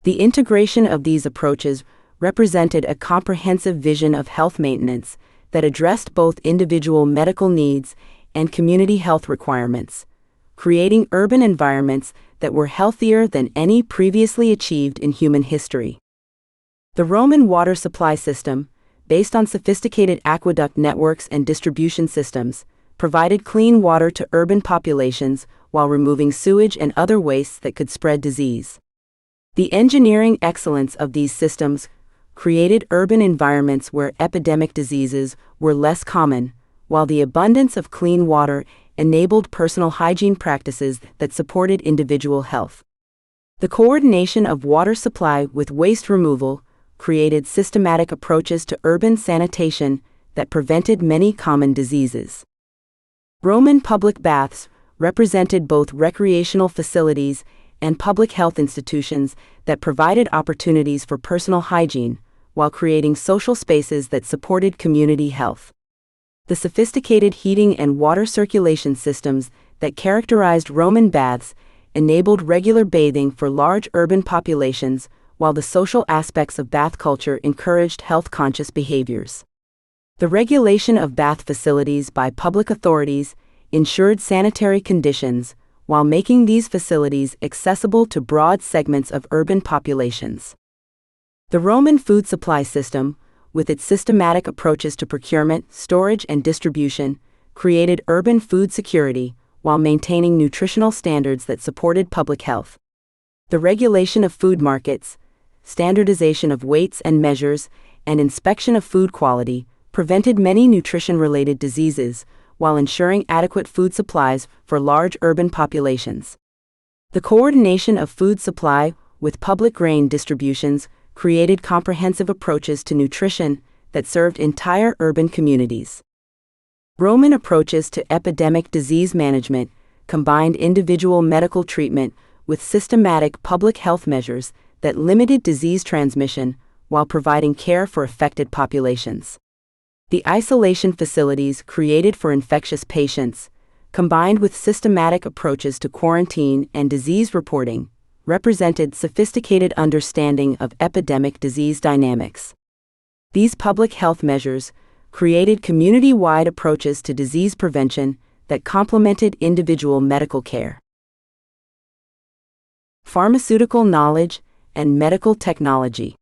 [SPEAKER 1] The integration of these approaches represented a comprehensive vision of health maintenance that addressed both individual medical needs and community health requirements, creating urban environments that were healthier than any previously achieved in human history. The Roman water supply system, based on sophisticated aqueduct networks and distribution systems, provided clean water to urban populations while removing sewage and other wastes that could spread disease. The engineering excellence of these systems created urban environments where epidemic diseases were less common, while the abundance of clean water enabled personal hygiene practices that supported individual health. The coordination of water supply with waste removal created systematic approaches to urban sanitation that prevented many common diseases. Roman public baths represented both recreational facilities and public health institutions that provided opportunities for personal hygiene, while creating social spaces that supported community health. The sophisticated heating and water circulation systems that characterized Roman baths enabled regular bathing for large urban populations, while the social aspects of bath culture encouraged health-conscious behaviors. The regulation of bath facilities by public authorities ensured sanitary conditions, while making these facilities accessible to broad segments of urban populations. The Roman food supply system, with its systematic approaches to procurement, storage, and distribution, created urban food security while maintaining nutritional standards that supported public health. The regulation of food markets, standardization of weights and measures, and inspection of food quality prevented many nutrition-related diseases while ensuring adequate food supplies for large urban populations. The coordination of food supply with public grain distributions created comprehensive approaches to nutrition that served entire urban communities. Roman approaches to epidemic disease management combined individual medical treatment with systematic public health measures that limited disease transmission while providing care for affected populations. The isolation facilities created for infectious patients, combined with systematic approaches to quarantine and disease reporting, represented sophisticated understanding of epidemic disease dynamics. These public health measures created community-wide approaches to disease prevention that complemented individual medical care. Pharmaceutical knowledge and medical technology.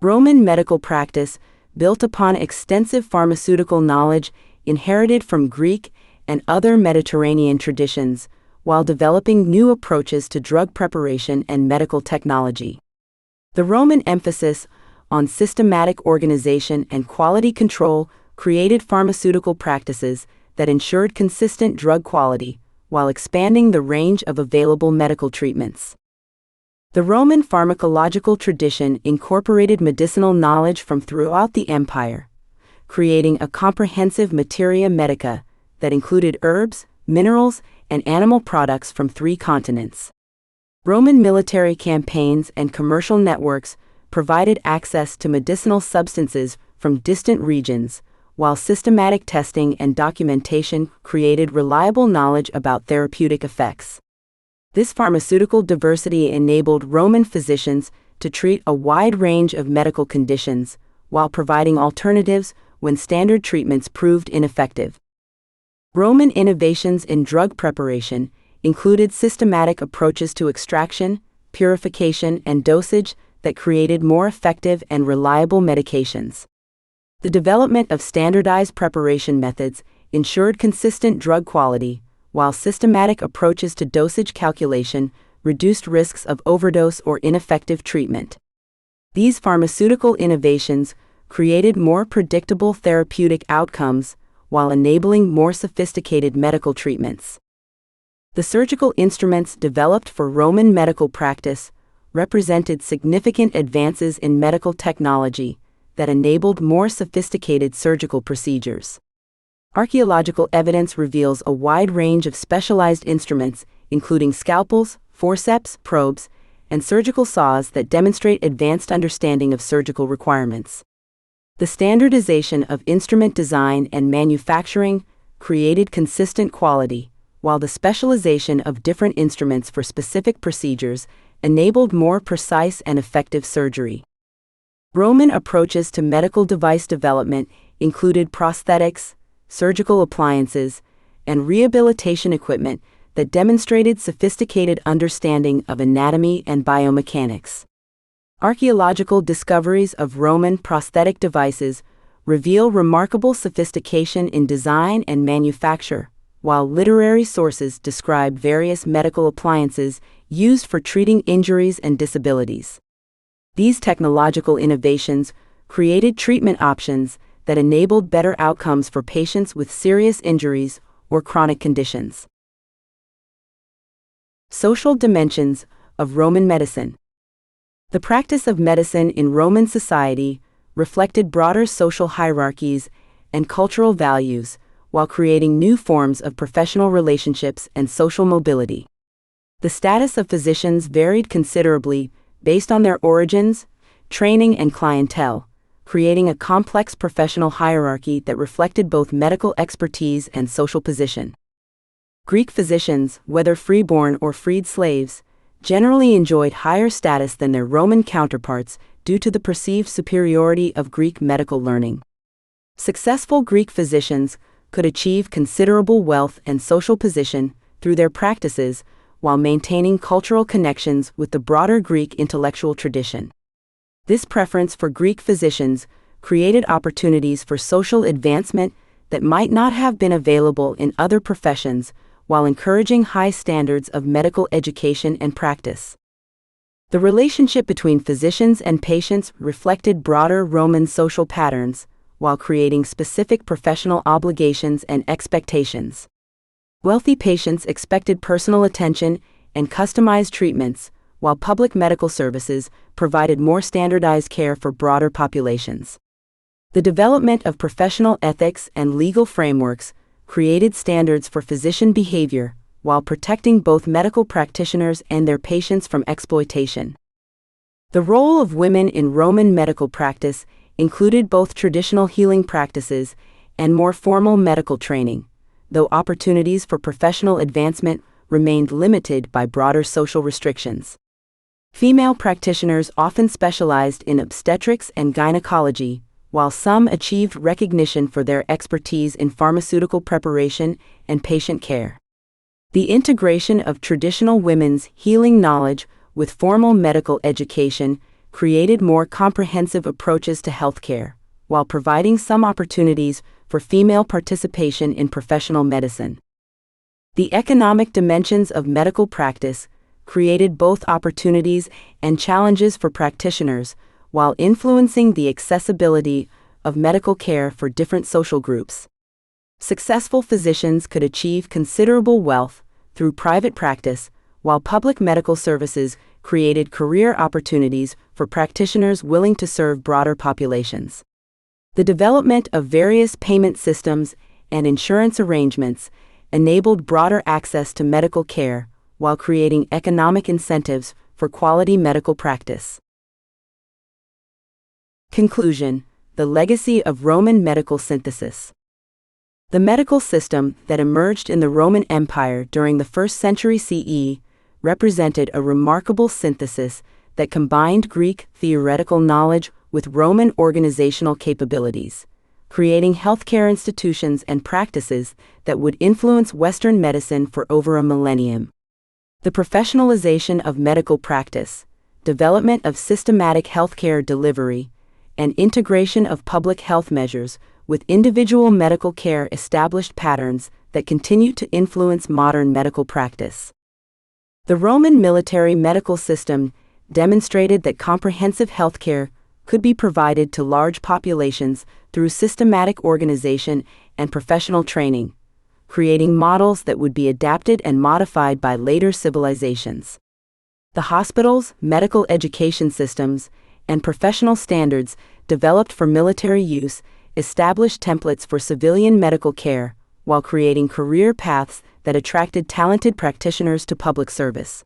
[SPEAKER 1] Roman medical practice built upon extensive pharmaceutical knowledge inherited from Greek and other Mediterranean traditions, while developing new approaches to drug preparation and medical technology. The Roman emphasis on systematic organization and quality control created pharmaceutical practices that ensured consistent drug quality while expanding the range of available medical treatments. The Roman pharmacological tradition incorporated medicinal knowledge from throughout the empire, creating a comprehensive materia medica that included herbs, minerals, and animal products from 3 continents. Roman military campaigns and commercial networks provided access to medicinal substances from distant regions, while systematic testing and documentation created reliable knowledge about therapeutic effects. This pharmaceutical diversity enabled Roman physicians to treat a wide range of medical conditions, while providing alternatives when standard treatments proved ineffective. Roman innovations in drug preparation included systematic approaches to extraction, purification, and dosage that created more effective and reliable medications. The development of standardized preparation methods ensured consistent drug quality, while systematic approaches to dosage calculation reduced risks of overdose or ineffective treatment. These pharmaceutical innovations created more predictable therapeutic outcomes while enabling more sophisticated medical treatments. The surgical instruments developed for Roman medical practice represented significant advances in medical technology that enabled more sophisticated surgical procedures. Archaeological evidence reveals a wide range of specialized instruments, including scalpels, forceps, probes, and surgical saws that demonstrate advanced understanding of surgical requirements. The standardization of instrument design and manufacturing created consistent quality, while the specialization of different instruments for specific procedures enabled more precise and effective surgery. Roman approaches to medical device development included prosthetics, surgical appliances, and rehabilitation equipment that demonstrated sophisticated understanding of anatomy and biomechanics. Archaeological discoveries of Roman prosthetic devices reveal remarkable sophistication in design and manufacture, while literary sources describe various medical appliances used for treating injuries and disabilities. These technological innovations created treatment options that enabled better outcomes for patients with serious injuries or chronic conditions. Social dimensions of Roman medicine. The practice of medicine in Roman society reflected broader social hierarchies and cultural values, while creating new forms of professional relationships and social mobility. The status of physicians varied considerably based on their origins, training, and clientele, creating a complex professional hierarchy that reflected both medical expertise and social position. Greek physicians, whether freeborn or freed slaves, generally enjoyed higher status than their Roman counterparts due to the perceived superiority of Greek medical learning. Successful Greek physicians could achieve considerable wealth and social position through their practices while maintaining cultural connections with the broader Greek intellectual tradition. This preference for Greek physicians created opportunities for social advancement that might not have been available in other professions, while encouraging high standards of medical education and practice. The relationship between physicians and patients reflected broader Roman social patterns, while creating specific professional obligations and expectations. Wealthy patients expected personal attention and customized treatments, while public medical services provided more standardized care for broader populations. The development of professional ethics and legal frameworks created standards for physician behavior, while protecting both medical practitioners and their patients from exploitation. The role of women in Roman medical practice included both traditional healing practices and more formal medical training, though opportunities for professional advancement remained limited by broader social restrictions. Female practitioners often specialized in obstetrics and gynecology, while some achieved recognition for their expertise in pharmaceutical preparation and patient care. The integration of traditional women's healing knowledge with formal medical education created more comprehensive approaches to healthcare, while providing some opportunities for female participation in professional medicine. The economic dimensions of medical practice created both opportunities and challenges for practitioners, while influencing the accessibility of medical care for different social groups. Successful physicians could achieve considerable wealth through private practice, while public medical services created career opportunities for practitioners willing to serve broader populations. The development of various payment systems and insurance arrangements enabled broader access to medical care while creating economic incentives for quality medical practice. Conclusion: the legacy of Roman medical synthesis. The medical system that emerged in the Roman Empire during the 1st century CE represented a remarkable synthesis that combined Greek theoretical knowledge with Roman organizational capabilities, creating healthcare institutions and practices that would influence Western medicine for over a millennium. The professionalization of medical practice, development of systematic healthcare delivery, and integration of public health measures with individual medical care established patterns that continue to influence modern medical practice. The Roman military medical system demonstrated that comprehensive healthcare could be provided to large populations through systematic organization and professional training, creating models that would be adapted and modified by later civilizations. The hospitals, medical education systems, and professional standards developed for military use established templates for civilian medical care, while creating career paths that attracted talented practitioners to public service.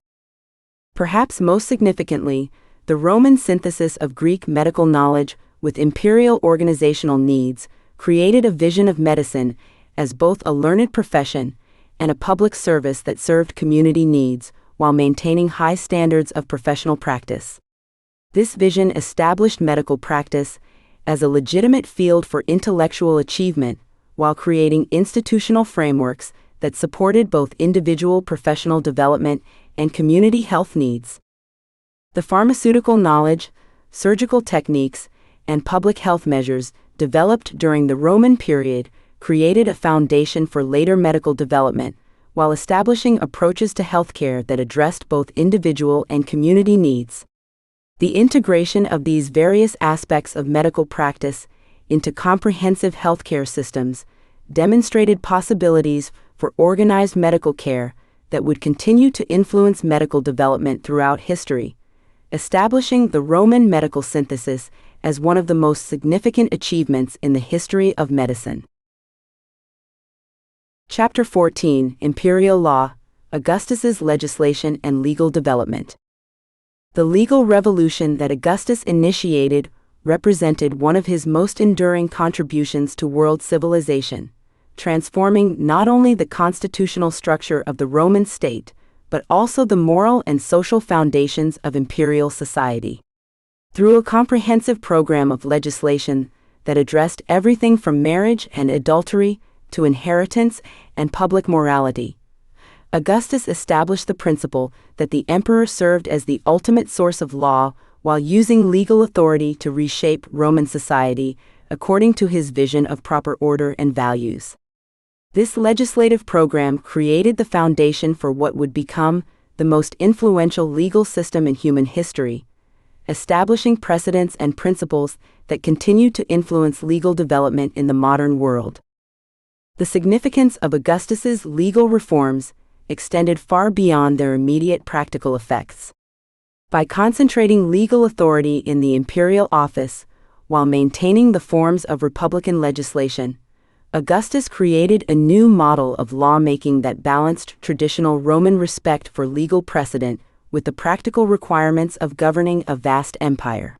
[SPEAKER 1] Perhaps most significantly, the Roman synthesis of Greek medical knowledge with imperial organizational needs created a vision of medicine as both a learned profession and a public service that served community needs while maintaining high standards of professional practice. This vision established medical practice as a legitimate field for intellectual achievement while creating institutional frameworks that supported both individual professional development and community health needs. The pharmaceutical knowledge, surgical techniques, and public health measures developed during the Roman period created a foundation for later medical development, while establishing approaches to healthcare that addressed both individual and community needs. The integration of these various aspects of medical practice into comprehensive healthcare systems demonstrated possibilities for organized medical care that would continue to influence medical development throughout history, establishing the Roman medical synthesis as one of the most significant achievements in the history of medicine. Chapter 14: Imperial Law, Augustus's Legislation and Legal Development. The legal revolution that Augustus initiated represented one of his most enduring contributions to world civilization, transforming not only the constitutional structure of the Roman state, but also the moral and social foundations of imperial society. Through a comprehensive program of legislation that addressed everything from marriage and adultery to inheritance and public morality, Augustus established the principle that the emperor served as the ultimate source of law while using legal authority to reshape Roman society according to his vision of proper order and values. This legislative program created the foundation for what would become the most influential legal system in human history, establishing precedents and principles that continue to influence legal development in the modern world. The significance of Augustus's legal reforms extended far beyond their immediate practical effects. By concentrating legal authority in the imperial office while maintaining the forms of republican legislation, Augustus created a new model of lawmaking that balanced traditional Roman respect for legal precedent with the practical requirements of governing a vast empire.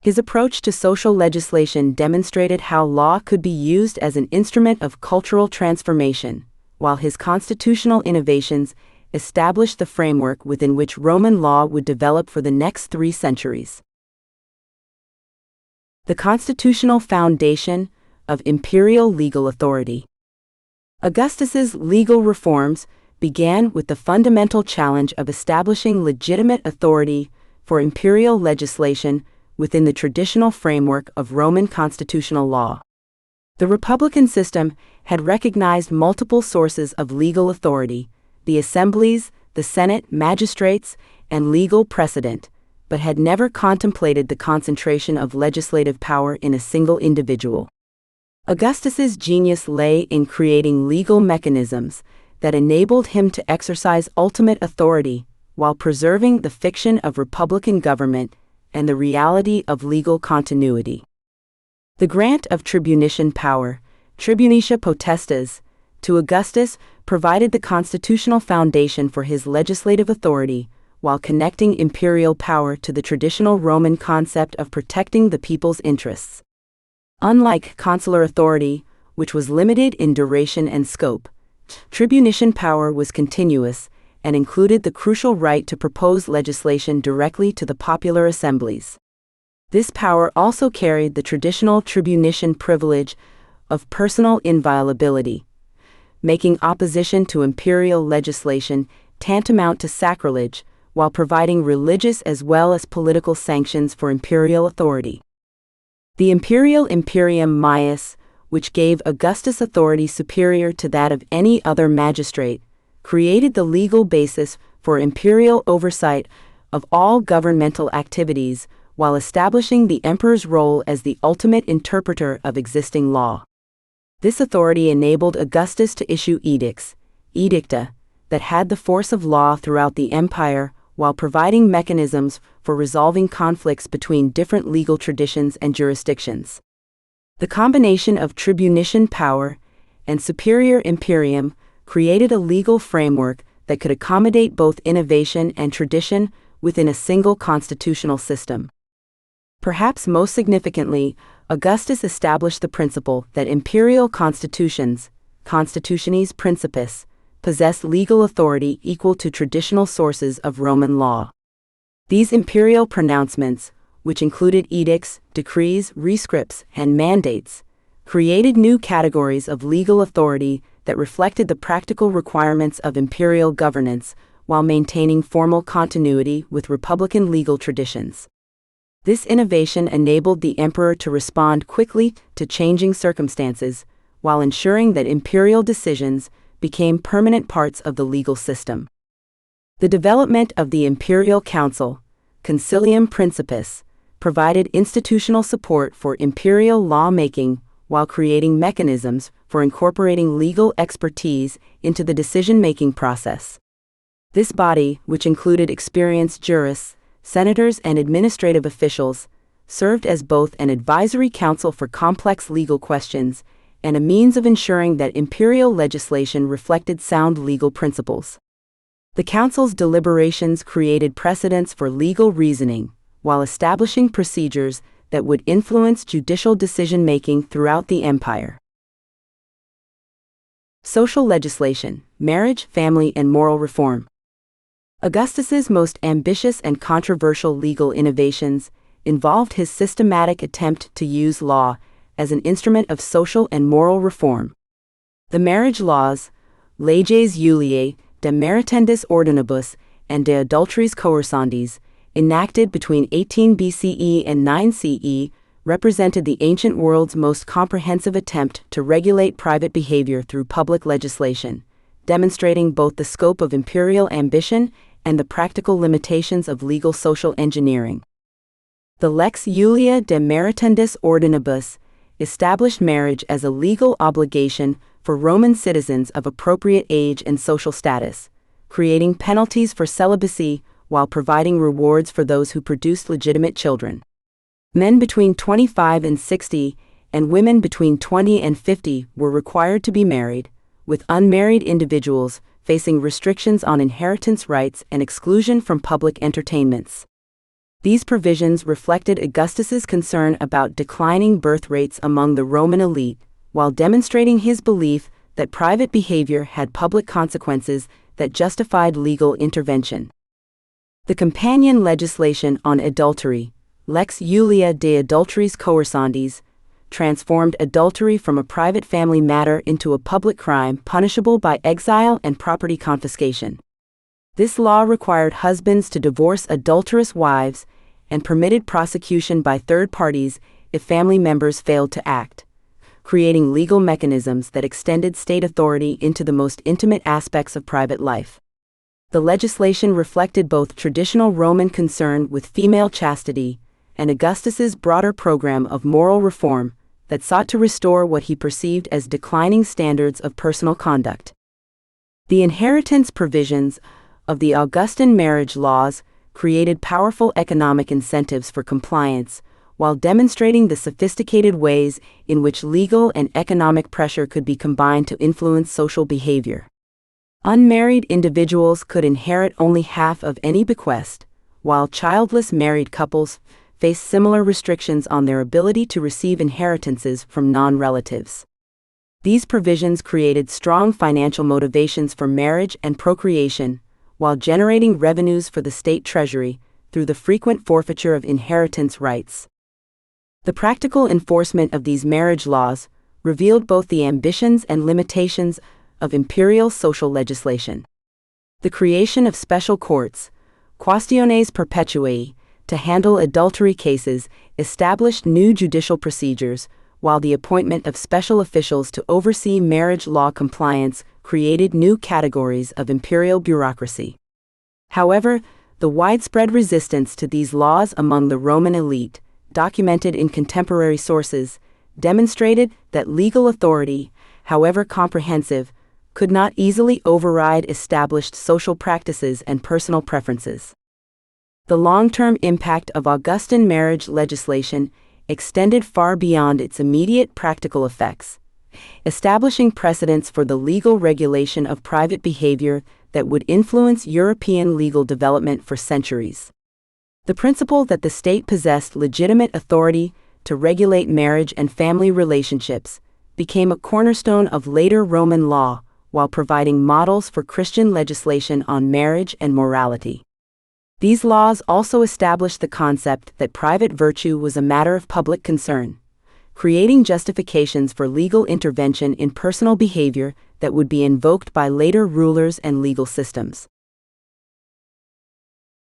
[SPEAKER 1] His approach to social legislation demonstrated how law could be used as an instrument of cultural transformation, while his constitutional innovations established the framework within which Roman law would develop for the next 3 centuries. The constitutional foundation of imperial legal authority. Augustus's legal reforms began with the fundamental challenge of establishing legitimate authority for imperial legislation within the traditional framework of Roman constitutional law. The republican system had recognized multiple sources of legal authority: the assemblies, the Senate, magistrates, and legal precedent, but had never contemplated the concentration of legislative power in a single individual. Augustus's genius lay in creating legal mechanisms that enabled him to exercise ultimate authority while preserving the fiction of republican government and the reality of legal continuity. The grant of tribunician power, tribunicia potestas, to Augustus provided the constitutional foundation for his legislative authority, while connecting imperial power to the traditional Roman concept of protecting the people's interests. Unlike consular authority, which was limited in duration and scope, tribunician power was continuous and included the crucial right to propose legislation directly to the popular assemblies. This power also carried the traditional tribunician privilege of personal inviolability, making opposition to imperial legislation tantamount to sacrilege, while providing religious as well as political sanctions for imperial authority. The imperial imperium maius, which gave Augustus authority superior to that of any other magistrate, created the legal basis for imperial oversight of all governmental activities, while establishing the emperor's role as the ultimate interpreter of existing law. This authority enabled Augustus to issue edicts, edicta, that had the force of law throughout the empire, while providing mechanisms for resolving conflicts between different legal traditions and jurisdictions. The combination of tribunician power and superior imperium created a legal framework that could accommodate both innovation and tradition within a single constitutional system. Perhaps most significantly, Augustus established the principle that imperial constitutions, constitutionis principis, possessed legal authority equal to traditional sources of Roman law. These imperial pronouncements, which included edicts, decrees, rescripts, and mandates, created new categories of legal authority that reflected the practical requirements of imperial governance while maintaining formal continuity with republican legal traditions. This innovation enabled the emperor to respond quickly to changing circumstances, while ensuring that imperial decisions became permanent parts of the legal system. The development of the imperial council, Concilium Principis, provided institutional support for imperial law-making while creating mechanisms for incorporating legal expertise into the decision-making process. This body, which included experienced jurists, senators, and administrative officials, served as both an advisory council for complex legal questions and a means of ensuring that imperial legislation reflected sound legal principles. The council's deliberations created precedents for legal reasoning, while establishing procedures that would influence judicial decision-making throughout the empire. Social legislation, marriage, family, and moral reform. Augustus's most ambitious and controversial legal innovations involved his systematic attempt to use law as an instrument of social and moral reform. The marriage laws, leges Iuliae, de maritendis ordinibus, and de adulteris coercandis, enacted between 18 BCE and 9 CE, represented the ancient world's most comprehensive attempt to regulate private behavior through public legislation, demonstrating both the scope of imperial ambition and the practical limitations of legal social engineering. The Lex Iulia de maritendis ordinibus established marriage as a legal obligation for Roman citizens of appropriate age and social status, creating penalties for celibacy while providing rewards for those who produced legitimate children. Men between 25 and 60 and women between 20 and 50 were required to be married, with unmarried individuals facing restrictions on inheritance rights and exclusion from public entertainments. These provisions reflected Augustus's concern about declining birth rates among the Roman elite, while demonstrating his belief that private behavior had public consequences that justified legal intervention. The companion legislation on adultery, Lex Iulia de adulteris coercandis, transformed adultery from a private family matter into a public crime punishable by exile and property confiscation. This law required husbands to divorce adulterous wives and permitted prosecution by third parties if family members failed to act, creating legal mechanisms that extended state authority into the most intimate aspects of private life. The legislation reflected both traditional Roman concern with female chastity and Augustus's broader program of moral reform that sought to restore what he perceived as declining standards of personal conduct. The inheritance provisions of the Augustan marriage laws created powerful economic incentives for compliance, while demonstrating the sophisticated ways in which legal and economic pressure could be combined to influence social behavior. Unmarried individuals could inherit only half of any bequest, while childless married couples faced similar restrictions on their ability to receive inheritances from non-relatives. These provisions created strong financial motivations for marriage and procreation, while generating revenues for the state treasury through the frequent forfeiture of inheritance rights. The practical enforcement of these marriage laws revealed both the ambitions and limitations of imperial social legislation. The creation of special courts, quaestiones perpetuae, to handle adultery cases established new judicial procedures, while the appointment of special officials to oversee marriage law compliance created new categories of imperial bureaucracy. However, the widespread resistance to these laws among the Roman elite, documented in contemporary sources, demonstrated that legal authority, however comprehensive, could not easily override established social practices and personal preferences. The long-term impact of Augustan marriage legislation extended far beyond its immediate practical effects, establishing precedents for the legal regulation of private behavior that would influence European legal development for centuries. The principle that the state possessed legitimate authority to regulate marriage and family relationships became a cornerstone of later Roman law, while providing models for Christian legislation on marriage and morality. These laws also established the concept that private virtue was a matter of public concern, creating justifications for legal intervention in personal behavior that would be invoked by later rulers and legal systems.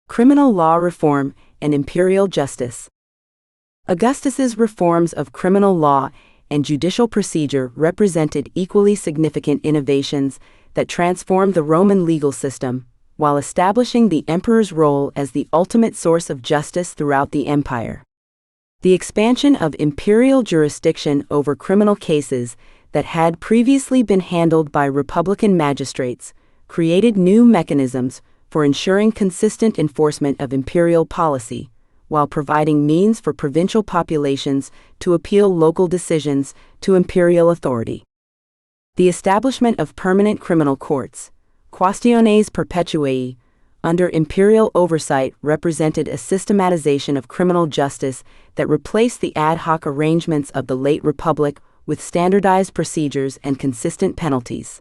[SPEAKER 1] Criminal law reform and imperial justice. Augustus's reforms of criminal law and judicial procedure represented equally significant innovations that transformed the Roman legal system, while establishing the emperor's role as the ultimate source of justice throughout the empire. The expansion of imperial jurisdiction over criminal cases that had previously been handled by republican magistrates created new mechanisms for ensuring consistent enforcement of imperial policy, while providing means for provincial populations to appeal local decisions to imperial authority. The establishment of permanent criminal courts, quaestiones perpetuae, under imperial oversight represented a systematization of criminal justice that replaced the ad hoc arrangements of the late Republic with standardized procedures and consistent penalties.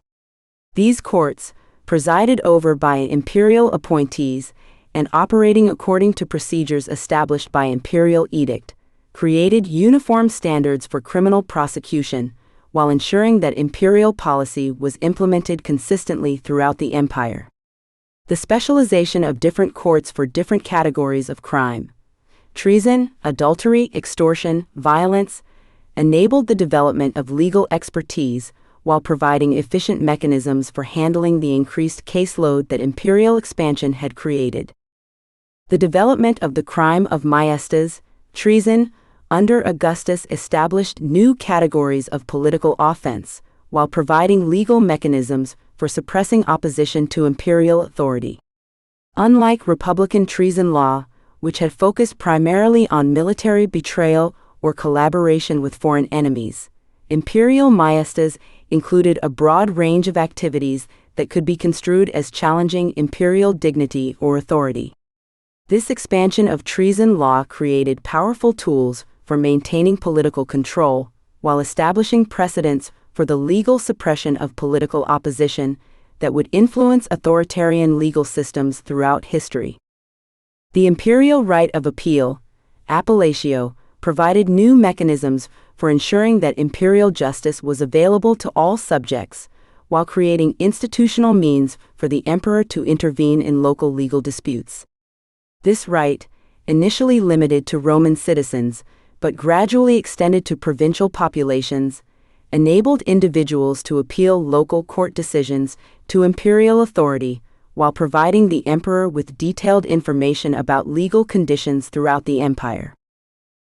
[SPEAKER 1] These courts, presided over by imperial appointees and operating according to procedures established by imperial edict, created uniform standards for criminal prosecution, while ensuring that imperial policy was implemented consistently throughout the empire. The specialization of different courts for different categories of crime, treason, adultery, extortion, violence, enabled the development of legal expertise while providing efficient mechanisms for handling the increased caseload that imperial expansion had created. The development of the crime of maiestas, treason, under Augustus established new categories of political offense, while providing legal mechanisms for suppressing opposition to imperial authority. Unlike republican treason law, which had focused primarily on military betrayal or collaboration with foreign enemies, imperial maiestas included a broad range of activities that could be construed as challenging imperial dignity or authority. This expansion of treason law created powerful tools for maintaining political control, while establishing precedents for the legal suppression of political opposition that would influence authoritarian legal systems throughout history. The imperial right of appeal, appellatio, provided new mechanisms for ensuring that imperial justice was available to all subjects, while creating institutional means for the emperor to intervene in local legal disputes. This right, initially limited to Roman citizens, but gradually extended to provincial populations, enabled individuals to appeal local court decisions to imperial authority, while providing the emperor with detailed information about legal conditions throughout the empire.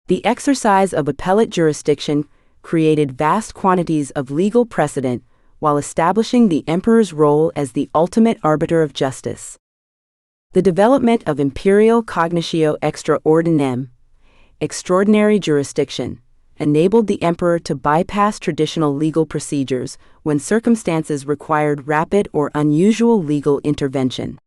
[SPEAKER 1] The exercise of appellate jurisdiction created vast quantities of legal precedent while establishing the emperor's role as the ultimate arbiter of justice. The development of imperial cognitio extra ordinem, extraordinary jurisdiction, enabled the emperor to bypass traditional legal procedures when circumstances required rapid or unusual legal intervention.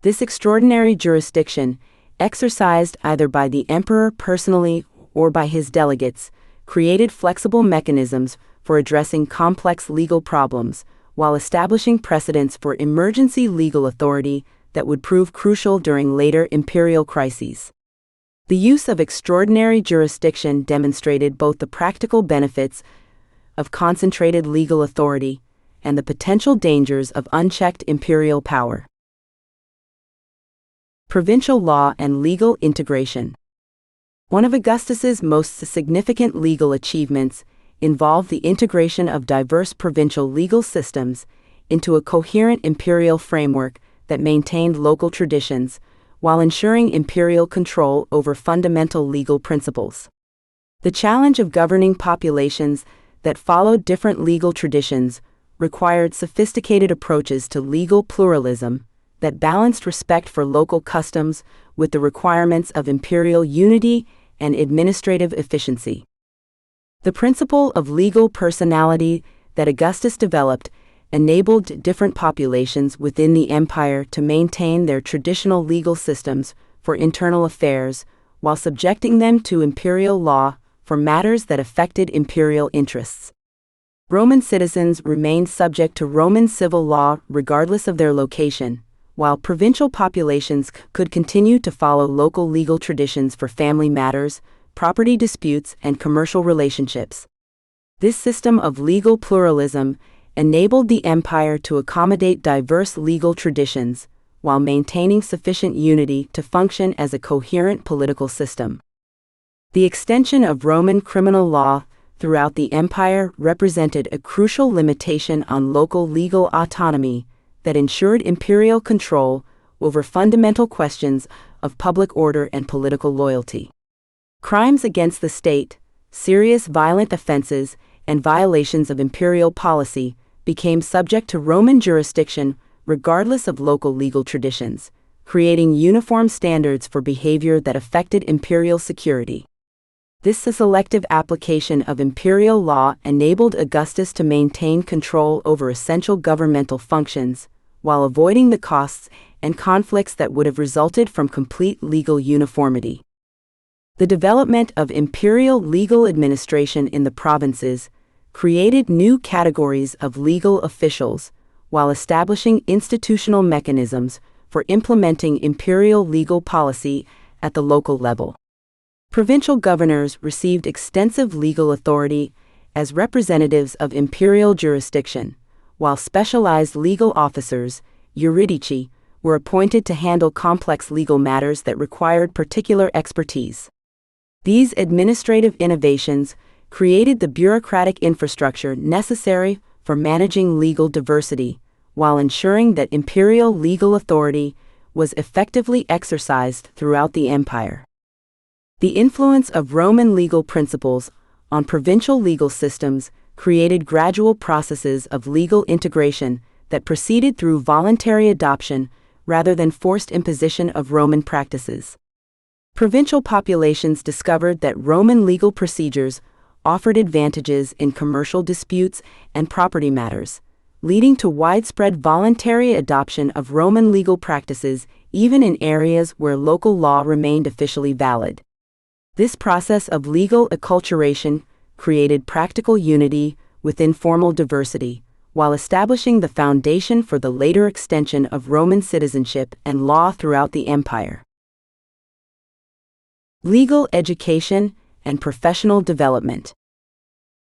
[SPEAKER 1] This extraordinary jurisdiction, exercised either by the emperor personally or by his delegates, created flexible mechanisms for addressing complex legal problems while establishing precedents for emergency legal authority that would prove crucial during later imperial crises. The use of extraordinary jurisdiction demonstrated both the practical benefits of concentrated legal authority and the potential dangers of unchecked imperial power. Provincial law and legal integration. One of Augustus's most significant legal achievements involved the integration of diverse provincial legal systems into a coherent imperial framework that maintained local traditions, while ensuring imperial control over fundamental legal principles. The challenge of governing populations that followed different legal traditions required sophisticated approaches to legal pluralism that balanced respect for local customs with the requirements of imperial unity and administrative efficiency. The principle of legal personality that Augustus developed enabled different populations within the empire to maintain their traditional legal systems for internal affairs while subjecting them to imperial law for matters that affected imperial interests. Roman citizens remained subject to Roman civil law regardless of their location, while provincial populations could continue to follow local legal traditions for family matters, property disputes, and commercial relationships. This system of legal pluralism enabled the empire to accommodate diverse legal traditions while maintaining sufficient unity to function as a coherent political system. The extension of Roman criminal law throughout the empire represented a crucial limitation on local legal autonomy that ensured imperial control over fundamental questions of public order and political loyalty. Crimes against the state, serious violent offenses, and violations of imperial policy became subject to Roman jurisdiction regardless of local legal traditions, creating uniform standards for behavior that affected imperial security. This selective application of imperial law enabled Augustus to maintain control over essential governmental functions, while avoiding the costs and conflicts that would have resulted from complete legal uniformity. The development of imperial legal administration in the provinces created new categories of legal officials, while establishing institutional mechanisms for implementing imperial legal policy at the local level. Provincial governors received extensive legal authority as representatives of imperial jurisdiction, while specialized legal officers, iuridici, were appointed to handle complex legal matters that required particular expertise. These administrative innovations created the bureaucratic infrastructure necessary for managing legal diversity, while ensuring that imperial legal authority was effectively exercised throughout the empire. The influence of Roman legal principles on provincial legal systems created gradual processes of legal integration that proceeded through voluntary adoption rather than forced imposition of Roman practices. Provincial populations discovered that Roman legal procedures offered advantages in commercial disputes and property matters, leading to widespread voluntary adoption of Roman legal practices even in areas where local law remained officially valid. This process of legal acculturation created practical unity within formal diversity, while establishing the foundation for the later extension of Roman citizenship and law throughout the empire. Legal education and professional development.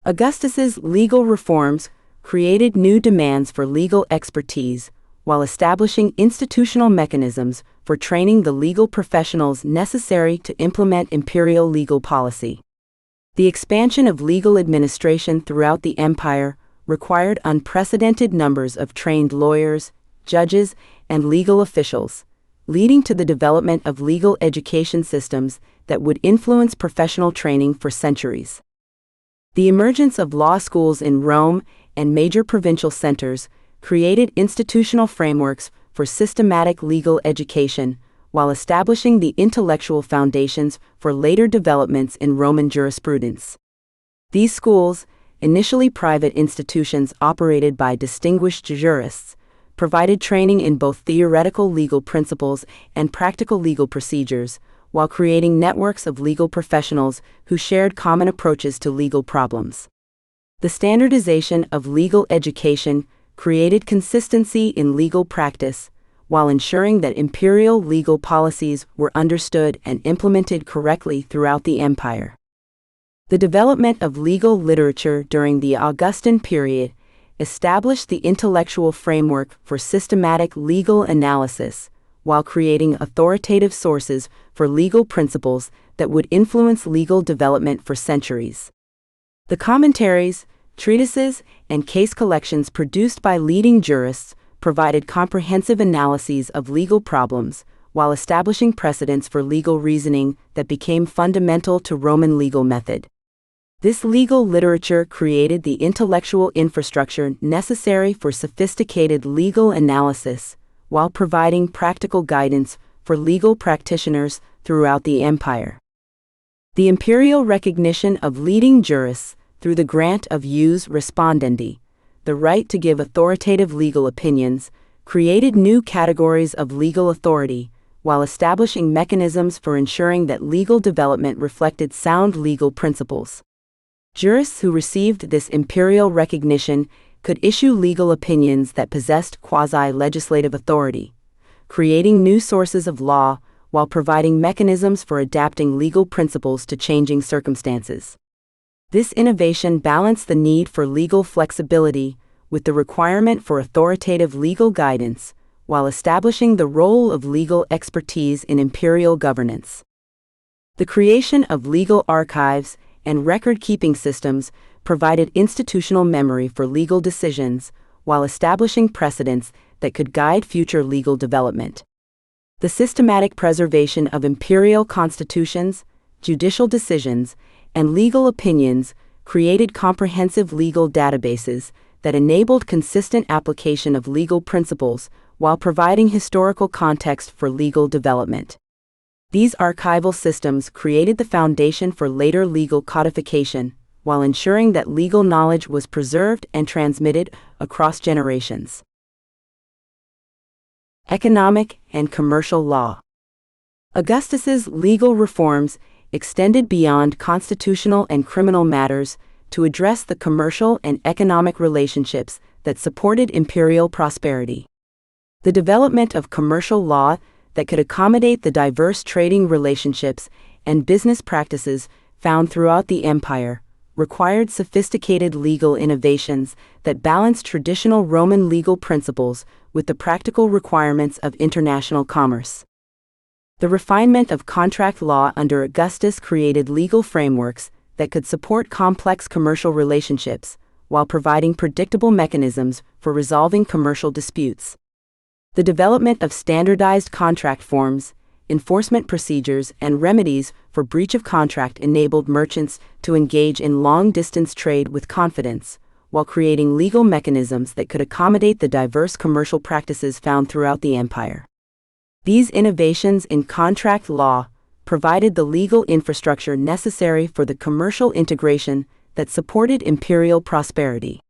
[SPEAKER 1] Augustus's legal reforms created new demands for legal expertise, while establishing institutional mechanisms for training the legal professionals necessary to implement imperial legal policy. The expansion of legal administration throughout the empire required unprecedented numbers of trained lawyers, judges, and legal officials, leading to the development of legal education systems that would influence professional training for centuries. The emergence of law schools in Rome and major provincial centers created institutional frameworks for systematic legal education, while establishing the intellectual foundations for later developments in Roman jurisprudence. These schools, initially private institutions operated by distinguished jurists, provided training in both theoretical legal principles and practical legal procedures, while creating networks of legal professionals who shared common approaches to legal problems. The standardization of legal education created consistency in legal practice, while ensuring that imperial legal policies were understood and implemented correctly throughout the empire. The development of legal literature during the Augustan period established the intellectual framework for systematic legal analysis, while creating authoritative sources for legal principles that would influence legal development for centuries. The commentaries, treatises, and case collections produced by leading jurists provided comprehensive analyses of legal problems, while establishing precedents for legal reasoning that became fundamental to Roman legal method. This legal literature created the intellectual infrastructure necessary for sophisticated legal analysis, while providing practical guidance for legal practitioners throughout the empire. The imperial recognition of leading jurists through the grant of ius respondendi, the right to give authoritative legal opinions, created new categories of legal authority, while establishing mechanisms for ensuring that legal development reflected sound legal principles. Jurists who received this imperial recognition could issue legal opinions that possessed quasi-legislative authority, creating new sources of law while providing mechanisms for adapting legal principles to changing circumstances. This innovation balanced the need for legal flexibility with the requirement for authoritative legal guidance, while establishing the role of legal expertise in imperial governance. The creation of legal archives and record-keeping systems provided institutional memory for legal decisions, while establishing precedents that could guide future legal development. The systematic preservation of imperial constitutions, judicial decisions, and legal opinions created comprehensive legal databases that enabled consistent application of legal principles while providing historical context for legal development. These archival systems created the foundation for later legal codification, while ensuring that legal knowledge was preserved and transmitted across generations. Economic and commercial law. Augustus's legal reforms extended beyond constitutional and criminal matters to address the commercial and economic relationships that supported imperial prosperity. The development of commercial law that could accommodate the diverse trading relationships and business practices found throughout the empire required sophisticated legal innovations that balanced traditional Roman legal principles with the practical requirements of international commerce. The refinement of contract law under Augustus created legal frameworks that could support complex commercial relationships while providing predictable mechanisms for resolving commercial disputes. The development of standardized contract forms, enforcement procedures, and remedies for breach of contract enabled merchants to engage in long-distance trade with confidence, while creating legal mechanisms that could accommodate the diverse commercial practices found throughout the empire. These innovations in contract law provided the legal infrastructure necessary for the commercial integration that supported imperial prosperity.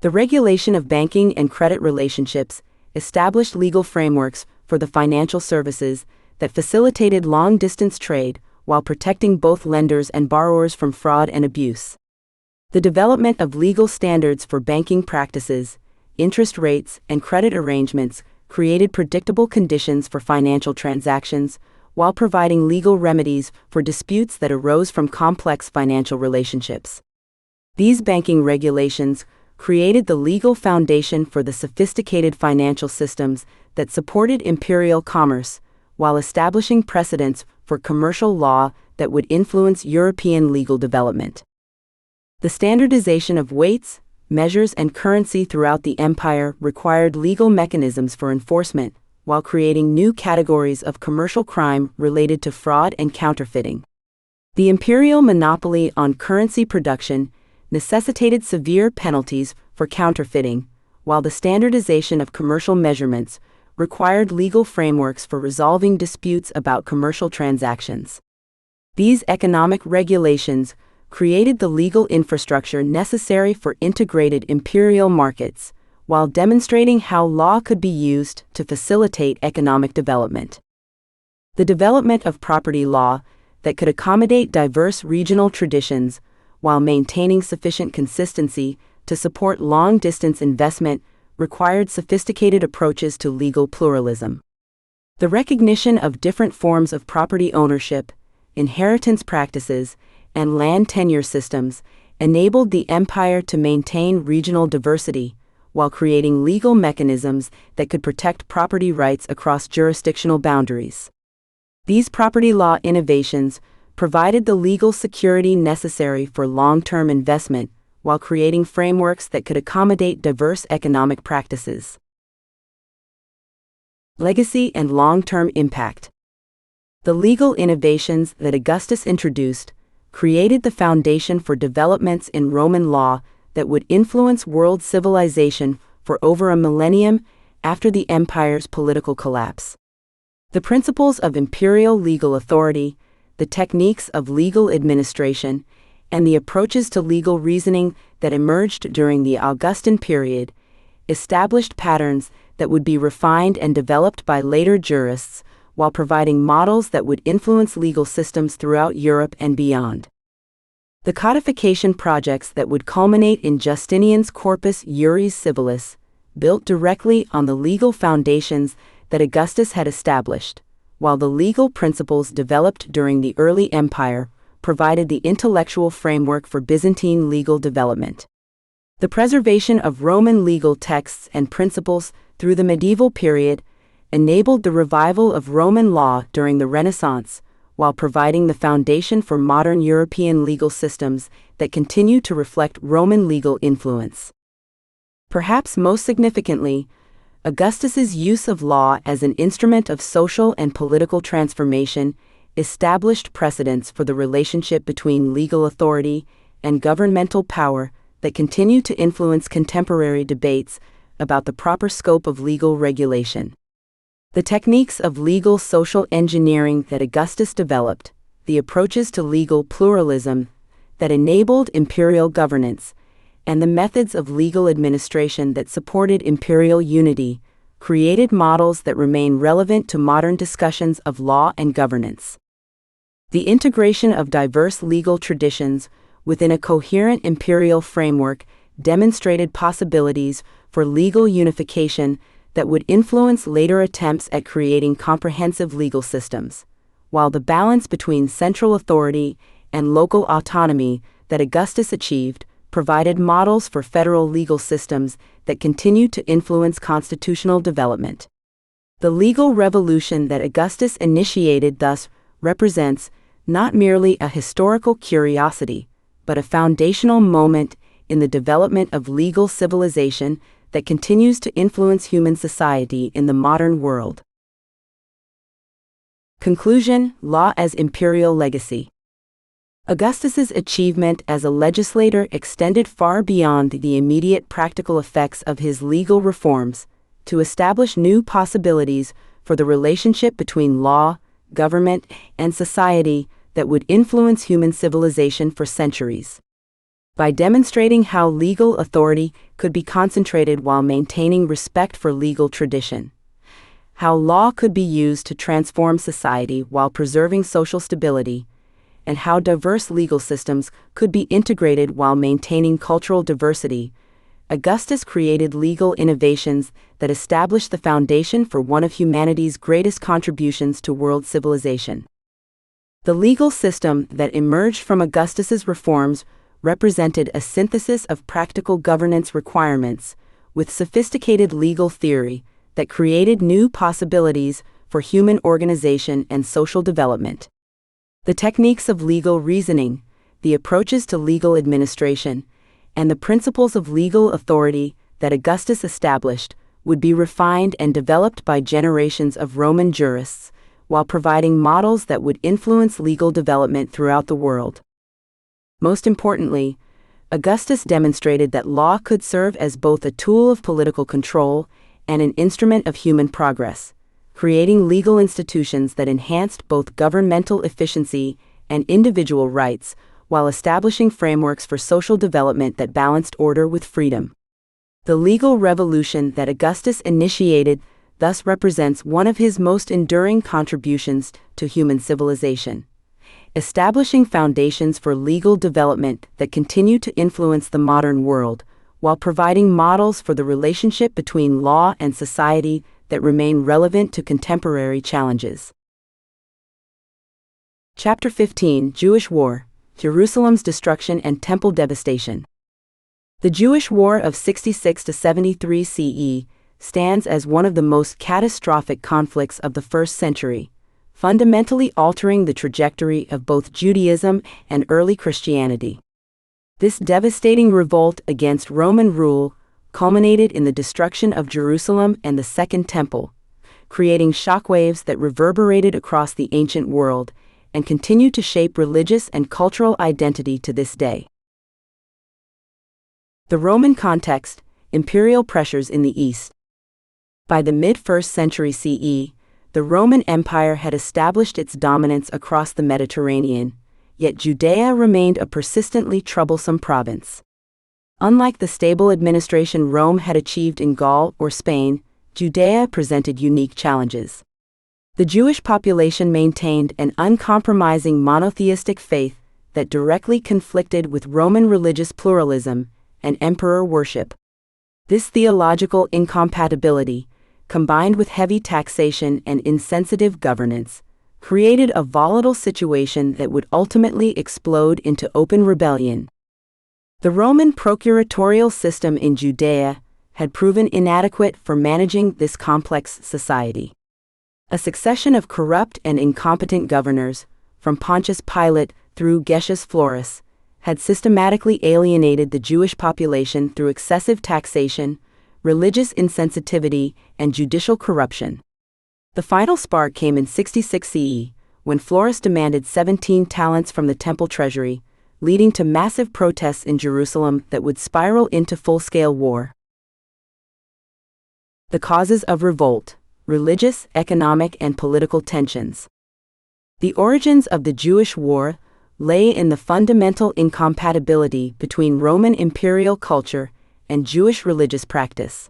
[SPEAKER 1] The regulation of banking and credit relationships established legal frameworks for the financial services that facilitated long-distance trade while protecting both lenders and borrowers from fraud and abuse. The development of legal standards for banking practices, interest rates, and credit arrangements created predictable conditions for financial transactions, while providing legal remedies for disputes that arose from complex financial relationships. These banking regulations created the legal foundation for the sophisticated financial systems that supported imperial commerce, while establishing precedents for commercial law that would influence European legal development. The standardization of weights, measures, and currency throughout the empire required legal mechanisms for enforcement, while creating new categories of commercial crime related to fraud and counterfeiting. The imperial monopoly on currency production necessitated severe penalties for counterfeiting, while the standardization of commercial measurements required legal frameworks for resolving disputes about commercial transactions. These economic regulations created the legal infrastructure necessary for integrated imperial markets, while demonstrating how law could be used to facilitate economic development. The development of property law that could accommodate diverse regional traditions while maintaining sufficient consistency to support long-distance investment required sophisticated approaches to legal pluralism. The recognition of different forms of property ownership, inheritance practices, and land tenure systems enabled the empire to maintain regional diversity while creating legal mechanisms that could protect property rights across jurisdictional boundaries. These property law innovations provided the legal security necessary for long-term investment while creating frameworks that could accommodate diverse economic practices. Legacy and long-term impact. The legal innovations that Augustus introduced created the foundation for developments in Roman law that would influence world civilization for over a millennium after the empire's political collapse. The principles of imperial legal authority, the techniques of legal administration, and the approaches to legal reasoning that emerged during the Augustan period established patterns that would be refined and developed by later jurists while providing models that would influence legal systems throughout Europe and beyond. The codification projects that would culminate in Justinian's Corpus Juris Civilis, built directly on the legal foundations that Augustus had established, while the legal principles developed during the early empire provided the intellectual framework for Byzantine legal development. The preservation of Roman legal texts and principles through the medieval period enabled the revival of Roman law during the Renaissance, while providing the foundation for modern European legal systems that continue to reflect Roman legal influence. Perhaps most significantly, Augustus's use of law as an instrument of social and political transformation established precedents for the relationship between legal authority and governmental power that continue to influence contemporary debates about the proper scope of legal regulation. The techniques of legal social engineering that Augustus developed, the approaches to legal pluralism that enabled imperial governance, and the methods of legal administration that supported imperial unity, created models that remain relevant to modern discussions of law and governance. The integration of diverse legal traditions within a coherent imperial framework demonstrated possibilities for legal unification that would influence later attempts at creating comprehensive legal systems, while the balance between central authority and local autonomy that Augustus achieved provided models for federal legal systems that continue to influence constitutional development. The legal revolution that Augustus initiated thus represents not merely a historical curiosity, but a foundational moment in the development of legal civilization that continues to influence human society in the modern world. Conclusion: Law as Imperial Legacy. Augustus's achievement as a legislator extended far beyond the immediate practical effects of his legal reforms to establish new possibilities for the relationship between law, government, and society that would influence human civilization for centuries. By demonstrating how legal authority could be concentrated while maintaining respect for legal tradition, how law could be used to transform society while preserving social stability, and how diverse legal systems could be integrated while maintaining cultural diversity, Augustus created legal innovations that established the foundation for one of humanity's greatest contributions to world civilization. The legal system that emerged from Augustus's reforms represented a synthesis of practical governance requirements with sophisticated legal theory that created new possibilities for human organization and social development. The techniques of legal reasoning, the approaches to legal administration, and the principles of legal authority that Augustus established would be refined and developed by generations of Roman jurists, while providing models that would influence legal development throughout the world. Most importantly, Augustus demonstrated that law could serve as both a tool of political control and an instrument of human progress, creating legal institutions that enhanced both governmental efficiency and individual rights, while establishing frameworks for social development that balanced order with freedom. The legal revolution that Augustus initiated thus represents one of his most enduring contributions to human civilization, establishing foundations for legal development that continue to influence the modern world, while providing models for the relationship between law and society that remain relevant to contemporary challenges. Chapter 15: Jewish War, Jerusalem's Destruction and Temple Devastation. The Jewish War of 66 to 73 CE stands as one of the most catastrophic conflicts of the first century, fundamentally altering the trajectory of both Judaism and early Christianity. This devastating revolt against Roman rule culminated in the destruction of Jerusalem and the Second Temple, creating shockwaves that reverberated across the ancient world and continue to shape religious and cultural identity to this day. The Roman context: imperial pressures in the East. By the mid-1st century CE, the Roman Empire had established its dominance across the Mediterranean, yet Judea remained a persistently troublesome province. Unlike the stable administration Rome had achieved in Gaul or Spain, Judea presented unique challenges. The Jewish population maintained an uncompromising monotheistic faith that directly conflicted with Roman religious pluralism and emperor worship. This theological incompatibility, combined with heavy taxation and insensitive governance, created a volatile situation that would ultimately explode into open rebellion. The Roman procuratorial system in Judea had proven inadequate for managing this complex society. A succession of corrupt and incompetent governors, from Pontius Pilate through Gaius Florus, had systematically alienated the Jewish population through excessive taxation, religious insensitivity, and judicial corruption. The final spark came in 66 CE, when Florus demanded 17 talents from the temple treasury, leading to massive protests in Jerusalem that would spiral into full-scale war. The causes of revolt: religious, economic, and political tensions. The origins of the Jewish War lay in the fundamental incompatibility between Roman imperial culture and Jewish religious practice.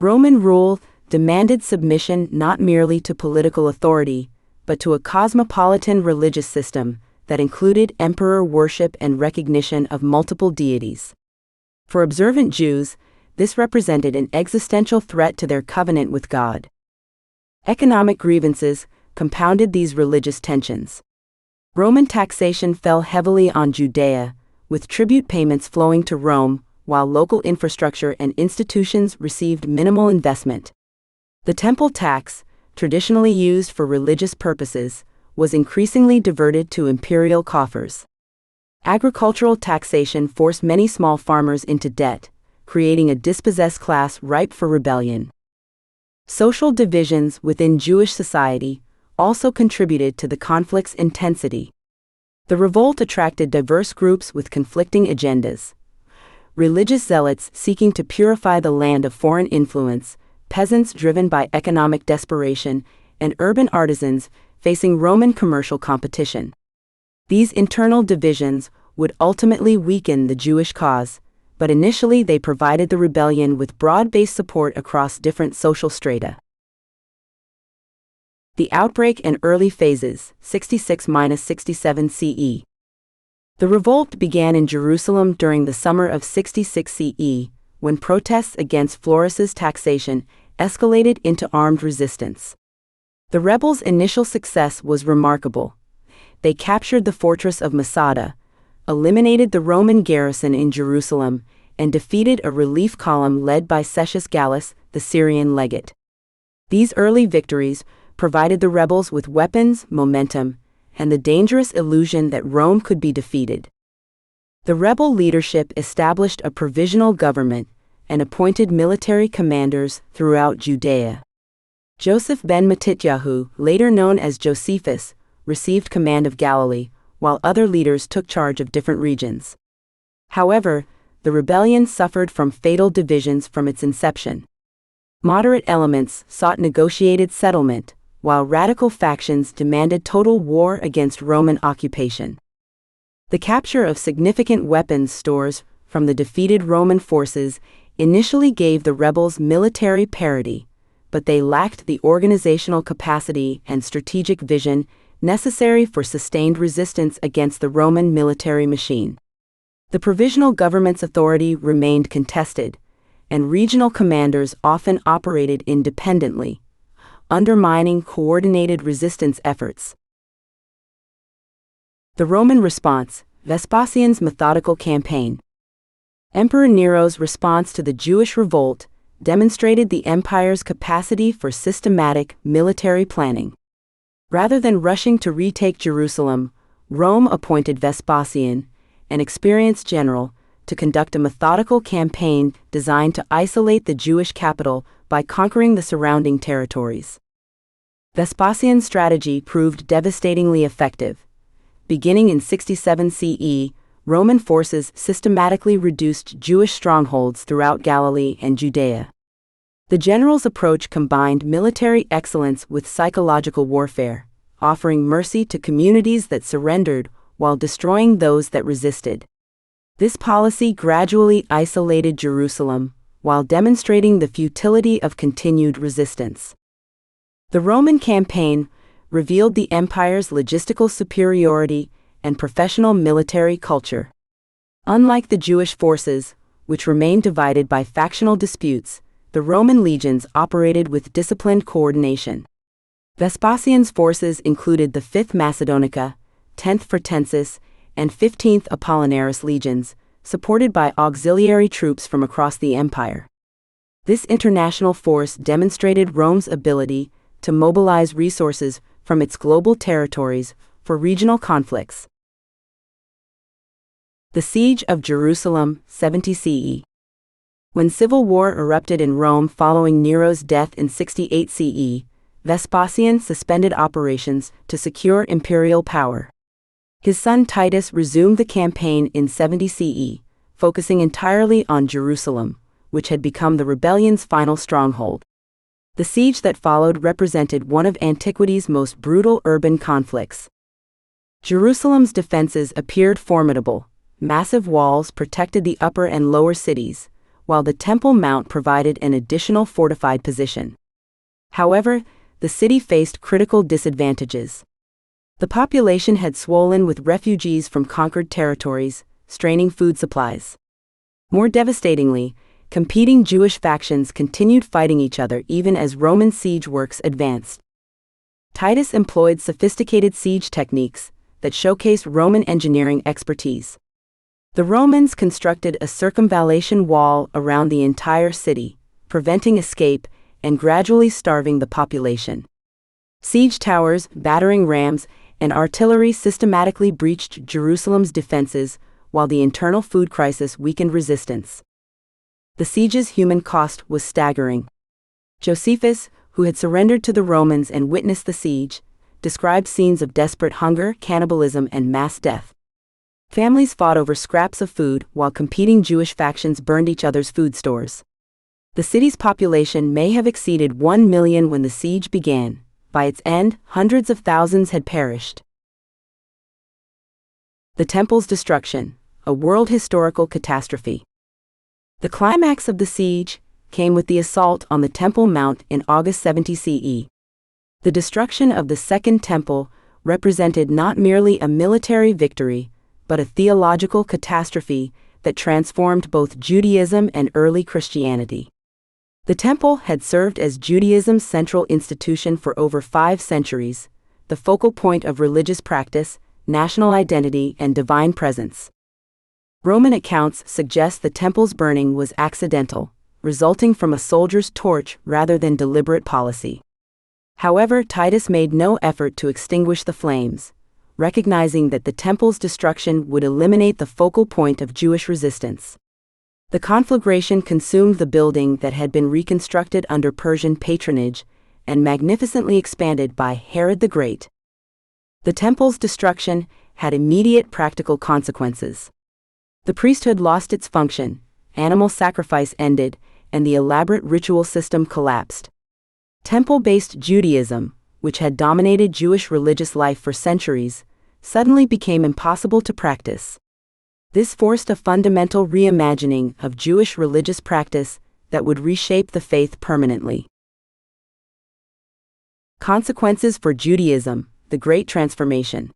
[SPEAKER 1] Roman rule demanded submission not merely to political authority, but to a cosmopolitan religious system that included emperor worship and recognition of multiple deities. For observant Jews, this represented an existential threat to their covenant with God. Economic grievances compounded these religious tensions. Roman taxation fell heavily on Judea, with tribute payments flowing to Rome, while local infrastructure and institutions received minimal investment. The temple tax, traditionally used for religious purposes, was increasingly diverted to imperial coffers. Agricultural taxation forced many small farmers into debt, creating a dispossessed class ripe for rebellion. Social divisions within Jewish society also contributed to the conflict's intensity. The revolt attracted diverse groups with conflicting agendas: religious zealots seeking to purify the land of foreign influence, peasants driven by economic desperation, and urban artisans facing Roman commercial competition. These internal divisions would ultimately weaken the Jewish cause, but initially they provided the rebellion with broad-based support across different social strata. The outbreak and early phases, 66–67 CE. The revolt began in Jerusalem during the summer of 66 CE, when protests against Florus's taxation escalated into armed resistance. The rebels' initial success was remarkable. They captured the fortress of Masada, eliminated the Roman garrison in Jerusalem, and defeated a relief column led by Cassius Gallus, the Syrian legate. These early victories provided the rebels with weapons, momentum, and the dangerous illusion that Rome could be defeated. The rebel leadership established a provisional government and appointed military commanders throughout Judea. Joseph ben Matityahu, later known as Josephus, received command of Galilee, while other leaders took charge of different regions. However, the rebellion suffered from fatal divisions from its inception. Moderate elements sought negotiated settlement, while radical factions demanded total war against Roman occupation. The capture of significant weapons stores from the defeated Roman forces initially gave the rebels military parity, but they lacked the organizational capacity and strategic vision necessary for sustained resistance against the Roman military machine. The provisional government's authority remained contested, and regional commanders often operated independently, undermining coordinated resistance efforts. The Roman response: Vespasian's methodical campaign. Emperor Nero's response to the Jewish revolt demonstrated the empire's capacity for systematic military planning. Rather than rushing to retake Jerusalem, Rome appointed Vespasian, an experienced general, to conduct a methodical campaign designed to isolate the Jewish capital by conquering the surrounding territories. Vespasian's strategy proved devastatingly effective. Beginning in 67 CE, Roman forces systematically reduced Jewish strongholds throughout Galilee and Judea. The general's approach combined military excellence with psychological warfare, offering mercy to communities that surrendered while destroying those that resisted. This policy gradually isolated Jerusalem, while demonstrating the futility of continued resistance. The Roman campaign revealed the empire's logistical superiority and professional military culture. Unlike the Jewish forces, which remained divided by factional disputes, the Roman legions operated with disciplined coordination. Vespasian's forces included the 5th Macedonica, 10th Fretensis, and 15th Apollinaris legions, supported by auxiliary troops from across the empire. This international force demonstrated Rome's ability to mobilize resources from its global territories for regional conflicts. The Siege of Jerusalem, 70 CE. When civil war erupted in Rome following Nero's death in 68 CE, Vespasian suspended operations to secure imperial power. His son Titus resumed the campaign in 70 CE, focusing entirely on Jerusalem, which had become the rebellion's final stronghold. The siege that followed represented one of antiquity's most brutal urban conflicts. Jerusalem's defenses appeared formidable. Massive walls protected the upper and lower cities, while the Temple Mount provided an additional fortified position. However, the city faced critical disadvantages. The population had swollen with refugees from conquered territories, straining food supplies. More devastatingly, competing Jewish factions continued fighting each other even as Roman siege works advanced. Titus employed sophisticated siege techniques that showcased Roman engineering expertise. The Romans constructed a circumvallation wall around the entire city, preventing escape and gradually starving the population. Siege towers, battering rams, and artillery systematically breached Jerusalem's defenses, while the internal food crisis weakened resistance. The siege's human cost was staggering. Josephus, who had surrendered to the Romans and witnessed the siege, described scenes of desperate hunger, cannibalism, and mass death. Families fought over scraps of food while competing Jewish factions burned each other's food stores. The city's population may have exceeded 1 million when the siege began. By its end, hundreds of thousands had perished. The Temple's destruction, a world historical catastrophe. The climax of the siege came with the assault on the Temple Mount in August 70 CE. The destruction of the Second Temple represented not merely a military victory, but a theological catastrophe that transformed both Judaism and early Christianity. The Temple had served as Judaism's central institution for over 5 centuries, the focal point of religious practice, national identity, and divine presence. Roman accounts suggest the Temple's burning was accidental, resulting from a soldier's torch rather than deliberate policy. However, Titus made no effort to extinguish the flames, recognizing that the temple's destruction would eliminate the focal point of Jewish resistance. The conflagration consumed the building that had been reconstructed under Persian patronage and magnificently expanded by Herod the Great. The temple's destruction had immediate practical consequences. The priesthood lost its function, animal sacrifice ended, and the elaborate ritual system collapsed. Temple-based Judaism, which had dominated Jewish religious life for centuries, suddenly became impossible to practice. This forced a fundamental reimagining of Jewish religious practice that would reshape the faith permanently. Consequences for Judaism: the Great Transformation.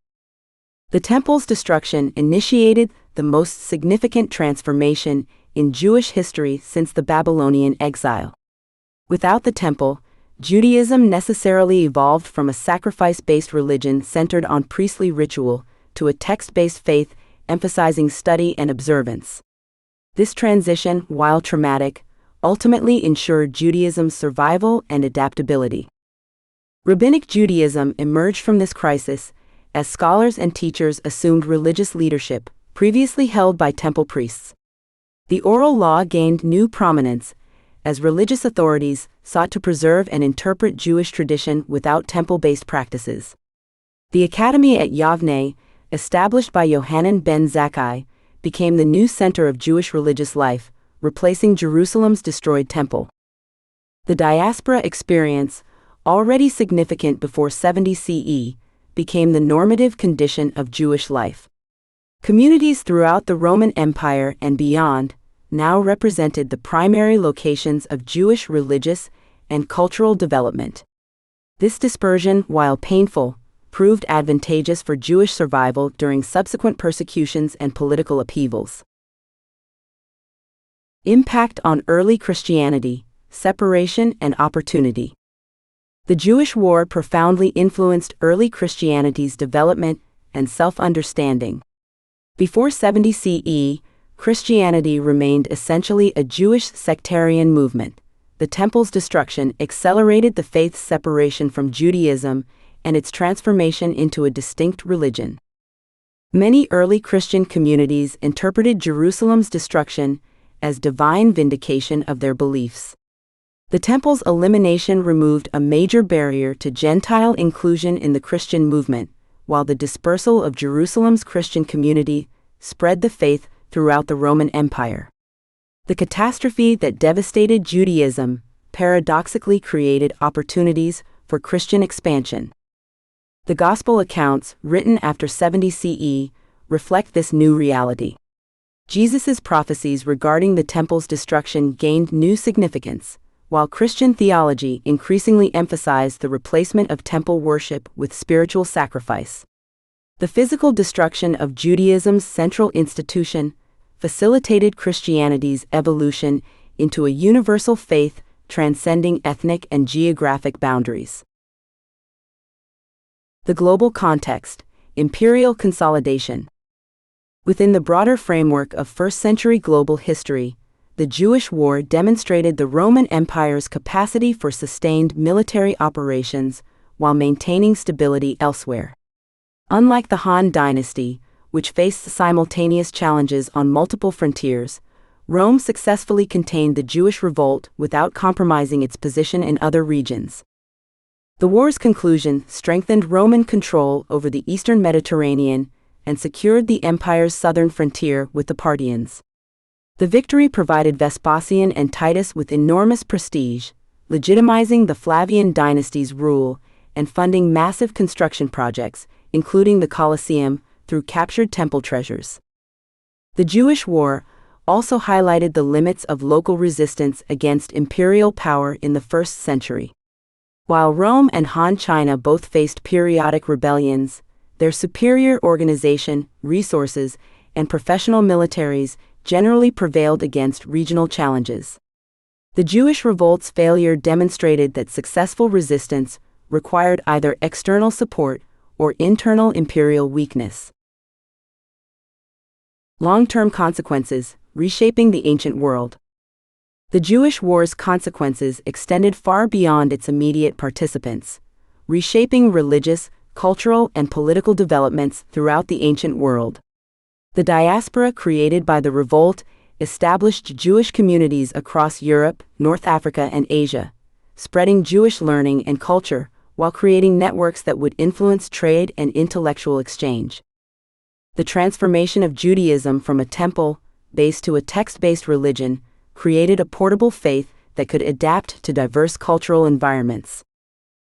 [SPEAKER 1] The temple's destruction initiated the most significant transformation in Jewish history since the Babylonian exile. Without the temple, Judaism necessarily evolved from a sacrifice-based religion centered on priestly ritual to a text-based faith emphasizing study and observance. This transition, while traumatic, ultimately ensured Judaism's survival and adaptability. Rabbinic Judaism emerged from this crisis as scholars and teachers assumed religious leadership previously held by temple priests. The oral law gained new prominence as religious authorities sought to preserve and interpret Jewish tradition without temple-based practices. The academy at Yavne, established by Yohanan ben Zakkai, became the new center of Jewish religious life, replacing Jerusalem's destroyed temple. The diaspora experience, already significant before 70 CE, became the normative condition of Jewish life. Communities throughout the Roman Empire and beyond now represented the primary locations of Jewish religious and cultural development. This dispersion, while painful, proved advantageous for Jewish survival during subsequent persecutions and political upheavals. Impact on early Christianity: separation and opportunity. The Jewish War profoundly influenced early Christianity's development and self-understanding. Before 70 CE, Christianity remained essentially a Jewish sectarian movement. The temple's destruction accelerated the faith's separation from Judaism and its transformation into a distinct religion. Many early Christian communities interpreted Jerusalem's destruction as divine vindication of their beliefs. The temple's elimination removed a major barrier to Gentile inclusion in the Christian movement, while the dispersal of Jerusalem's Christian community spread the faith throughout the Roman Empire. The catastrophe that devastated Judaism paradoxically created opportunities for Christian expansion. The Gospel accounts, written after 70 CE, reflect this new reality. Jesus' prophecies regarding the temple's destruction gained new significance, while Christian theology increasingly emphasized the replacement of temple worship with spiritual sacrifice. The physical destruction of Judaism's central institution facilitated Christianity's evolution into a universal faith transcending ethnic and geographic boundaries. The global context: imperial consolidation. Within the broader framework of first-century global history, the Jewish War demonstrated the Roman Empire's capacity for sustained military operations while maintaining stability elsewhere. Unlike the Han Dynasty, which faced simultaneous challenges on multiple frontiers, Rome successfully contained the Jewish revolt without compromising its position in other regions. The war's conclusion strengthened Roman control over the eastern Mediterranean and secured the empire's southern frontier with the Parthians. The victory provided Vespasian and Titus with enormous prestige, legitimizing the Flavian dynasty's rule and funding massive construction projects, including the Colosseum, through captured temple treasures. The Jewish War also highlighted the limits of local resistance against imperial power in the first century. While Rome and Han China both faced periodic rebellions, their superior organization, resources, and professional militaries generally prevailed against regional challenges. The Jewish revolt's failure demonstrated that successful resistance required either external support or internal imperial weakness. Long-term consequences: reshaping the ancient world. The Jewish War's consequences extended far beyond its immediate participants, reshaping religious, cultural and political developments throughout the ancient world. The diaspora created by the revolt established Jewish communities across Europe, North Africa, and Asia, spreading Jewish learning and culture while creating networks that would influence trade and intellectual exchange. The transformation of Judaism from a temple-based to a text-based religion created a portable faith that could adapt to diverse cultural environments.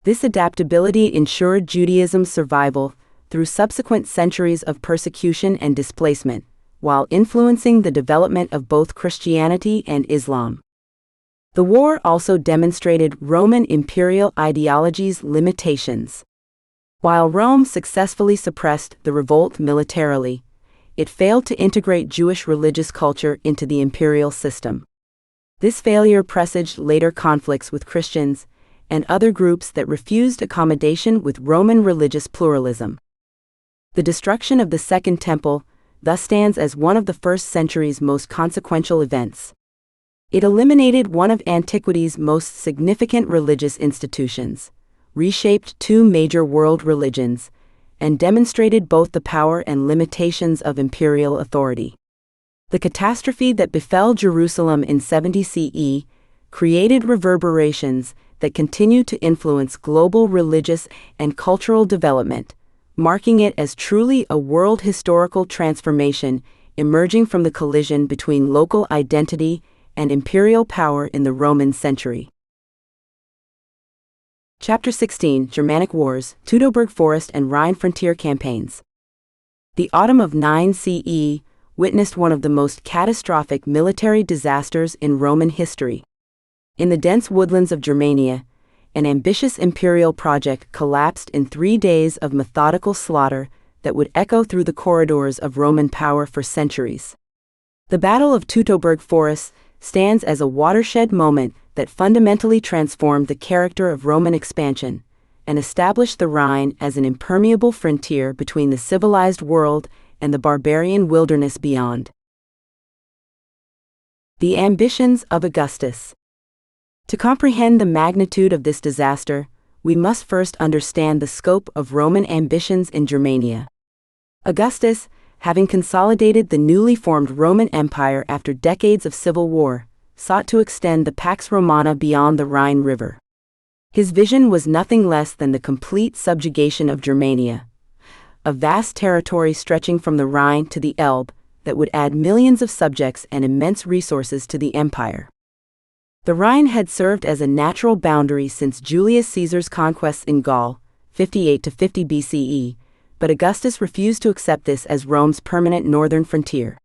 [SPEAKER 1] This adaptability ensured Judaism's survival through subsequent centuries of persecution and displacement, while influencing the development of both Christianity and Islam. The war also demonstrated Roman imperial ideology's limitations. While Rome successfully suppressed the revolt militarily, it failed to integrate Jewish religious culture into the imperial system. This failure presaged later conflicts with Christians and other groups that refused accommodation with Roman religious pluralism. The destruction of the Second Temple thus stands as one of the first century's most consequential events. It eliminated one of antiquity's most significant religious institutions, reshaped two major world religions, and demonstrated both the power and limitations of imperial authority. The catastrophe that befell Jerusalem in 70 CE created reverberations that continue to influence global religious and cultural development, marking it as truly a world historical transformation emerging from the collision between local identity and imperial power in the Roman century. Chapter 16: Germanic Wars, Teutoburg Forest and Rhine Frontier Campaigns. The autumn of 9 CE witnessed one of the most catastrophic military disasters in Roman history. In the dense woodlands of Germania, an ambitious imperial project collapsed in 3 days of methodical slaughter that would echo through the corridors of Roman power for centuries. The Battle of Teutoburg Forest stands as a watershed moment that fundamentally transformed the character of Roman expansion and established the Rhine as an impermeable frontier between the civilized world and the barbarian wilderness beyond. The ambitions of Augustus. To comprehend the magnitude of this disaster, we must first understand the scope of Roman ambitions in Germania. Augustus, having consolidated the newly formed Roman Empire after decades of civil war, sought to extend the Pax Romana beyond the Rhine River. His vision was nothing less than the complete subjugation of Germania, a vast territory stretching from the Rhine to the Elbe that would add millions of subjects and immense resources to the empire. The Rhine had served as a natural boundary since Julius Caesar's conquests in Gaul, 58 to 50 BCE, but Augustus refused to accept this as Rome's permanent northern frontier.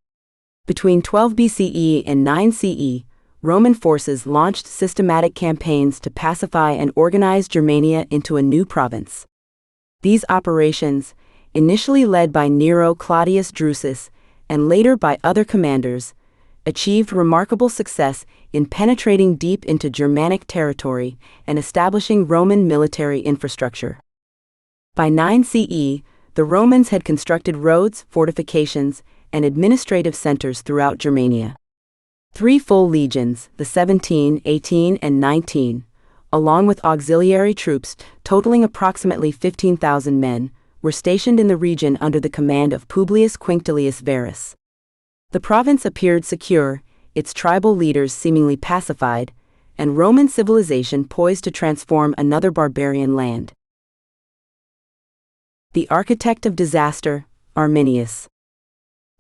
[SPEAKER 1] Between 12 BCE and 9 CE, Roman forces launched systematic campaigns to pacify and organize Germania into a new province. These operations, initially led by Nero Claudius Drusus and later by other commanders, achieved remarkable success in penetrating deep into Germanic territory and establishing Roman military infrastructure. By 9 CE, the Romans had constructed roads, fortifications, and administrative centers throughout Germania. 3 full legions, the 17, 18, and 19, along with auxiliary troops totaling approximately 15,000 men, were stationed in the region under the command of Publius Quinctilius Varus. The province appeared secure, its tribal leaders seemingly pacified, and Roman civilization poised to transform another barbarian land. The architect of disaster, Arminius.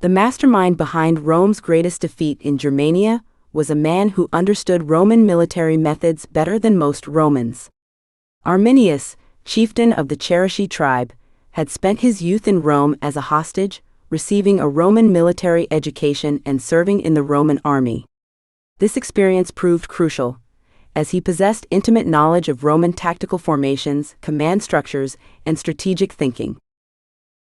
[SPEAKER 1] The mastermind behind Rome's greatest defeat in Germania was a man who understood Roman military methods better than most Romans. Arminius, chieftain of the Cherusci tribe, had spent his youth in Rome as a hostage, receiving a Roman military education and serving in the Roman army. This experience proved crucial, as he possessed intimate knowledge of Roman tactical formations, command structures, and strategic thinking.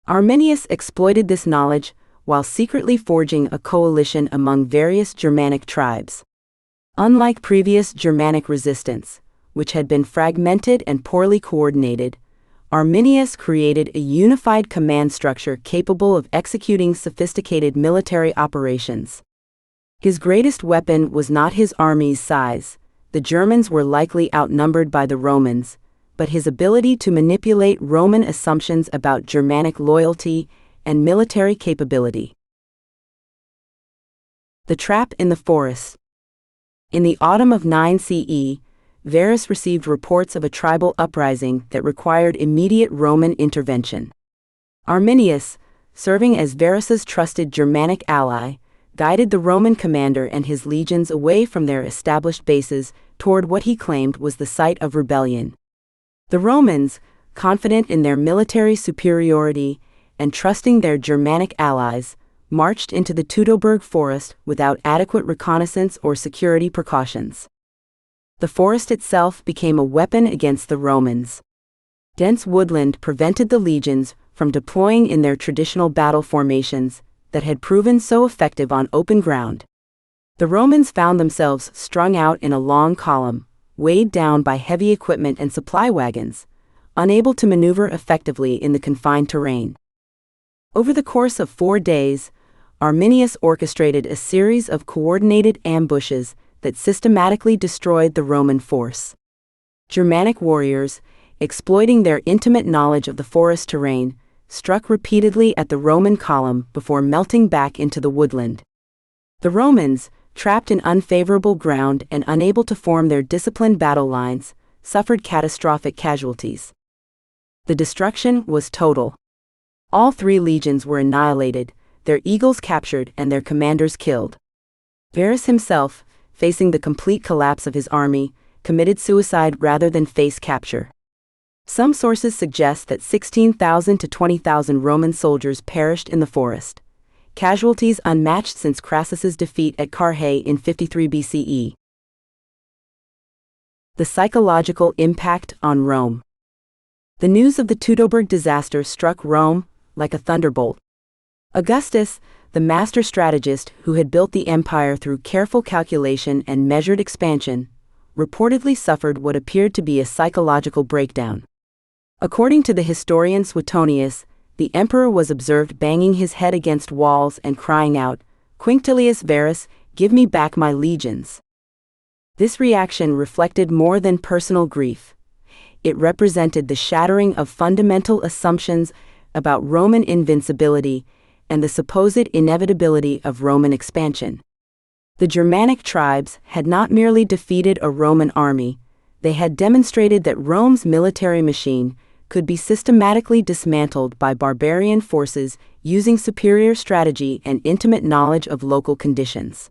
[SPEAKER 1] Arminius exploited this knowledge while secretly forging a coalition among various Germanic tribes. Unlike previous Germanic resistance, which had been fragmented and poorly coordinated, Arminius created a unified command structure capable of executing sophisticated military operations. His greatest weapon was not his army's size. The Germans were likely outnumbered by the Romans, but his ability to manipulate Roman assumptions about Germanic loyalty and military capability. The trap in the forest. In the autumn of 9 CE, Varus received reports of a tribal uprising that required immediate Roman intervention. Arminius, serving as Varus's trusted Germanic ally, guided the Roman commander and his legions away from their established bases toward what he claimed was the site of rebellion. The Romans, confident in their military superiority and trusting their Germanic allies, marched into the Teutoburg forest without adequate reconnaissance or security precautions. The forest itself became a weapon against the Romans. Dense woodland prevented the legions from deploying in their traditional battle formations that had proven so effective on open ground. The Romans found themselves strung out in a long column, weighed down by heavy equipment and supply wagons, unable to maneuver effectively in the confined terrain. Over the course of 4 days, Arminius orchestrated a series of coordinated ambushes that systematically destroyed the Roman force. Germanic warriors, exploiting their intimate knowledge of the forest terrain, struck repeatedly at the Roman column before melting back into the woodland. The Romans, trapped in unfavorable ground and unable to form their disciplined battle lines, suffered catastrophic casualties. The destruction was total. All 3 legions were annihilated, their eagles captured and their commanders killed. Varus himself, facing the complete collapse of his army, committed suicide rather than face capture. Some sources suggest that 16,000 to 20,000 Roman soldiers perished in the forest, casualties unmatched since Crassus's defeat at Carrhae in 53 BCE. The psychological impact on Rome. The news of the Teutoburg disaster struck Rome like a thunderbolt. Augustus, the master strategist who had built the empire through careful calculation and measured expansion, reportedly suffered what appeared to be a psychological breakdown. According to the historian Suetonius, the emperor was observed banging his head against walls and crying out, "Quinctilius Varus, give me back my legions." This reaction reflected more than personal grief. It represented the shattering of fundamental assumptions about Roman invincibility and the supposed inevitability of Roman expansion. The Germanic tribes had not merely defeated a Roman army, they had demonstrated that Rome's military machine could be systematically dismantled by barbarian forces using superior strategy and intimate knowledge of local conditions.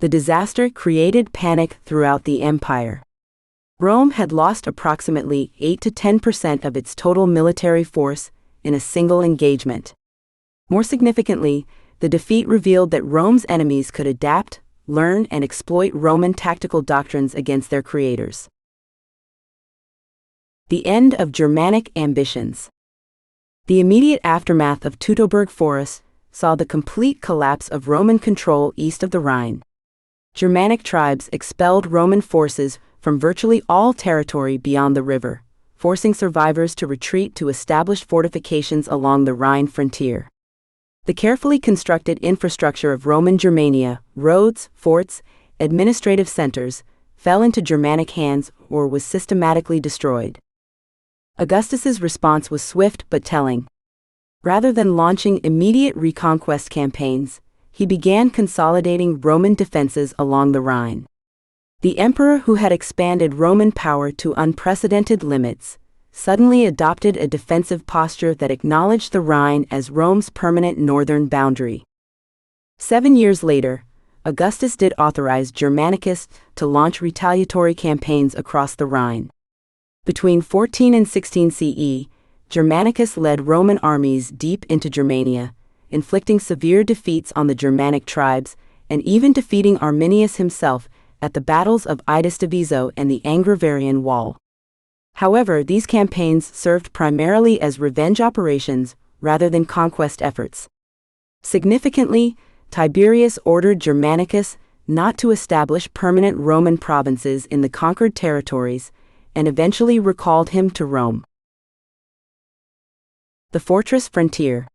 [SPEAKER 1] The disaster created panic throughout the empire. Rome had lost approximately 8 to 10% of its total military force in a single engagement. More significantly, the defeat revealed that Rome's enemies could adapt, learn, and exploit Roman tactical doctrines against their creators. The end of Germanic ambitions. The immediate aftermath of Teutoburg Forest saw the complete collapse of Roman control east of the Rhine. Germanic tribes expelled Roman forces from virtually all territory beyond the river, forcing survivors to retreat to established fortifications along the Rhine frontier. The carefully constructed infrastructure of Roman Germania, roads, forts, administrative centers, fell into Germanic hands or was systematically destroyed. Augustus's response was swift but telling. Rather than launching immediate reconquest campaigns, he began consolidating Roman defenses along the Rhine. The emperor, who had expanded Roman power to unprecedented limits, suddenly adopted a defensive posture that acknowledged the Rhine as Rome's permanent northern boundary. 7 years later, Augustus did authorize Germanicus to launch retaliatory campaigns across the Rhine. Between 14 and 16 CE, Germanicus led Roman armies deep into Germania, inflicting severe defeats on the Germanic tribes and even defeating Arminius himself at the battles of Idistavizo and the Angevarian Wall. However, these campaigns served primarily as revenge operations rather than conquest efforts. Significantly, Tiberius ordered Germanicus not to establish permanent Roman provinces in the conquered territories and eventually recalled him to Rome. The fortress frontier.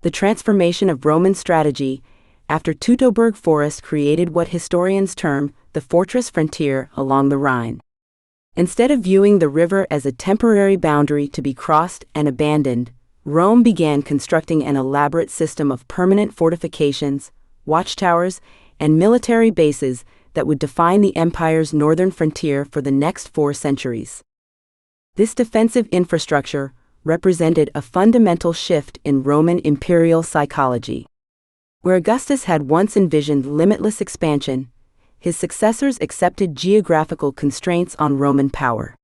[SPEAKER 1] The transformation of Roman strategy after Teutoburg Forest created what historians term the fortress frontier along the Rhine. Instead of viewing the river as a temporary boundary to be crossed and abandoned, Rome began constructing an elaborate system of permanent fortifications, watchtowers, and military bases that would define the empire's northern frontier for the next 4 centuries. This defensive infrastructure represented a fundamental shift in Roman imperial psychology. Where Augustus had once envisioned limitless expansion, his successors accepted geographical constraints on Roman power.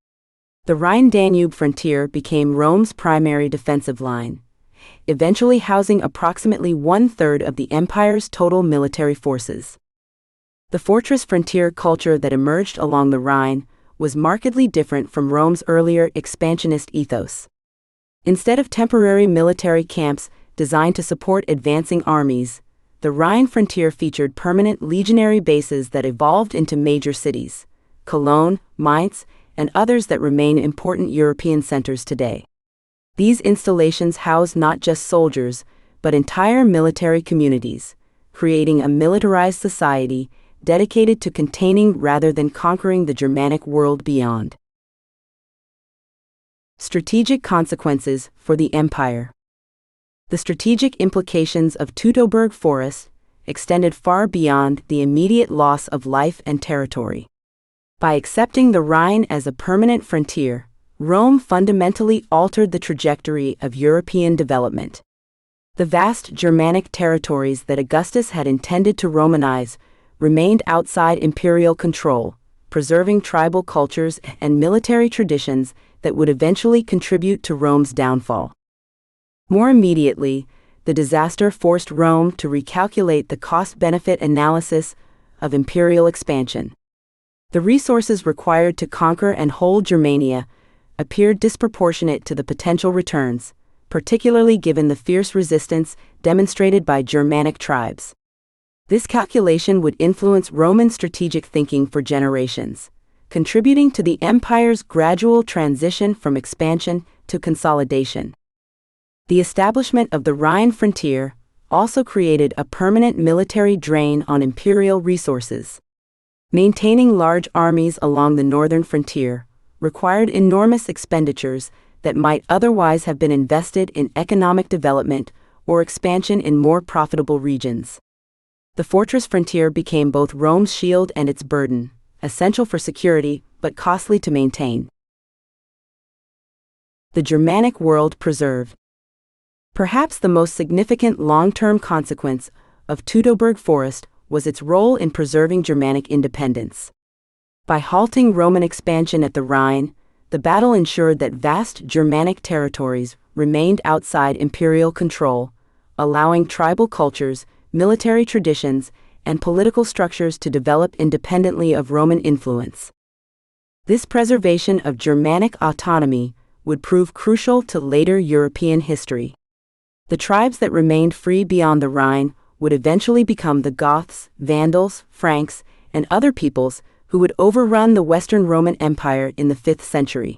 [SPEAKER 1] The Rhine-Danube frontier became Rome's primary defensive line, eventually housing approximately 1/3 of the empire's total military forces. The fortress frontier culture that emerged along the Rhine was markedly different from Rome's earlier expansionist ethos. Instead of temporary military camps designed to support advancing armies, the Rhine frontier featured permanent legionary bases that evolved into major cities, Cologne, Mainz, and others that remain important European centers today. These installations housed not just soldiers, but entire military communities, creating a militarized society dedicated to containing rather than conquering the Germanic world beyond. Strategic consequences for the empire. The strategic implications of Teutoburg Forest extended far beyond the immediate loss of life and territory. By accepting the Rhine as a permanent frontier, Rome fundamentally altered the trajectory of European development. The vast Germanic territories that Augustus had intended to Romanize remained outside imperial control, preserving tribal cultures and military traditions that would eventually contribute to Rome's downfall. More immediately, the disaster forced Rome to recalculate the cost-benefit analysis of imperial expansion. The resources required to conquer and hold Germania appeared disproportionate to the potential returns, particularly given the fierce resistance demonstrated by Germanic tribes. This calculation would influence Roman strategic thinking for generations, contributing to the empire's gradual transition from expansion to consolidation. The establishment of the Rhine frontier also created a permanent military drain on imperial resources. Maintaining large armies along the northern frontier required enormous expenditures that might otherwise have been invested in economic development or expansion in more profitable regions. The fortress frontier became both Rome's shield and its burden, essential for security but costly to maintain. The Germanic world preserved. Perhaps the most significant long-term consequence of Teutoburg Forest was its role in preserving Germanic independence. By halting Roman expansion at the Rhine, the battle ensured that vast Germanic territories remained outside imperial control, allowing tribal cultures, military traditions, and political structures to develop independently of Roman influence. This preservation of Germanic autonomy would prove crucial to later European history. The tribes that remained free beyond the Rhine would eventually become the Goths, Vandals, Franks, and other peoples who would overrun the Western Roman Empire in the 5th century.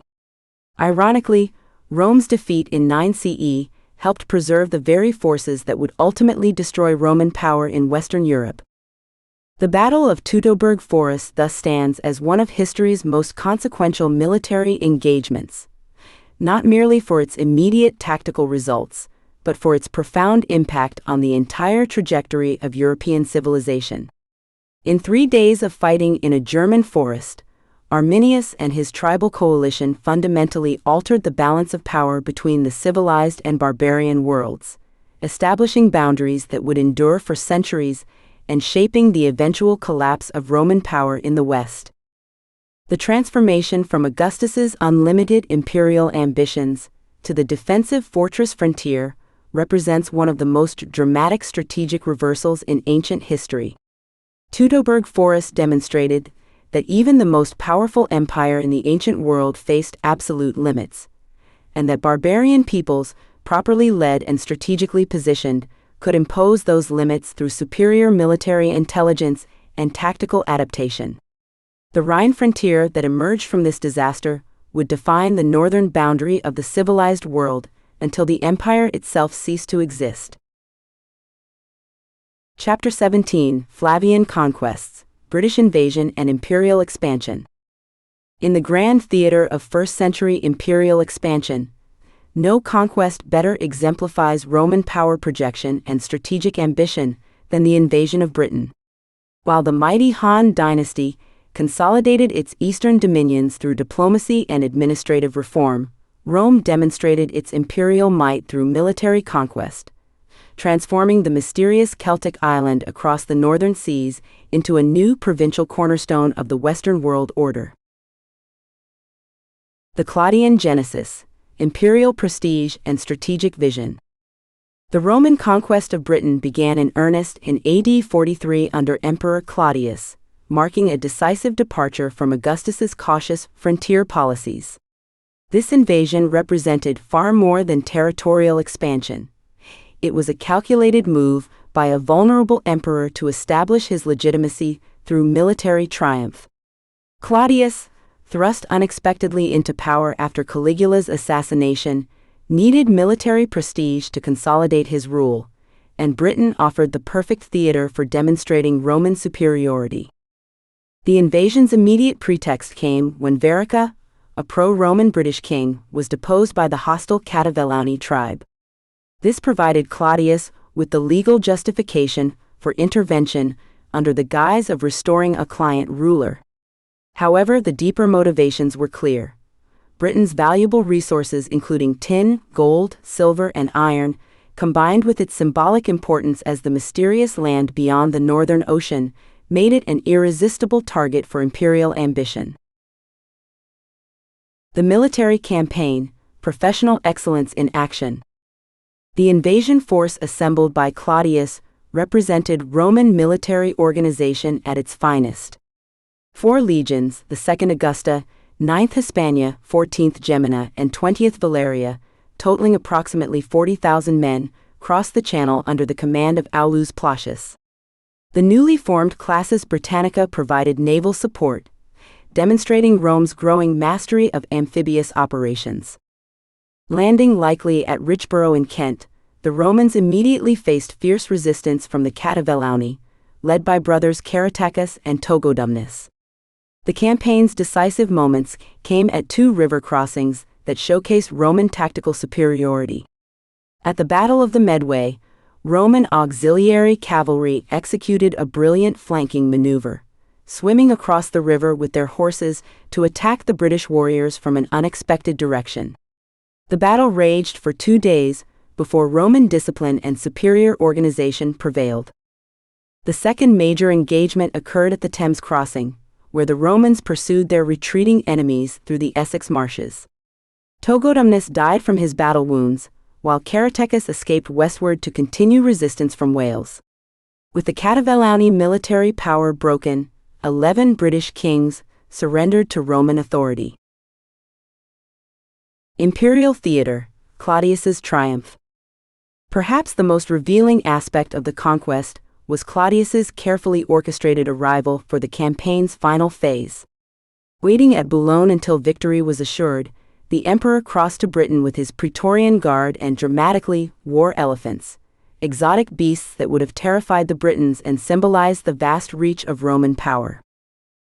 [SPEAKER 1] Ironically, Rome's defeat in 9 CE helped preserve the very forces that would ultimately destroy Roman power in Western Europe. The Battle of Teutoburg Forest thus stands as one of history's most consequential military engagements, not merely for its immediate tactical results, but for its profound impact on the entire trajectory of European civilization. In 3 days of fighting in a German forest, Arminius and his tribal coalition fundamentally altered the balance of power between the civilized and barbarian worlds, establishing boundaries that would endure for centuries and shaping the eventual collapse of Roman power in the West. The transformation from Augustus's unlimited imperial ambitions to the defensive fortress frontier represents one of the most dramatic strategic reversals in ancient history. Teutoburg Forest demonstrated that even the most powerful empire in the ancient world faced absolute limits, and that barbarian peoples, properly led and strategically positioned, could impose those limits through superior military intelligence and tactical adaptation. The Rhine frontier that emerged from this disaster would define the northern boundary of the civilized world until the empire itself ceased to exist. Chapter 17: Flavian Conquests, British Invasion and Imperial Expansion. In the grand theater of first-century imperial expansion, no conquest better exemplifies Roman power projection and strategic ambition than the invasion of Britain. While the mighty Han Dynasty consolidated its eastern dominions through diplomacy and administrative reform, Rome demonstrated its imperial might through military conquest, transforming the mysterious Celtic island across the northern seas into a new provincial cornerstone of the Western world order. The Claudian Genesis, Imperial Prestige and Strategic Vision. The Roman conquest of Britain began in earnest in AD 43 under Emperor Claudius, marking a decisive departure from Augustus's cautious frontier policies. This invasion represented far more than territorial expansion. It was a calculated move by a vulnerable emperor to establish his legitimacy through military triumph. Claudius, thrust unexpectedly into power after Caligula's assassination, needed military prestige to consolidate his rule, and Britain offered the perfect theater for demonstrating Roman superiority. The invasion's immediate pretext came when Verica, a pro-Roman British king, was deposed by the hostile Cativellauni tribe. This provided Claudius with the legal justification for intervention under the guise of restoring a client ruler. However, the deeper motivations were clear. Britain's valuable resources, including tin, gold, silver, and iron, combined with its symbolic importance as the mysterious land beyond the Northern Ocean, made it an irresistible target for imperial ambition. The military campaign, professional excellence in action. The invasion force assembled by Claudius represented Roman military organization at its finest. 4 legions, the 2nd Augusta, 9th Hispania, 14th Gemina, and 20th Valeria, totaling approximately 40,000 men, crossed the Channel under the command of Aulus Plautius. The newly formed Classis Britannica provided naval support, demonstrating Rome's growing mastery of amphibious operations. Landing likely at Richborough in Kent, the Romans immediately faced fierce resistance from the Cativellauni, led by brothers Caratacus and Togodumnus. The campaign's decisive moments came at 2 river crossings that showcased Roman tactical superiority. At the Battle of the Medway, Roman auxiliary cavalry executed a brilliant flanking maneuver, swimming across the river with their horses to attack the British warriors from an unexpected direction. The battle raged for 2 days before Roman discipline and superior organization prevailed. The second major engagement occurred at the Thames Crossing, where the Romans pursued their retreating enemies through the Essex marshes. Togodumnus died from his battle wounds, while Caratacus escaped westward to continue resistance from Wales. With the Cativellauni military power broken, 11 British kings surrendered to Roman authority. Imperial Theater, Claudius's triumph. Perhaps the most revealing aspect of the conquest was Claudius's carefully orchestrated arrival for the campaign's final phase. Waiting at Boulogne until victory was assured, the emperor crossed to Britain with his Praetorian Guard and dramatically war elephants, exotic beasts that would have terrified the Britons and symbolized the vast reach of Roman power.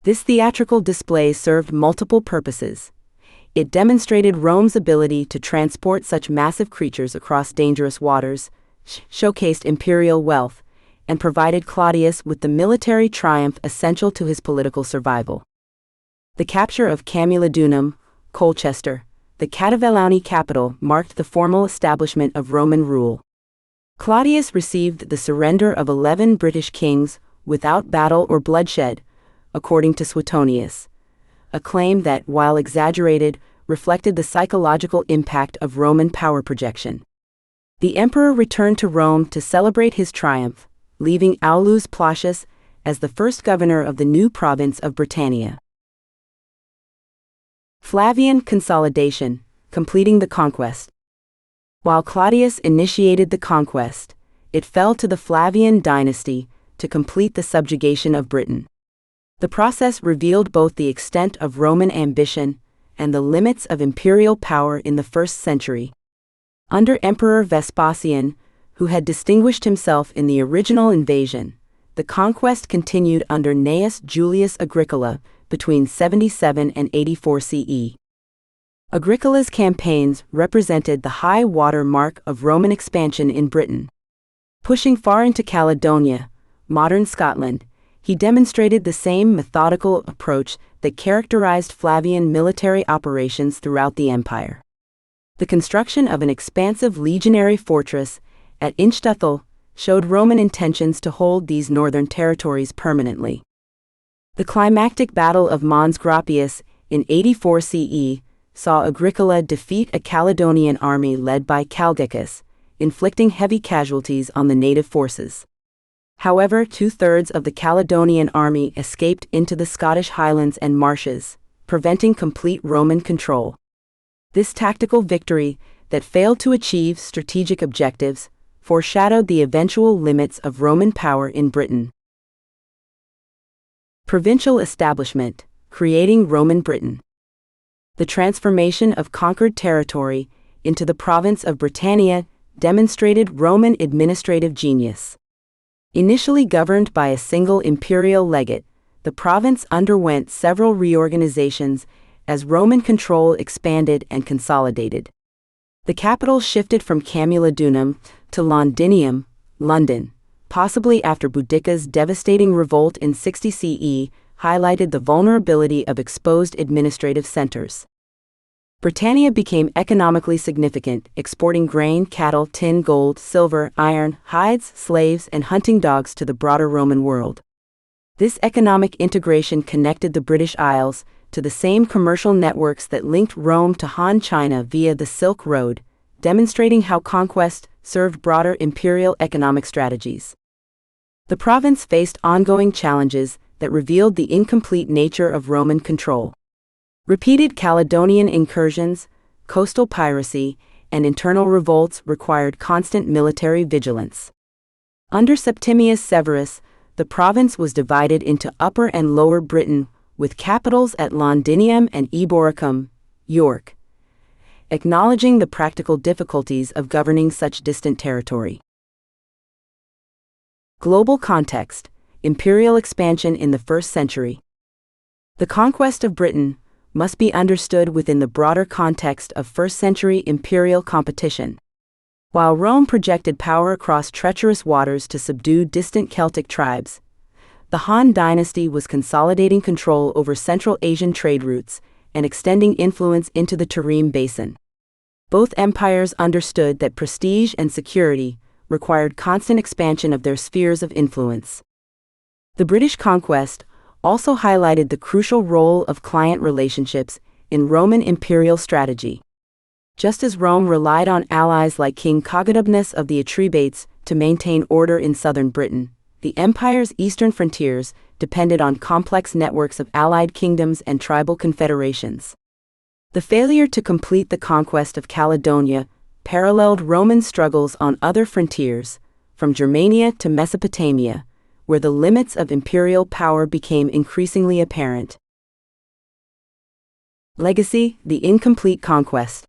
[SPEAKER 1] This theatrical display served multiple purposes. It demonstrated Rome's ability to transport such massive creatures across dangerous waters, showcased imperial wealth, and provided Claudius with the military triumph essential to his political survival. The capture of Camulodunum, Colchester, the Cativellauni capital, marked the formal establishment of Roman rule. Claudius received the surrender of 11 British kings without battle or bloodshed, according to Suetonius, a claim that, while exaggerated, reflected the psychological impact of Roman power projection. The emperor returned to Rome to celebrate his triumph, leaving Aulus Plautius as the first governor of the new province of Britannia. Flavian consolidation, completing the conquest. While Claudius initiated the conquest, it fell to the Flavian dynasty to complete the subjugation of Britain. The process revealed both the extent of Roman ambition and the limits of imperial power in the 1st century. Under Emperor Vespasian, who had distinguished himself in the original invasion, the conquest continued under Gnaeus Julius Agricola, between 77 and 84 CE. Agricola's campaigns represented the high water mark of Roman expansion in Britain. Pushing far into Caledonia, modern Scotland, he demonstrated the same methodical approach that characterized Flavian military operations throughout the empire. The construction of an expansive legionary fortress at Inchtuthil showed Roman intentions to hold these northern territories permanently. The climactic Battle of Mons Graupius in 84 CE saw Agricola defeat a Caledonian army led by Caldicus, inflicting heavy casualties on the native forces. However, 2/3 of the Caledonian army escaped into the Scottish highlands and marshes, preventing complete Roman control. This tactical victory, that failed to achieve strategic objectives, foreshadowed the eventual limits of Roman power in Britain. Provincial establishment, creating Roman Britain. The transformation of conquered territory into the province of Britannia demonstrated Roman administrative genius. Initially governed by a single imperial legate, the province underwent several reorganizations as Roman control expanded and consolidated. The capital shifted from Camulodunum to Londinium, London, possibly after Boudicca's devastating revolt in 60 CE, highlighted the vulnerability of exposed administrative centers. Britannia became economically significant, exporting grain, cattle, tin, gold, silver, iron, hides, slaves, and hunting dogs to the broader Roman world. This economic integration connected the British Isles to the same commercial networks that linked Rome to Han China via the Silk Road, demonstrating how conquest served broader imperial economic strategies. The province faced ongoing challenges that revealed the incomplete nature of Roman control. Repeated Caledonian incursions, coastal piracy, and internal revolts required constant military vigilance. Under Septimius Severus, the province was divided into Upper and Lower Britain, with capitals at Londinium and Eboracum, York, acknowledging the practical difficulties of governing such distant territory. Global context: imperial expansion in the 1st century. The conquest of Britain must be understood within the broader context of 1st century imperial competition. While Rome projected power across treacherous waters to subdue distant Celtic tribes, the Han Dynasty was consolidating control over Central Asian trade routes and extending influence into the Tarim Basin. Both empires understood that prestige and security required constant expansion of their spheres of influence. The British conquest also highlighted the crucial role of client relationships in Roman imperial strategy. Just as Rome relied on allies like King Cogadubnus of the Atrebates to maintain order in southern Britain, the empire's eastern frontiers depended on complex networks of allied kingdoms and tribal confederations. The failure to complete the conquest of Caledonia paralleled Roman struggles on other frontiers, from Germania to Mesopotamia, where the limits of imperial power became increasingly apparent. Legacy: the incomplete conquest.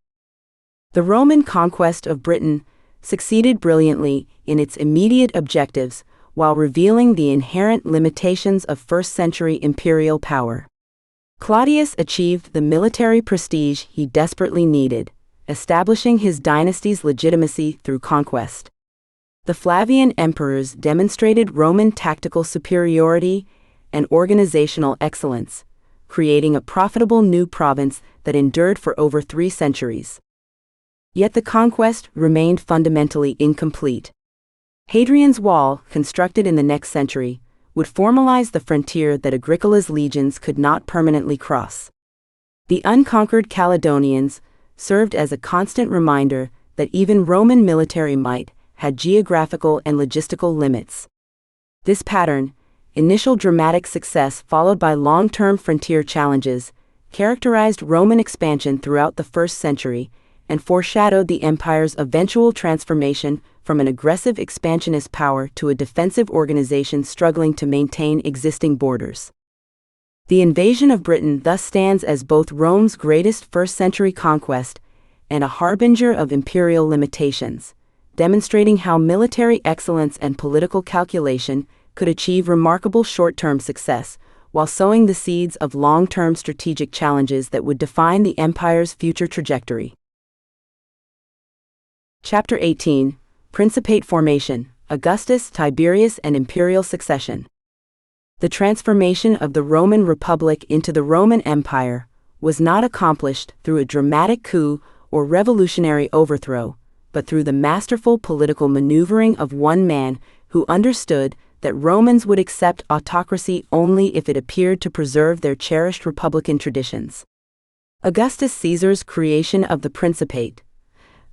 [SPEAKER 1] The Roman conquest of Britain succeeded brilliantly in its immediate objectives while revealing the inherent limitations of 1st century imperial power. Claudius achieved the military prestige he desperately needed, establishing his dynasty's legitimacy through conquest. The Flavian emperors demonstrated Roman tactical superiority and organizational excellence, creating a profitable new province that endured for over 3 centuries. Yet the conquest remained fundamentally incomplete. Hadrian's Wall, constructed in the next century, would formalize the frontier that Agricola's legions could not permanently cross. The unconquered Caledonians served as a constant reminder that even Roman military might had geographical and logistical limits. This pattern, initial dramatic success followed by long-term frontier challenges, characterized Roman expansion throughout the 1st century and foreshadowed the empire's eventual transformation from an aggressive expansionist power to a defensive organization struggling to maintain existing borders. The invasion of Britain thus stands as both Rome's greatest 1st century conquest and a harbinger of imperial limitations, demonstrating how military excellence and political calculation could achieve remarkable short-term success while sowing the seeds of long-term strategic challenges that would define the empire's future trajectory. Chapter 18, Principate Formation, Augustus, Tiberius, and Imperial Succession. The transformation of the Roman Republic into the Roman Empire was not accomplished through a dramatic coup or revolutionary overthrow, but through the masterful political maneuvering of one man who understood that Romans would accept autocracy only if it appeared to preserve their cherished republican traditions. Augustus Caesar's creation of the Principate,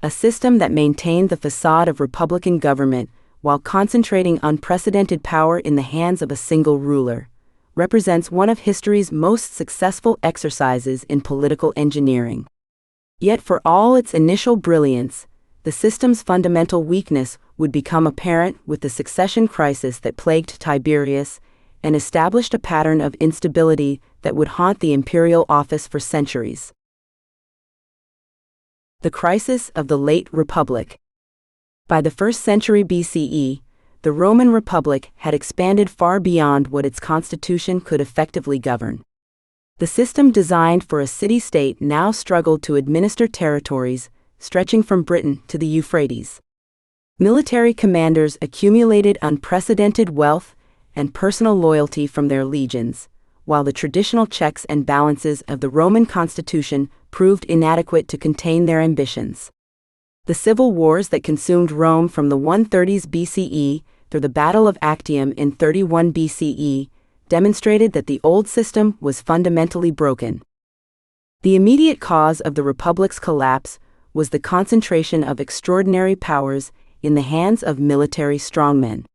[SPEAKER 1] a system that maintained the facade of republican government while concentrating unprecedented power in the hands of a single ruler, represents one of history's most successful exercises in political engineering. Yet for all its initial brilliance, the system's fundamental weakness would become apparent with the succession crisis that plagued Tiberius and established a pattern of instability that would haunt the imperial office for centuries. The crisis of the late Republic. By the 1st century BCE, the Roman Republic had expanded far beyond what its constitution could effectively govern. The system designed for a city-state now struggled to administer territories stretching from Britain to the Euphrates. Military commanders accumulated unprecedented wealth and personal loyalty from their legions, while the traditional checks and balances of the Roman constitution proved inadequate to contain their ambitions. The civil wars that consumed Rome from the 130s BCE through the Battle of Actium in 31 BCE demonstrated that the old system was fundamentally broken. The immediate cause of the Republic's collapse was the concentration of extraordinary powers in the hands of military strongmen.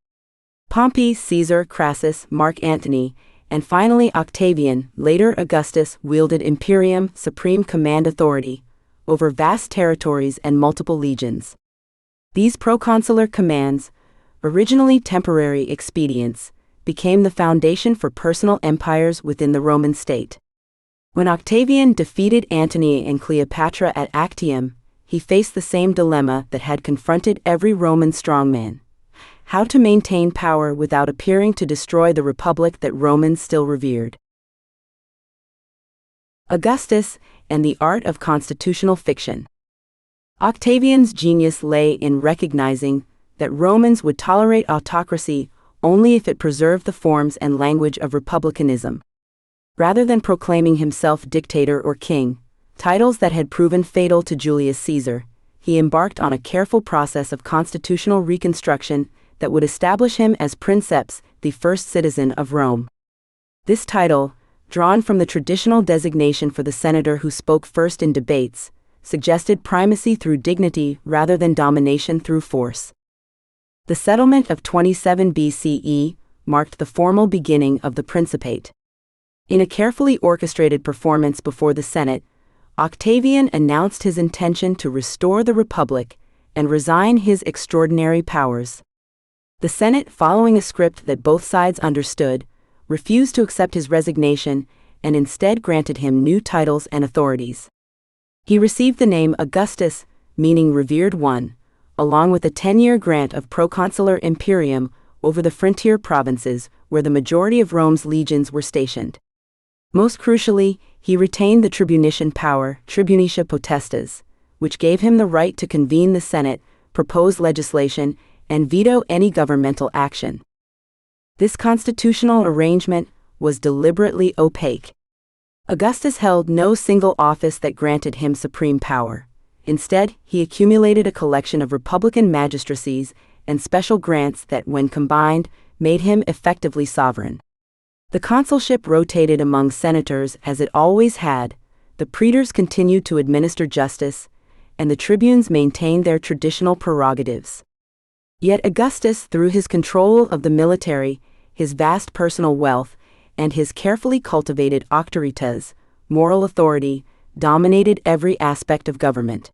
[SPEAKER 1] Pompey, Caesar, Crassus, Mark Antony, and finally Octavian, later Augustus, wielded imperium, supreme command authority, over vast territories and multiple legions. These proconsular commands, originally temporary expedients, became the foundation for personal empires within the Roman state. When Octavian defeated Antony and Cleopatra at Actium, he faced the same dilemma that had confronted every Roman strongman: how to maintain power without appearing to destroy the republic that Romans still revered. Augustus and the art of constitutional fiction. Octavian's genius lay in recognizing that Romans would tolerate autocracy only if it preserved the forms and language of republicanism. Rather than proclaiming himself dictator or king, titles that had proven fatal to Julius Caesar, he embarked on a careful process of constitutional reconstruction that would establish him as princeps, the first citizen of Rome. This title, drawn from the traditional designation for the senator who spoke first in debates, suggested primacy through dignity rather than domination through force. The settlement of 27 BCE marked the formal beginning of the Principate. In a carefully orchestrated performance before the Senate, Octavian announced his intention to restore the Republic and resign his extraordinary powers. The Senate, following a script that both sides understood, refused to accept his resignation and instead granted him new titles and authorities. He received the name Augustus, meaning revered one, along with a 10-year grant of proconsular imperium over the frontier provinces where the majority of Rome's legions were stationed. Most crucially, he retained the tribunician power, tribunicia potestas, which gave him the right to convene the Senate, propose legislation, and veto any governmental action. This constitutional arrangement was deliberately opaque. Augustus held no single office that granted him supreme power. Instead, he accumulated a collection of republican magistracies and special grants that, when combined, made him effectively sovereign. The consulship rotated among senators as it always had, the praetors continued to administer justice, and the tribunes maintained their traditional prerogatives. Yet Augustus, through his control of the military, his vast personal wealth, and his carefully cultivated auctoritas, moral authority, dominated every aspect of government.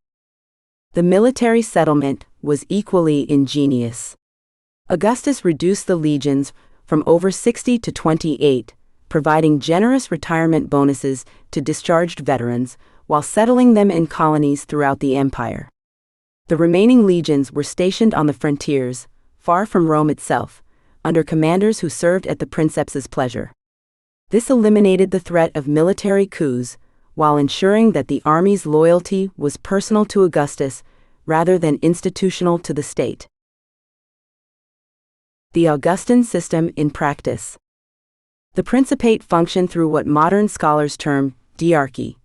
[SPEAKER 1] The military settlement was equally ingenious. Augustus reduced the legions from over 60 to 28, providing generous retirement bonuses to discharged veterans while settling them in colonies throughout the empire. The remaining legions were stationed on the frontiers, far from Rome itself, under commanders who served at the princeps' pleasure. This eliminated the threat of military coups, while ensuring that the army's loyalty was personal to Augustus rather than institutional to the state. The Augustan system in practice. The Principate functioned through what modern scholars term diarchy,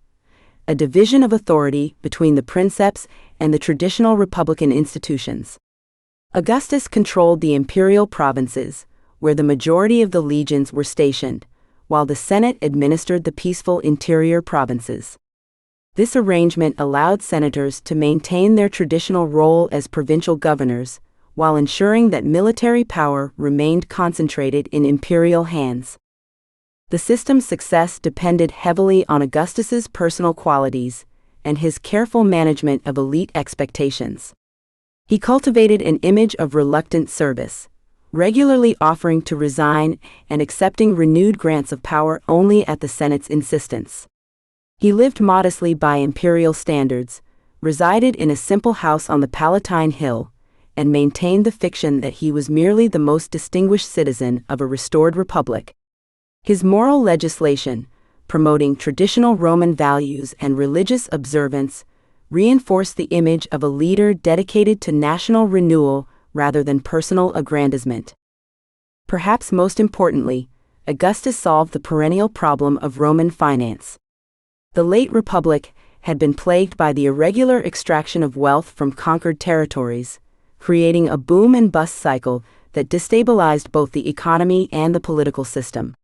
[SPEAKER 1] a division of authority between the princeps and the traditional republican institutions. Augustus controlled the imperial provinces, where the majority of the legions were stationed, while the Senate administered the peaceful interior provinces. This arrangement allowed senators to maintain their traditional role as provincial governors, while ensuring that military power remained concentrated in imperial hands. The system's success depended heavily on Augustus's personal qualities and his careful management of elite expectations. He cultivated an image of reluctant service, regularly offering to resign and accepting renewed grants of power only at the Senate's insistence. He lived modestly by imperial standards, resided in a simple house on the Palatine Hill, and maintained the fiction that he was merely the most distinguished citizen of a restored republic. His moral legislation, promoting traditional Roman values and religious observance, reinforced the image of a leader dedicated to national renewal rather than personal aggrandizement. Perhaps most importantly, Augustus solved the perennial problem of Roman finance. The late Republic had been plagued by the irregular extraction of wealth from conquered territories, creating a boom and bust cycle that destabilized both the economy and the political system.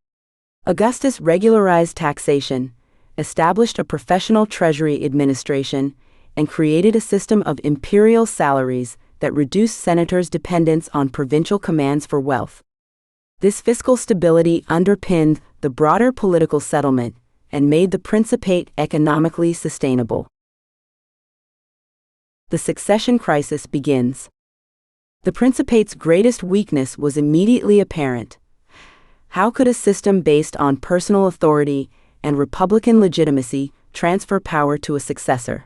[SPEAKER 1] Augustus regularized taxation, established a professional treasury administration, and created a system of imperial salaries that reduced senators' dependence on provincial commands for wealth. This fiscal stability underpinned the broader political settlement and made the Principate economically sustainable. The succession crisis begins. The Principate's greatest weakness was immediately apparent. How could a system based on personal authority and republican legitimacy transfer power to a successor?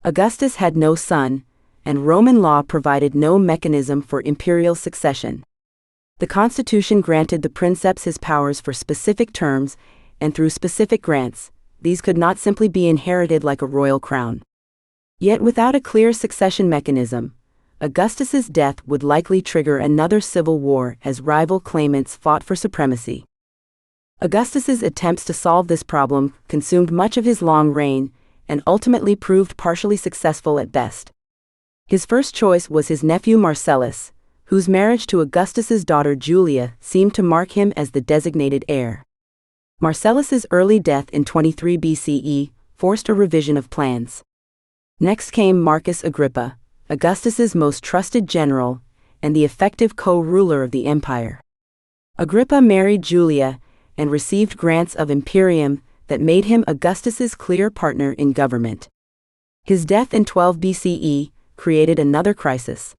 [SPEAKER 1] Augustus had no son, and Roman law provided no mechanism for imperial succession. The constitution granted the princeps his powers for specific terms and through specific grants. These could not simply be inherited like a royal crown. Yet without a clear succession mechanism, Augustus's death would likely trigger another civil war as rival claimants fought for supremacy. Augustus's attempts to solve this problem consumed much of his long reign and ultimately proved partially successful at best. His first choice was his nephew Marcellus, whose marriage to Augustus's daughter Julia seemed to mark him as the designated heir. Marcellus's early death in 23 BCE forced a revision of plans. Next came Marcus Agrippa, Augustus's most trusted general and the effective co-ruler of the empire. Agrippa married Julia and received grants of imperium that made him Augustus's clear partner in government. His death in 12 BCE created another crisis.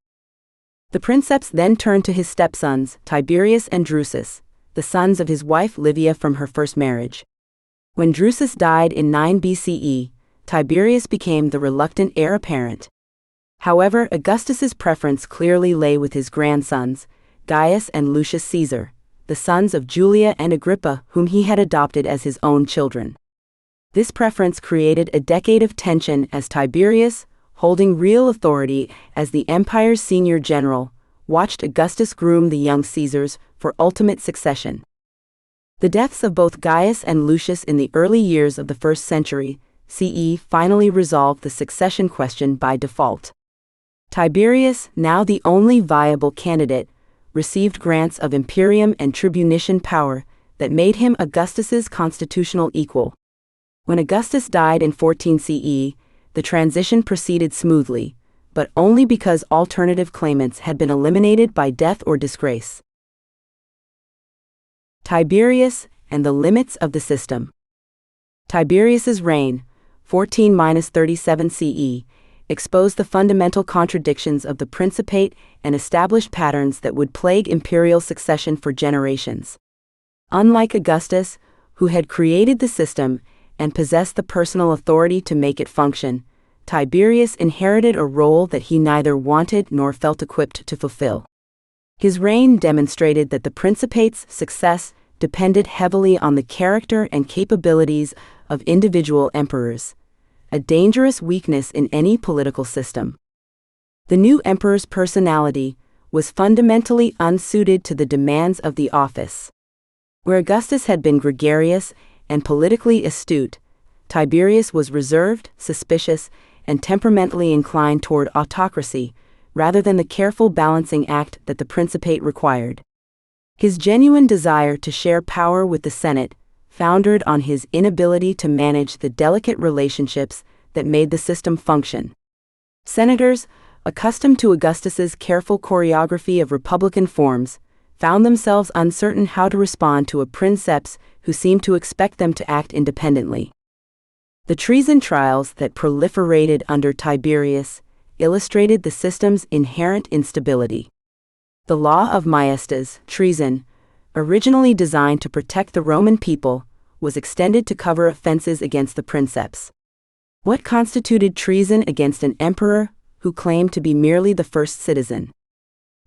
[SPEAKER 1] The princeps then turned to his stepsons, Tiberius and Drusus, the sons of his wife Livia from her first marriage. When Drusus died in 9 BCE, Tiberius became the reluctant heir apparent. However, Augustus's preference clearly lay with his grandsons, Gaius and Lucius Caesar, the sons of Julia and Agrippa, whom he had adopted as his own children. This preference created a decade of tension as Tiberius, holding real authority as the empire's senior general, watched Augustus groom the young Caesars for ultimate succession. The deaths of both Gaius and Lucius in the early years of the 1st century CE finally resolved the succession question by default. Tiberius, now the only viable candidate, received grants of imperium and tribunician power that made him Augustus's constitutional equal. When Augustus died in 14 CE, the transition proceeded smoothly, but only because alternative claimants had been eliminated by death or disgrace. Tiberius and the limits of the system. Tiberius's reign, 14-37 CE, exposed the fundamental contradictions of the Principate and established patterns that would plague imperial succession for generations. Unlike Augustus, who had created the system and possessed the personal authority to make it function, Tiberius inherited a role that he neither wanted nor felt equipped to fulfill. His reign demonstrated that the Principate's success depended heavily on the character and capabilities of individual emperors, a dangerous weakness in any political system. The new emperor's personality was fundamentally unsuited to the demands of the office. Where Augustus had been gregarious and politically astute, Tiberius was reserved, suspicious, and temperamentally inclined toward autocracy, rather than the careful balancing act that the Principate required. His genuine desire to share power with the Senate foundered on his inability to manage the delicate relationships that made the system function. Senators, accustomed to Augustus's careful choreography of republican forms, found themselves uncertain how to respond to a princeps who seemed to expect them to act independently. The treason trials that proliferated under Tiberius illustrated the system's inherent instability. The law of maiestas, treason, originally designed to protect the Roman people, was extended to cover offenses against the princeps. What constituted treason against an emperor who claimed to be merely the first citizen?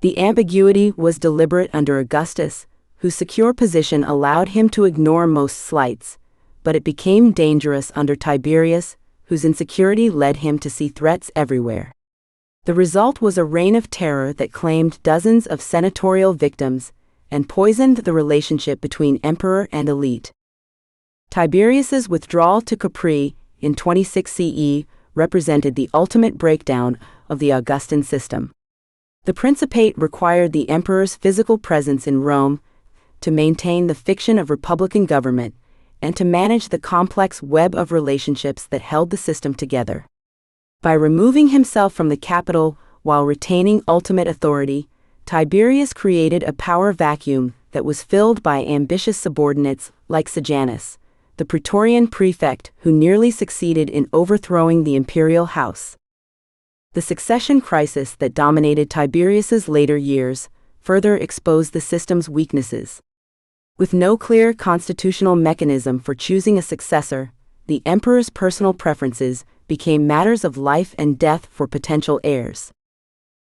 [SPEAKER 1] The ambiguity was deliberate under Augustus, whose secure position allowed him to ignore most slights, but it became dangerous under Tiberius, whose insecurity led him to see threats everywhere. The result was a reign of terror that claimed dozens of senatorial victims and poisoned the relationship between emperor and elite. Tiberius's withdrawal to Capri in 26 CE represented the ultimate breakdown of the Augustan system. The Principate required the emperor's physical presence in Rome to maintain the fiction of republican government and to manage the complex web of relationships that held the system together. By removing himself from the capital while retaining ultimate authority, Tiberius created a power vacuum that was filled by ambitious subordinates like Sejanus, the Praetorian prefect who nearly succeeded in overthrowing the imperial house. The succession crisis that dominated Tiberius's later years further exposed the system's weaknesses. With no clear constitutional mechanism for choosing a successor, the emperor's personal preferences became matters of life and death for potential heirs.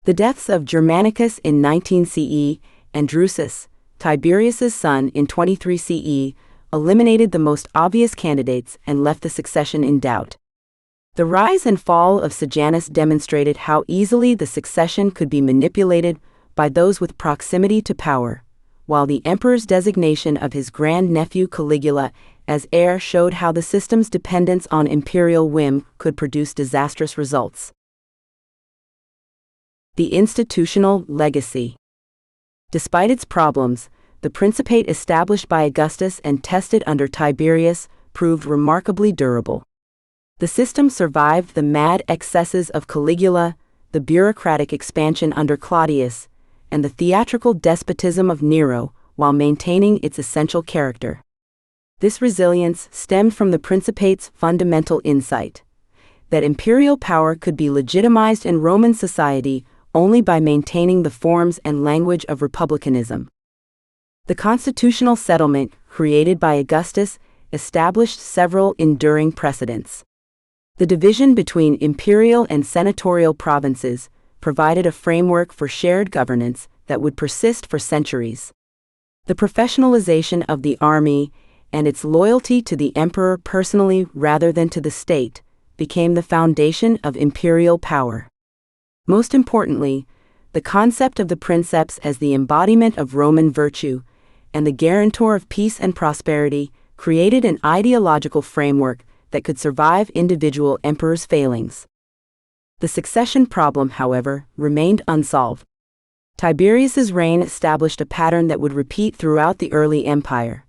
[SPEAKER 1] The deaths of Germanicus in 19 CE and Drusus, Tiberius's son, in 23 CE, eliminated the most obvious candidates and left the succession in doubt. The rise and fall of Sejanus demonstrated how easily the succession could be manipulated by those with proximity to power, while the emperor's designation of his grandnephew Caligula as heir showed how the system's dependence on imperial whim could produce disastrous results. The institutional legacy. Despite its problems, the Principate established by Augustus and tested under Tiberius proved remarkably durable. The system survived the mad excesses of Caligula, the bureaucratic expansion under Claudius, and the theatrical despotism of Nero, while maintaining its essential character. This resilience stemmed from the Principate's fundamental insight that imperial power could be legitimized in Roman society only by maintaining the forms and language of republicanism. The constitutional settlement created by Augustus established several enduring precedents. The division between imperial and senatorial provinces provided a framework for shared governance that would persist for centuries. The professionalization of the army and its loyalty to the emperor personally rather than to the state became the foundation of imperial power. Most importantly, the concept of the princeps as the embodiment of Roman virtue and the guarantor of peace and prosperity created an ideological framework that could survive individual emperors' failings. The succession problem, however, remained unsolved. Tiberius's reign established a pattern that would repeat throughout the early empire.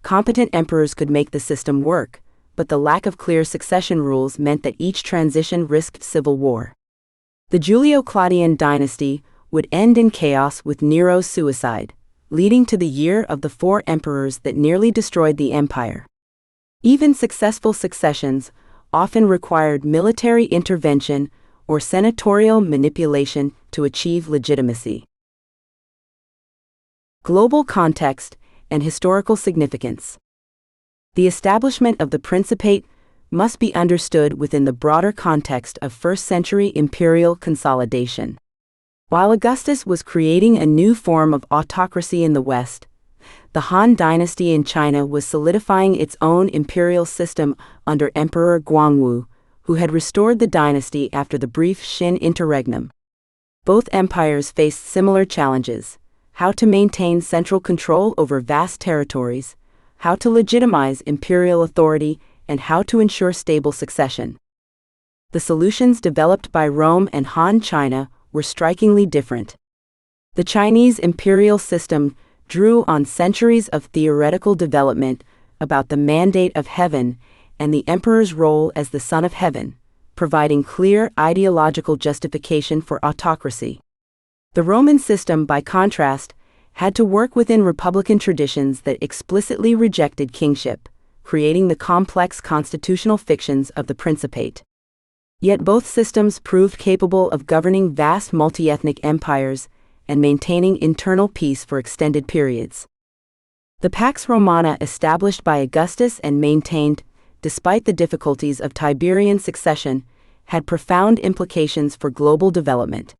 [SPEAKER 1] Competent emperors could make the system work, but the lack of clear succession rules meant that each transition risked civil war. The Julio-Claudian dynasty would end in chaos with Nero's suicide, leading to the year of the four emperors that nearly destroyed the empire. Even successful successions often required military intervention or senatorial manipulation to achieve legitimacy. Global context and historical significance. The establishment of the Principate must be understood within the broader context of first-century imperial consolidation. While Augustus was creating a new form of autocracy in the West, The Han Dynasty in China was solidifying its own imperial system under Emperor Guangwu, who had restored the dynasty after the brief Qin interregnum. Both empires faced similar challenges: how to maintain central control over vast territories, how to legitimize imperial authority, and how to ensure stable succession. The solutions developed by Rome and Han China were strikingly different. The Chinese imperial system drew on centuries of theoretical development about the mandate of heaven and the emperor's role as the son of heaven, providing clear ideological justification for autocracy. The Roman system, by contrast, had to work within republican traditions that explicitly rejected kingship, creating the complex constitutional fictions of the Principate. Yet both systems proved capable of governing vast multi-ethnic empires and maintaining internal peace for extended periods. The Pax Romana established by Augustus and maintained, despite the difficulties of Tiberian succession, had profound implications for global development.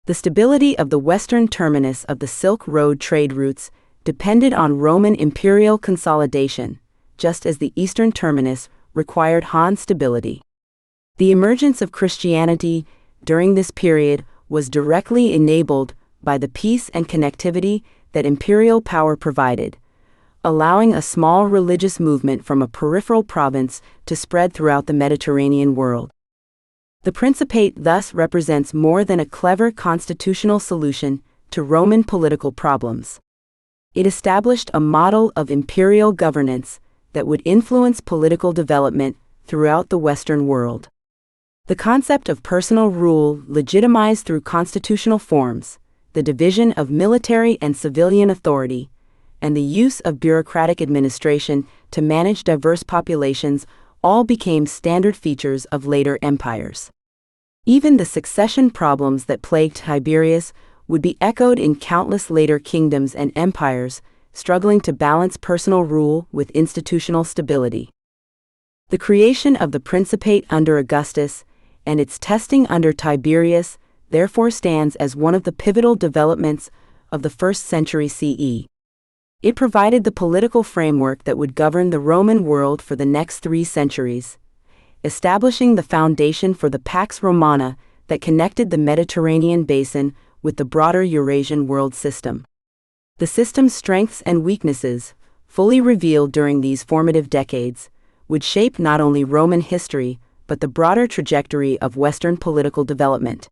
[SPEAKER 1] The stability of the western terminus of the Silk Road trade routes depended on Roman imperial consolidation, just as the eastern terminus required Han stability. The emergence of Christianity during this period was directly enabled by the peace and connectivity that imperial power provided, allowing a small religious movement from a peripheral province to spread throughout the Mediterranean world. The Principate thus represents more than a clever constitutional solution to Roman political problems. It established a model of imperial governance that would influence political development throughout the Western world. The concept of personal rule legitimized through constitutional forms, the division of military and civilian authority, and the use of bureaucratic administration to manage diverse populations all became standard features of later empires. Even the succession problems that plagued Tiberius would be echoed in countless later kingdoms and empires, struggling to balance personal rule with institutional stability. The creation of the Principate under Augustus and its testing under Tiberius therefore stands as one of the pivotal developments of the 1st century CE. It provided the political framework that would govern the Roman world for the next 3 centuries, establishing the foundation for the Pax Romana that connected the Mediterranean basin with the broader Eurasian world system. The system's strengths and weaknesses, fully revealed during these formative decades, would shape not only Roman history but the broader trajectory of Western political development.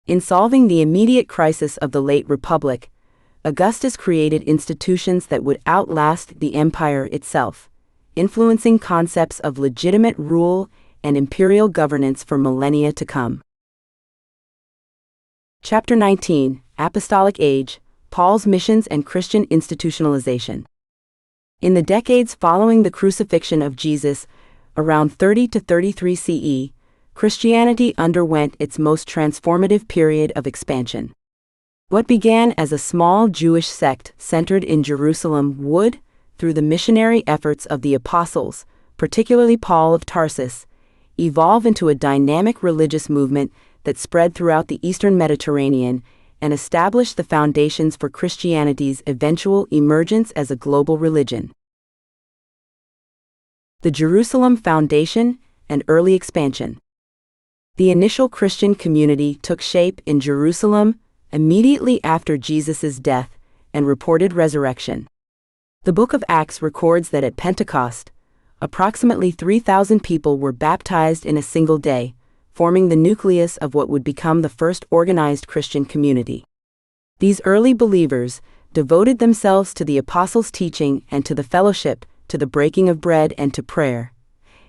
[SPEAKER 1] In solving the immediate crisis of the late Republic, Augustus created institutions that would outlast the empire itself, influencing concepts of legitimate rule and imperial governance for millennia to come. Chapter 19: Apostolic Age, Paul's Missions and Christian Institutionalization. In the decades following the crucifixion of Jesus, around 30 to 33 CE, Christianity underwent its most transformative period of expansion. What began as a small Jewish sect centered in Jerusalem would, through the missionary efforts of the apostles, particularly Paul of Tarsus, evolve into a dynamic religious movement that spread throughout the Eastern Mediterranean and established the foundations for Christianity's eventual emergence as a global religion. The Jerusalem Foundation and Early Expansion. The initial Christian community took shape in Jerusalem immediately after Jesus' death and reported resurrection. The Book of Acts records that at Pentecost, approximately 3,000 people were baptized in a single day, forming the nucleus of what would become the first organized Christian community. These early believers devoted themselves to the apostles' teaching and to the fellowship, to the breaking of bread and to prayer,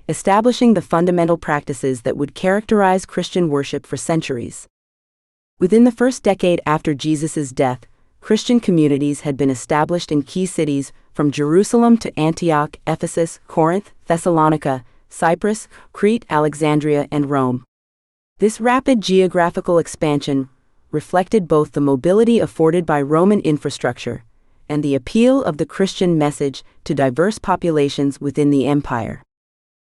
[SPEAKER 1] establishing the fundamental practices that would characterize Christian worship for centuries. Within the first decade after Jesus' death, Christian communities had been established in key cities from Jerusalem to Antioch, Ephesus, Corinth, Thessalonica, Cyprus, Crete, Alexandria, and Rome. This rapid geographical expansion reflected both the mobility afforded by Roman infrastructure and the appeal of the Christian message to diverse populations within the empire.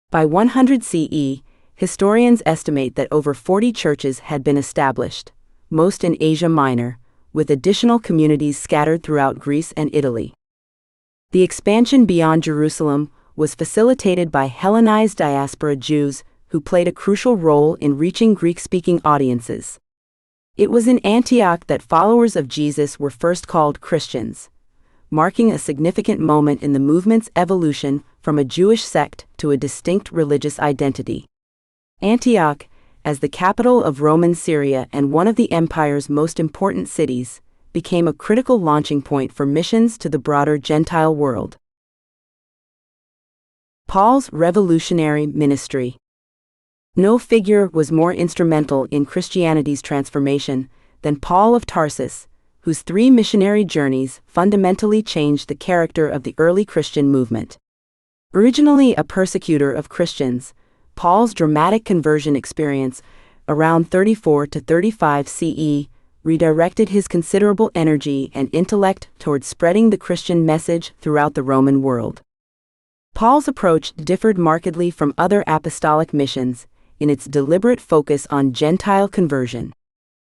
[SPEAKER 1] By 100 CE, historians estimate that over 40 churches had been established, most in Asia Minor, with additional communities scattered throughout Greece and Italy. The expansion beyond Jerusalem was facilitated by Hellenized diaspora Jews who played a crucial role in reaching Greek-speaking audiences. It was in Antioch that followers of Jesus were first called Christians, marking a significant moment in the movement's evolution from a Jewish sect to a distinct religious identity. Antioch, as the capital of Roman Syria and one of the empire's most important cities, became a critical launching point for missions to the broader Gentile world. Paul's revolutionary ministry. No figure was more instrumental in Christianity's transformation than Paul of Tarsus, whose 3 missionary journeys fundamentally changed the character of the early Christian movement. Originally a persecutor of Christians, Paul's dramatic conversion experience, around 34 to 35 CE, redirected his considerable energy and intellect towards spreading the Christian message throughout the Roman world. Paul's approach differed markedly from other apostolic missions in its deliberate focus on Gentile conversion.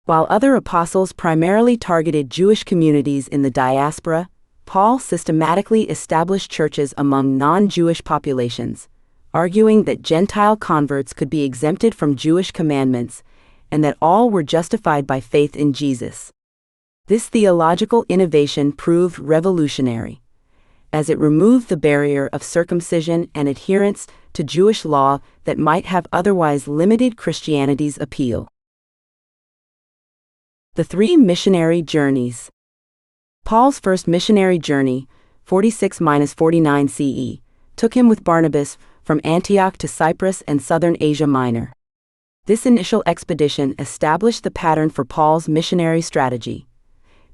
[SPEAKER 1] While other apostles primarily targeted Jewish communities in the diaspora, Paul systematically established churches among non-Jewish populations, arguing that Gentile converts could be exempted from Jewish commandments and that all were justified by faith in Jesus. This theological innovation proved revolutionary, as it removed the barrier of circumcision and adherence to Jewish law that might have otherwise limited Christianity's appeal. The 3 missionary journeys. Paul's first missionary journey, 46–49 CE, took him with Barnabas from Antioch to Cyprus and southern Asia Minor. This initial expedition established the pattern for Paul's missionary strategy,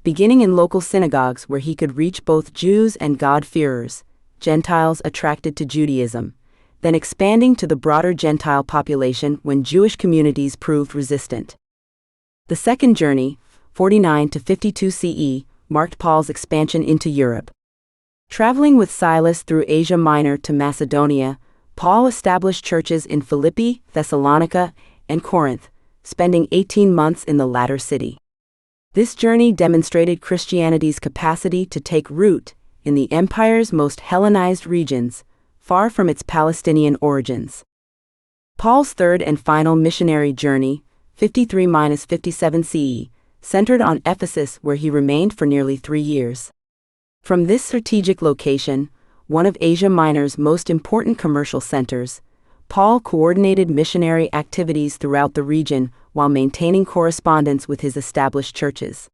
[SPEAKER 1] beginning in local synagogues where he could reach both Jews and God-fearers, Gentiles attracted to Judaism, then expanding to the broader Gentile population when Jewish communities proved resistant. The second journey, 49–52 CE, marked Paul's expansion into Europe. Traveling with Silas through Asia Minor to Macedonia, Paul established churches in Philippi, Thessalonica, and Corinth, spending 18 months in the latter city. This journey demonstrated Christianity's capacity to take root in the empire's most Hellenized regions, far from its Palestinian origins. Paul's third and final missionary journey, 53–57 CE, centered on Ephesus, where he remained for nearly 3 years. From this strategic location, one of Asia Minor's most important commercial centers, Paul coordinated missionary activities throughout the region while maintaining correspondence with his established churches.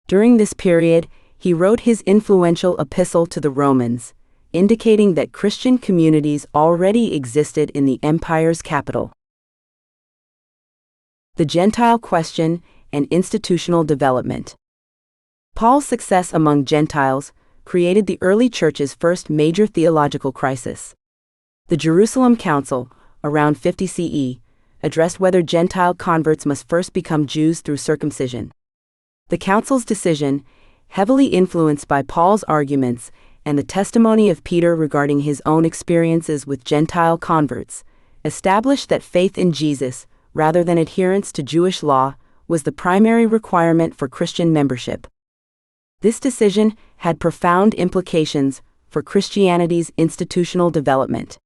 [SPEAKER 1] During this period, he wrote his influential epistle to the Romans, indicating that Christian communities already existed in the empire's capital. The Gentile question and institutional development. Paul's success among Gentiles created the early church's first major theological crisis. The Jerusalem Council, around 50 CE, addressed whether Gentile converts must first become Jews through circumcision. The council's decision, heavily influenced by Paul's arguments and the testimony of Peter regarding his own experiences with Gentile converts, established that faith in Jesus, rather than adherence to Jewish law, was the primary requirement for Christian membership. This decision had profound implications for Christianity's institutional development.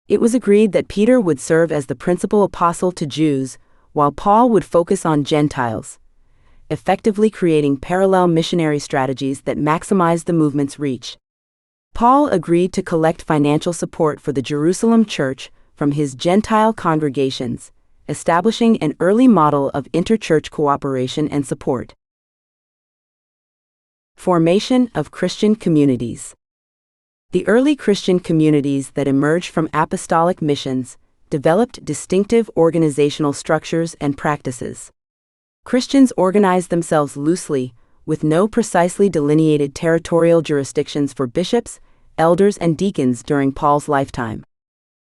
[SPEAKER 1] It was agreed that Peter would serve as the principal apostle to Jews, while Paul would focus on Gentiles, effectively creating parallel missionary strategies that maximized the movement's reach. Paul agreed to collect financial support for the Jerusalem church from his Gentile congregations, establishing an early model of interchurch cooperation and support. Formation of Christian communities. The early Christian communities that emerged from apostolic missions developed distinctive organizational structures and practices. Christians organized themselves loosely, with no precisely delineated territorial jurisdictions for bishops, elders, and deacons during Paul's lifetime.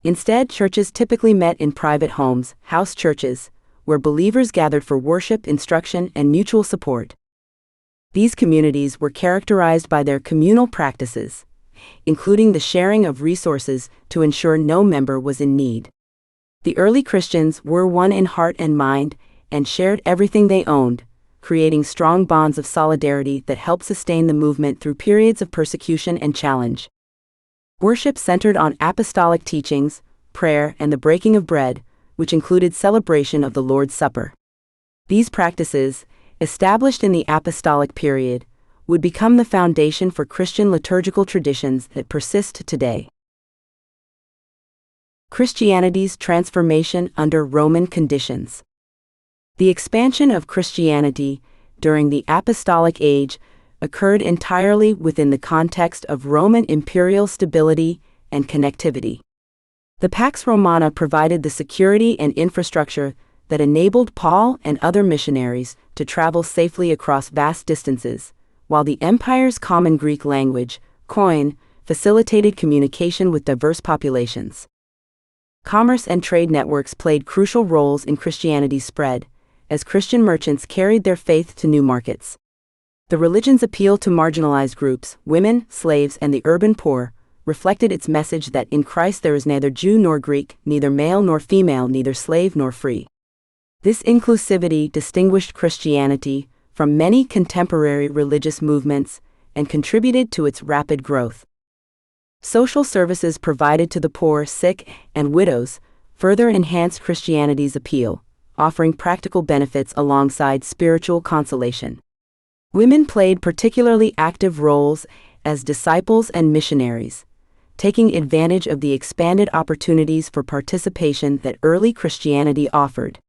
[SPEAKER 1] Instead, churches typically met in private homes, house churches, where believers gathered for worship, instruction, and mutual support. These communities were characterized by their communal practices, including the sharing of resources to ensure no member was in need. The early Christians were one in heart and mind and shared everything they owned, creating strong bonds of solidarity that help sustain the movement through periods of persecution and challenge. Worship centered on apostolic teachings, prayer, and the breaking of bread, which included celebration of the Lord's Supper. These practices, established in the apostolic period, would become the foundation for Christian liturgical traditions that persist today. Christianity's transformation under Roman conditions. The expansion of Christianity during the Apostolic Age occurred entirely within the context of Roman imperial stability and connectivity. The Pax Romana provided the security and infrastructure that enabled Paul and other missionaries to travel safely across vast distances, while the empire's common Greek language, koine, facilitated communication with diverse populations. Commerce and trade networks played crucial roles in Christianity's spread, as Christian merchants carried their faith to new markets. The religion's appeal to marginalized groups, women, slaves, and the urban poor, reflected its message that in Christ there is neither Jew nor Greek, neither male nor female, neither slave nor free. This inclusivity distinguished Christianity from many contemporary religious movements and contributed to its rapid growth. Social services provided to the poor, sick, and widows further enhanced Christianity's appeal, offering practical benefits alongside spiritual consolation. Women played particularly active roles as disciples and missionaries, taking advantage of the expanded opportunities for participation that early Christianity offered.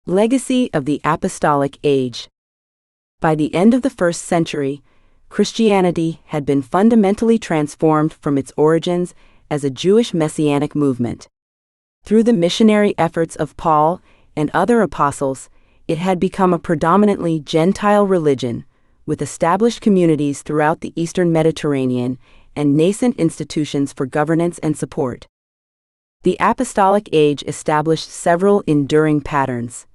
[SPEAKER 1] Legacy of the Apostolic Age. By the end of the 1st century, Christianity had been fundamentally transformed from its origins as a Jewish messianic movement. Through the missionary efforts of Paul and other apostles, it had become a predominantly Gentile religion, with established communities throughout the Eastern Mediterranean and nascent institutions for governance and support. The Apostolic Age established several enduring patterns: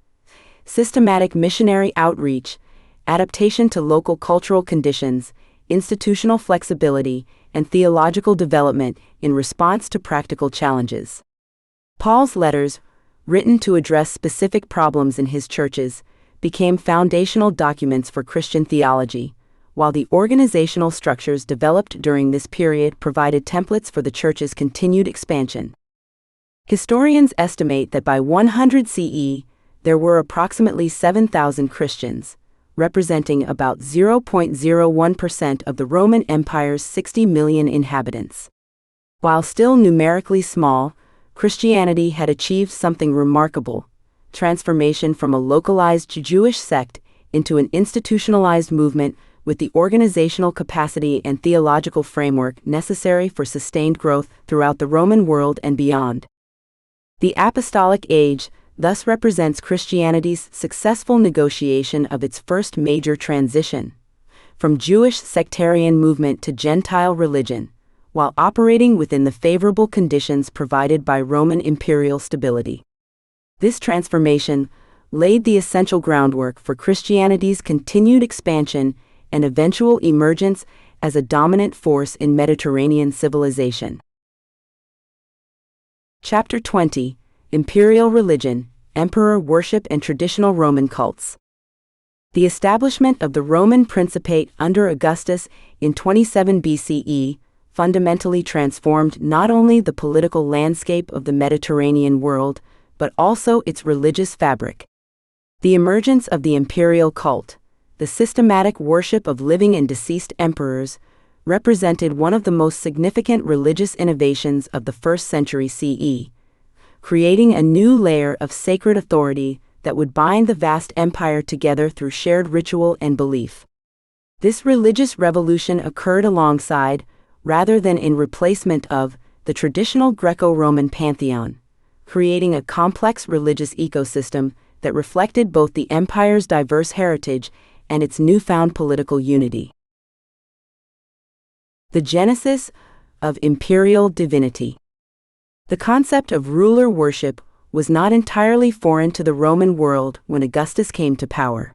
[SPEAKER 1] systematic missionary outreach, adaptation to local cultural conditions, institutional flexibility, and theological development in response to practical challenges. Paul's letters, written to address specific problems in his churches, became foundational documents for Christian theology, while the organizational structures developed during this period provided templates for the church's continued expansion. Historians estimate that by 100 CE, there were approximately 7,000 Christians, representing about 0.01% of the Roman Empire's 60 million inhabitants. While still numerically small, Christianity had achieved something remarkable: transformation from a localized Jewish sect into an institutionalized movement with the organizational capacity and theological framework necessary for sustained growth throughout the Roman world and beyond. The Apostolic Age thus represents Christianity's successful negotiation of its first major transition, from Jewish sectarian movement to Gentile religion, while operating within the favorable conditions provided by Roman imperial stability. This transformation laid the essential groundwork for Christianity's continued expansion and eventual emergence as a dominant force in Mediterranean civilization. Chapter 20: Imperial Religion, Emperor Worship and Traditional Roman Cults. The establishment of the Roman Principate under Augustus in 27 BCE fundamentally transformed not only the political landscape of the Mediterranean world, but also its religious fabric. The emergence of the imperial cult, the systematic worship of living and deceased emperors, represented one of the most significant religious innovations of the 1st century CE, creating a new layer of sacred authority that would bind the vast empire together through shared ritual and belief. This religious revolution occurred alongside, rather than in replacement of, the traditional Greco-Roman pantheon, creating a complex religious ecosystem that reflected both the empire's diverse heritage and its newfound political unity. The genesis of imperial divinity. The concept of ruler worship was not entirely foreign to the Roman world when Augustus came to power.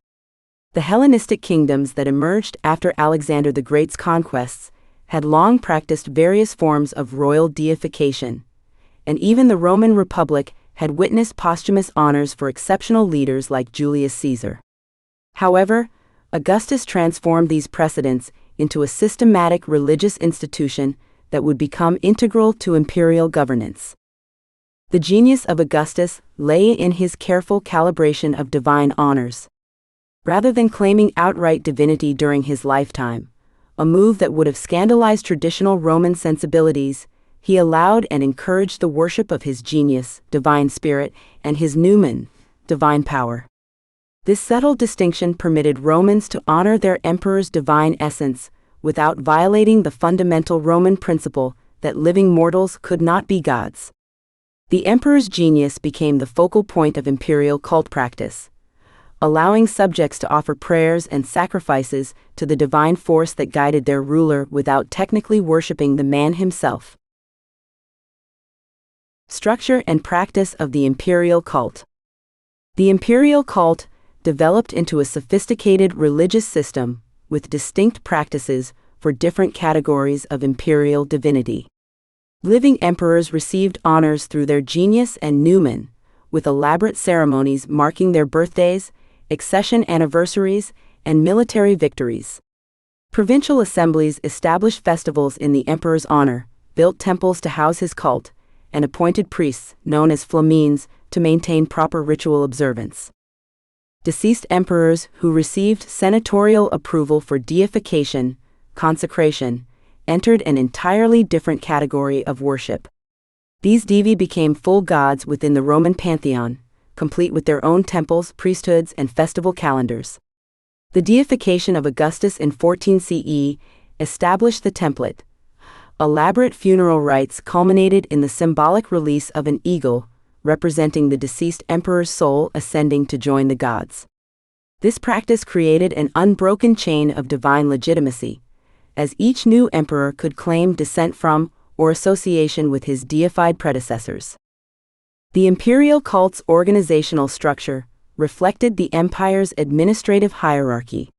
[SPEAKER 1] The Hellenistic kingdoms that emerged after Alexander the Great's conquests had long practiced various forms of royal deification, and even the Roman Republic had witnessed posthumous honors for exceptional leaders like Julius Caesar. However, Augustus transformed these precedents into a systematic religious institution that would become integral to imperial governance. The genius of Augustus lay in his careful calibration of divine honors. Rather than claiming outright divinity during his lifetime, a move that would have scandalized traditional Roman sensibilities, he allowed and encouraged the worship of his genius, divine spirit, and his noumen, divine power. This subtle distinction permitted Romans to honor their emperor's divine essence without violating the fundamental Roman principle that living mortals could not be gods. The emperor's genius became the focal point of imperial cult practice, allowing subjects to offer prayers and sacrifices to the divine force that guided their ruler without technically worshipping the man himself. Structure and practice of the imperial cult. The imperial cult developed into a sophisticated religious system with distinct practices for different categories of imperial divinity. Living emperors received honors through their genius and noumen, with elaborate ceremonies marking their birthdays, accession anniversaries, and military victories. Provincial assemblies established festivals in the emperor's honor, built temples to house his cult, and appointed priests, known as flamines, to maintain proper ritual observance. Deceased emperors who received senatorial approval for deification, consecration, entered an entirely different category of worship. These divi became full gods within the Roman pantheon, complete with their own temples, priesthoods, and festival calendars. The deification of Augustus in 14 CE established the template. Elaborate funeral rites culminated in the symbolic release of an eagle, representing the deceased emperor's soul ascending to join the gods. This practice created an unbroken chain of divine legitimacy, as each new emperor could claim descent from or association with his deified predecessors. The imperial cult's organizational structure reflected the empire's administrative hierarchy.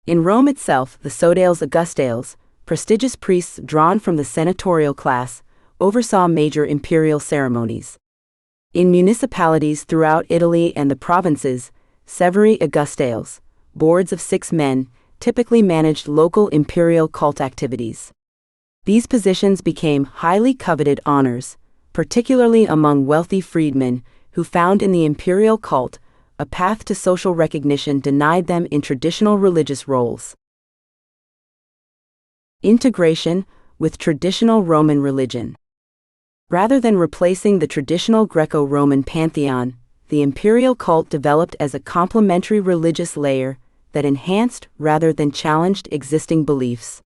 [SPEAKER 1] In Rome itself, the sodales Augustales, prestigious priests drawn from the senatorial class, oversaw major imperial ceremonies. In municipalities throughout Italy and the provinces, Severi Augustales, boards of 6 men, typically managed local imperial cult activities. These positions became highly coveted honors, particularly among wealthy freedmen who found in the imperial cult a path to social recognition denied them in traditional religious roles. Integration with traditional Roman religion. Rather than replacing the traditional Greco-Roman pantheon, the imperial cult developed as a complementary religious layer that enhanced rather than challenged existing beliefs.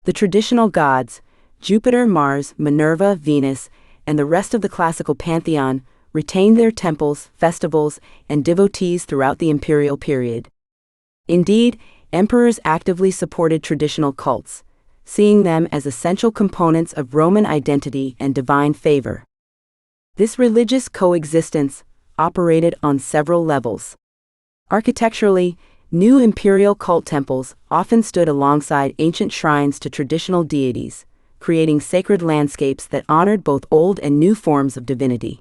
[SPEAKER 1] The traditional gods, Jupiter, Mars, Minerva, Venus, and the rest of the classical pantheon, retained their temples, festivals, and devotees throughout the imperial period. Indeed, emperors actively supported traditional cults, seeing them as essential components of Roman identity and divine favor. This religious coexistence operated on several levels. Architecturally, new imperial cult temples often stood alongside ancient shrines to traditional deities, creating sacred landscapes that honored both old and new forms of divinity.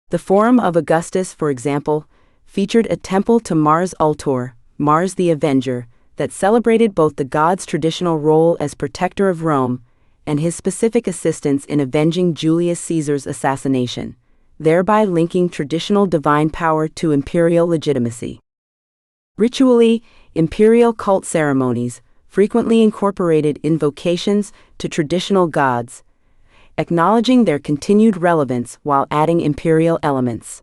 [SPEAKER 1] The Forum of Augustus, for example, featured a temple to Mars Ultor, Mars the Avenger, that celebrated both the god's traditional role as protector of Rome and his specific assistance in avenging Julius Caesar's assassination, thereby linking traditional divine power to imperial legitimacy. Ritually, imperial cult ceremonies frequently incorporated invocations to traditional gods, acknowledging their continued relevance while adding imperial elements.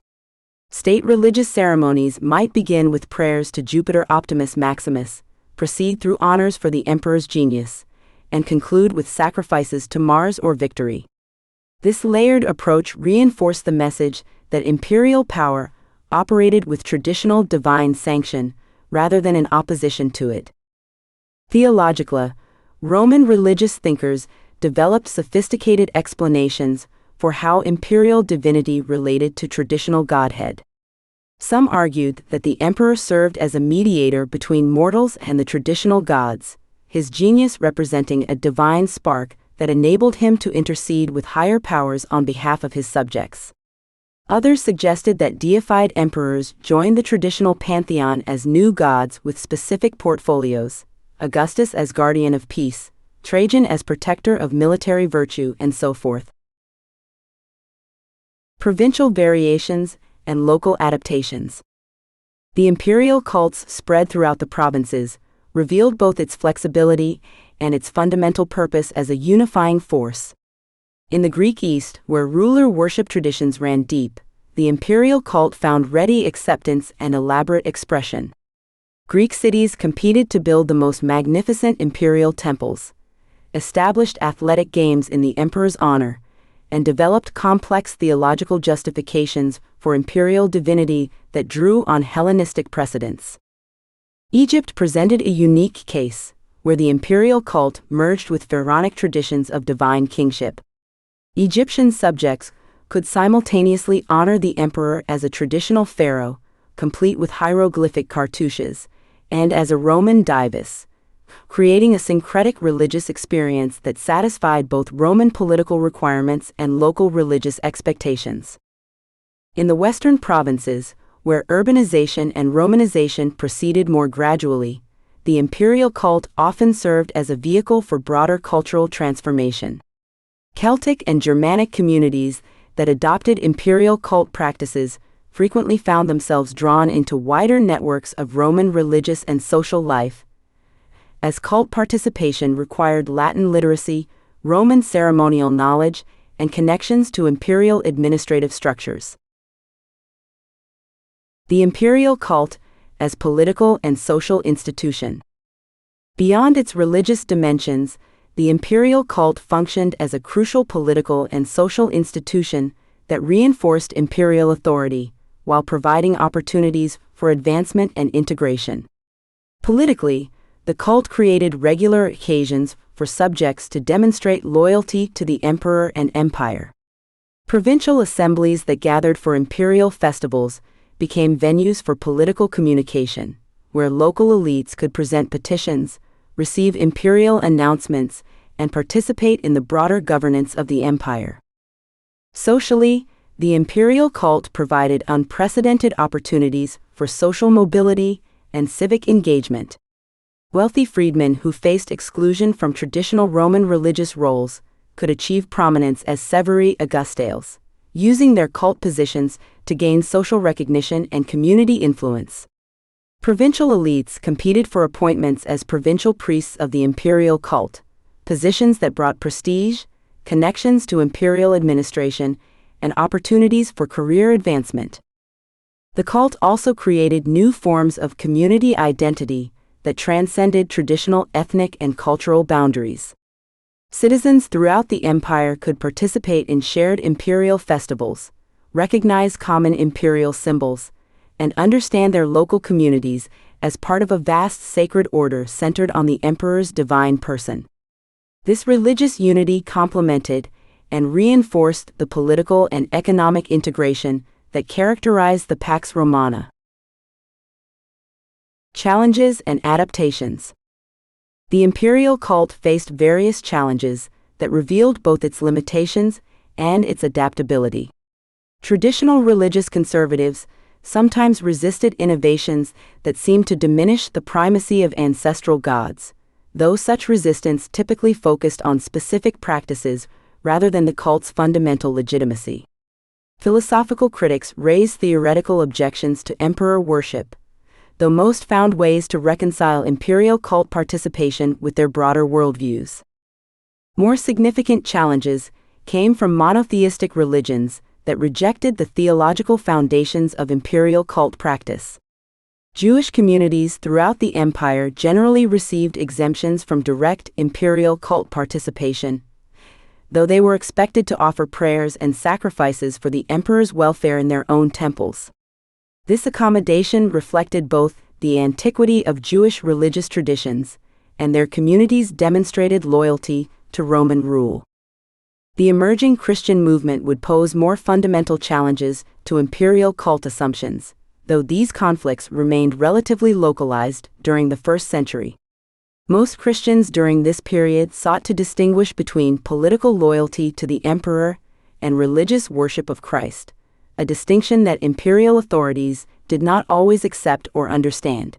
[SPEAKER 1] State religious ceremonies might begin with prayers to Jupiter Optimus Maximus, proceed through honors for the emperor's genius, and conclude with sacrifices to Mars or Victory. This layered approach reinforced the message that imperial power operated with traditional divine sanction rather than in opposition to it. Theologically, Roman religious thinkers developed sophisticated explanations for how imperial divinity related to traditional godhead. Some argued that the emperor served as a mediator between mortals and the traditional gods, his genius representing a divine spark that enabled him to intercede with higher powers on behalf of his subjects. Others suggested that deified emperors joined the traditional pantheon as new gods with specific portfolios, Augustus as guardian of peace, Trajan as protector of military virtue, and so forth. Provincial variations and local adaptations. The imperial cults spread throughout the provinces, revealed both its flexibility and its fundamental purpose as a unifying force. In the Greek East, where ruler worship traditions ran deep, the imperial cult found ready acceptance and elaborate expression. Greek cities competed to build the most magnificent imperial temples, established athletic games in the emperor's honor, and developed complex theological justifications for imperial divinity that drew on Hellenistic precedents. Egypt presented a unique case, where the imperial cult merged with pharaonic traditions of divine kingship. Egyptian subjects could simultaneously honor the emperor as a traditional pharaoh, complete with hieroglyphic cartouches, and as a Roman divus, creating a syncretic religious experience that satisfied both Roman political requirements and local religious expectations. In the western provinces, where urbanization and Romanization proceeded more gradually, the imperial cult often served as a vehicle for broader cultural transformation. Celtic and Germanic communities that adopted imperial cult practices frequently found themselves drawn into wider networks of Roman religious and social life, as cult participation required Latin literacy, Roman ceremonial knowledge, and connections to imperial administrative structures. The imperial cult as political and social institution. Beyond its religious dimensions, the imperial cult functioned as a crucial political and social institution that reinforced imperial authority while providing opportunities for advancement and integration. Politically, the cult created regular occasions for subjects to demonstrate loyalty to the emperor and empire. Provincial assemblies that gathered for imperial festivals became venues for political communication, where local elites could present petitions, receive imperial announcements, and participate in the broader governance of the empire. Socially, the imperial cult provided unprecedented opportunities for social mobility and civic engagement. Wealthy freedmen who faced exclusion from traditional Roman religious roles could achieve prominence as Severi Augustales, using their cult positions to gain social recognition and community influence. Provincial elites competed for appointments as provincial priests of the imperial cult, positions that brought prestige, connections to imperial administration, and opportunities for career advancement. The cult also created new forms of community identity that transcended traditional ethnic and cultural boundaries. Citizens throughout the empire could participate in shared imperial festivals, recognize common imperial symbols, and understand their local communities as part of a vast sacred order centered on the emperor's divine person. This religious unity complemented and reinforced the political and economic integration that characterized the Pax Romana. Challenges and adaptations. The imperial cult faced various challenges that revealed both its limitations and its adaptability. Traditional religious conservatives sometimes resisted innovations that seemed to diminish the primacy of ancestral gods, though such resistance typically focused on specific practices rather than the cult's fundamental legitimacy. Philosophical critics raised theoretical objections to emperor worship, though most found ways to reconcile imperial cult participation with their broader worldviews. More significant challenges came from monotheistic religions that rejected the theological foundations of imperial cult practice. Jewish communities throughout the empire generally received exemptions from direct imperial cult participation, though they were expected to offer prayers and sacrifices for the emperor's welfare in their own temples. This accommodation reflected both the antiquity of Jewish religious traditions and their communities' demonstrated loyalty to Roman rule. The emerging Christian movement would pose more fundamental challenges to imperial cult assumptions, though these conflicts remained relatively localized during the first century. Most Christians during this period sought to distinguish between political loyalty to the emperor and religious worship of Christ, a distinction that imperial authorities did not always accept or understand.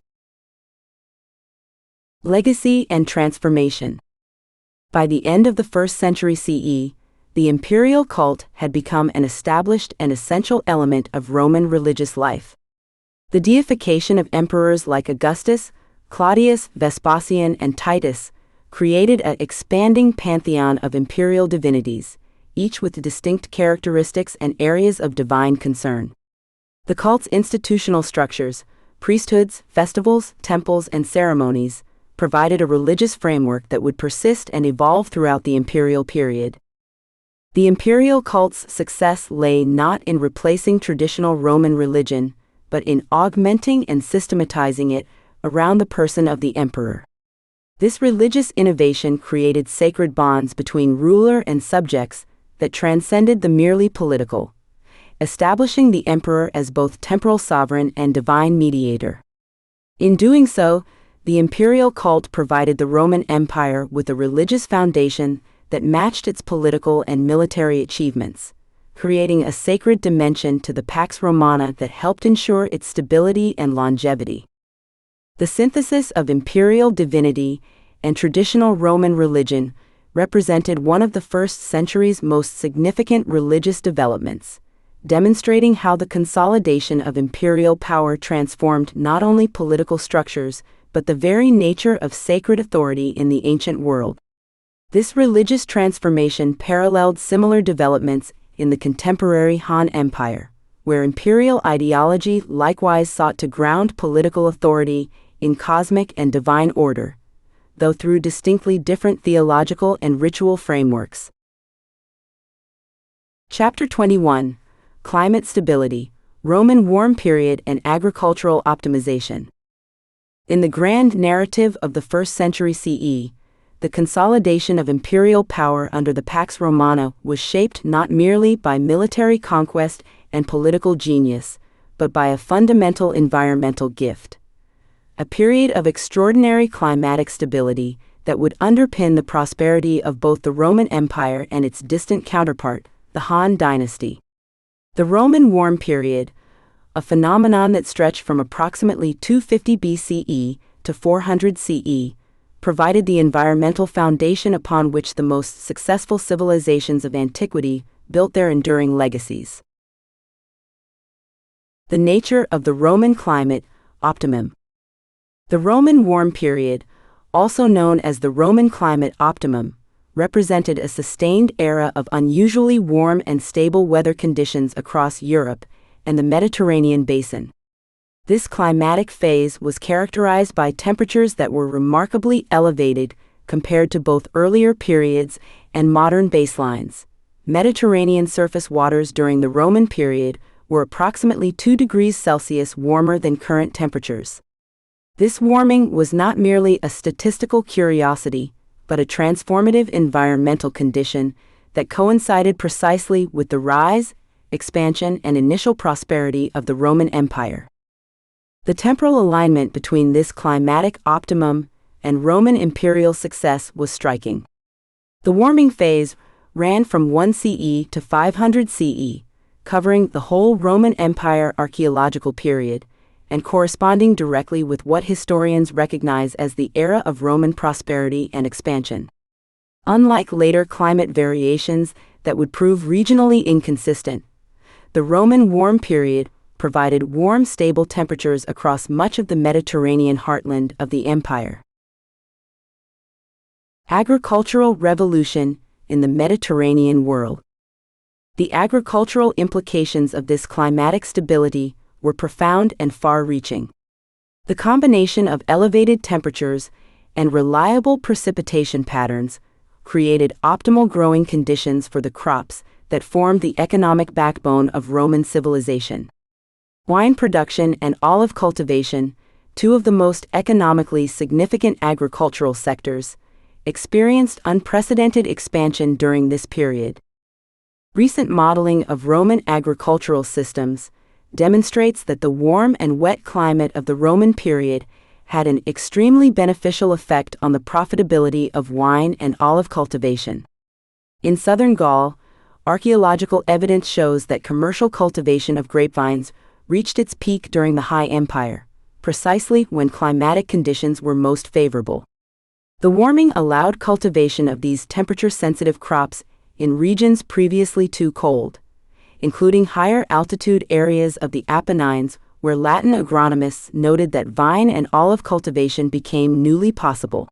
[SPEAKER 1] Legacy and transformation. By the end of the 1st century CE, the imperial cult had become an established and essential element of Roman religious life. The deification of emperors like Augustus, Claudius, Vespasian, and Titus created an expanding pantheon of imperial divinities, each with distinct characteristics and areas of divine concern. The cult's institutional structures, priesthoods, festivals, temples, and ceremonies, provided a religious framework that would persist and evolve throughout the imperial period. The imperial cult's success lay not in replacing traditional Roman religion, but in augmenting and systematizing it around the person of the emperor. This religious innovation created sacred bonds between ruler and subjects that transcended the merely political, establishing the emperor as both temporal sovereign and divine mediator. In doing so, the imperial cult provided the Roman Empire with a religious foundation that matched its political and military achievements, creating a sacred dimension to the Pax Romana that helped ensure its stability and longevity. The synthesis of imperial divinity and traditional Roman religion represented one of the 1st century's most significant religious developments, demonstrating how the consolidation of imperial power transformed not only political structures but the very nature of sacred authority in the ancient world. This religious transformation paralleled similar developments in the contemporary Han Empire, where imperial ideology likewise sought to ground political authority in cosmic and divine order, though through distinctly different theological and ritual frameworks. Chapter 21: Climate Stability, Roman Warm Period and Agricultural Optimization. In the grand narrative of the 1st century CE, the consolidation of imperial power under the Pax Romana was shaped not merely by military conquest and political genius, but by a fundamental environmental gift. A period of extraordinary climatic stability that would underpin the prosperity of both the Roman Empire and its distant counterpart, the Han Dynasty. The Roman Warm Period, a phenomenon that stretched from approximately 250 BCE to 400 CE, provided the environmental foundation upon which the most successful civilizations of antiquity built their enduring legacies. The nature of the Roman climate optimum. The Roman Warm Period, also known as the Roman climate optimum, represented a sustained era of unusually warm and stable weather conditions across Europe and the Mediterranean basin. This climatic phase was characterized by temperatures that were remarkably elevated compared to both earlier periods and modern baselines. Mediterranean surface waters during the Roman period were approximately 2 degrees Celsius warmer than current temperatures. This warming was not merely a statistical curiosity, but a transformative environmental condition that coincided precisely with the rise, expansion, and initial prosperity of the Roman Empire. The temporal alignment between this climatic optimum and Roman imperial success was striking. The warming phase ran from 1 CE to 500 CE, covering the whole Roman Empire archaeological period, and corresponding directly with what historians recognize as the era of Roman prosperity and expansion. Unlike later climate variations that would prove regionally inconsistent, the Roman Warm Period provided warm, stable temperatures across much of the Mediterranean heartland of the empire. Agricultural revolution in the Mediterranean world. The agricultural implications of this climatic stability were profound and far-reaching. The combination of elevated temperatures and reliable precipitation patterns created optimal growing conditions for the crops that formed the economic backbone of Roman civilization. Wine production and olive cultivation, two of the most economically significant agricultural sectors, experienced unprecedented expansion during this period. Recent modeling of Roman agricultural systems demonstrates that the warm and wet climate of the Roman period had an extremely beneficial effect on the profitability of wine and olive cultivation. In southern Gaul, archaeological evidence shows that commercial cultivation of grapevines reached its peak during the High Empire, precisely when climatic conditions were most favorable. The warming allowed cultivation of these temperature-sensitive crops in regions previously too cold, including higher altitude areas of the Apennines, where Latin agronomists noted that vine and olive cultivation became newly possible.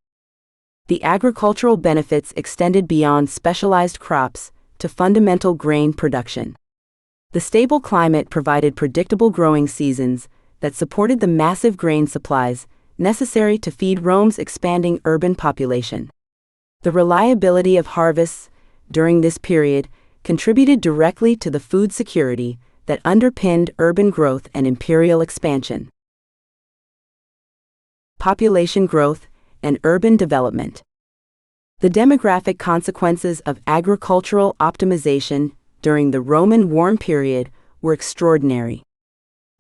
[SPEAKER 1] The agricultural benefits extended beyond specialized crops to fundamental grain production. The stable climate provided predictable growing seasons that supported the massive grain supplies necessary to feed Rome's expanding urban population. The reliability of harvests during this period contributed directly to the food security that underpinned urban growth and imperial expansion. Population growth and urban development. The demographic consequences of agricultural optimization during the Roman warm period were extraordinary.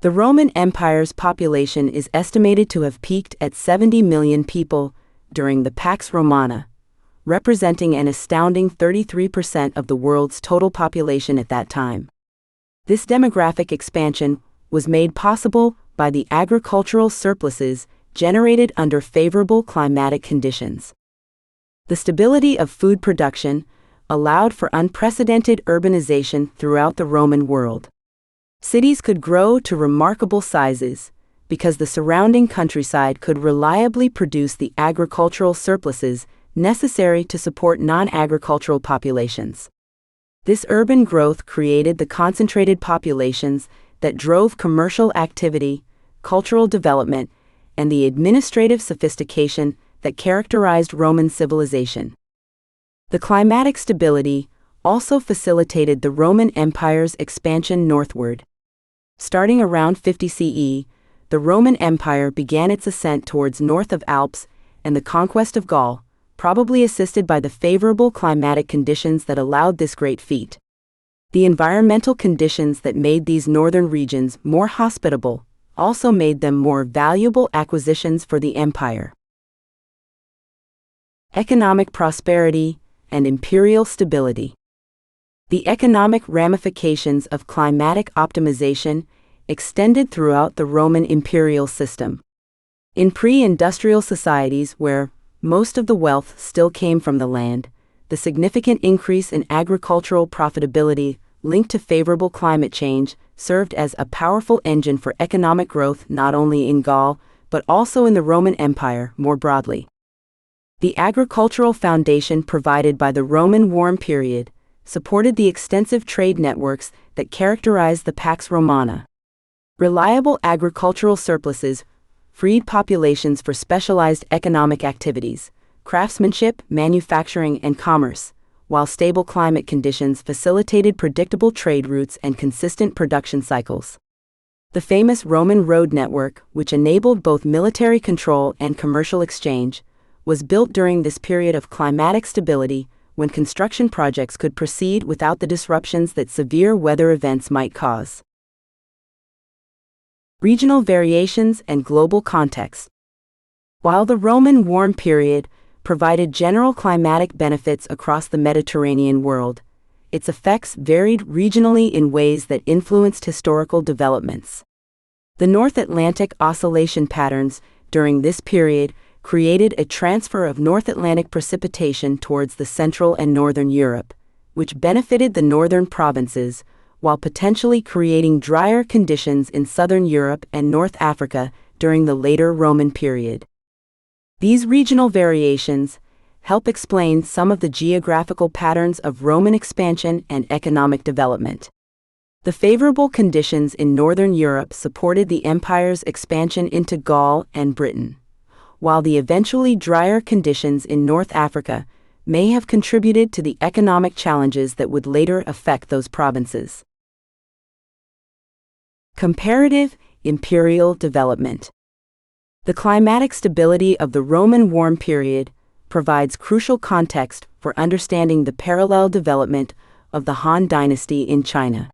[SPEAKER 1] The Roman Empire's population is estimated to have peaked at 70 million people during the Pax Romana, representing an astounding 33% of the world's total population at that time. This demographic expansion was made possible by the agricultural surpluses generated under favorable climatic conditions. The stability of food production allowed for unprecedented urbanization throughout the Roman world. Cities could grow to remarkable sizes because the surrounding countryside could reliably produce the agricultural surpluses necessary to support non-agricultural populations. This urban growth created the concentrated populations that drove commercial activity, cultural development, and the administrative sophistication that characterized Roman civilization. The climatic stability also facilitated the Roman Empire's expansion northward. Starting around 50 CE, the Roman Empire began its ascent towards north of Alps and the conquest of Gaul, probably assisted by the favorable climatic conditions that allowed this great feat. The environmental conditions that made these northern regions more hospitable also made them more valuable acquisitions for the empire. Economic prosperity and imperial stability. The economic ramifications of climatic optimization extended throughout the Roman imperial system. In pre-industrial societies where most of the wealth still came from the land, the significant increase in agricultural profitability linked to favorable climate change served as a powerful engine for economic growth not only in Gaul but also in the Roman Empire more broadly. The agricultural foundation provided by the Roman warm period supported the extensive trade networks that characterized the Pax Romana. Reliable agricultural surpluses freed populations for specialized economic activities, craftsmanship, manufacturing, and commerce, while stable climate conditions facilitated predictable trade routes and consistent production cycles. The famous Roman road network, which enabled both military control and commercial exchange, was built during this period of climatic stability when construction projects could proceed without the disruptions that severe weather events might cause. Regional variations and global context. While the Roman warm period provided general climatic benefits across the Mediterranean world, its effects varied regionally in ways that influenced historical developments. The North Atlantic oscillation patterns during this period created a transfer of North Atlantic precipitation towards the Central and Northern Europe, which benefited the northern provinces, while potentially creating drier conditions in Southern Europe and North Africa during the later Roman period. These regional variations help explain some of the geographical patterns of Roman expansion and economic development. The favorable conditions in Northern Europe supported the empire's expansion into Gaul and Britain, while the eventually drier conditions in North Africa may have contributed to the economic challenges that would later affect those provinces. Comparative imperial development. The climatic stability of the Roman warm period provides crucial context for understanding the parallel development of the Han Dynasty in China.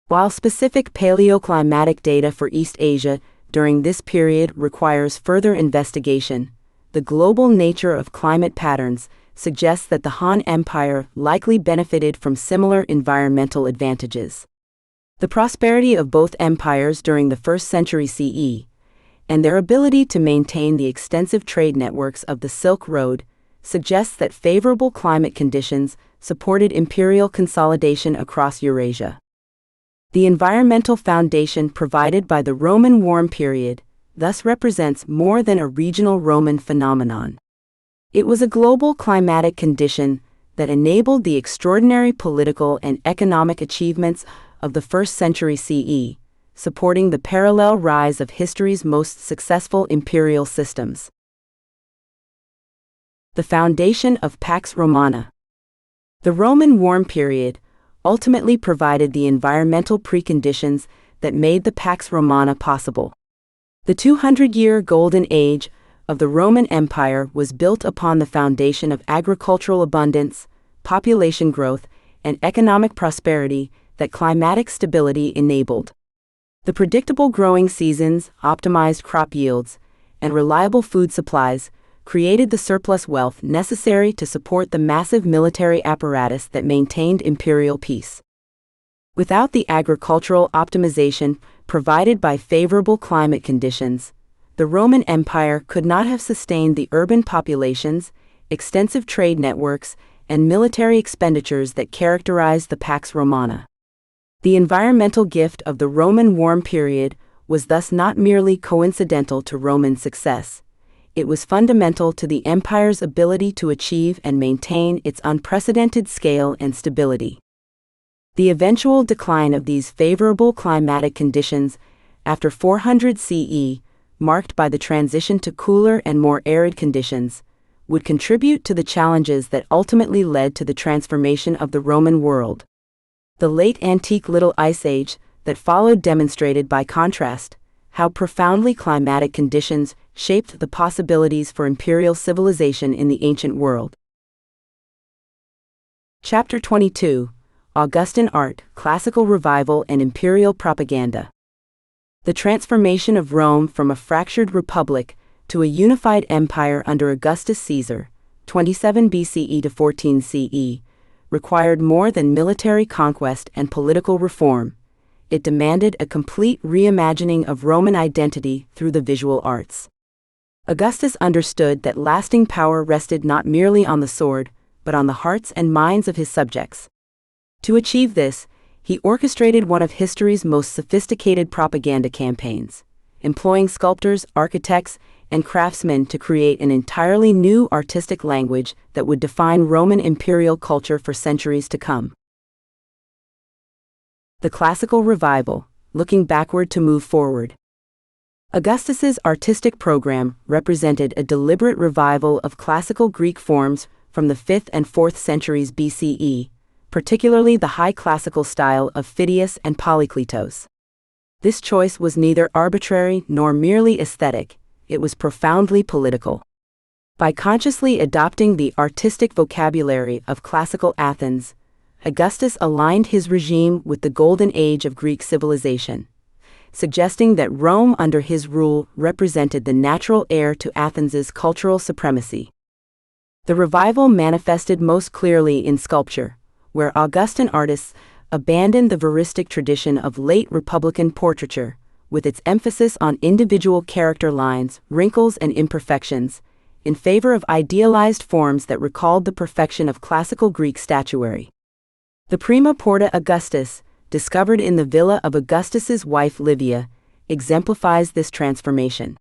[SPEAKER 1] While specific paleoclimatic data for East Asia during this period requires further investigation, the global nature of climate patterns suggests that the Han Empire likely benefited from similar environmental advantages. The prosperity of both empires during the 1st century CE, and their ability to maintain the extensive trade networks of the Silk Road, suggests that favorable climate conditions supported imperial consolidation across Eurasia. The environmental foundation provided by the Roman warm period thus represents more than a regional Roman phenomenon. It was a global climatic condition that enabled the extraordinary political and economic achievements of the 1st century CE, supporting the parallel rise of history's most successful imperial systems. The foundation of Pax Romana. The Roman warm period ultimately provided the environmental preconditions that made the Pax Romana possible. The 200-year golden age of the Roman Empire was built upon the foundation of agricultural abundance, population growth, and economic prosperity that climatic stability enabled. The predictable growing seasons, optimized crop yields, and reliable food supplies created the surplus wealth necessary to support the massive military apparatus that maintained imperial peace. Without the agricultural optimization provided by favorable climate conditions, the Roman Empire could not have sustained the urban populations, extensive trade networks, and military expenditures that characterized the Pax Romana. The environmental gift of the Roman warm period was thus not merely coincidental to Roman success. It was fundamental to the empire's ability to achieve and maintain its unprecedented scale and stability. The eventual decline of these favorable climatic conditions after 400 CE, marked by the transition to cooler and more arid conditions, would contribute to the challenges that ultimately led to the transformation of the Roman world. The late antique Little Ice Age that followed demonstrated by contrast how profoundly climatic conditions shaped the possibilities for imperial civilization in the ancient world. Chapter 22: Augustan Art, Classical Revival and Imperial Propaganda. The transformation of Rome from a fractured republic to a unified empire under Augustus Caesar, 27 BCE to 14 CE, required more than military conquest and political reform. It demanded a complete reimagining of Roman identity through the visual arts. Augustus understood that lasting power rested not merely on the sword, but on the hearts and minds of his subjects. To achieve this, he orchestrated one of history's most sophisticated propaganda campaigns, employing sculptors, architects, and craftsmen to create an entirely new artistic language that would define Roman imperial culture for centuries to come. The Classical Revival, looking backward to move forward. Augustus's artistic program represented a deliberate revival of classical Greek forms from the 5th and 4th centuries BCE, particularly the high classical style of Phidias and Polykleitos. This choice was neither arbitrary nor merely aesthetic, it was profoundly political. By consciously adopting the artistic vocabulary of classical Athens, Augustus aligned his regime with the golden age of Greek civilization, suggesting that Rome under his rule represented the natural heir to Athens's cultural supremacy. The revival manifested most clearly in sculpture, where Augustan artists abandoned the veristic tradition of late Republican portraiture, with its emphasis on individual character lines, wrinkles, and imperfections, in favor of idealized forms that recalled the perfection of classical Greek statuary. The Prima Porta Augustus, discovered in the villa of Augustus's wife Livia, exemplifies this transformation.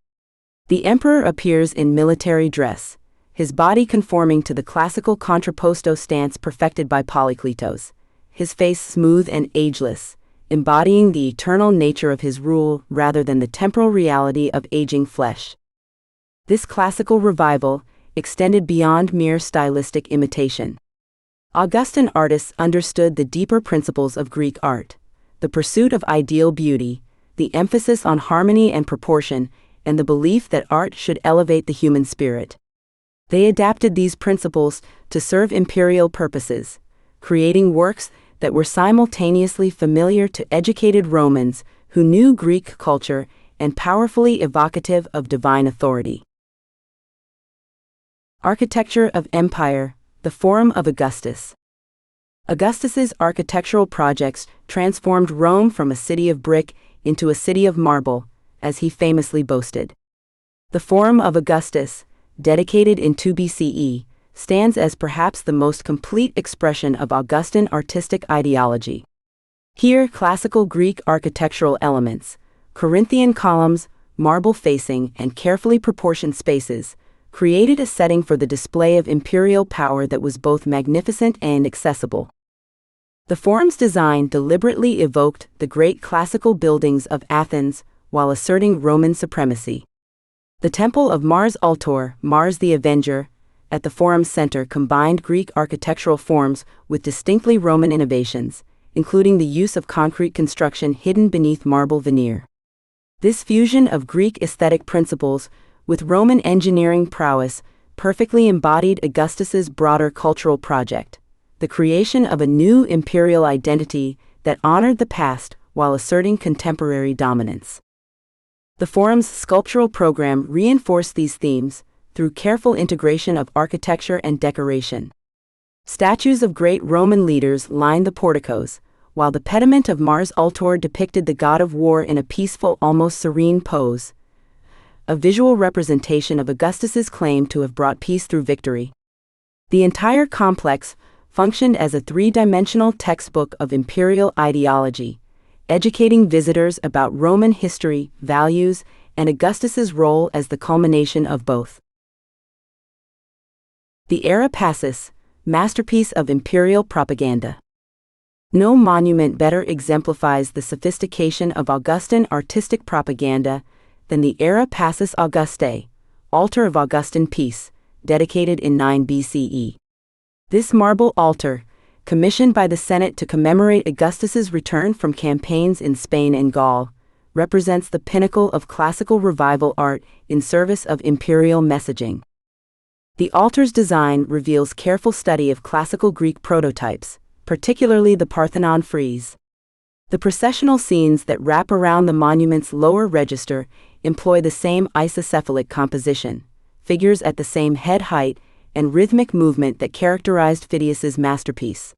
[SPEAKER 1] The emperor appears in military dress, his body conforming to the classical contrapposto stance perfected by Polykleitos, his face smooth and ageless, embodying the eternal nature of his rule rather than the temporal reality of aging flesh. This classical revival extended beyond mere stylistic imitation. Augustan artists understood the deeper principles of Greek art, the pursuit of ideal beauty, the emphasis on harmony and proportion, and the belief that art should elevate the human spirit. They adapted these principles to serve imperial purposes, creating works that were simultaneously familiar to educated Romans who knew Greek culture and powerfully evocative of divine authority. Architecture of Empire, The Forum of Augustus. Augustus's architectural projects transformed Rome from a city of brick into a city of marble, as he famously boasted. The Forum of Augustus, dedicated in 2 BCE, stands as perhaps the most complete expression of Augustan artistic ideology. Here, classical Greek architectural elements, Corinthian columns, marble facing, and carefully proportioned spaces, created a setting for the display of imperial power that was both magnificent and accessible. The Forum's design deliberately evoked the great classical buildings of Athens while asserting Roman supremacy. The Temple of Mars Ultor, Mars the Avenger, at the Forum's center combined Greek architectural forms with distinctly Roman innovations, including the use of concrete construction hidden beneath marble veneer. This fusion of Greek aesthetic principles with Roman engineering prowess perfectly embodied Augustus's broader cultural project, the creation of a new imperial identity that honored the past while asserting contemporary dominance. The Forum's sculptural program reinforced these themes through careful integration of architecture and decoration. Statues of great Roman leaders lined the porticos, while the pediment of Mars Ultor depicted the god of war in a peaceful, almost serene pose, a visual representation of Augustus's claim to have brought peace through victory. The entire complex functioned as a three-dimensional textbook of imperial ideology, educating visitors about Roman history, values, and Augustus's role as the culmination of both. The Era Passus, masterpiece of imperial propaganda. No monument better exemplifies the sophistication of Augustan artistic propaganda than the Era Passus Augustae, altar of Augustan peace, dedicated in 9 BCE. This marble altar, commissioned by the Senate to commemorate Augustus's return from campaigns in Spain and Gaul, represents the pinnacle of classical revival art in service of imperial messaging. The altar's design reveals careful study of classical Greek prototypes, particularly the Parthenon frieze. The processional scenes that wrap around the monument's lower register employ the same isocephalic composition, figures at the same head height, and rhythmic movement that characterized Phidias's masterpiece.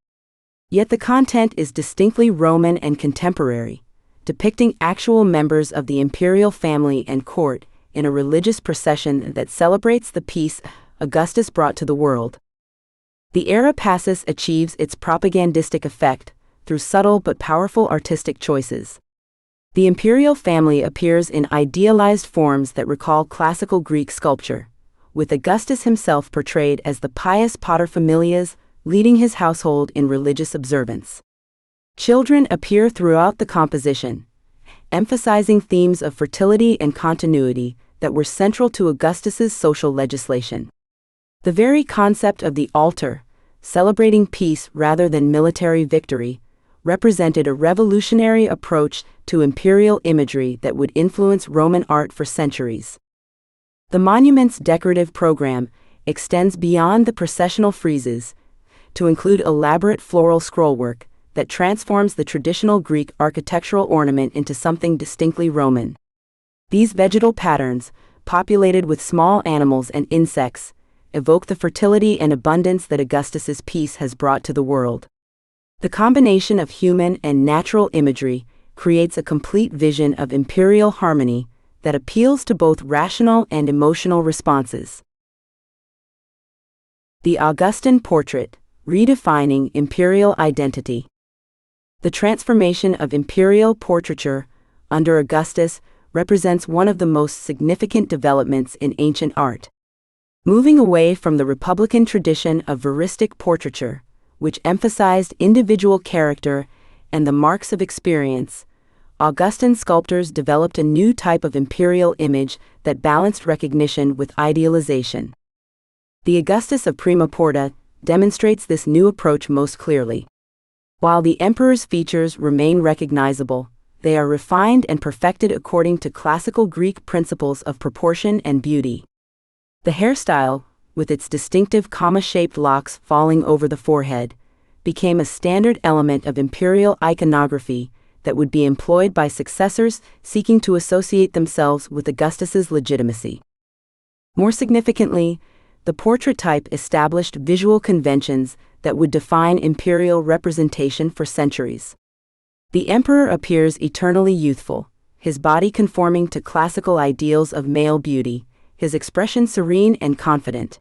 [SPEAKER 1] Yet the content is distinctly Roman and contemporary, depicting actual members of the imperial family and court in a religious procession that celebrates the peace Augustus brought to the world. The Era Passus achieves its propagandistic effect through subtle but powerful artistic choices. The imperial family appears in idealized forms that recall classical Greek sculpture, with Augustus himself portrayed as the pious paterfamilias leading his household in religious observance. Children appear throughout the composition, emphasizing themes of fertility and continuity that were central to Augustus's social legislation. The very concept of the altar, celebrating peace rather than military victory, represented a revolutionary approach to imperial imagery that would influence Roman art for centuries. The monument's decorative program extends beyond the processional friezes to include elaborate floral scrollwork that transforms the traditional Greek architectural ornament into something distinctly Roman. These vegetal patterns, populated with small animals and insects, evoke the fertility and abundance that Augustus's peace has brought to the world. The combination of human and natural imagery creates a complete vision of imperial harmony that appeals to both rational and emotional responses. The Augustan Portrait, redefining imperial identity. The transformation of imperial portraiture under Augustus represents one of the most significant developments in ancient art. Moving away from the Republican tradition of veristic portraiture, which emphasized individual character and the marks of experience, Augustan sculptors developed a new type of imperial image that balanced recognition with idealization. The Augustus of Prima Porta demonstrates this new approach most clearly. While the emperor's features remain recognizable, they are refined and perfected according to classical Greek principles of proportion and beauty. The hairstyle, with its distinctive comma-shaped locks falling over the forehead, became a standard element of imperial iconography that would be employed by successors seeking to associate themselves with Augustus's legitimacy. More significantly, the portrait type established visual conventions that would define imperial representation for centuries. The emperor appears eternally youthful, his body conforming to classical ideals of male beauty, his expression serene and confident.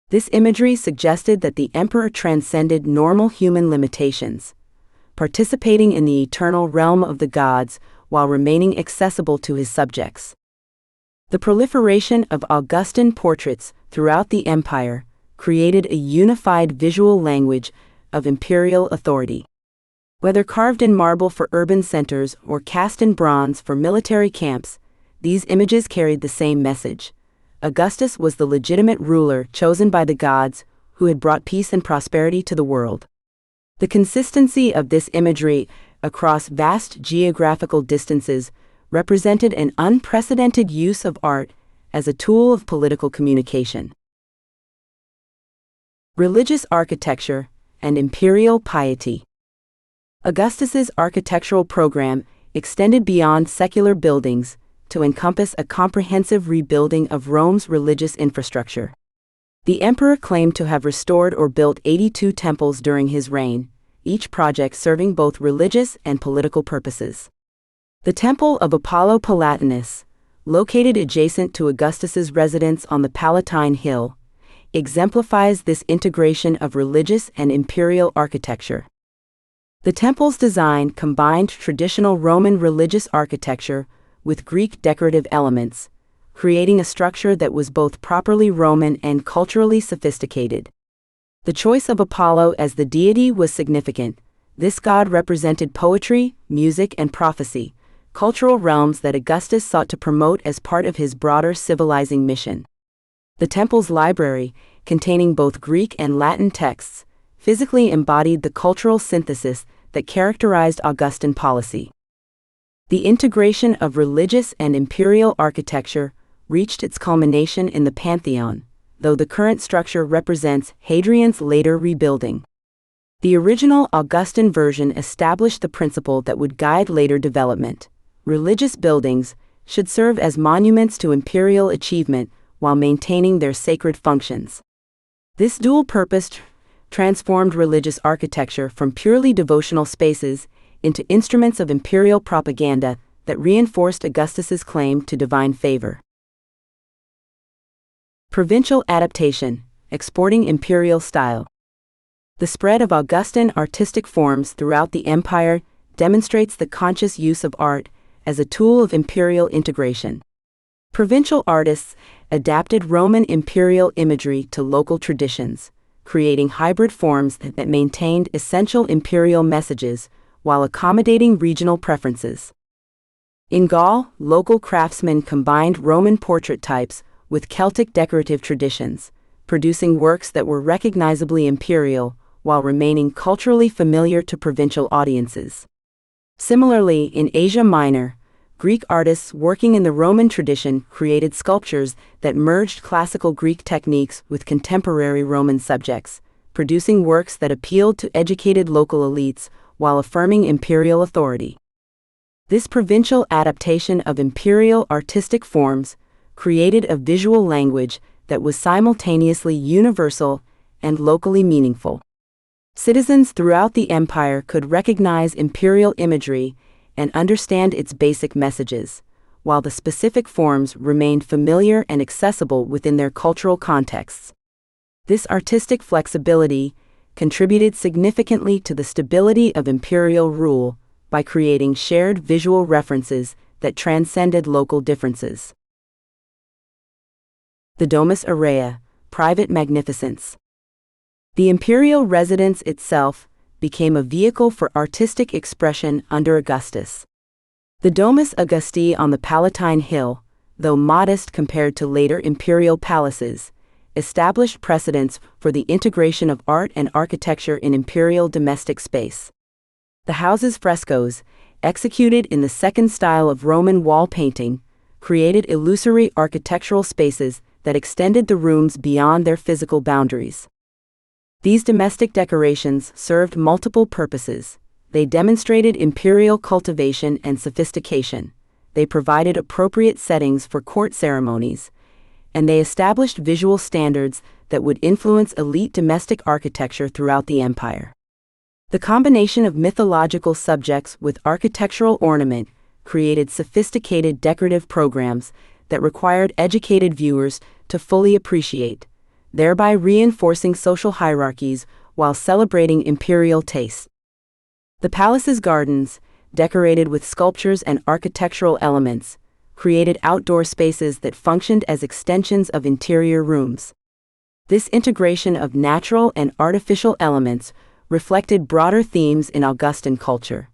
[SPEAKER 1] This imagery suggested that the emperor transcended normal human limitations, participating in the eternal realm of the gods while remaining accessible to his subjects. The proliferation of Augustan portraits throughout the empire created a unified visual language of imperial authority. Whether carved in marble for urban centers or cast in bronze for military camps, these images carried the same message. Augustus was the legitimate ruler chosen by the gods who had brought peace and prosperity to the world. The consistency of this imagery across vast geographical distances represented an unprecedented use of art as a tool of political communication. Religious architecture and imperial piety. Augustus's architectural program extended beyond secular buildings to encompass a comprehensive rebuilding of Rome's religious infrastructure. The emperor claimed to have restored or built 82 temples during his reign, each project serving both religious and political purposes. The Temple of Apollo Palatinus, located adjacent to Augustus's residence on the Palatine Hill, exemplifies this integration of religious and imperial architecture. The temple's design combined traditional Roman religious architecture with Greek decorative elements, creating a structure that was both properly Roman and culturally sophisticated. The choice of Apollo as the deity was significant. This god represented poetry, music, and prophecy, cultural realms that Augustus sought to promote as part of his broader civilizing mission. The temple's library, containing both Greek and Latin texts, physically embodied the cultural synthesis that characterized Augustan policy. The integration of religious and imperial architecture reached its culmination in the Pantheon, though the current structure represents Hadrian's later rebuilding. The original Augustan version established the principle that would guide later development. Religious buildings should serve as monuments to imperial achievement while maintaining their sacred functions. This dual purpose transformed religious architecture from purely devotional spaces into instruments of imperial propaganda that reinforced Augustus's claim to divine favor. Provincial adaptation, exporting imperial style. The spread of Augustan artistic forms throughout the empire demonstrates the conscious use of art as a tool of imperial integration. Provincial artists adapted Roman imperial imagery to local traditions, creating hybrid forms that maintained essential imperial messages while accommodating regional preferences. In Gaul, local craftsmen combined Roman portrait types with Celtic decorative traditions, producing works that were recognizably imperial while remaining culturally familiar to provincial audiences. Similarly, in Asia Minor, Greek artists working in the Roman tradition created sculptures that merged classical Greek techniques with contemporary Roman subjects, producing works that appealed to educated local elites while affirming imperial authority. This provincial adaptation of imperial artistic forms created a visual language that was simultaneously universal and locally meaningful. Citizens throughout the empire could recognize imperial imagery and understand its basic messages, while the specific forms remained familiar and accessible within their cultural contexts. This artistic flexibility contributed significantly to the stability of imperial rule by creating shared visual references that transcended local differences. The Domus Aurea, private magnificence. The imperial residence itself became a vehicle for artistic expression under Augustus. The Domus Augusti on the Palatine Hill, though modest compared to later imperial palaces, established precedents for the integration of art and architecture in imperial domestic space. The house's frescoes, executed in the second style of Roman wall painting, created illusory architectural spaces that extended the rooms beyond their physical boundaries. These domestic decorations served multiple purposes. They demonstrated imperial cultivation and sophistication. They provided appropriate settings for court ceremonies, and they established visual standards that would influence elite domestic architecture throughout the empire. The combination of mythological subjects with architectural ornament created sophisticated decorative programs that required educated viewers to fully appreciate, thereby reinforcing social hierarchies while celebrating imperial taste. The palace's gardens, decorated with sculptures and architectural elements, created outdoor spaces that functioned as extensions of interior rooms. This integration of natural and artificial elements reflected broader themes in Augustan culture: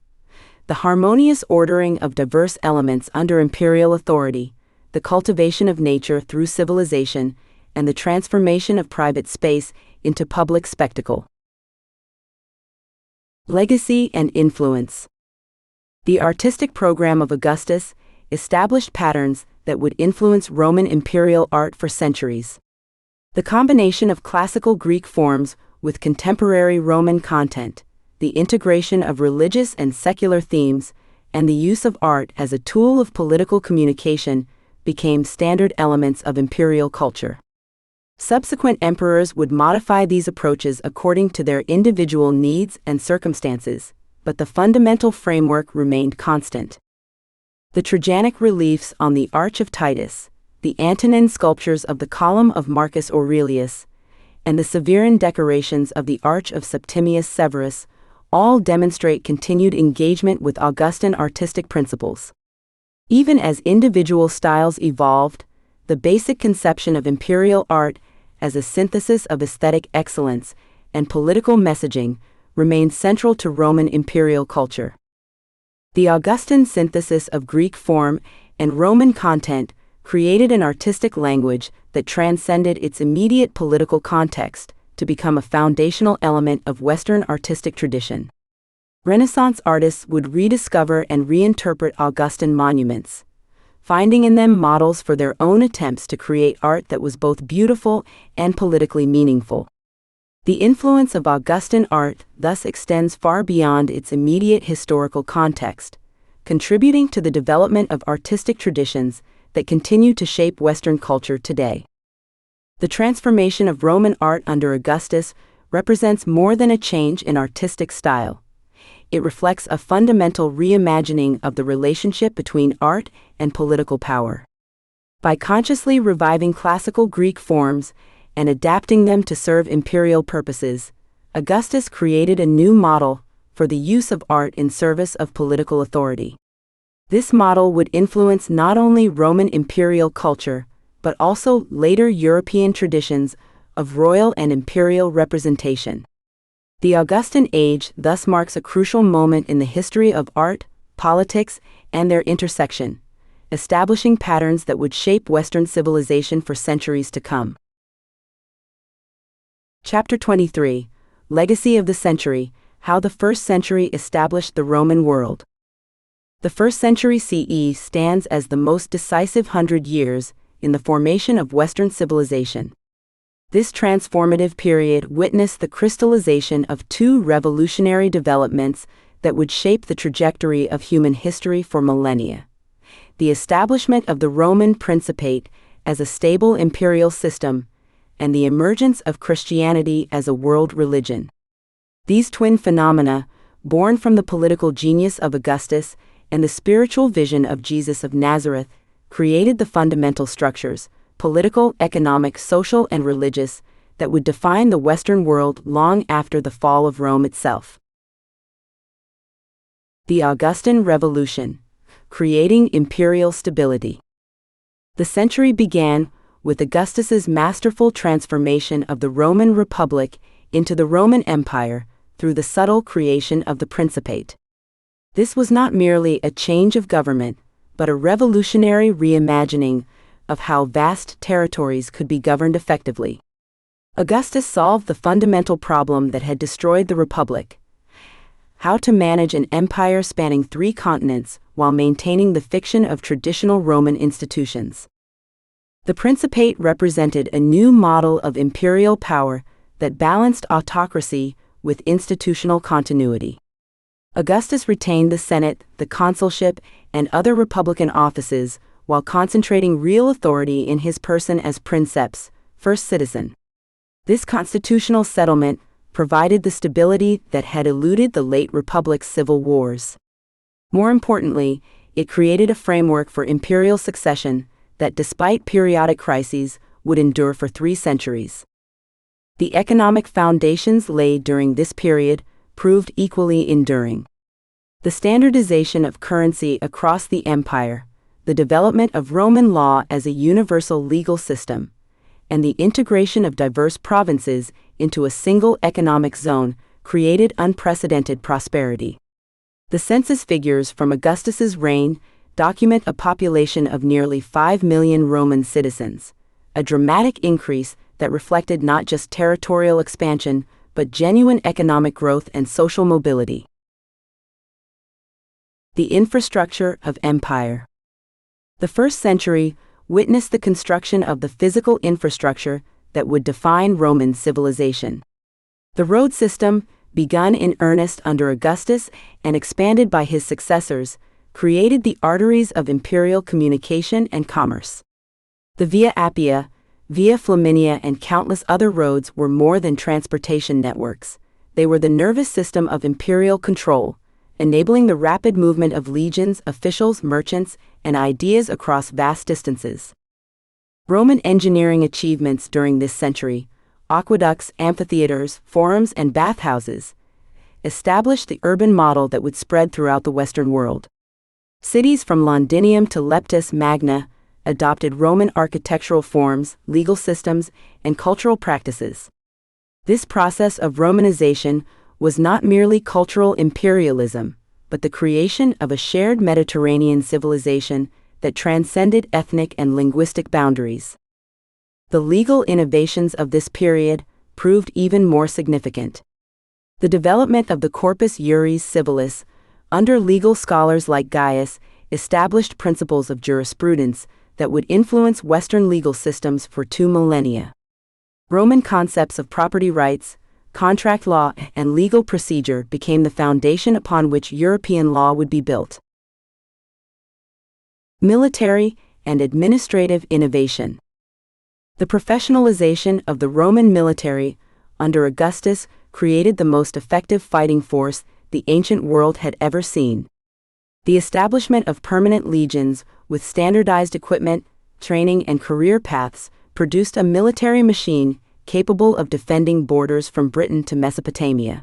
[SPEAKER 1] the harmonious ordering of diverse elements under imperial authority, the cultivation of nature through civilization, and the transformation of private space into public spectacle. Legacy and influence. The artistic program of Augustus established patterns that would influence Roman imperial art for centuries. The combination of classical Greek forms with contemporary Roman content, the integration of religious and secular themes, and the use of art as a tool of political communication became standard elements of imperial culture. Subsequent emperors would modify these approaches according to their individual needs and circumstances, but the fundamental framework remained constant. The Trajanic reliefs on the Arch of Titus, the Antonine sculptures of the Column of Marcus Aurelius, and the Severan decorations of the Arch of Septimius Severus all demonstrate continued engagement with Augustan artistic principles. Even as individual styles evolved, the basic conception of imperial art as a synthesis of aesthetic excellence and political messaging remained central to Roman imperial culture. The Augustan synthesis of Greek form and Roman content created an artistic language that transcended its immediate political context to become a foundational element of Western artistic tradition. Renaissance artists would rediscover and reinterpret Augustan monuments, finding in them models for their own attempts to create art that was both beautiful and politically meaningful. The influence of Augustan art thus extends far beyond its immediate historical context, contributing to the development of artistic traditions that continue to shape Western culture today. The transformation of Roman art under Augustus represents more than a change in artistic style. It reflects a fundamental reimagining of the relationship between art and political power. By consciously reviving classical Greek forms and adapting them to serve imperial purposes, Augustus created a new model for the use of art in service of political authority. This model would influence not only Roman imperial culture, but also later European traditions of royal and imperial representation. The Augustan Age thus marks a crucial moment in the history of art, politics, and their intersection, establishing patterns that would shape Western civilization for centuries to come. Chapter 23: Legacy of the Century: How the First Century Established the Roman World. The first century CE stands as the most decisive 100 years in the formation of Western civilization. This transformative period witnessed the crystallization of two revolutionary developments that would shape the trajectory of human history for millennia: the establishment of the Roman Principate as a stable imperial system, and the emergence of Christianity as a world religion. These twin phenomena, born from the political genius of Augustus and the spiritual vision of Jesus of Nazareth, created the fundamental structures, political, economic, social, and religious, that would define the Western world long after the fall of Rome itself. The Augustan Revolution: Creating Imperial Stability. The century began with Augustus's masterful transformation of the Roman Republic into the Roman Empire through the subtle creation of the Principate. This was not merely a change of government, but a revolutionary reimagining of how vast territories could be governed effectively. Augustus solved the fundamental problem that had destroyed the Republic: how to manage an empire spanning 3 continents while maintaining the fiction of traditional Roman institutions. The Principate represented a new model of imperial power that balanced autocracy with institutional continuity. Augustus retained the Senate, the consulship, and other republican offices, while concentrating real authority in his person as princeps, first citizen. This constitutional settlement provided the stability that had eluded the late Republic's civil wars. More importantly, it created a framework for imperial succession that, despite periodic crises, would endure for 3 centuries. The economic foundations laid during this period proved equally enduring. The standardization of currency across the empire, the development of Roman law as a universal legal system, and the integration of diverse provinces into a single economic zone created unprecedented prosperity. The census figures from Augustus's reign document a population of nearly 5 million Roman citizens, a dramatic increase that reflected not just territorial expansion but genuine economic growth and social mobility. The infrastructure of empire. The first century witnessed the construction of the physical infrastructure that would define Roman civilization. The road system, begun in earnest under Augustus and expanded by his successors, created the arteries of imperial communication and commerce. The Via Appia, Via Flaminia, and countless other roads were more than transportation networks. They were the nervous system of imperial control, enabling the rapid movement of legions, officials, merchants, and ideas across vast distances. Roman engineering achievements during this century, aqueducts, amphitheaters, forums, and bathhouses, established the urban model that would spread throughout the Western world. Cities from Londinium to Leptis Magna adopted Roman architectural forms, legal systems, and cultural practices. This process of Romanization was not merely cultural imperialism, but the creation of a shared Mediterranean civilization that transcended ethnic and linguistic boundaries. The legal innovations of this period proved even more significant. The development of the Corpus Juris Civilis, under legal scholars like Gaius, established principles of jurisprudence that would influence Western legal systems for 2 millennia. Roman concepts of property rights, contract law, and legal procedure became the foundation upon which European law would be built. Military and administrative innovation. The professionalization of the Roman military under Augustus created the most effective fighting force the ancient world had ever seen. The establishment of permanent legions with standardized equipment, training, and career paths produced a military machine capable of defending borders from Britain to Mesopotamia.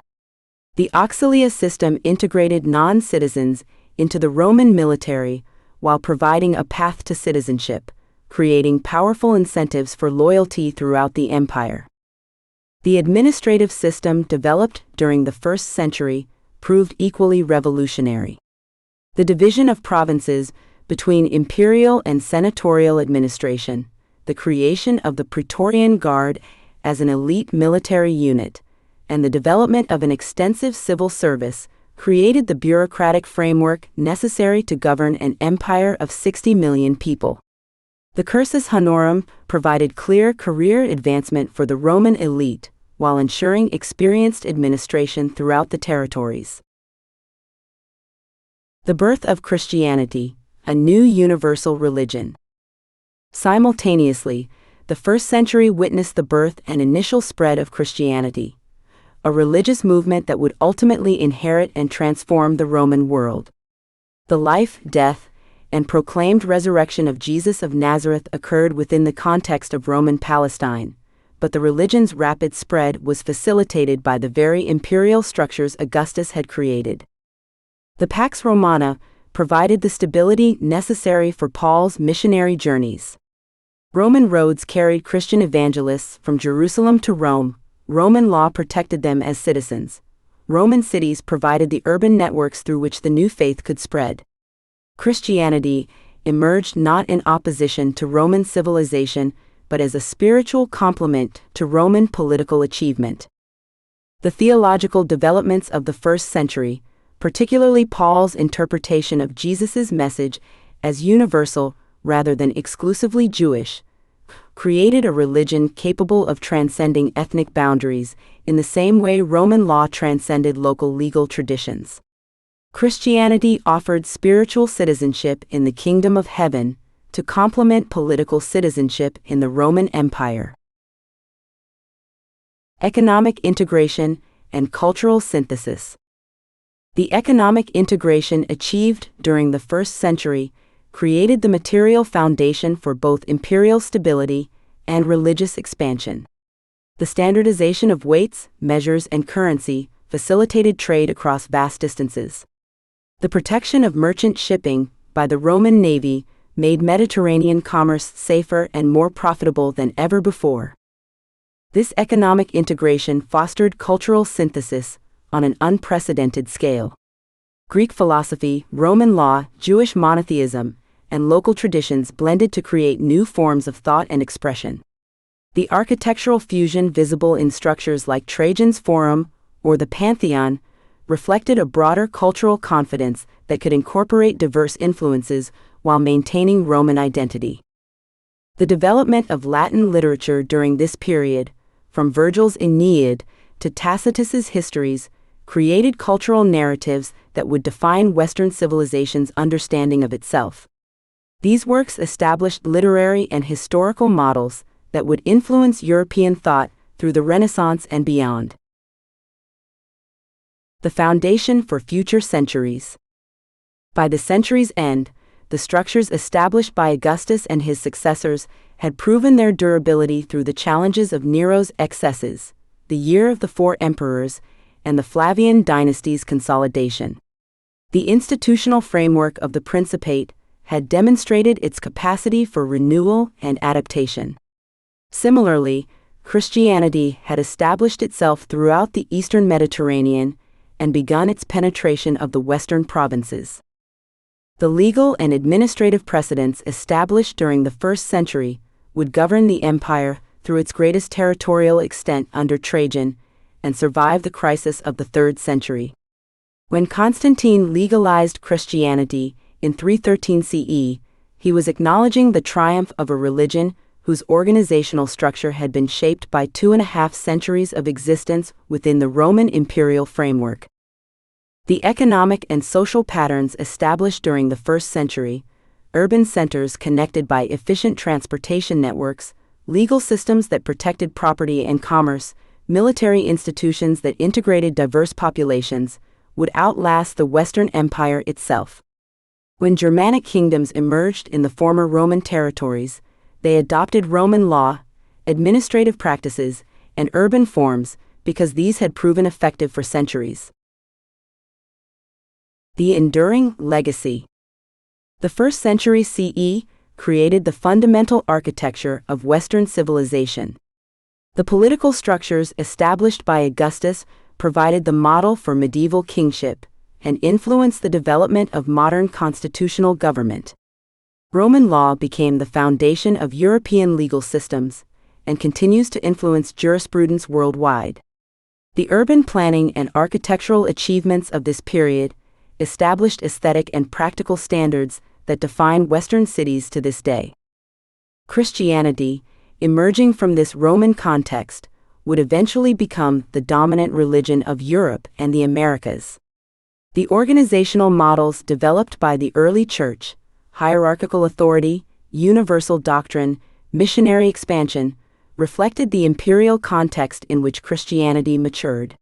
[SPEAKER 1] The auxilia system integrated non-citizens into the Roman military while providing a path to citizenship, creating powerful incentives for loyalty throughout the empire. The administrative system developed during the first century proved equally revolutionary. The division of provinces between imperial and senatorial administration, the creation of the Praetorian Guard as an elite military unit, and the development of an extensive civil service created the bureaucratic framework necessary to govern an empire of 60 million people. The cursus honorum provided clear career advancement for the Roman elite while ensuring experienced administration throughout the territories. The birth of Christianity, a new universal religion. Simultaneously, the first century witnessed the birth and initial spread of Christianity, a religious movement that would ultimately inherit and transform the Roman world. The life, death, and proclaimed resurrection of Jesus of Nazareth occurred within the context of Roman Palestine, but the religion's rapid spread was facilitated by the very imperial structures Augustus had created. The Pax Romana provided the stability necessary for Paul's missionary journeys. Roman roads carried Christian evangelists from Jerusalem to Rome. Roman law protected them as citizens. Roman cities provided the urban networks through which the new faith could spread. Christianity emerged not in opposition to Roman civilization, but as a spiritual complement to Roman political achievement. The theological developments of the first century, particularly Paul's interpretation of Jesus' message as universal rather than exclusively Jewish, created a religion capable of transcending ethnic boundaries in the same way Roman law transcended local legal traditions. Christianity offered spiritual citizenship in the kingdom of heaven to complement political citizenship in the Roman Empire. Economic integration and cultural synthesis. The economic integration achieved during the 1st century created the material foundation for both imperial stability and religious expansion. The standardization of weights, measures, and currency facilitated trade across vast distances. The protection of merchant shipping by the Roman navy made Mediterranean commerce safer and more profitable than ever before. This economic integration fostered cultural synthesis on an unprecedented scale. Greek philosophy, Roman law, Jewish monotheism, and local traditions blended to create new forms of thought and expression. The architectural fusion visible in structures like Trajan's Forum or the Pantheon reflected a broader cultural confidence that could incorporate diverse influences while maintaining Roman identity. The development of Latin literature during this period, from Virgil's Aeneid to Tacitus's Histories, created cultural narratives that would define Western civilization's understanding of itself. These works established literary and historical models that would influence European thought through the Renaissance and beyond. The foundation for future centuries. By the century's end, the structures established by Augustus and his successors had proven their durability through the challenges of Nero's excesses, the Year of the Four Emperors, and the Flavian dynasty's consolidation. The institutional framework of the Principate had demonstrated its capacity for renewal and adaptation. Similarly, Christianity had established itself throughout the Eastern Mediterranean and begun its penetration of the Western provinces. The legal and administrative precedents established during the 1st century would govern the empire through its greatest territorial extent under Trajan and survive the crisis of the 3rd century. When Constantine legalized Christianity in 313 CE, he was acknowledging the triumph of a religion whose organizational structure had been shaped by 2.5 centuries of existence within the Roman imperial framework. The economic and social patterns established during the 1st century, urban centers connected by efficient transportation networks, legal systems that protected property and commerce, military institutions that integrated diverse populations, would outlast the Western Empire itself. When Germanic kingdoms emerged in the former Roman territories, they adopted Roman law, administrative practices, and urban forms because these had proven effective for centuries. The enduring legacy. The 1st century CE created the fundamental architecture of Western civilization. The political structures established by Augustus provided the model for medieval kingship and influenced the development of modern constitutional government. Roman law became the foundation of European legal systems and continues to influence jurisprudence worldwide. The urban planning and architectural achievements of this period established aesthetic and practical standards that define Western cities to this day. Christianity, emerging from this Roman context, would eventually become the dominant religion of Europe and the Americas. The organizational models developed by the early church, hierarchical authority, universal doctrine, missionary expansion, reflected the imperial context in which Christianity matured.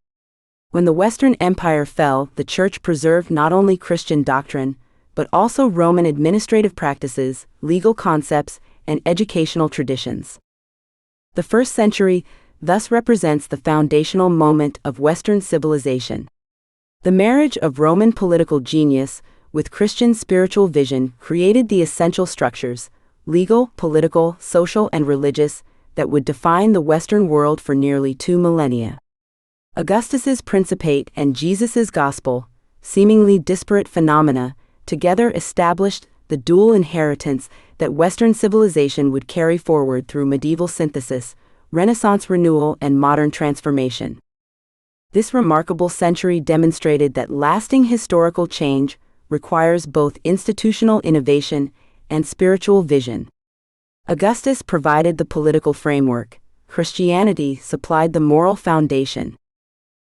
[SPEAKER 1] When the Western Empire fell, the Church preserved not only Christian doctrine, but also Roman administrative practices, legal concepts, and educational traditions. The 1st century thus represents the foundational moment of Western civilization. The marriage of Roman political genius with Christian spiritual vision created the essential structures, legal, political, social, and religious, that would define the Western world for nearly 2 millennia. Augustus's Principate and Jesus's Gospel, seemingly disparate phenomena, together established the dual inheritance that Western civilization would carry forward through medieval synthesis, Renaissance renewal, and modern transformation. This remarkable century demonstrated that lasting historical change requires both institutional innovation and spiritual vision. Augustus provided the political framework, Christianity supplied the moral foundation.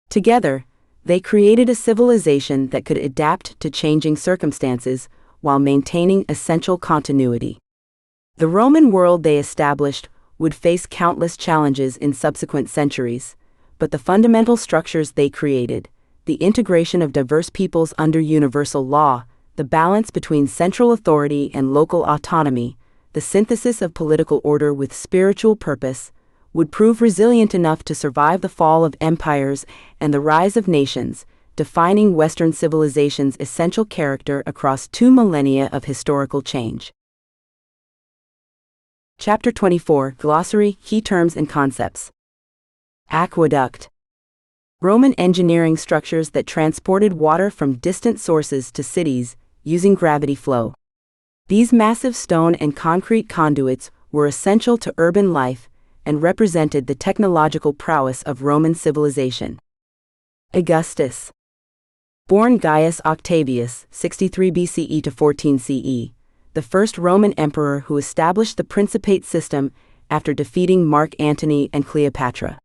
[SPEAKER 1] Together, they created a civilization that could adapt to changing circumstances while maintaining essential continuity. The Roman world they established would face countless challenges in subsequent centuries, but the fundamental structures they created, the integration of diverse peoples under universal law, the balance between central authority and local autonomy, the synthesis of political order with spiritual purpose, would prove resilient enough to survive the fall of empires and the rise of nations, defining Western civilization's essential character across 2 millennia of historical change. Chapter 24, Glossary, Key Terms and Concepts. Aqueduct. Roman engineering structures that transported water from distant sources to cities using gravity flow. These massive stone and concrete conduits were essential to urban life and represented the technological prowess of Roman civilization. Augustus. Born Gaius Octavius, 63 BCE to 14 CE, the first Roman emperor who established the Principate system after defeating Mark Antony and Cleopatra.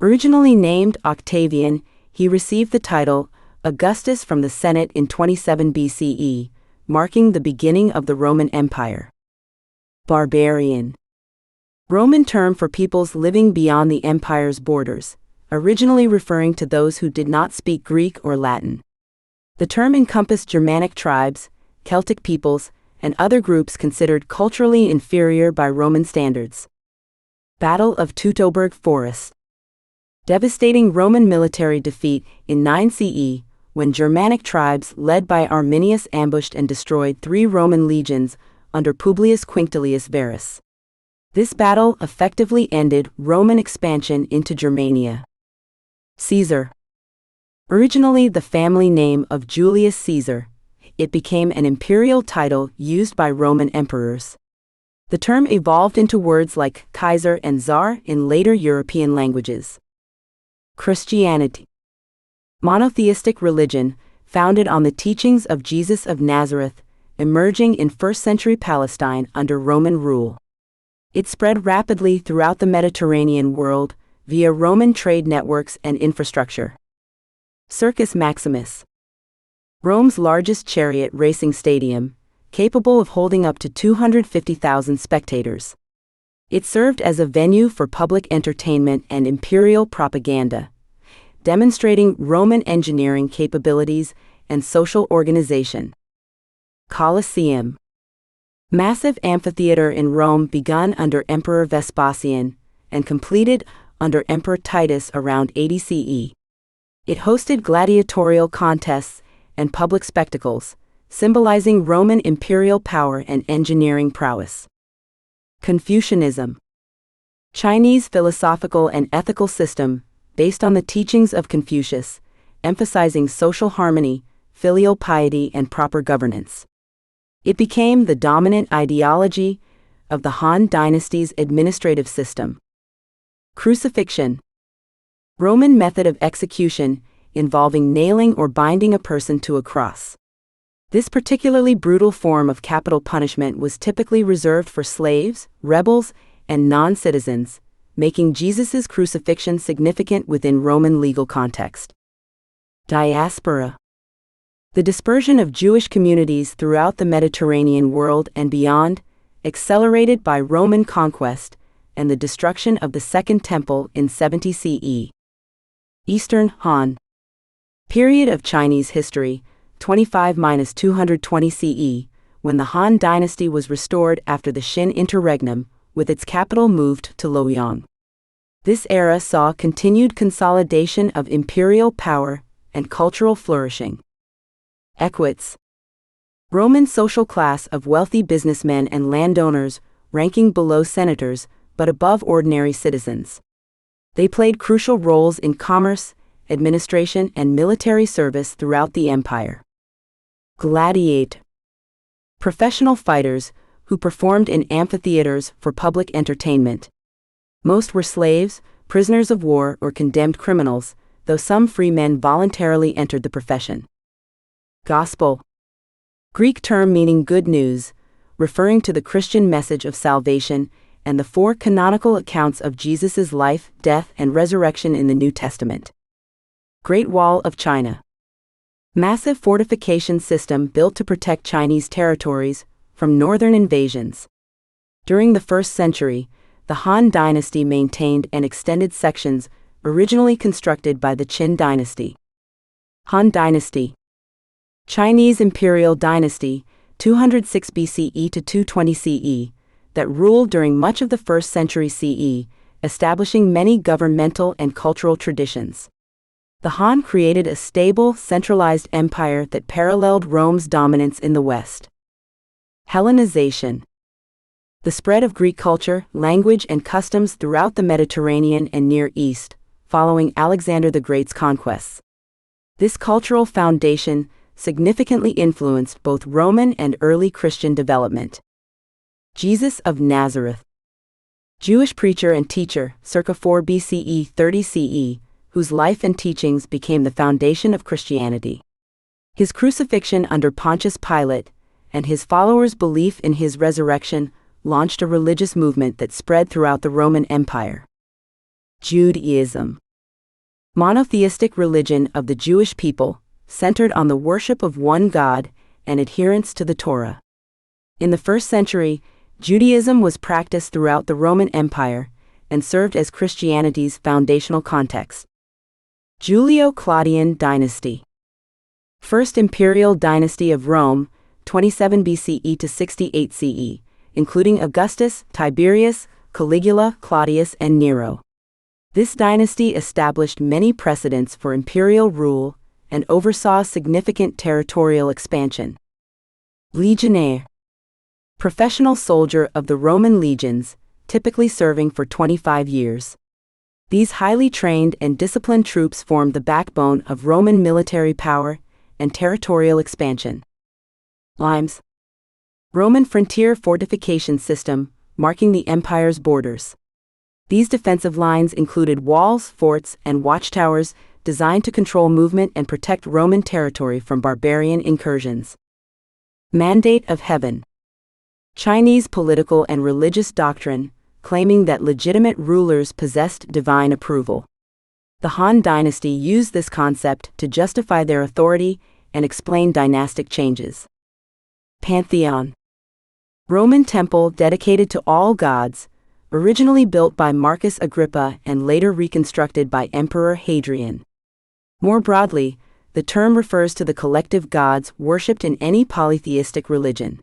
[SPEAKER 1] Originally named Octavian, he received the title Augustus from the Senate in 27 BCE, marking the beginning of the Roman Empire. Barbarian. Roman term for peoples living beyond the empire's borders, originally referring to those who did not speak Greek or Latin. The term encompassed Germanic tribes, Celtic peoples, and other groups considered culturally inferior by Roman standards. Battle of Teutoburg Forest. Devastating Roman military defeat in 9 CE, when Germanic tribes led by Arminius ambushed and destroyed 3 Roman legions under Publius Quinctilius Varus. This battle effectively ended Roman expansion into Germania. Caesar. Originally the family name of Julius Caesar, it became an imperial title used by Roman emperors. The term evolved into words like Kaiser and Tsar in later European languages. Christianity. Monotheistic religion, founded on the teachings of Jesus of Nazareth, emerging in 1st century Palestine under Roman rule. It spread rapidly throughout the Mediterranean world via Roman trade networks and infrastructure. Circus Maximus. Rome's largest chariot racing stadium, capable of holding up to 250,000 spectators. It served as a venue for public entertainment and imperial propaganda, demonstrating Roman engineering capabilities and social organization. Colosseum. Massive amphitheater in Rome begun under Emperor Vespasian and completed under Emperor Titus around 80 CE. It hosted gladiatorial contests and public spectacles, symbolizing Roman imperial power and engineering prowess. Confucianism. Chinese philosophical and ethical system based on the teachings of Confucius, emphasizing social harmony, filial piety, and proper governance. It became the dominant ideology of the Han Dynasty's administrative system. Crucifixion. Roman method of execution involving nailing or binding a person to a cross. This particularly brutal form of capital punishment was typically reserved for slaves, rebels, and non-citizens, making Jesus' crucifixion significant within Roman legal context. Diaspora. The dispersion of Jewish communities throughout the Mediterranean world and beyond, accelerated by Roman conquest and the destruction of the Second Temple in 70 CE. Eastern Han. Period of Chinese history, 25–220 CE, when the Han Dynasty was restored after the Qin interregnum, with its capital moved to Luoyang. This era saw continued consolidation of imperial power and cultural flourishing. Equites. Roman social class of wealthy businessmen and landowners, ranking below senators but above ordinary citizens. They played crucial roles in commerce, administration, and military service throughout the empire. Gladiator. Professional fighters who performed in amphitheaters for public entertainment. Most were slaves, prisoners of war, or condemned criminals, though some free men voluntarily entered the profession. Gospel. Greek term meaning good news, referring to the Christian message of salvation and the 4 canonical accounts of Jesus' life, death, and resurrection in the New Testament. Great Wall of China. Massive fortification system built to protect Chinese territories from northern invasions. During the 1st century, the Han Dynasty maintained and extended sections originally constructed by the Qin Dynasty. Han Dynasty. Chinese Imperial Dynasty, 206 BCE to 220 CE, that ruled during much of the 1st century CE, establishing many governmental and cultural traditions. The Han created a stable, centralized empire that paralleled Rome's dominance in the West. Hellenization. The spread of Greek culture, language, and customs throughout the Mediterranean and Near East, following Alexander the Great's conquests. This cultural foundation significantly influenced both Roman and early Christian development. Jesus of Nazareth. Jewish preacher and teacher, circa 4 BCE 30 CE, whose life and teachings became the foundation of Christianity. His crucifixion under Pontius Pilate, and his followers' belief in his resurrection, launched a religious movement that spread throughout the Roman Empire. Judaism. Monotheistic religion of the Jewish people, centered on the worship of one God and adherence to the Torah. In the 1st century, Judaism was practiced throughout the Roman Empire and served as Christianity's foundational context. Julio-Claudian Dynasty. First Imperial Dynasty of Rome, 27 BCE to 68 CE, including Augustus, Tiberius, Caligula, Claudius, and Nero. This dynasty established many precedents for imperial rule and oversaw significant territorial expansion. Legionnaire. Professional soldier of the Roman legions, typically serving for 25 years. These highly trained and disciplined troops formed the backbone of Roman military power and territorial expansion. Limes. Roman frontier fortification system, marking the empire's borders. These defensive lines included walls, forts, and watchtowers designed to control movement and protect Roman territory from barbarian incursions. Mandate of Heaven. Chinese political and religious doctrine, claiming that legitimate rulers possessed divine approval. The Han Dynasty used this concept to justify their authority and explain dynastic changes. Pantheon. Roman temple dedicated to all gods, originally built by Marcus Agrippa and later reconstructed by Emperor Hadrian. More broadly, the term refers to the collective gods worshipped in any polytheistic religion.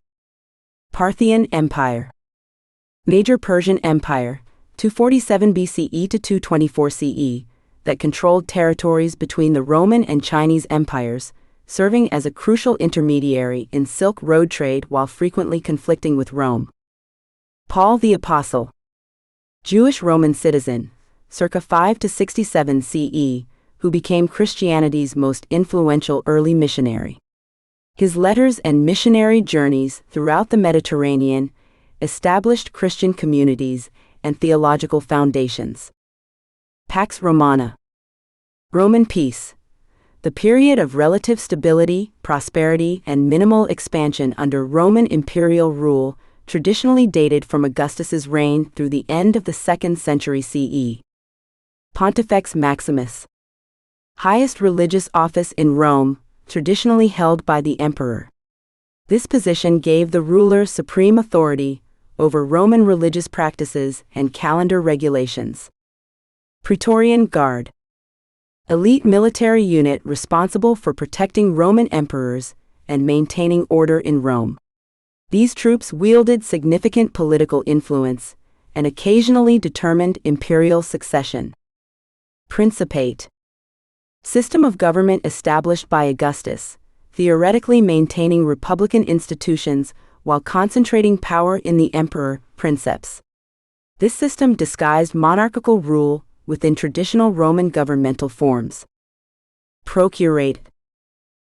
[SPEAKER 1] Parthian Empire. Major Persian Empire, 247 BCE to 224 CE, that controlled territories between the Roman and Chinese empires, serving as a crucial intermediary in Silk Road trade while frequently conflicting with Rome. Paul the Apostle. Jewish Roman citizen, circa 5 to 67 CE, who became Christianity's most influential early missionary. His letters and missionary journeys throughout the Mediterranean established Christian communities and theological foundations. Pax Romana. Roman peace. The period of relative stability, prosperity, and minimal expansion under Roman imperial rule, traditionally dated from Augustus's reign through the end of the 2nd century CE. Pontifex Maximus. Highest religious office in Rome, traditionally held by the emperor. This position gave the ruler supreme authority over Roman religious practices and calendar regulations. Praetorian Guard. Elite military unit responsible for protecting Roman emperors and maintaining order in Rome. These troops wielded significant political influence and occasionally determined imperial succession. Principate. System of government established by Augustus, theoretically maintaining republican institutions while concentrating power in the emperor, princeps. This system disguised monarchical rule within traditional Roman governmental forms. Procurate.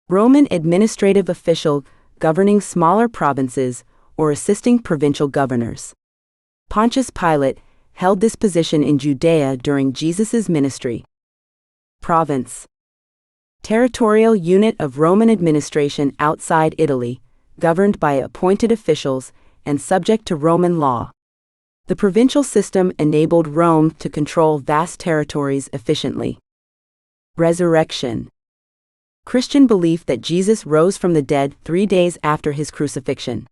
[SPEAKER 1] Roman administrative official governing smaller provinces or assisting provincial governors. Pontius Pilate held this position in Judea during Jesus' ministry. Province. Territorial unit of Roman administration outside Italy, governed by appointed officials and subject to Roman law. The provincial system enabled Rome to control vast territories efficiently. Resurrection. Christian belief that Jesus rose from the dead 3 days after his crucifixion.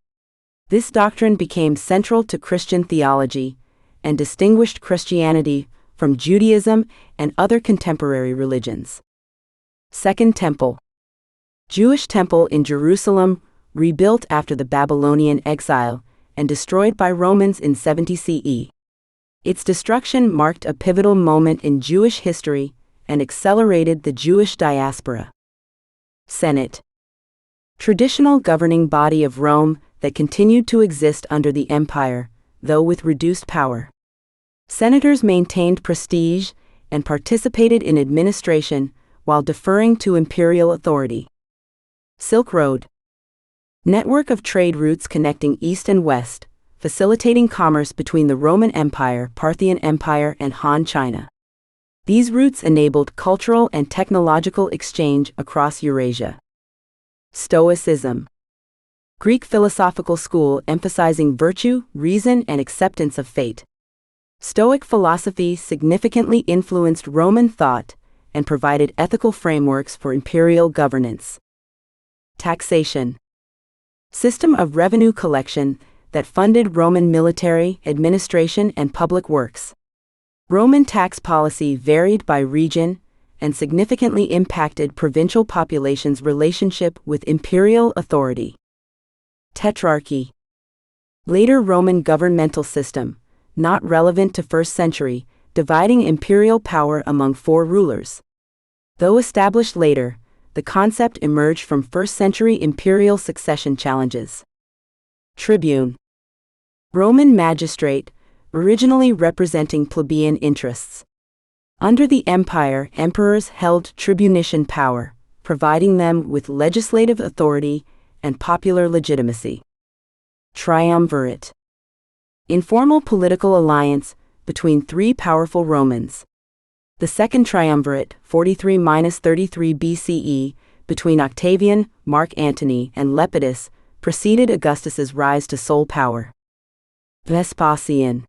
[SPEAKER 1] This doctrine became central to Christian theology and distinguished Christianity from Judaism and other contemporary religions. Second Temple. Jewish Temple in Jerusalem, rebuilt after the Babylonian exile and destroyed by Romans in 70 CE. Its destruction marked a pivotal moment in Jewish history and accelerated the Jewish diaspora. Senate. Traditional governing body of Rome that continued to exist under the empire, though with reduced power. Senators maintained prestige and participated in administration while deferring to imperial authority. Silk Road. Network of trade routes connecting East and West, facilitating commerce between the Roman Empire, Parthian Empire, and Han China. These routes enabled cultural and technological exchange across Eurasia. Stoicism. Greek philosophical school emphasizing virtue, reason, and acceptance of fate. Stoic philosophy significantly influenced Roman thought and provided ethical frameworks for imperial governance. Taxation. System of revenue collection that funded Roman military, administration, and public works. Roman tax policy varied by region and significantly impacted provincial populations' relationship with imperial authority. Tetrarchy. Later Roman governmental system, not relevant to 1st century, dividing imperial power among 4 rulers. Though established later, the concept emerged from 1st century imperial succession challenges. Tribune. Roman magistrate, originally representing plebeian interests. Under the empire, emperors held tribunician power, providing them with legislative authority and popular legitimacy. Triumvirate. Informal political alliance between 3 powerful Romans. The Second Triumvirate, 43–33 BCE, between Octavian, Mark Antony, and Lepidus, preceded Augustus's rise to sole power. Vespasian.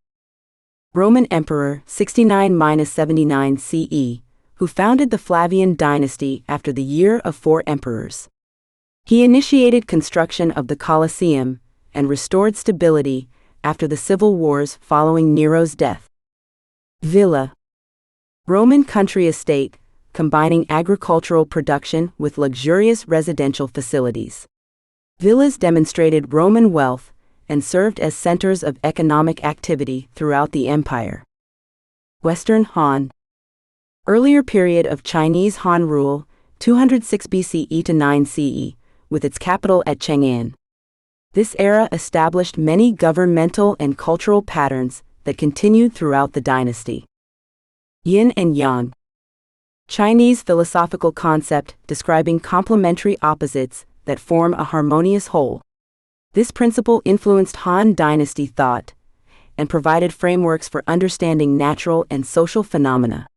[SPEAKER 1] Roman Emperor, 69–79 CE, who founded the Flavian dynasty after the year of 4 emperors. He initiated construction of the Colosseum and restored stability after the civil wars following Nero's death. Villa. Roman country estate, combining agricultural production with luxurious residential facilities. Villas demonstrated Roman wealth and served as centers of economic activity throughout the empire. Western Han. Earlier period of Chinese Han rule, 206 BCE to 9 CE, with its capital at Chang'an. This era established many governmental and cultural patterns that continued throughout the dynasty. Yin and Yang. Chinese philosophical concept describing complementary opposites that form a harmonious whole. This principle influenced Han Dynasty thought and provided frameworks for understanding natural and social phenomena.